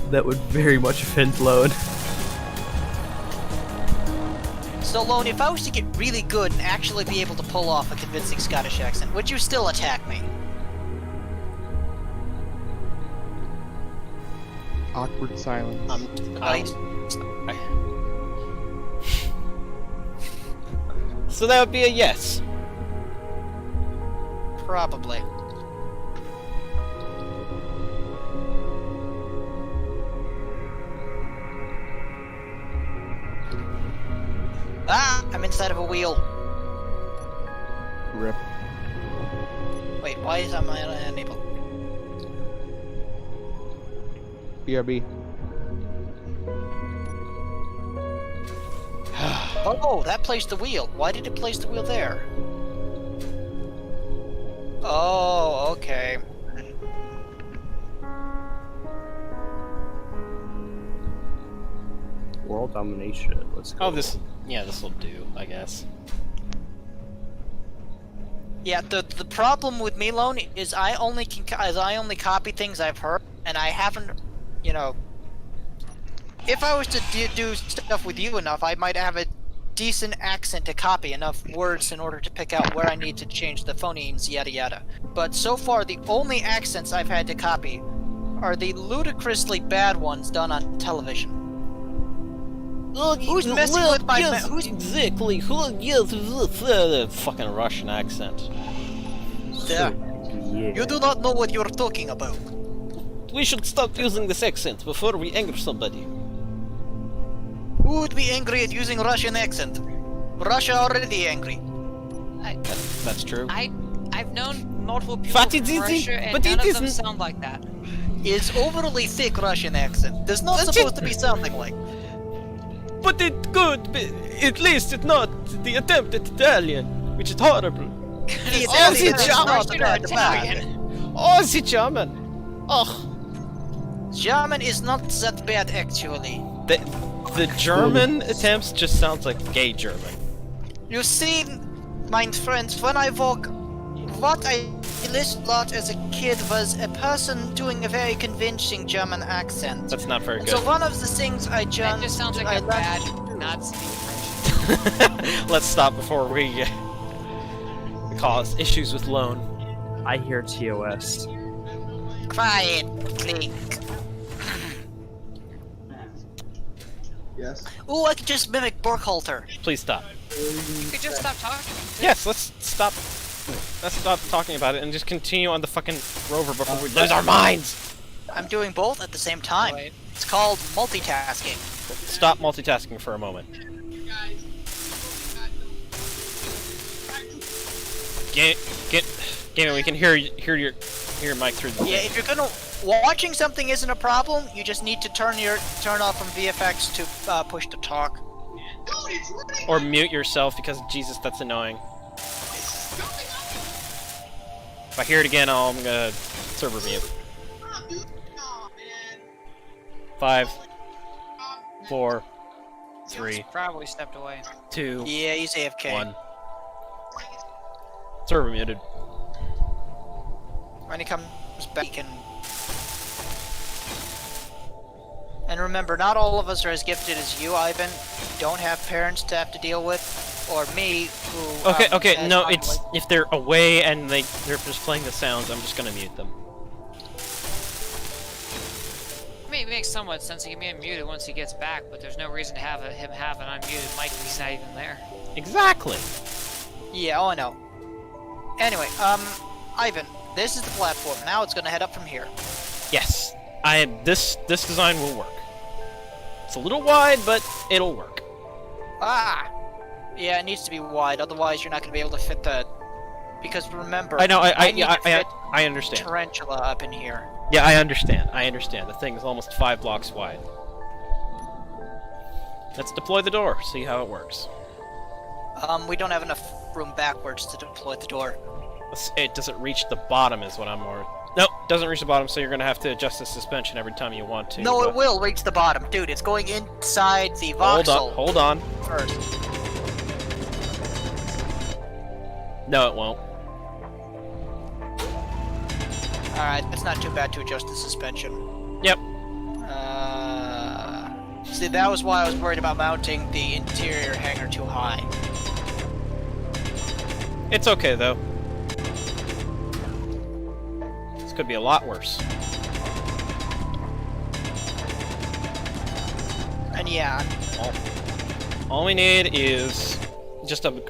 that would very much offend Lone.
So, Lone, if I was to get really good and actually be able to pull off a convincing Scottish accent, would you still attack me?
Awkward silence.
So that would be a yes.
Probably. Ah! I'm inside of a wheel.
Rip.
Wait, why is I unable?
BRB.
Oh, that placed the wheel. Why did it place the wheel there? Oh, okay.
World domination. Let's go.
Oh, this will do, I guess.
Yeah, the problem with Milone is I only copy things I've heard, and I haven't, you know. If I was to do stuff with you enough, I might have a decent accent to copy enough words in order to pick out where I need to change the phonemes, yada yada. But so far, the only accents I've had to copy are the ludicrously bad ones done on television. Who's messing with my who's
exactly? Fucking Russian accent.
there?
Yeah.
You do not know what you're talking about.
We should stop using this accent before we anger somebody.
Who would be angry at using Russian accent? Russia already angry.
That's true.
I've known multiple people
But
from
it isn't-
Russia, and
but
none
it
of them
isn't-
sound like that.
Is overly thick Russian accent. There's not
That's
supposed
it.
to be sounding like.
But it could be, at least it's not the attempt at Italian, which is horrible.
The
Oh,
Italian
the
is
German
not
are
that bad.
Italian.
Oh, the German. Oh,
German is not that bad actually.
the German attempts just sounds like gay German.
You see, my friends, when I walk, what I listened a lot as a kid was a person doing a very convincing German accent.
That's not very
And
good.
so one of the things I
That
jumped,
just sounds like
I
a
learned
bad
to do.
Nazi impression.
Let's stop before we cause issues with loan.
I hear TOS.
Quiet, Clink.
Yes.
Ooh, I could just mimic Burkhalter.
Please stop.
You could just stop talking.
Yes, let's stop. Let's stop talking about it and just continue on the fucking rover before we lose our minds.
I'm doing both at the same time.
Wait.
It's called multitasking.
Stop multitasking for a moment. Game, we can hear your mic through the
Yeah,
thing.
if you're gonna watching something isn't a problem, you just need to turn off from VFX to push to talk.
Or mute yourself because Jesus, that's annoying. If I hear it again, I'm gonna server mute. 5, 4, 3,
Probably stepped away.
2,
Yeah, he's AFK.
1. Server muted.
When he comes back, he can. And remember, not all of us are as gifted as you, Ivan. We don't have parents to have to deal with, or me, who.
Okay,
has
no,
my
it's
voice.
if they're away and they're just playing the sounds, I'm just gonna mute them.
I mean, it makes somewhat sense. He can be unmuted once he gets back, but there's no reason to have him have an unmuted mic if he's not even there.
Exactly.
Yeah, oh, I know. Anyway, Ivan, this is the platform. Now it's gonna head up from here.
Yes, this design will work. It's a little wide, but it'll work.
Ah! Yeah, it needs to be wide, otherwise you're not gonna be able to fit the... Because remember,
I know.
need to fit
I understand.
tarantula up in here.
Yeah, I understand. I understand. The thing is almost 5 blocks wide. Let's deploy the door. See how it works.
We don't have enough room backwards to deploy the door.
It doesn't reach the bottom, is what I'm more. Nope, doesn't reach the bottom. So you're gonna have to adjust the suspension every time you want to.
No,
but-
it will reach the bottom. Dude, it's going inside the voxel
Hold on.
first.
No, it won't.
Alright, it's not too bad to adjust the suspension.
Yep.
See, that was why I was worried about mounting the interior hanger too high.
It's okay though. This could be a lot worse.
And yeah,
All we need is just an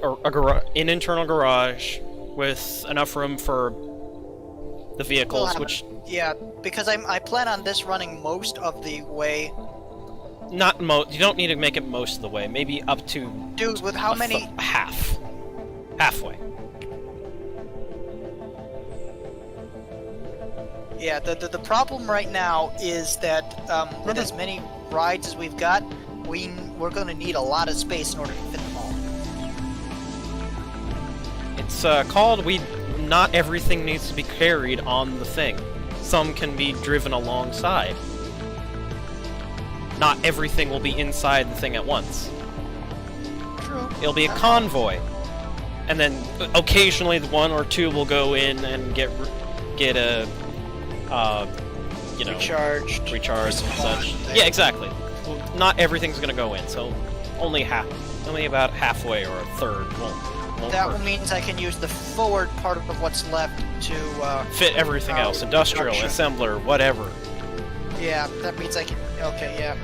internal garage with enough room for the
we'll
vehicles,
have
which
yeah, because I plan on this running most of the way.
you don't need to make it most of the way. Maybe up to
Dude, with how many?
halfway.
Yeah, the problem right now is that with as many rides as we've got, we're going to need a lot of space in order to fit them all.
It's called not everything needs to be carried on the thing. Some can be driven alongside. Not everything will be inside the thing at once.
True.
It'll be a convoy, and then occasionally the one or two will go in and get a you know,
Recharged
and such.
thing.
Yeah, exactly. Well, not everything's gonna go in, so only about halfway or a third won't
That
work.
means I can use the forward part of what's left to
Fit everything else, industrial,
production.
assembler, whatever.
Yeah, that means I can. Okay, yeah.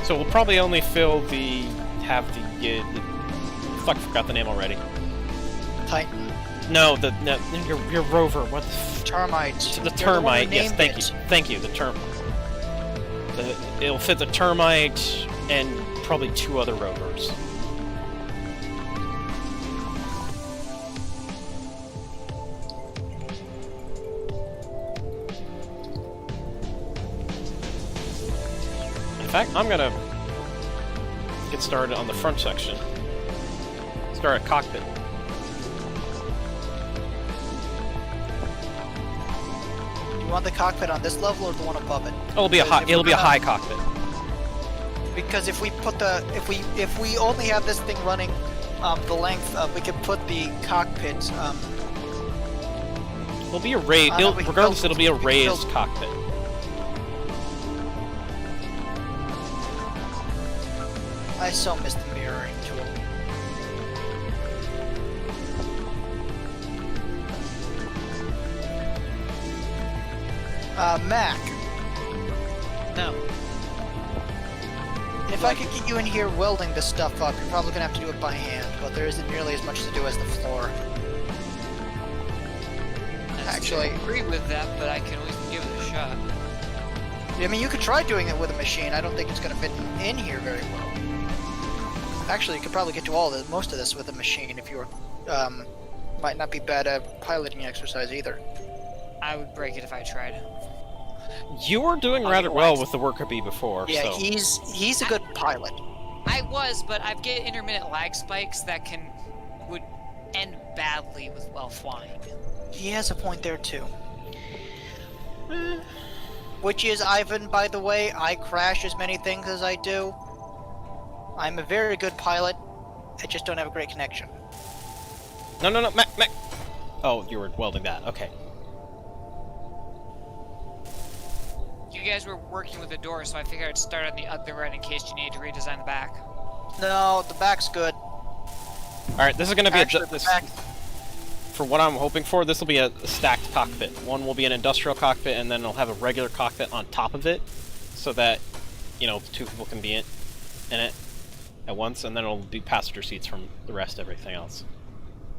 So we'll probably only fill the fuck, forgot the name already.
Titan.
No, your rover. What?
Termites.
The
You're the one who
termite. Yes,
named
thank
it.
you. Thank you. The termite. It'll fit the termite and probably 2 other rovers. In fact, I'm gonna get started on the front section. Start a cockpit.
You want the cockpit on this level or the one above it?
It'll be a
Because
high.
if
It'll
we're
be a
gonna-
high cockpit.
Because if we put the if we only have this thing running the length, we could put the cockpit.
It'll be a raised.
we can
Regardless,
build-
it'll be a
we can
raised
build-
cockpit.
I so miss the mirroring tool. Mac.
No.
If I could get you in here welding this stuff up, you're probably gonna have to do it by hand, but there isn't nearly as much to do as the floor. Actually-
I agree with that, but I can always give it a shot.
I mean, you could try doing it with a machine. I don't think it's gonna fit in here very well. Actually, you could probably get to most of this with a machine if you were, might not be bad at piloting exercise either.
I would break it if I tried.
You were doing rather well with the worker bee before,
Yeah,
so...
he's a good pilot.
I was, but I get intermittent lag spikes that would end badly with while flying.
He has a point there too. Which is, Ivan, by the way, I crash as many things as I do. I'm a very good pilot. I just don't have a great connection.
No, Mac! Oh, you were welding that. Okay.
You guys were working with the door, so I figured I'd start on the other end in case you need to redesign the back.
No, the back's good.
Alright, this is gonna be
Actually, the back,
for what I'm hoping for, this will be a stacked cockpit. One will be an industrial cockpit, and then it'll have a regular cockpit on top of it, so that, you know, 2 people can be in it at once, and then it'll be passenger seats from the rest of everything else.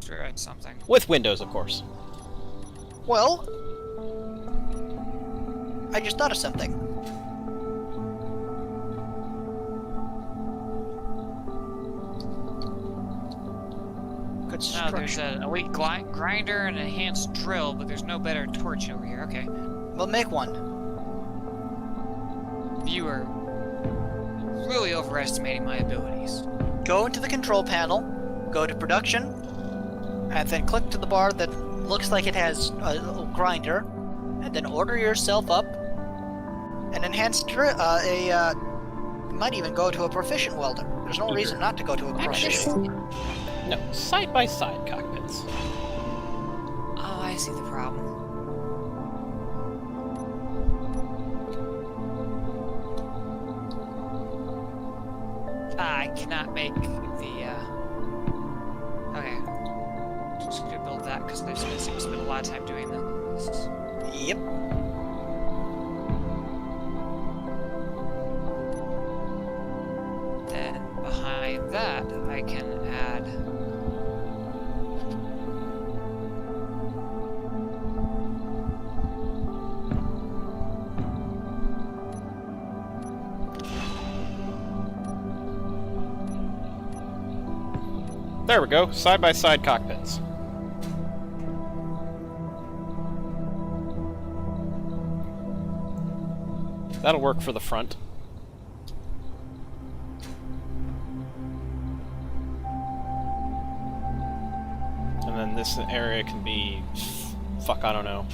Sure, that's something.
With windows, of course.
well, I just thought of something.
No,
Construction.
there's an elite grinder and an enhanced drill, but there's no better torch over here. Okay.
We'll make one.
You are really overestimating my abilities.
Go into the control panel, go to production, and then click to the bar that looks like it has a little grinder, and then order yourself up an enhanced you might even go to a proficient welder. There's no reason not to go to a proficient.
No, side-by-side cockpits.
Oh, I see the problem. I cannot make the, okay. Just gonna build that, because they've spent a lot of time doing this.
Yep.
Then, behind that, I can add...
There we go, side-by-side cockpits. That'll work for the front. then this area can be, fuck, I don't know,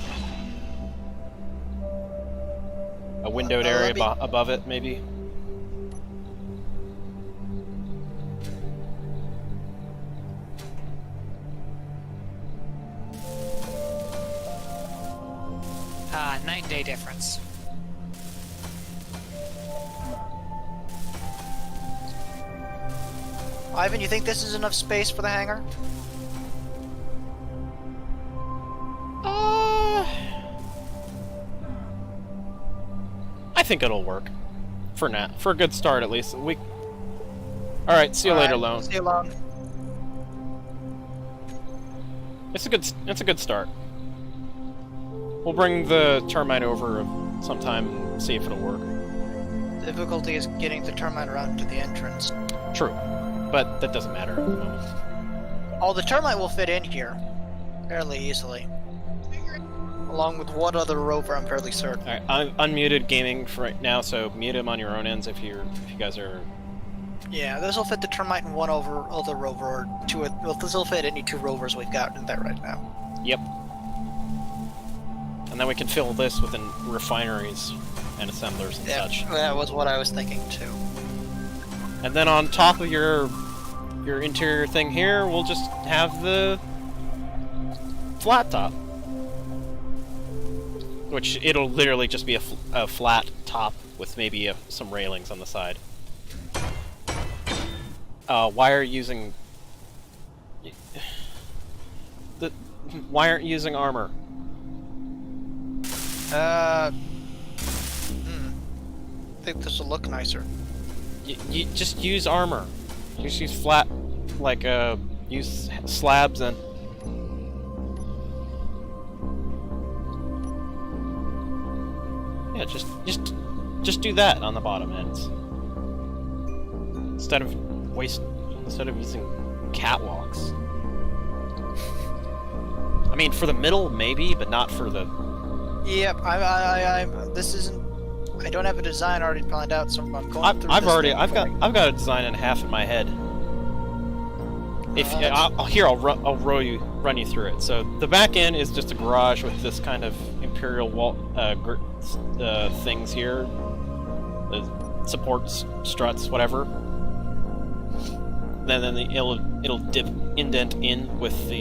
a windowed area above it, maybe.
Night and day difference.
Ivan, you think this is enough space for the hangar?
I think it'll work. For now. For a good start, at least. Alright, see you later, Lone.
See you, Lone.
It's a good start. We'll bring the termite over sometime, see if it'll work.
Difficulty is getting the termite around to the entrance.
True. But that doesn't matter at the moment.
Oh, the termite will fit in here fairly easily. Along with one other rover, I'm fairly certain.
Alright, I'm unmuted gaming for right now, so mute him on your own ends if you guys are...
Yeah, this will fit the termite and one other rover, or two. Well, this will fit any two rovers we've got in there right now.
Yep. And then we can fill this with refineries and assemblers and such.
That was what I was thinking too.
And then on top of your interior thing here, we'll just have the flat top. Which it'll literally just be a flat top with maybe some railings on the side. Why are you using... Why aren't you using armor?
I think this will look nicer.
You just use armor. Just use flat, like, use slabs and... Yeah, just do that on the bottom ends. Instead of using catwalks. I mean, for the middle, maybe, but not for the...
Yep, this isn't... I don't have a design already planned out, so I'm going through
I've
this
got a design and a half in my head. If I'll run you through it. So the back end is just a garage with this kind of imperial wall things here, the supports, struts, whatever. Then it'll indent in with the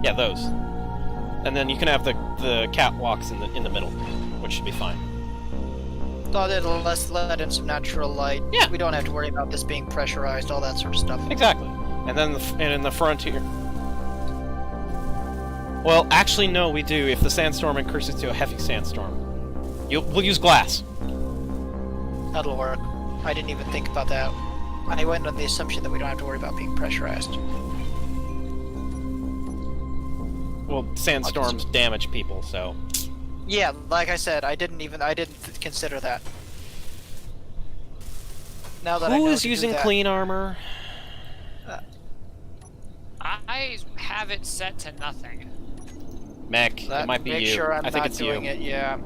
yeah, those. And then you can have the catwalks in the middle, which should be fine.
Thought it'll let in some natural light.
Yeah.
We don't have to worry about this being pressurized, all that sort of stuff.
Exactly. And then in the front here. Well, actually, no, we do. If the sandstorm increases to a heavy sandstorm, we'll use glass.
That'll work. I didn't even think about that. I went on the assumption that we don't have to worry about being pressurized.
Well, sandstorms damage people, so...
Yeah, like I said, I didn't consider that. Now that I know
Who is
to
using
do that,
clean armor?
I have it set to nothing.
Mech, it might be
make
you.
sure I'm
I think
not
it's
doing
you.
it. Yeah.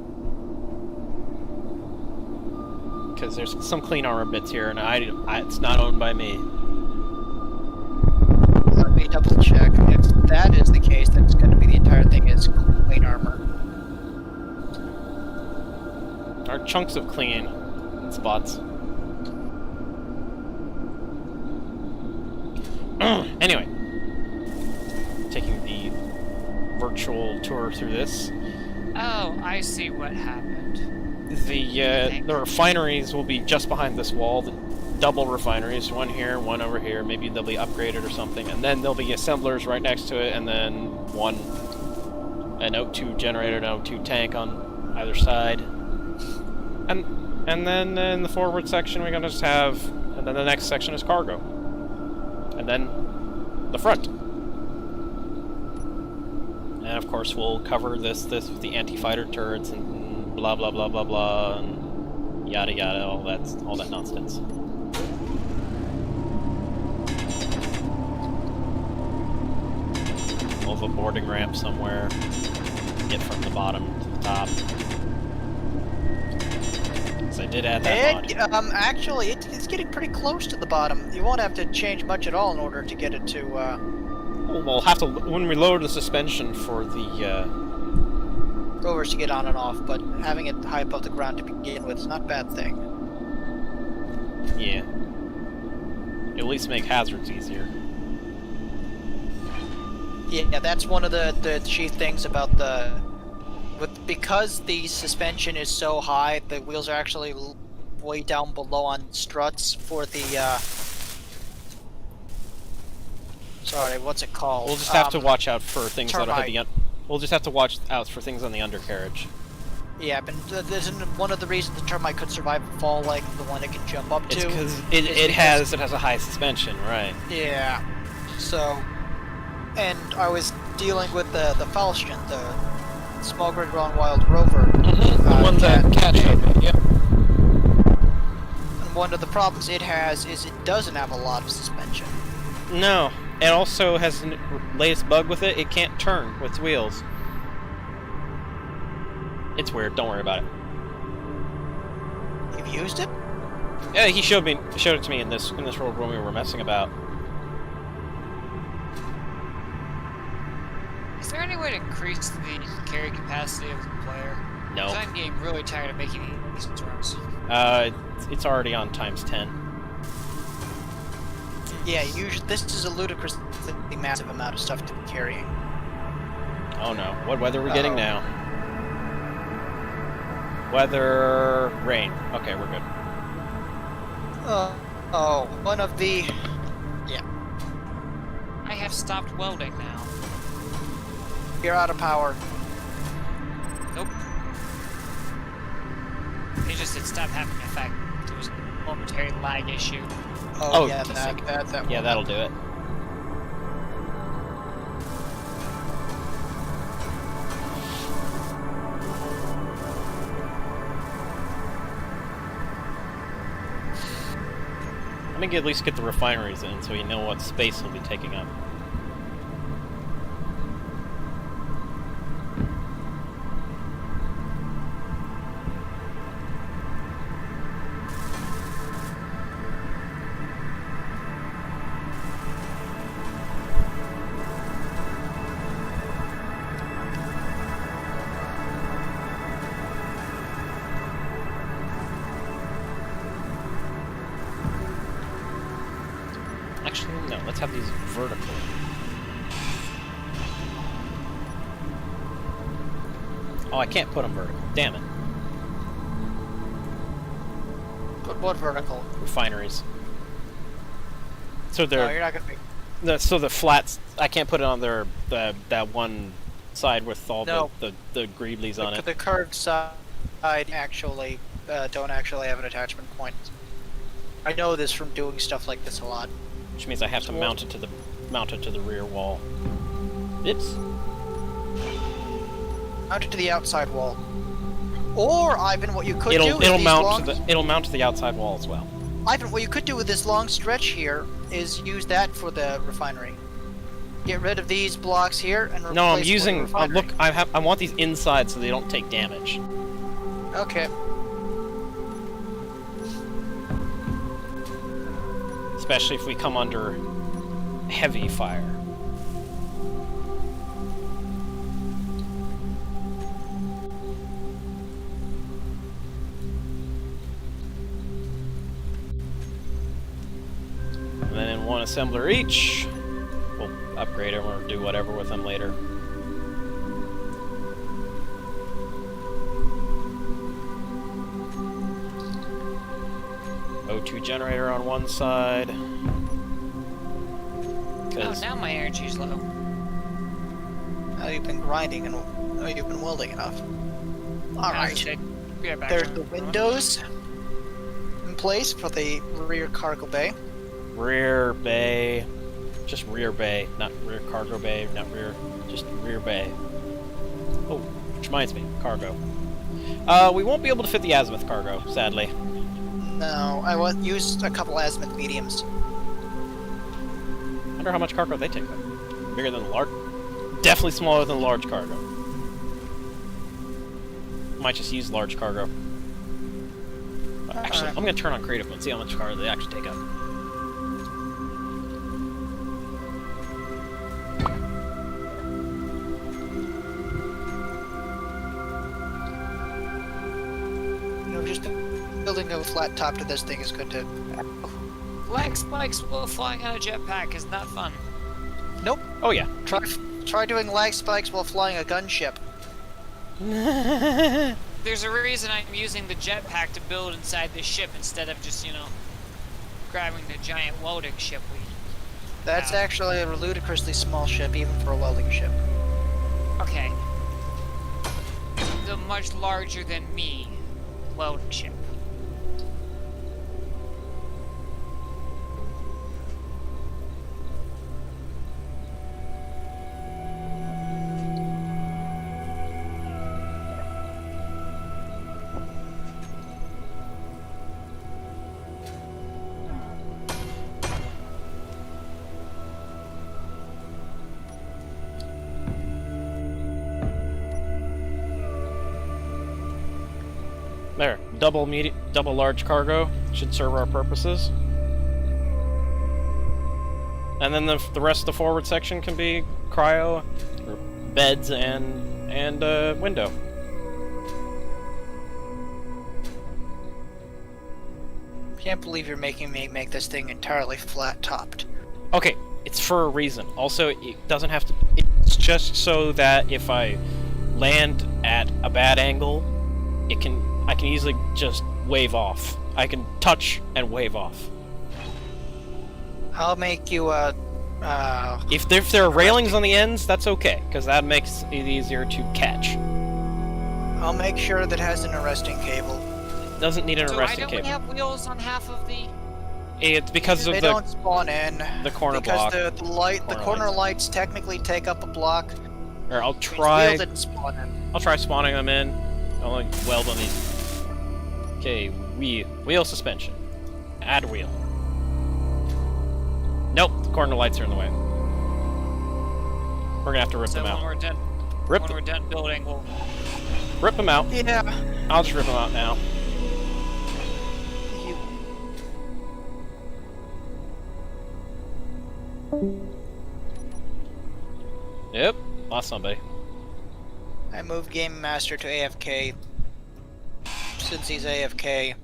Because there's some clean armor bits here, and it's not owned by me.
Let me double check. If that is the case, then it's going to be the entire thing is clean armor.
Or chunks of clean spots. Anyway, taking the virtual tour through this.
Oh, I see what happened.
The refineries will be just behind this wall. The double refineries, one here, one over here. Maybe they'll be upgraded or something, and then there'll be assemblers right next to it, and then an O2 generator, an O2 tank on either side. And then in the forward section we're gonna just have, and then the next section is cargo, and then the front. And of course we'll cover this with the anti-fighter turrets and blah blah blah blah blah and yada yada, all that nonsense. We'll have a boarding ramp somewhere. Get from the bottom to the top. I did add that mod.
Actually, it's getting pretty close to the bottom. You won't have to change much at all in order to get it to
We'll have to when we lower the suspension for the.
Rovers to get on and off, but having it high above the ground to begin with is not a bad thing.
Yeah. At least make hazards easier.
Yeah, that's one of the chief things about because the suspension is so high, the wheels are actually way down below on struts for the sorry, what's it called?
We'll just have to watch out for things that are
termite.
We'll just have to watch out for things on the undercarriage.
Yeah, but isn't one of the reasons the termite could survive a fall like the one it can jump up
It's
to?
because it has a high suspension, right?
Yeah. So, and I was dealing with the Falchion, the small grid grown wild rover.
The one that Cat showed me, yep.
And one of the problems it has is it doesn't have a lot of suspension.
No, it also has the latest bug with it. It can't turn with its wheels. It's weird. Don't worry about it.
You've used it?
Yeah, he showed it to me in this world when we were messing about.
Is there any way to increase the carry capacity of the player?
No.
'Cause I'm getting really tired of making these runs.
It's already on ×10.
Yeah, usually this is a ludicrously massive amount of stuff to be carrying.
Oh no! What weather are we getting now? Weather, rain. Okay, we're good.
One of the... Yeah,
I have stopped welding now.
you're out of power.
Nope. It just did stop having an effect. It was a momentary lag issue.
Oh,
Yeah,
just
that
Yeah,
one.
that'll do it. Let me at least get the refineries in so you know what space he'll be taking up. Actually, no, let's have these vertical. Oh, I can't put them vertical. Damn it.
Put what vertical?
Refineries. So
No,
they're
you're not gonna be...
so the flats. I can't put it on their that one side with all
No.
the greeblies on it.
The curved side actually don't actually have an attachment point. I know this from doing stuff like this a lot.
Which means I have to mount it to the rear wall. Oops.
Mount it to the outside wall. Or Ivan, what you could do is
It'll
these
mount
long...
it'll mount to the outside wall as well.
Ivan, what you could do with this long stretch here is use that for the refinery. Get rid of these blocks here and replace
No, I'm
with the
using.
refinery.
Look, I want these inside so they don't take damage.
Okay.
Especially if we come under heavy fire. And then in one assembler each, we'll upgrade them or do whatever with them later. O2 generator on one side.
Oh, now my energy's low.
Now you've been grinding and you've been welding enough. Alright. There's the windows in place for the rear cargo bay.
Rear bay. Just rear bay, not rear cargo bay, not rear, just rear bay. Oh, which reminds me, cargo. We won't be able to fit the azimuth cargo, sadly.
No, I used a couple azimuth mediums.
I wonder how much cargo they take though. Bigger than the large? Definitely smaller than large cargo. Might just use large cargo. Actually, I'm gonna turn on creative mode, see how much cargo they actually take up.
just building a flat top to this thing is good to...
Lag spikes while flying on a jetpack is not fun.
Nope.
Oh yeah.
Try doing lag spikes while flying a gunship.
There's a reason I'm using the jetpack to build inside the ship instead of just, you know, grabbing the giant welding ship we...
That's actually a ludicrously small ship, even for a welding ship.
Okay. The much larger than me welding ship.
There, double large cargo should serve our purposes. And then the rest of the forward section can be cryo, or beds, and window.
Can't believe you're making me make this thing entirely flat-topped.
Okay, it's for a reason. Also, it doesn't have to... It's just so that if I land at a bad angle, I can easily just wave off. I can touch and wave off.
I'll make you,
If there are railings on the ends, that's okay, because that makes it easier to catch.
I'll make sure that has an arresting cable.
It doesn't need an
So
arresting
why don't we
cable.
have wheels on half of the...
It's because of
They don't spawn in.
the corner block.
Because the corner lights technically take up a block.
Or I'll
Wheel
try.
didn't spawn in.
I'll try spawning them in. I'll like weld on these. Okay, wheel suspension. Add wheel. Nope, the corner lights are in the way. We're gonna have to rip
So
them
when
out.
we're done,
Rip
when
them.
we're done building, we'll...
Rip them out.
Yeah.
I'll just rip them out now.
You,
Yep, lost somebody.
I moved Game Master to AFK. Since he's AFK.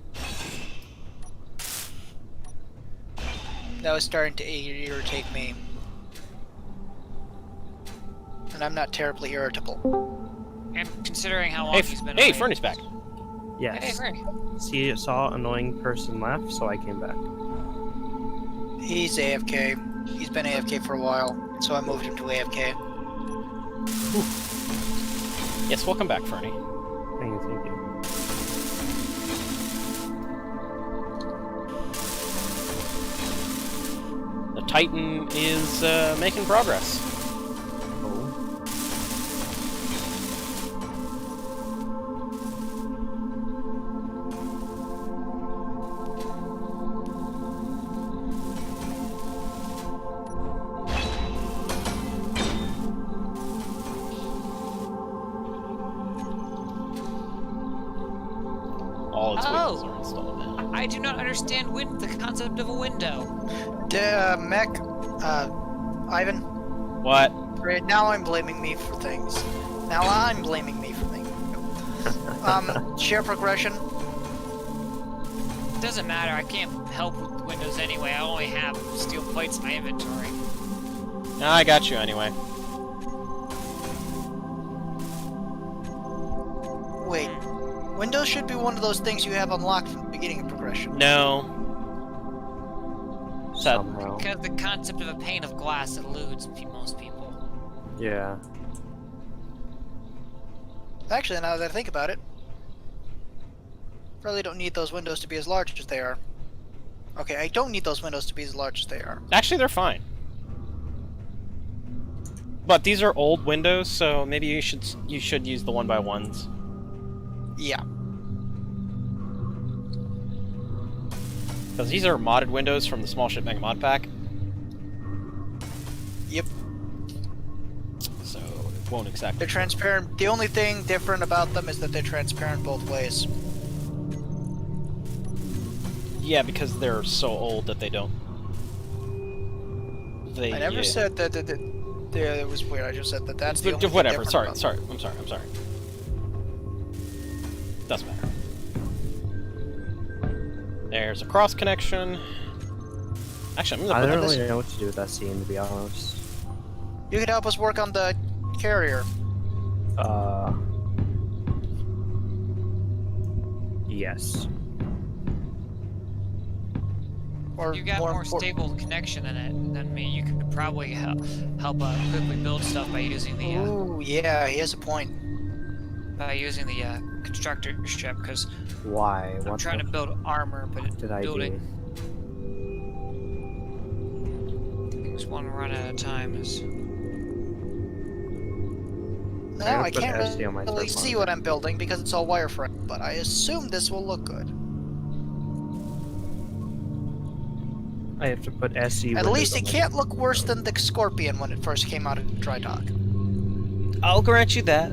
That was starting to irritate me. And I'm not terribly irritable.
And considering how long
Hey,
he's been
hey,
away.
Fernie's back.
Yes.
Hey, Fernie.
Saw annoying person left, so I came back.
He's AFK. He's been AFK for a while, so I moved him to AFK.
Yes, welcome back, Fernie.
Thank you, thank you.
The Titan is making progress.
Oh.
All its wheels
Oh.
are installed now.
I do not understand the concept of a window.
Mech, Ivan,
What?
great, now I'm blaming me for things. Now I'm blaming me for things. Share progression.
It doesn't matter, I can't help with windows anyway. I only have steel plates in my inventory.
I got you anyway.
Wait, Windows should be one of those things you have unlocked from the beginning of progression.
No. Sad.
Somehow.
Because the concept of a pane of glass eludes most people.
Yeah.
Actually, now that I think about it, really don't need those windows to be as large as they are. Okay, I don't need those windows to be as large as they are.
Actually, they're fine. But these are old windows, so maybe you should use the 1x1s.
Yeah.
Because these are modded windows from the Small Ship Mega Mod Pack,
Yep.
so it won't exactly.
They're transparent. The only thing different about them is that they're transparent both ways.
Yeah, because they're so old that they don't. They.
I never said that. It was weird. I just said that that's the only thing
Whatever.
different
Sorry.
about
Sorry. I'm sorry. Doesn't matter. There's a cross connection. Actually, I'm
I
gonna
don't
put
really
this.
know what to do with that scene, to be honest.
You could help us work on the carrier.
Yes.
Or
You got more stable connection in it than me. You could probably help quickly build stuff by using the
Ooh, yeah, he has a point.
constructor ship, because
Why?
I'm
What
trying to build armor, but
did I
building
do?
things one run at a time is.
No,
gonna
I
put
can't
SD on my
really
third
see
monitor.
what I'm building because it's all wireframe, but I assume this will look good.
I have to put SE.
At
windows
least
on
it
my-
can't look worse than the Scorpion when it first came out of dry dock.
I'll grant you that.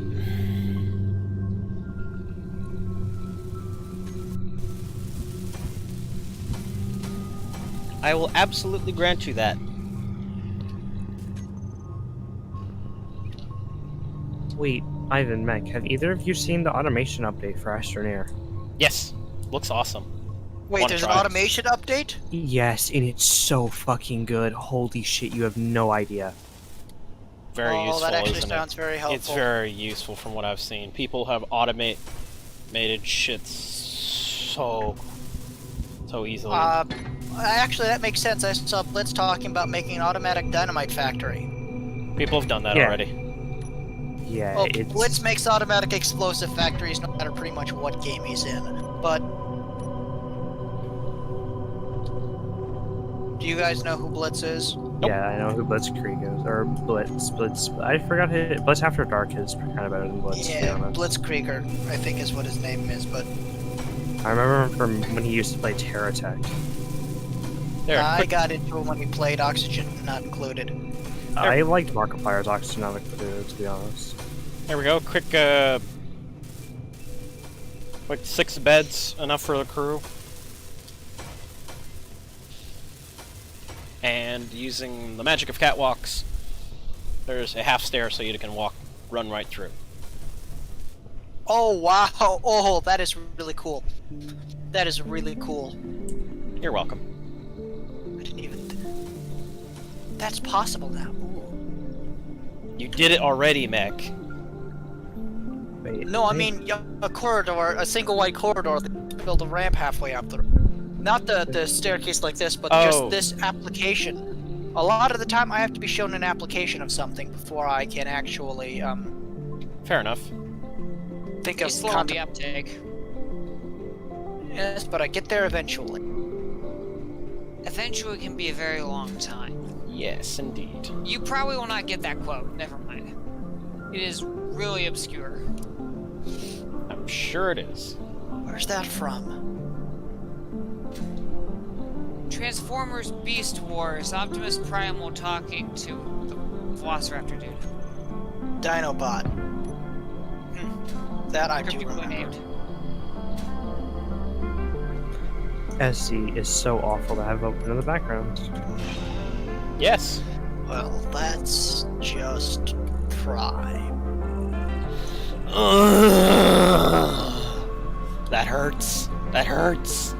I will absolutely grant you that.
Wait, Ivan, Mech, have either of you seen the automation update for Astroneer?
Yes, looks awesome.
Wait,
Wanna
there's an
try it?
automation update?
Yes, and it's so fucking good. Holy shit, you have no idea.
Very
Oh,
useful,
that actually
isn't
sounds
it?
very helpful.
It's very useful from what I've seen. People have automated shit so easily.
Actually, that makes sense. I saw Blitz talking about making an automatic dynamite factory.
People have done that
Yeah.
already.
Yeah,
Well,
it's...
Blitz makes automatic explosive factories no matter pretty much what game he's in. But do you guys know who Blitz is?
Yeah, I know who Blitzkrieg is, or Blitz. I forgot who Blitz After Dark is kind of better than Blitz. To be
Yeah,
honest.
Blitzkrieger, I think is what his name is, but
I remember him from when he used to play Terra Tech.
There,
I
quick,
got into him when we played Oxygen Not Included.
I liked Markiplier's Oxygen Not Included, to be honest.
there we go. Quick 6 beds, enough for the crew. And using the magic of catwalks, there's a half stair so you can run right through.
Oh, wow! Oh, that is really cool. That is really cool.
You're welcome.
I didn't even... That's possible now. Ooh.
You did it already, Mech.
Wait,
No, I mean a corridor, a single wide corridor. Build a ramp halfway up the... Not the staircase like this, but
Oh.
just this application. A lot of the time, I have to be shown an application of something before I can actually
Fair enough.
think
You
of
slow on the uptake.
Yes, but I get there eventually.
Eventually can be a very long time.
Yes, indeed.
You probably will not get that quote. Never mind. It is really obscure.
I'm sure it is.
Where's that from?
Transformers Beast Wars. Optimus Primal talking to the Velociraptor dude.
Dinobot. That I do
Cryptically
remember.
named.
SC is so awful to have open in the background.
Yes.
Well, let's just try.
That hurts. That hurts.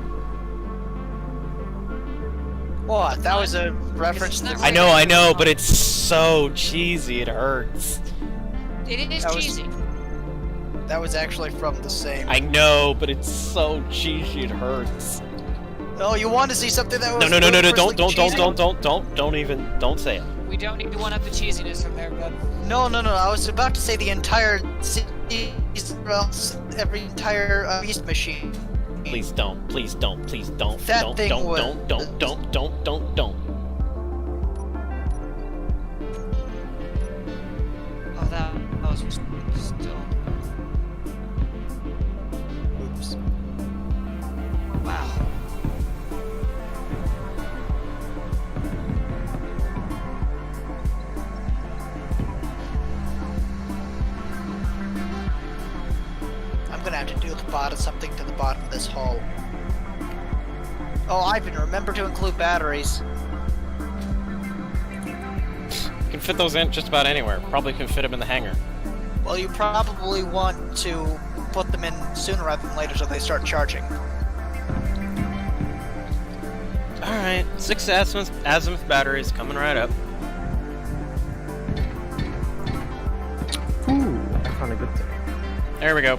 What? That was a reference to
not
the...
I know, but it's so cheesy. It hurts.
It is
That was-
cheesy.
That was actually from the same...
I know, but it's so cheesy. It hurts.
Oh, you want to see something that was...
No! Don't
ludicrously cheesy?
Don't say it.
We don't need to one up the cheesiness from there, bud.
No, I was about to say the entire every entire Beast Machine.
Please don't. Please don't. Please don't.
That
Don't.
thing
Don't.
was-
Don't.
Oh, that was still.
Oops.
Wow.
I'm gonna have to do something to the bottom of this hull. Oh, Ivan, remember to include batteries.
You can fit those in just about anywhere. Probably can fit them in the hangar.
Well, you probably want to put them in sooner rather than later so they start charging.
Alright, 6 azimuth batteries coming right up.
Ooh, I found a good thing.
There we go.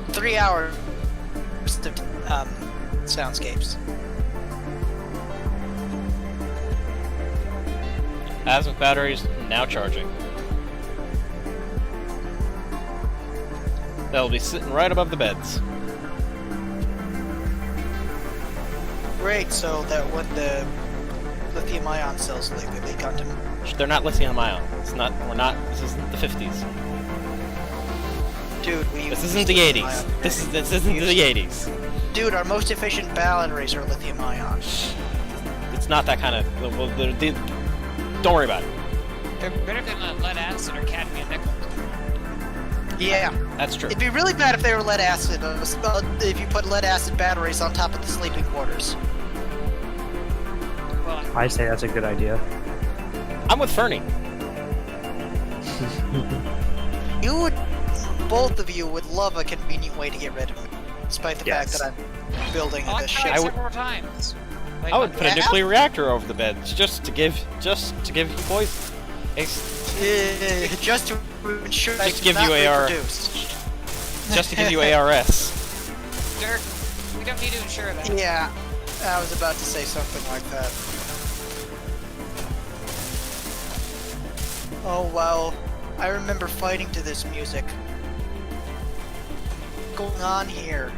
3 hours of soundscapes.
Azimuth batteries now charging. They'll be sitting right above the beds.
Great, so that when the lithium-ion cells leave, they got them.
They're not lithium ion. It's not. We're not. This isn't the 50s.
Dude,
This isn't the 80s. This isn't the 80s.
Dude, our most efficient batteries are lithium-ion.
It's not that kind of. Don't worry about it.
They're better than lead acid or cadmium nickel.
Yeah.
That's true.
It'd be really bad if they were lead acid, if you put lead acid batteries on top of the sleeping quarters.
Well,
I say that's a good idea.
I'm with Fernie.
You would, both of you would love a convenient way to get rid of me, despite the
Yes.
fact that I'm building
I've
this
tried
ship.
several times. Like,
I would put a
Yeah.
nuclear reactor over the beds just to give you poison.
Just to ensure I
Just
do
give
not
you AR.
reproduce.
Just to give you ARS.
Dirk, we don't need to ensure that.
Yeah, I was about to say something like that. Oh wow, I remember fighting to this music. What's going on here?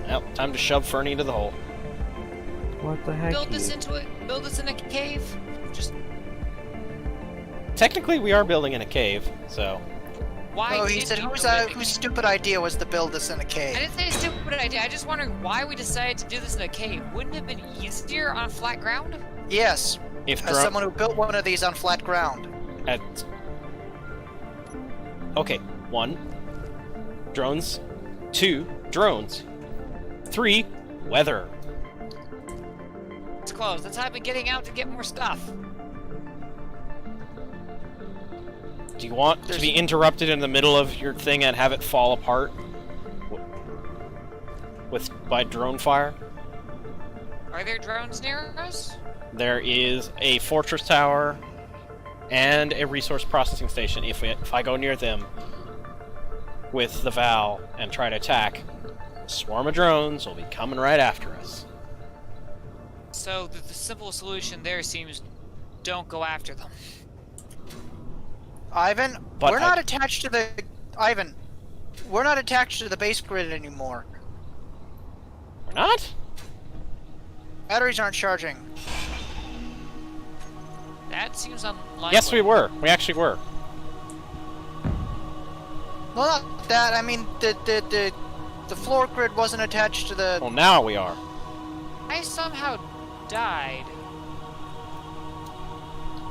Well, time to shove Fernie into the hole.
What the heck?
Build this into it. Build this in a cave. Just
Technically, we are building in a cave, so
why?
Oh, he
did
said
you
whose
build it?
whose stupid idea was to build this in a
I
cave?
didn't say stupid idea. I just wondering why we decided to do this in a cave. Wouldn't it have been easier on flat ground?
Yes,
if
as someone who built one of these on flat ground.
at okay, 1 drones, 2 drones, 3 weather.
It's closed. That's how I've been getting out to get more stuff.
Do you want to be interrupted in the middle of your thing and have it fall apart by drone fire?
Are there drones near us?
There is a fortress tower and a resource processing station. If I go near them with the Val and try to attack, a swarm of drones will be coming right after us.
So the simple solution there seems don't go after them.
Ivan,
But
we're not attached to the Ivan. We're not attached to the base grid anymore.
We're not?
Batteries aren't charging.
That seems unlikely.
Yes, we were. We actually were.
Well, not that. I mean, the floor grid wasn't attached to the.
Well, now we are.
I somehow died.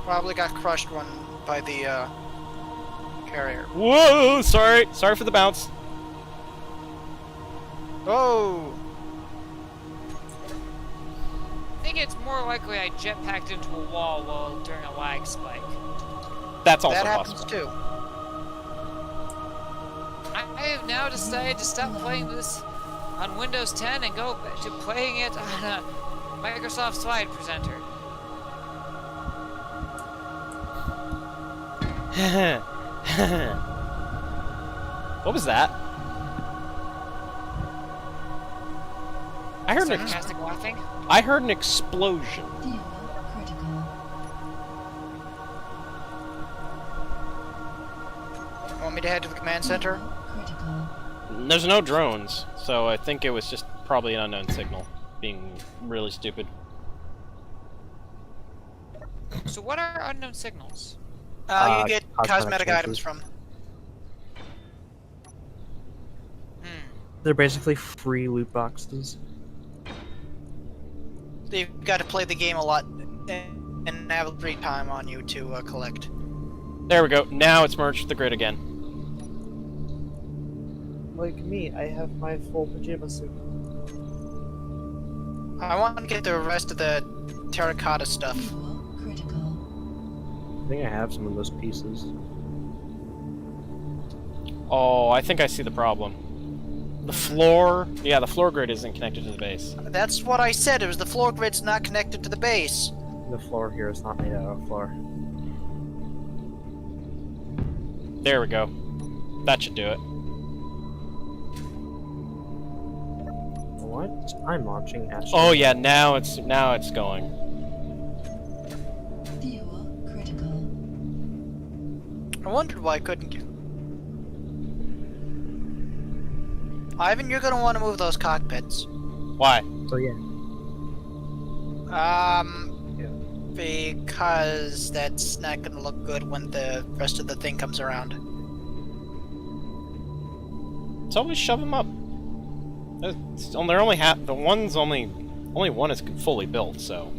Probably got crushed one by the carrier.
Whoa! Sorry for the bounce.
Oh.
I think it's more likely I jetpacked into a wall during a lag spike.
That's also
That happens
possible.
too.
I have now decided to stop playing this on Windows 10 and go back to playing it on a Microsoft Slide Presenter.
What was that? I heard
Sarcastic laughing.
I heard an explosion.
Fuel critical.
Want me to head to the command center?
Fuel critical.
There's no drones, so I think it was just probably an unknown signal being really stupid.
So what are unknown signals?
You get
cosmetic
cosmetic
changes.
items from.
They're basically free loot boxes.
You've got to play the game a lot and have free time on you to collect.
There we go. Now it's merged with the grid again.
Like me, I have my full pajama suit.
I want to get the rest of the terracotta stuff.
Fuel critical.
I think I have some of those pieces.
Oh, I think I see the problem. The floor... Yeah, the floor grid isn't connected to the base.
That's what I said. It was the floor grid's not connected to the base.
The floor here is not made out of floor.
There we go. That should do it.
What? I'm launching Astro.
Oh yeah, now it's going.
Fuel critical.
I wondered why I couldn't get... Ivan, you're gonna want to move those cockpits.
Why?
So yeah.
Because that's not gonna look good when the rest of the thing comes around.
It's always shove them up. They're only the one's only one is fully built, so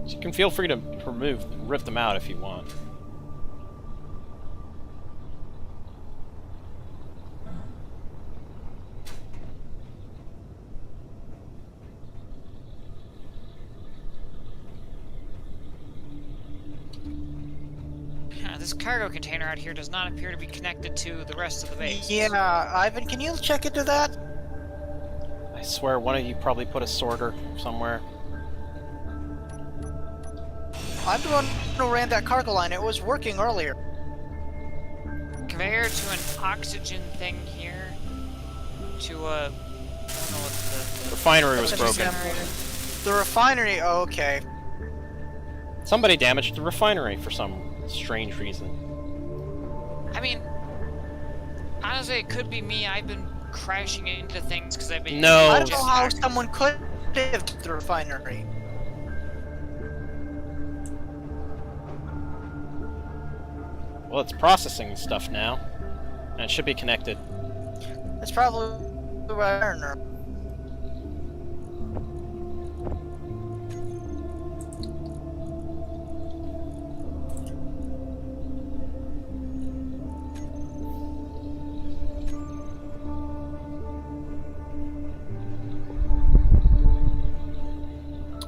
you can feel free to rip them out if you want.
This cargo container out here does not appear to be connected to the rest of the base.
Yeah, Ivan, can you check into that?
I swear one of you probably put a sorter somewhere.
I'm the one who ran that cargo line. It was working earlier.
Conveyor to an oxygen thing here. To a... I don't know what the
Refinery was broken.
The refinery. Oh, okay.
Somebody damaged the refinery for some strange reason.
I mean, honestly, it could be me. I've been crashing into things because I've been.
No.
I don't know how someone could have to the refinery.
Well, it's processing stuff now, and it should be connected.
That's probably what I know.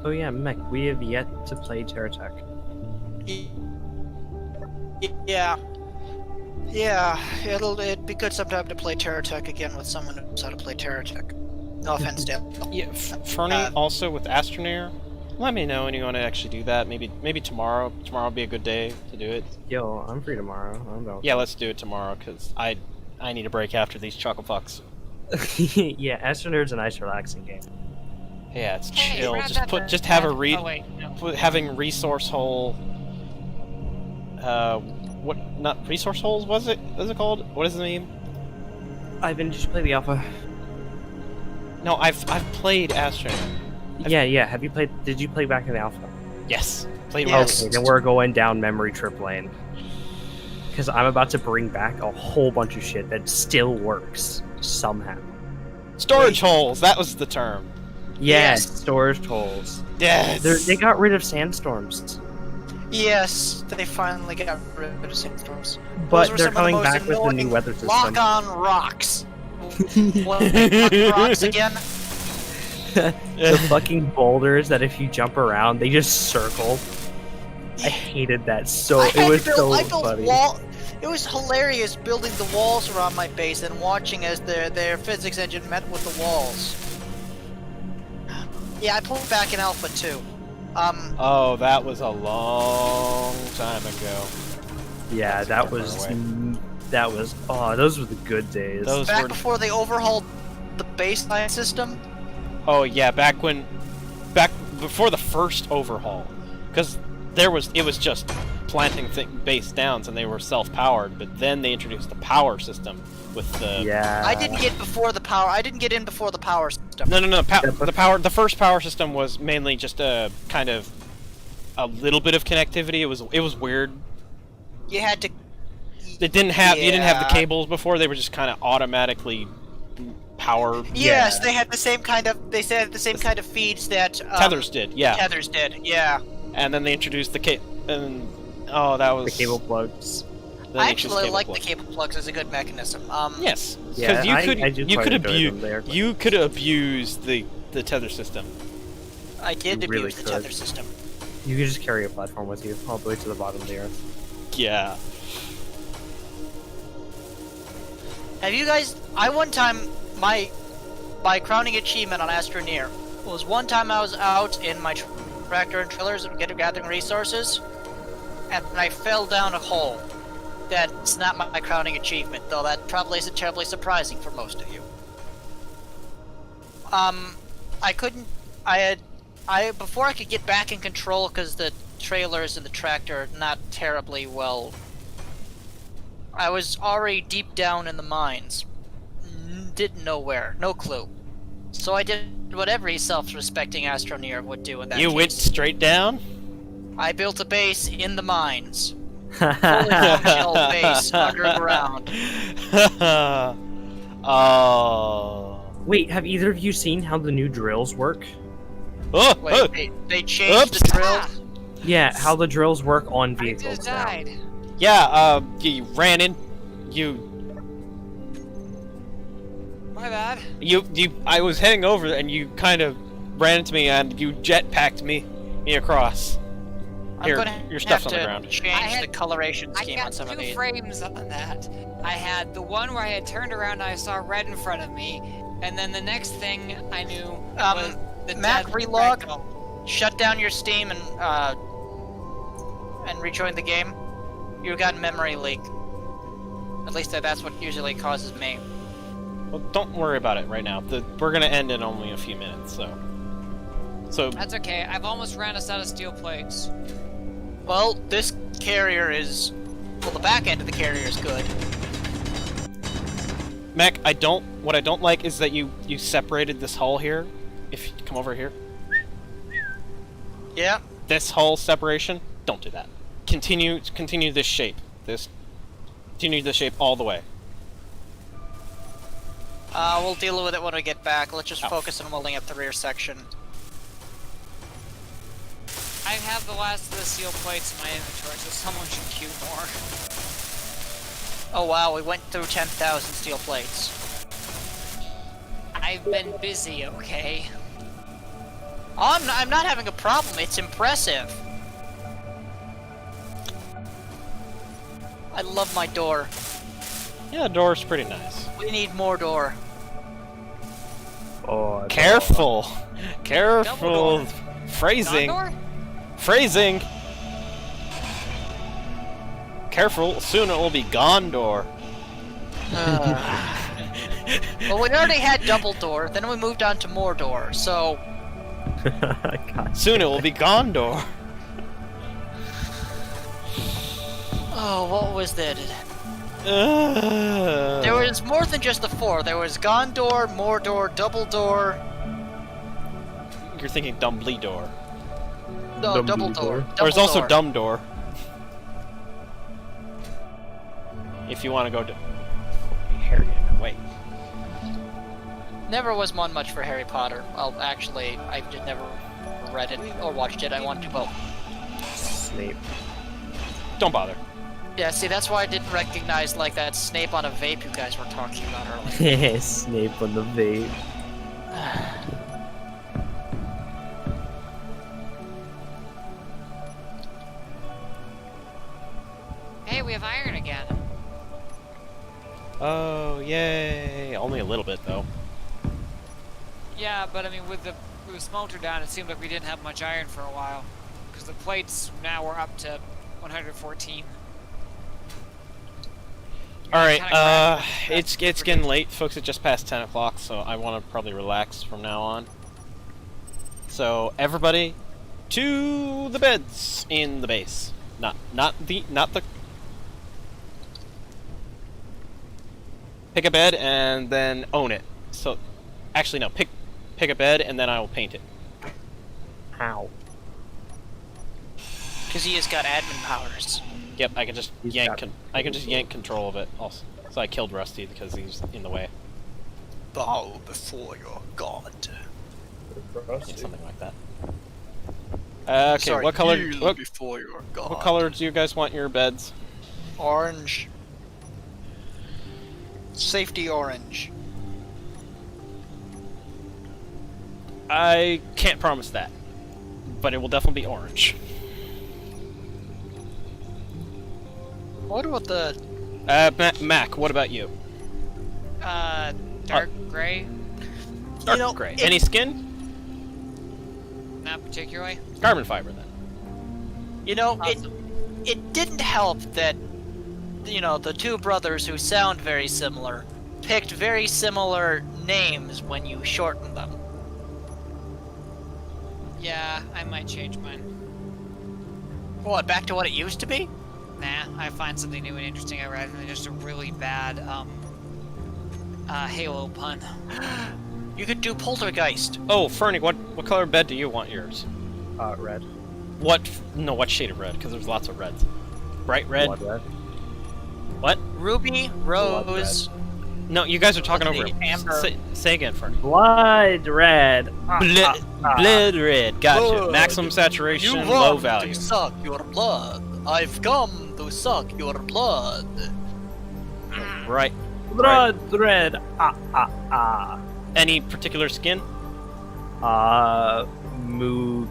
Oh yeah, Mech, we have yet to play Terratech.
Yeah. Yeah, it'd be good sometime to play Terratech again with someone who knows how to play Terratech. No offense, Dale.
Yeah, Fernie, also with Astronair, let me know when you want to actually do that. Maybe tomorrow. Tomorrow will be a good day to do it.
Yo, I'm free tomorrow. I'm about.
Yeah, let's do it tomorrow, because I need a break after these chuckle fucks.
Yeah, Astronerd's a nice relaxing game.
Yeah, it's
Hey,
chill.
we're not
Just
done
put,
there.
just have a
Oh, wait, no.
having resource hole. What? Not resource holes? Was it called? What is the name?
Ivan, did you play the alpha?
No, I've played Astronaut.
Yeah. Have you played? Did you play back in the alpha?
Yes, played.
Yes.
Okay, then we're going down memory trip lane. Because I'm about to bring back a whole bunch of shit that still works somehow.
Storage holes. That was the term.
Yes,
Yes.
storage holes.
Yes.
They got rid of sandstorms,
Yes, they finally got rid of sandstorms.
but
Those were
they're
some of the
coming
most
back with the new
annoying
weather system.
Lock-on rocks. What the rocks again?
The fucking boulders that if you jump around, they just circle. I hated that so. It was so funny.
It was hilarious building the walls around my base and watching as their physics engine met with the walls. Yeah, I pulled back in Alpha too.
Oh, that was a long time ago.
Yeah, that was. Oh, those were the good days.
Those
back
were.
before they overhauled the baseline system.
Oh yeah, back before the first overhaul, because it was just planting base downs and they were self-powered, but then they introduced the power system with the.
Yeah.
I didn't get before the power. I didn't get in before the power system.
No. The first power system was mainly just a kind of a little bit of connectivity. It was weird.
You had to.
It didn't have you didn't have the
Yeah.
cables before. They were just kind of automatically power.
Yes,
Yeah.
they had the same kind of. They said the same kind of feeds that
Tethers did, yeah.
Tethers did, yeah.
And then they introduced the and oh, that was
The cable plugs.
Then
I
you choose
actually
cable
like
plug.
the cable plugs as a good mechanism.
Yes,
Yeah,
because
I do
you
quite
could
enjoy them. They're
you could abuse the tether system.
I did
You really
abuse the
could.
tether system.
You can just carry a platform with you all the way to the bottom of the earth.
Yeah.
Have you guys? I one time my crowning achievement on Astroneer was one time I was out in my tractor and trailers gathering resources, and I fell down a hole. That's not my crowning achievement, though that probably isn't terribly surprising for most of you. I couldn't. Before I could get back in control, because the trailers and the tractor are not terribly well. I was already deep down in the mines. Didn't know where, no clue. So I did what every self-respecting Astroneer would do in that
You
case.
went straight down?
I built a base in the mines. Fully functional base underground.
Oh.
Wait, have either of you seen how the new drills work?
Oh, oh.
Wait, they changed
Oops.
the drill?
Yeah, how the drills work on
I
vehicles
just
now.
died.
Yeah, you ran in. You.
My bad.
I was heading over and you kind of ran into me and you jetpacked me across. Here,
I'm gonna
your stuff's
have
on the
to
ground.
change the coloration
I
scheme on
got
some of
2
these.
frames on that. I had the one where I had turned around and I saw red in front of me, and then the next thing I knew was the
Mac,
death
relog.
rectal.
Shut down your Steam and rejoin the game. You got memory leak. At least that's what usually causes me.
Well, don't worry about it right now. We're gonna end in only a few minutes, so.
That's okay. I've almost ran us out of steel plates.
Well, this carrier is... Well, the back end of the carrier is good.
Mac, what I don't like is that you separated this hull here. If you come over here.
Yeah.
This hull separation, don't do that. Continue this shape. Continue the shape all the way.
We'll deal with it when we get back. Let's just
Oh.
focus on welding up the rear section.
I have the last of the steel plates in my inventory, so someone should queue more.
Oh wow, we went through 10,000 steel plates.
I've been busy, okay?
Oh, I'm not having a problem. It's impressive. I love my door.
Yeah, the door's pretty nice.
We need more door.
Oh, that's
Careful!
Double
Careful!
door.
Phrasing!
Condor?
Phrasing! Careful, soon it will be Gondor.
Well, we already had double door, then we moved on to more door, so...
God.
Soon it will be Gondor.
Oh, what was that? There was more than just the 4. There was Gondor, Mordor, Double Door...
You're thinking Dumbledore.
No, Double Door.
There's also
Dumbledore.
Dumbledore. If you want to go to... Harry, wait.
Never was one much for Harry Potter. Well, actually, I just never read it or watched it. I wanted to both.
Snape.
Don't bother.
Yeah, see, that's why I didn't recognize, like, that Snape on a vape you guys were talking about earlier.
Snape on the vape.
Hey, we have iron again.
Oh, yay! Only a little bit, though.
Yeah, but I mean, with the smelter down, it seemed like we didn't have much iron for a while. Because the plates now were up to 114.
Alright,
Kinda
it's getting late, folks. It's just past 10 o'clock, so I want to probably relax from now on. So, everybody, to the beds in the base. Not the... Pick a bed and then own it. So, actually no, pick a bed and then I will paint it.
Ow.
Because he has got admin powers.
Yep, I can just
He's
yank.
got-
I can just yank control of it. Also, so I killed Rusty because he's in the way.
Bow before your god.
Yeah, something like that. Okay,
Sorry,
what color?
kneel before your god.
What color do you guys want your beds?
Orange. Safety orange.
I can't promise that, but it will definitely be orange.
What about the...
Mac, what about you?
Dark gray?
Dark gray. Any skin?
Not particularly.
Carbon fiber, then.
You know,
Awesome.
it didn't help that, you know, the two brothers who sound very similar picked very similar names when you shortened them.
Yeah, I might change mine.
What, back to what it used to be?
Nah, I find something new and interesting rather than just a really bad, Halo pun.
You could do poltergeist.
Oh, Fernie, what color bed do you want yours?
Red.
What shade of red? Because there's lots of reds. Bright red?
Blood red.
What?
Ruby, Rose...
No, you guys are talking over
the
him.
amber.
Say again, Fernie.
Blood red.
Blood red, gotcha.
Blood.
Maximum saturation,
You
low
want
value.
to suck your blood. I've come to suck your blood.
Right.
Blood red.
Any particular skin?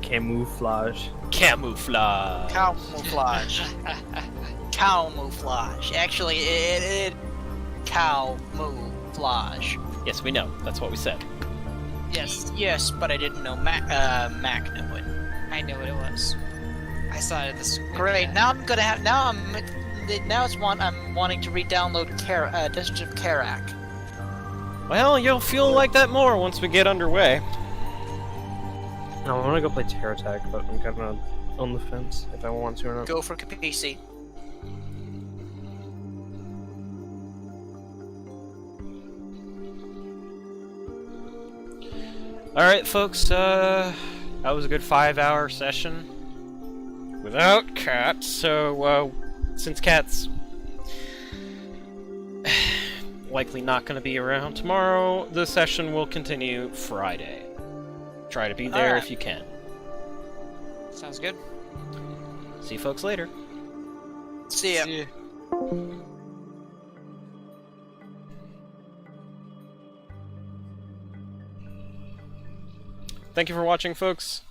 Camouflage.
Camouflage.
Camouflage. Camouflage. Actually, it camouflage.
Yes, we know. That's what we said.
Yes, but I didn't know Mac knew it.
I knew what it was. I saw it at the screen.
Great. Now I'm gonna have. I'm wanting to re-download District of Karak.
Well, you'll feel like that more once we get underway.
I want to go play Terror Tag, but I'm kind of on the fence if I want to or not.
Go for PC.
Alright, folks, that was a good 5-hour session. Without Cat, so, since Cat's likely not going to be around tomorrow, the session will continue Friday. Try to be there if you can.
Sounds good.
See you folks later.
See ya.
Thank you for watching, folks.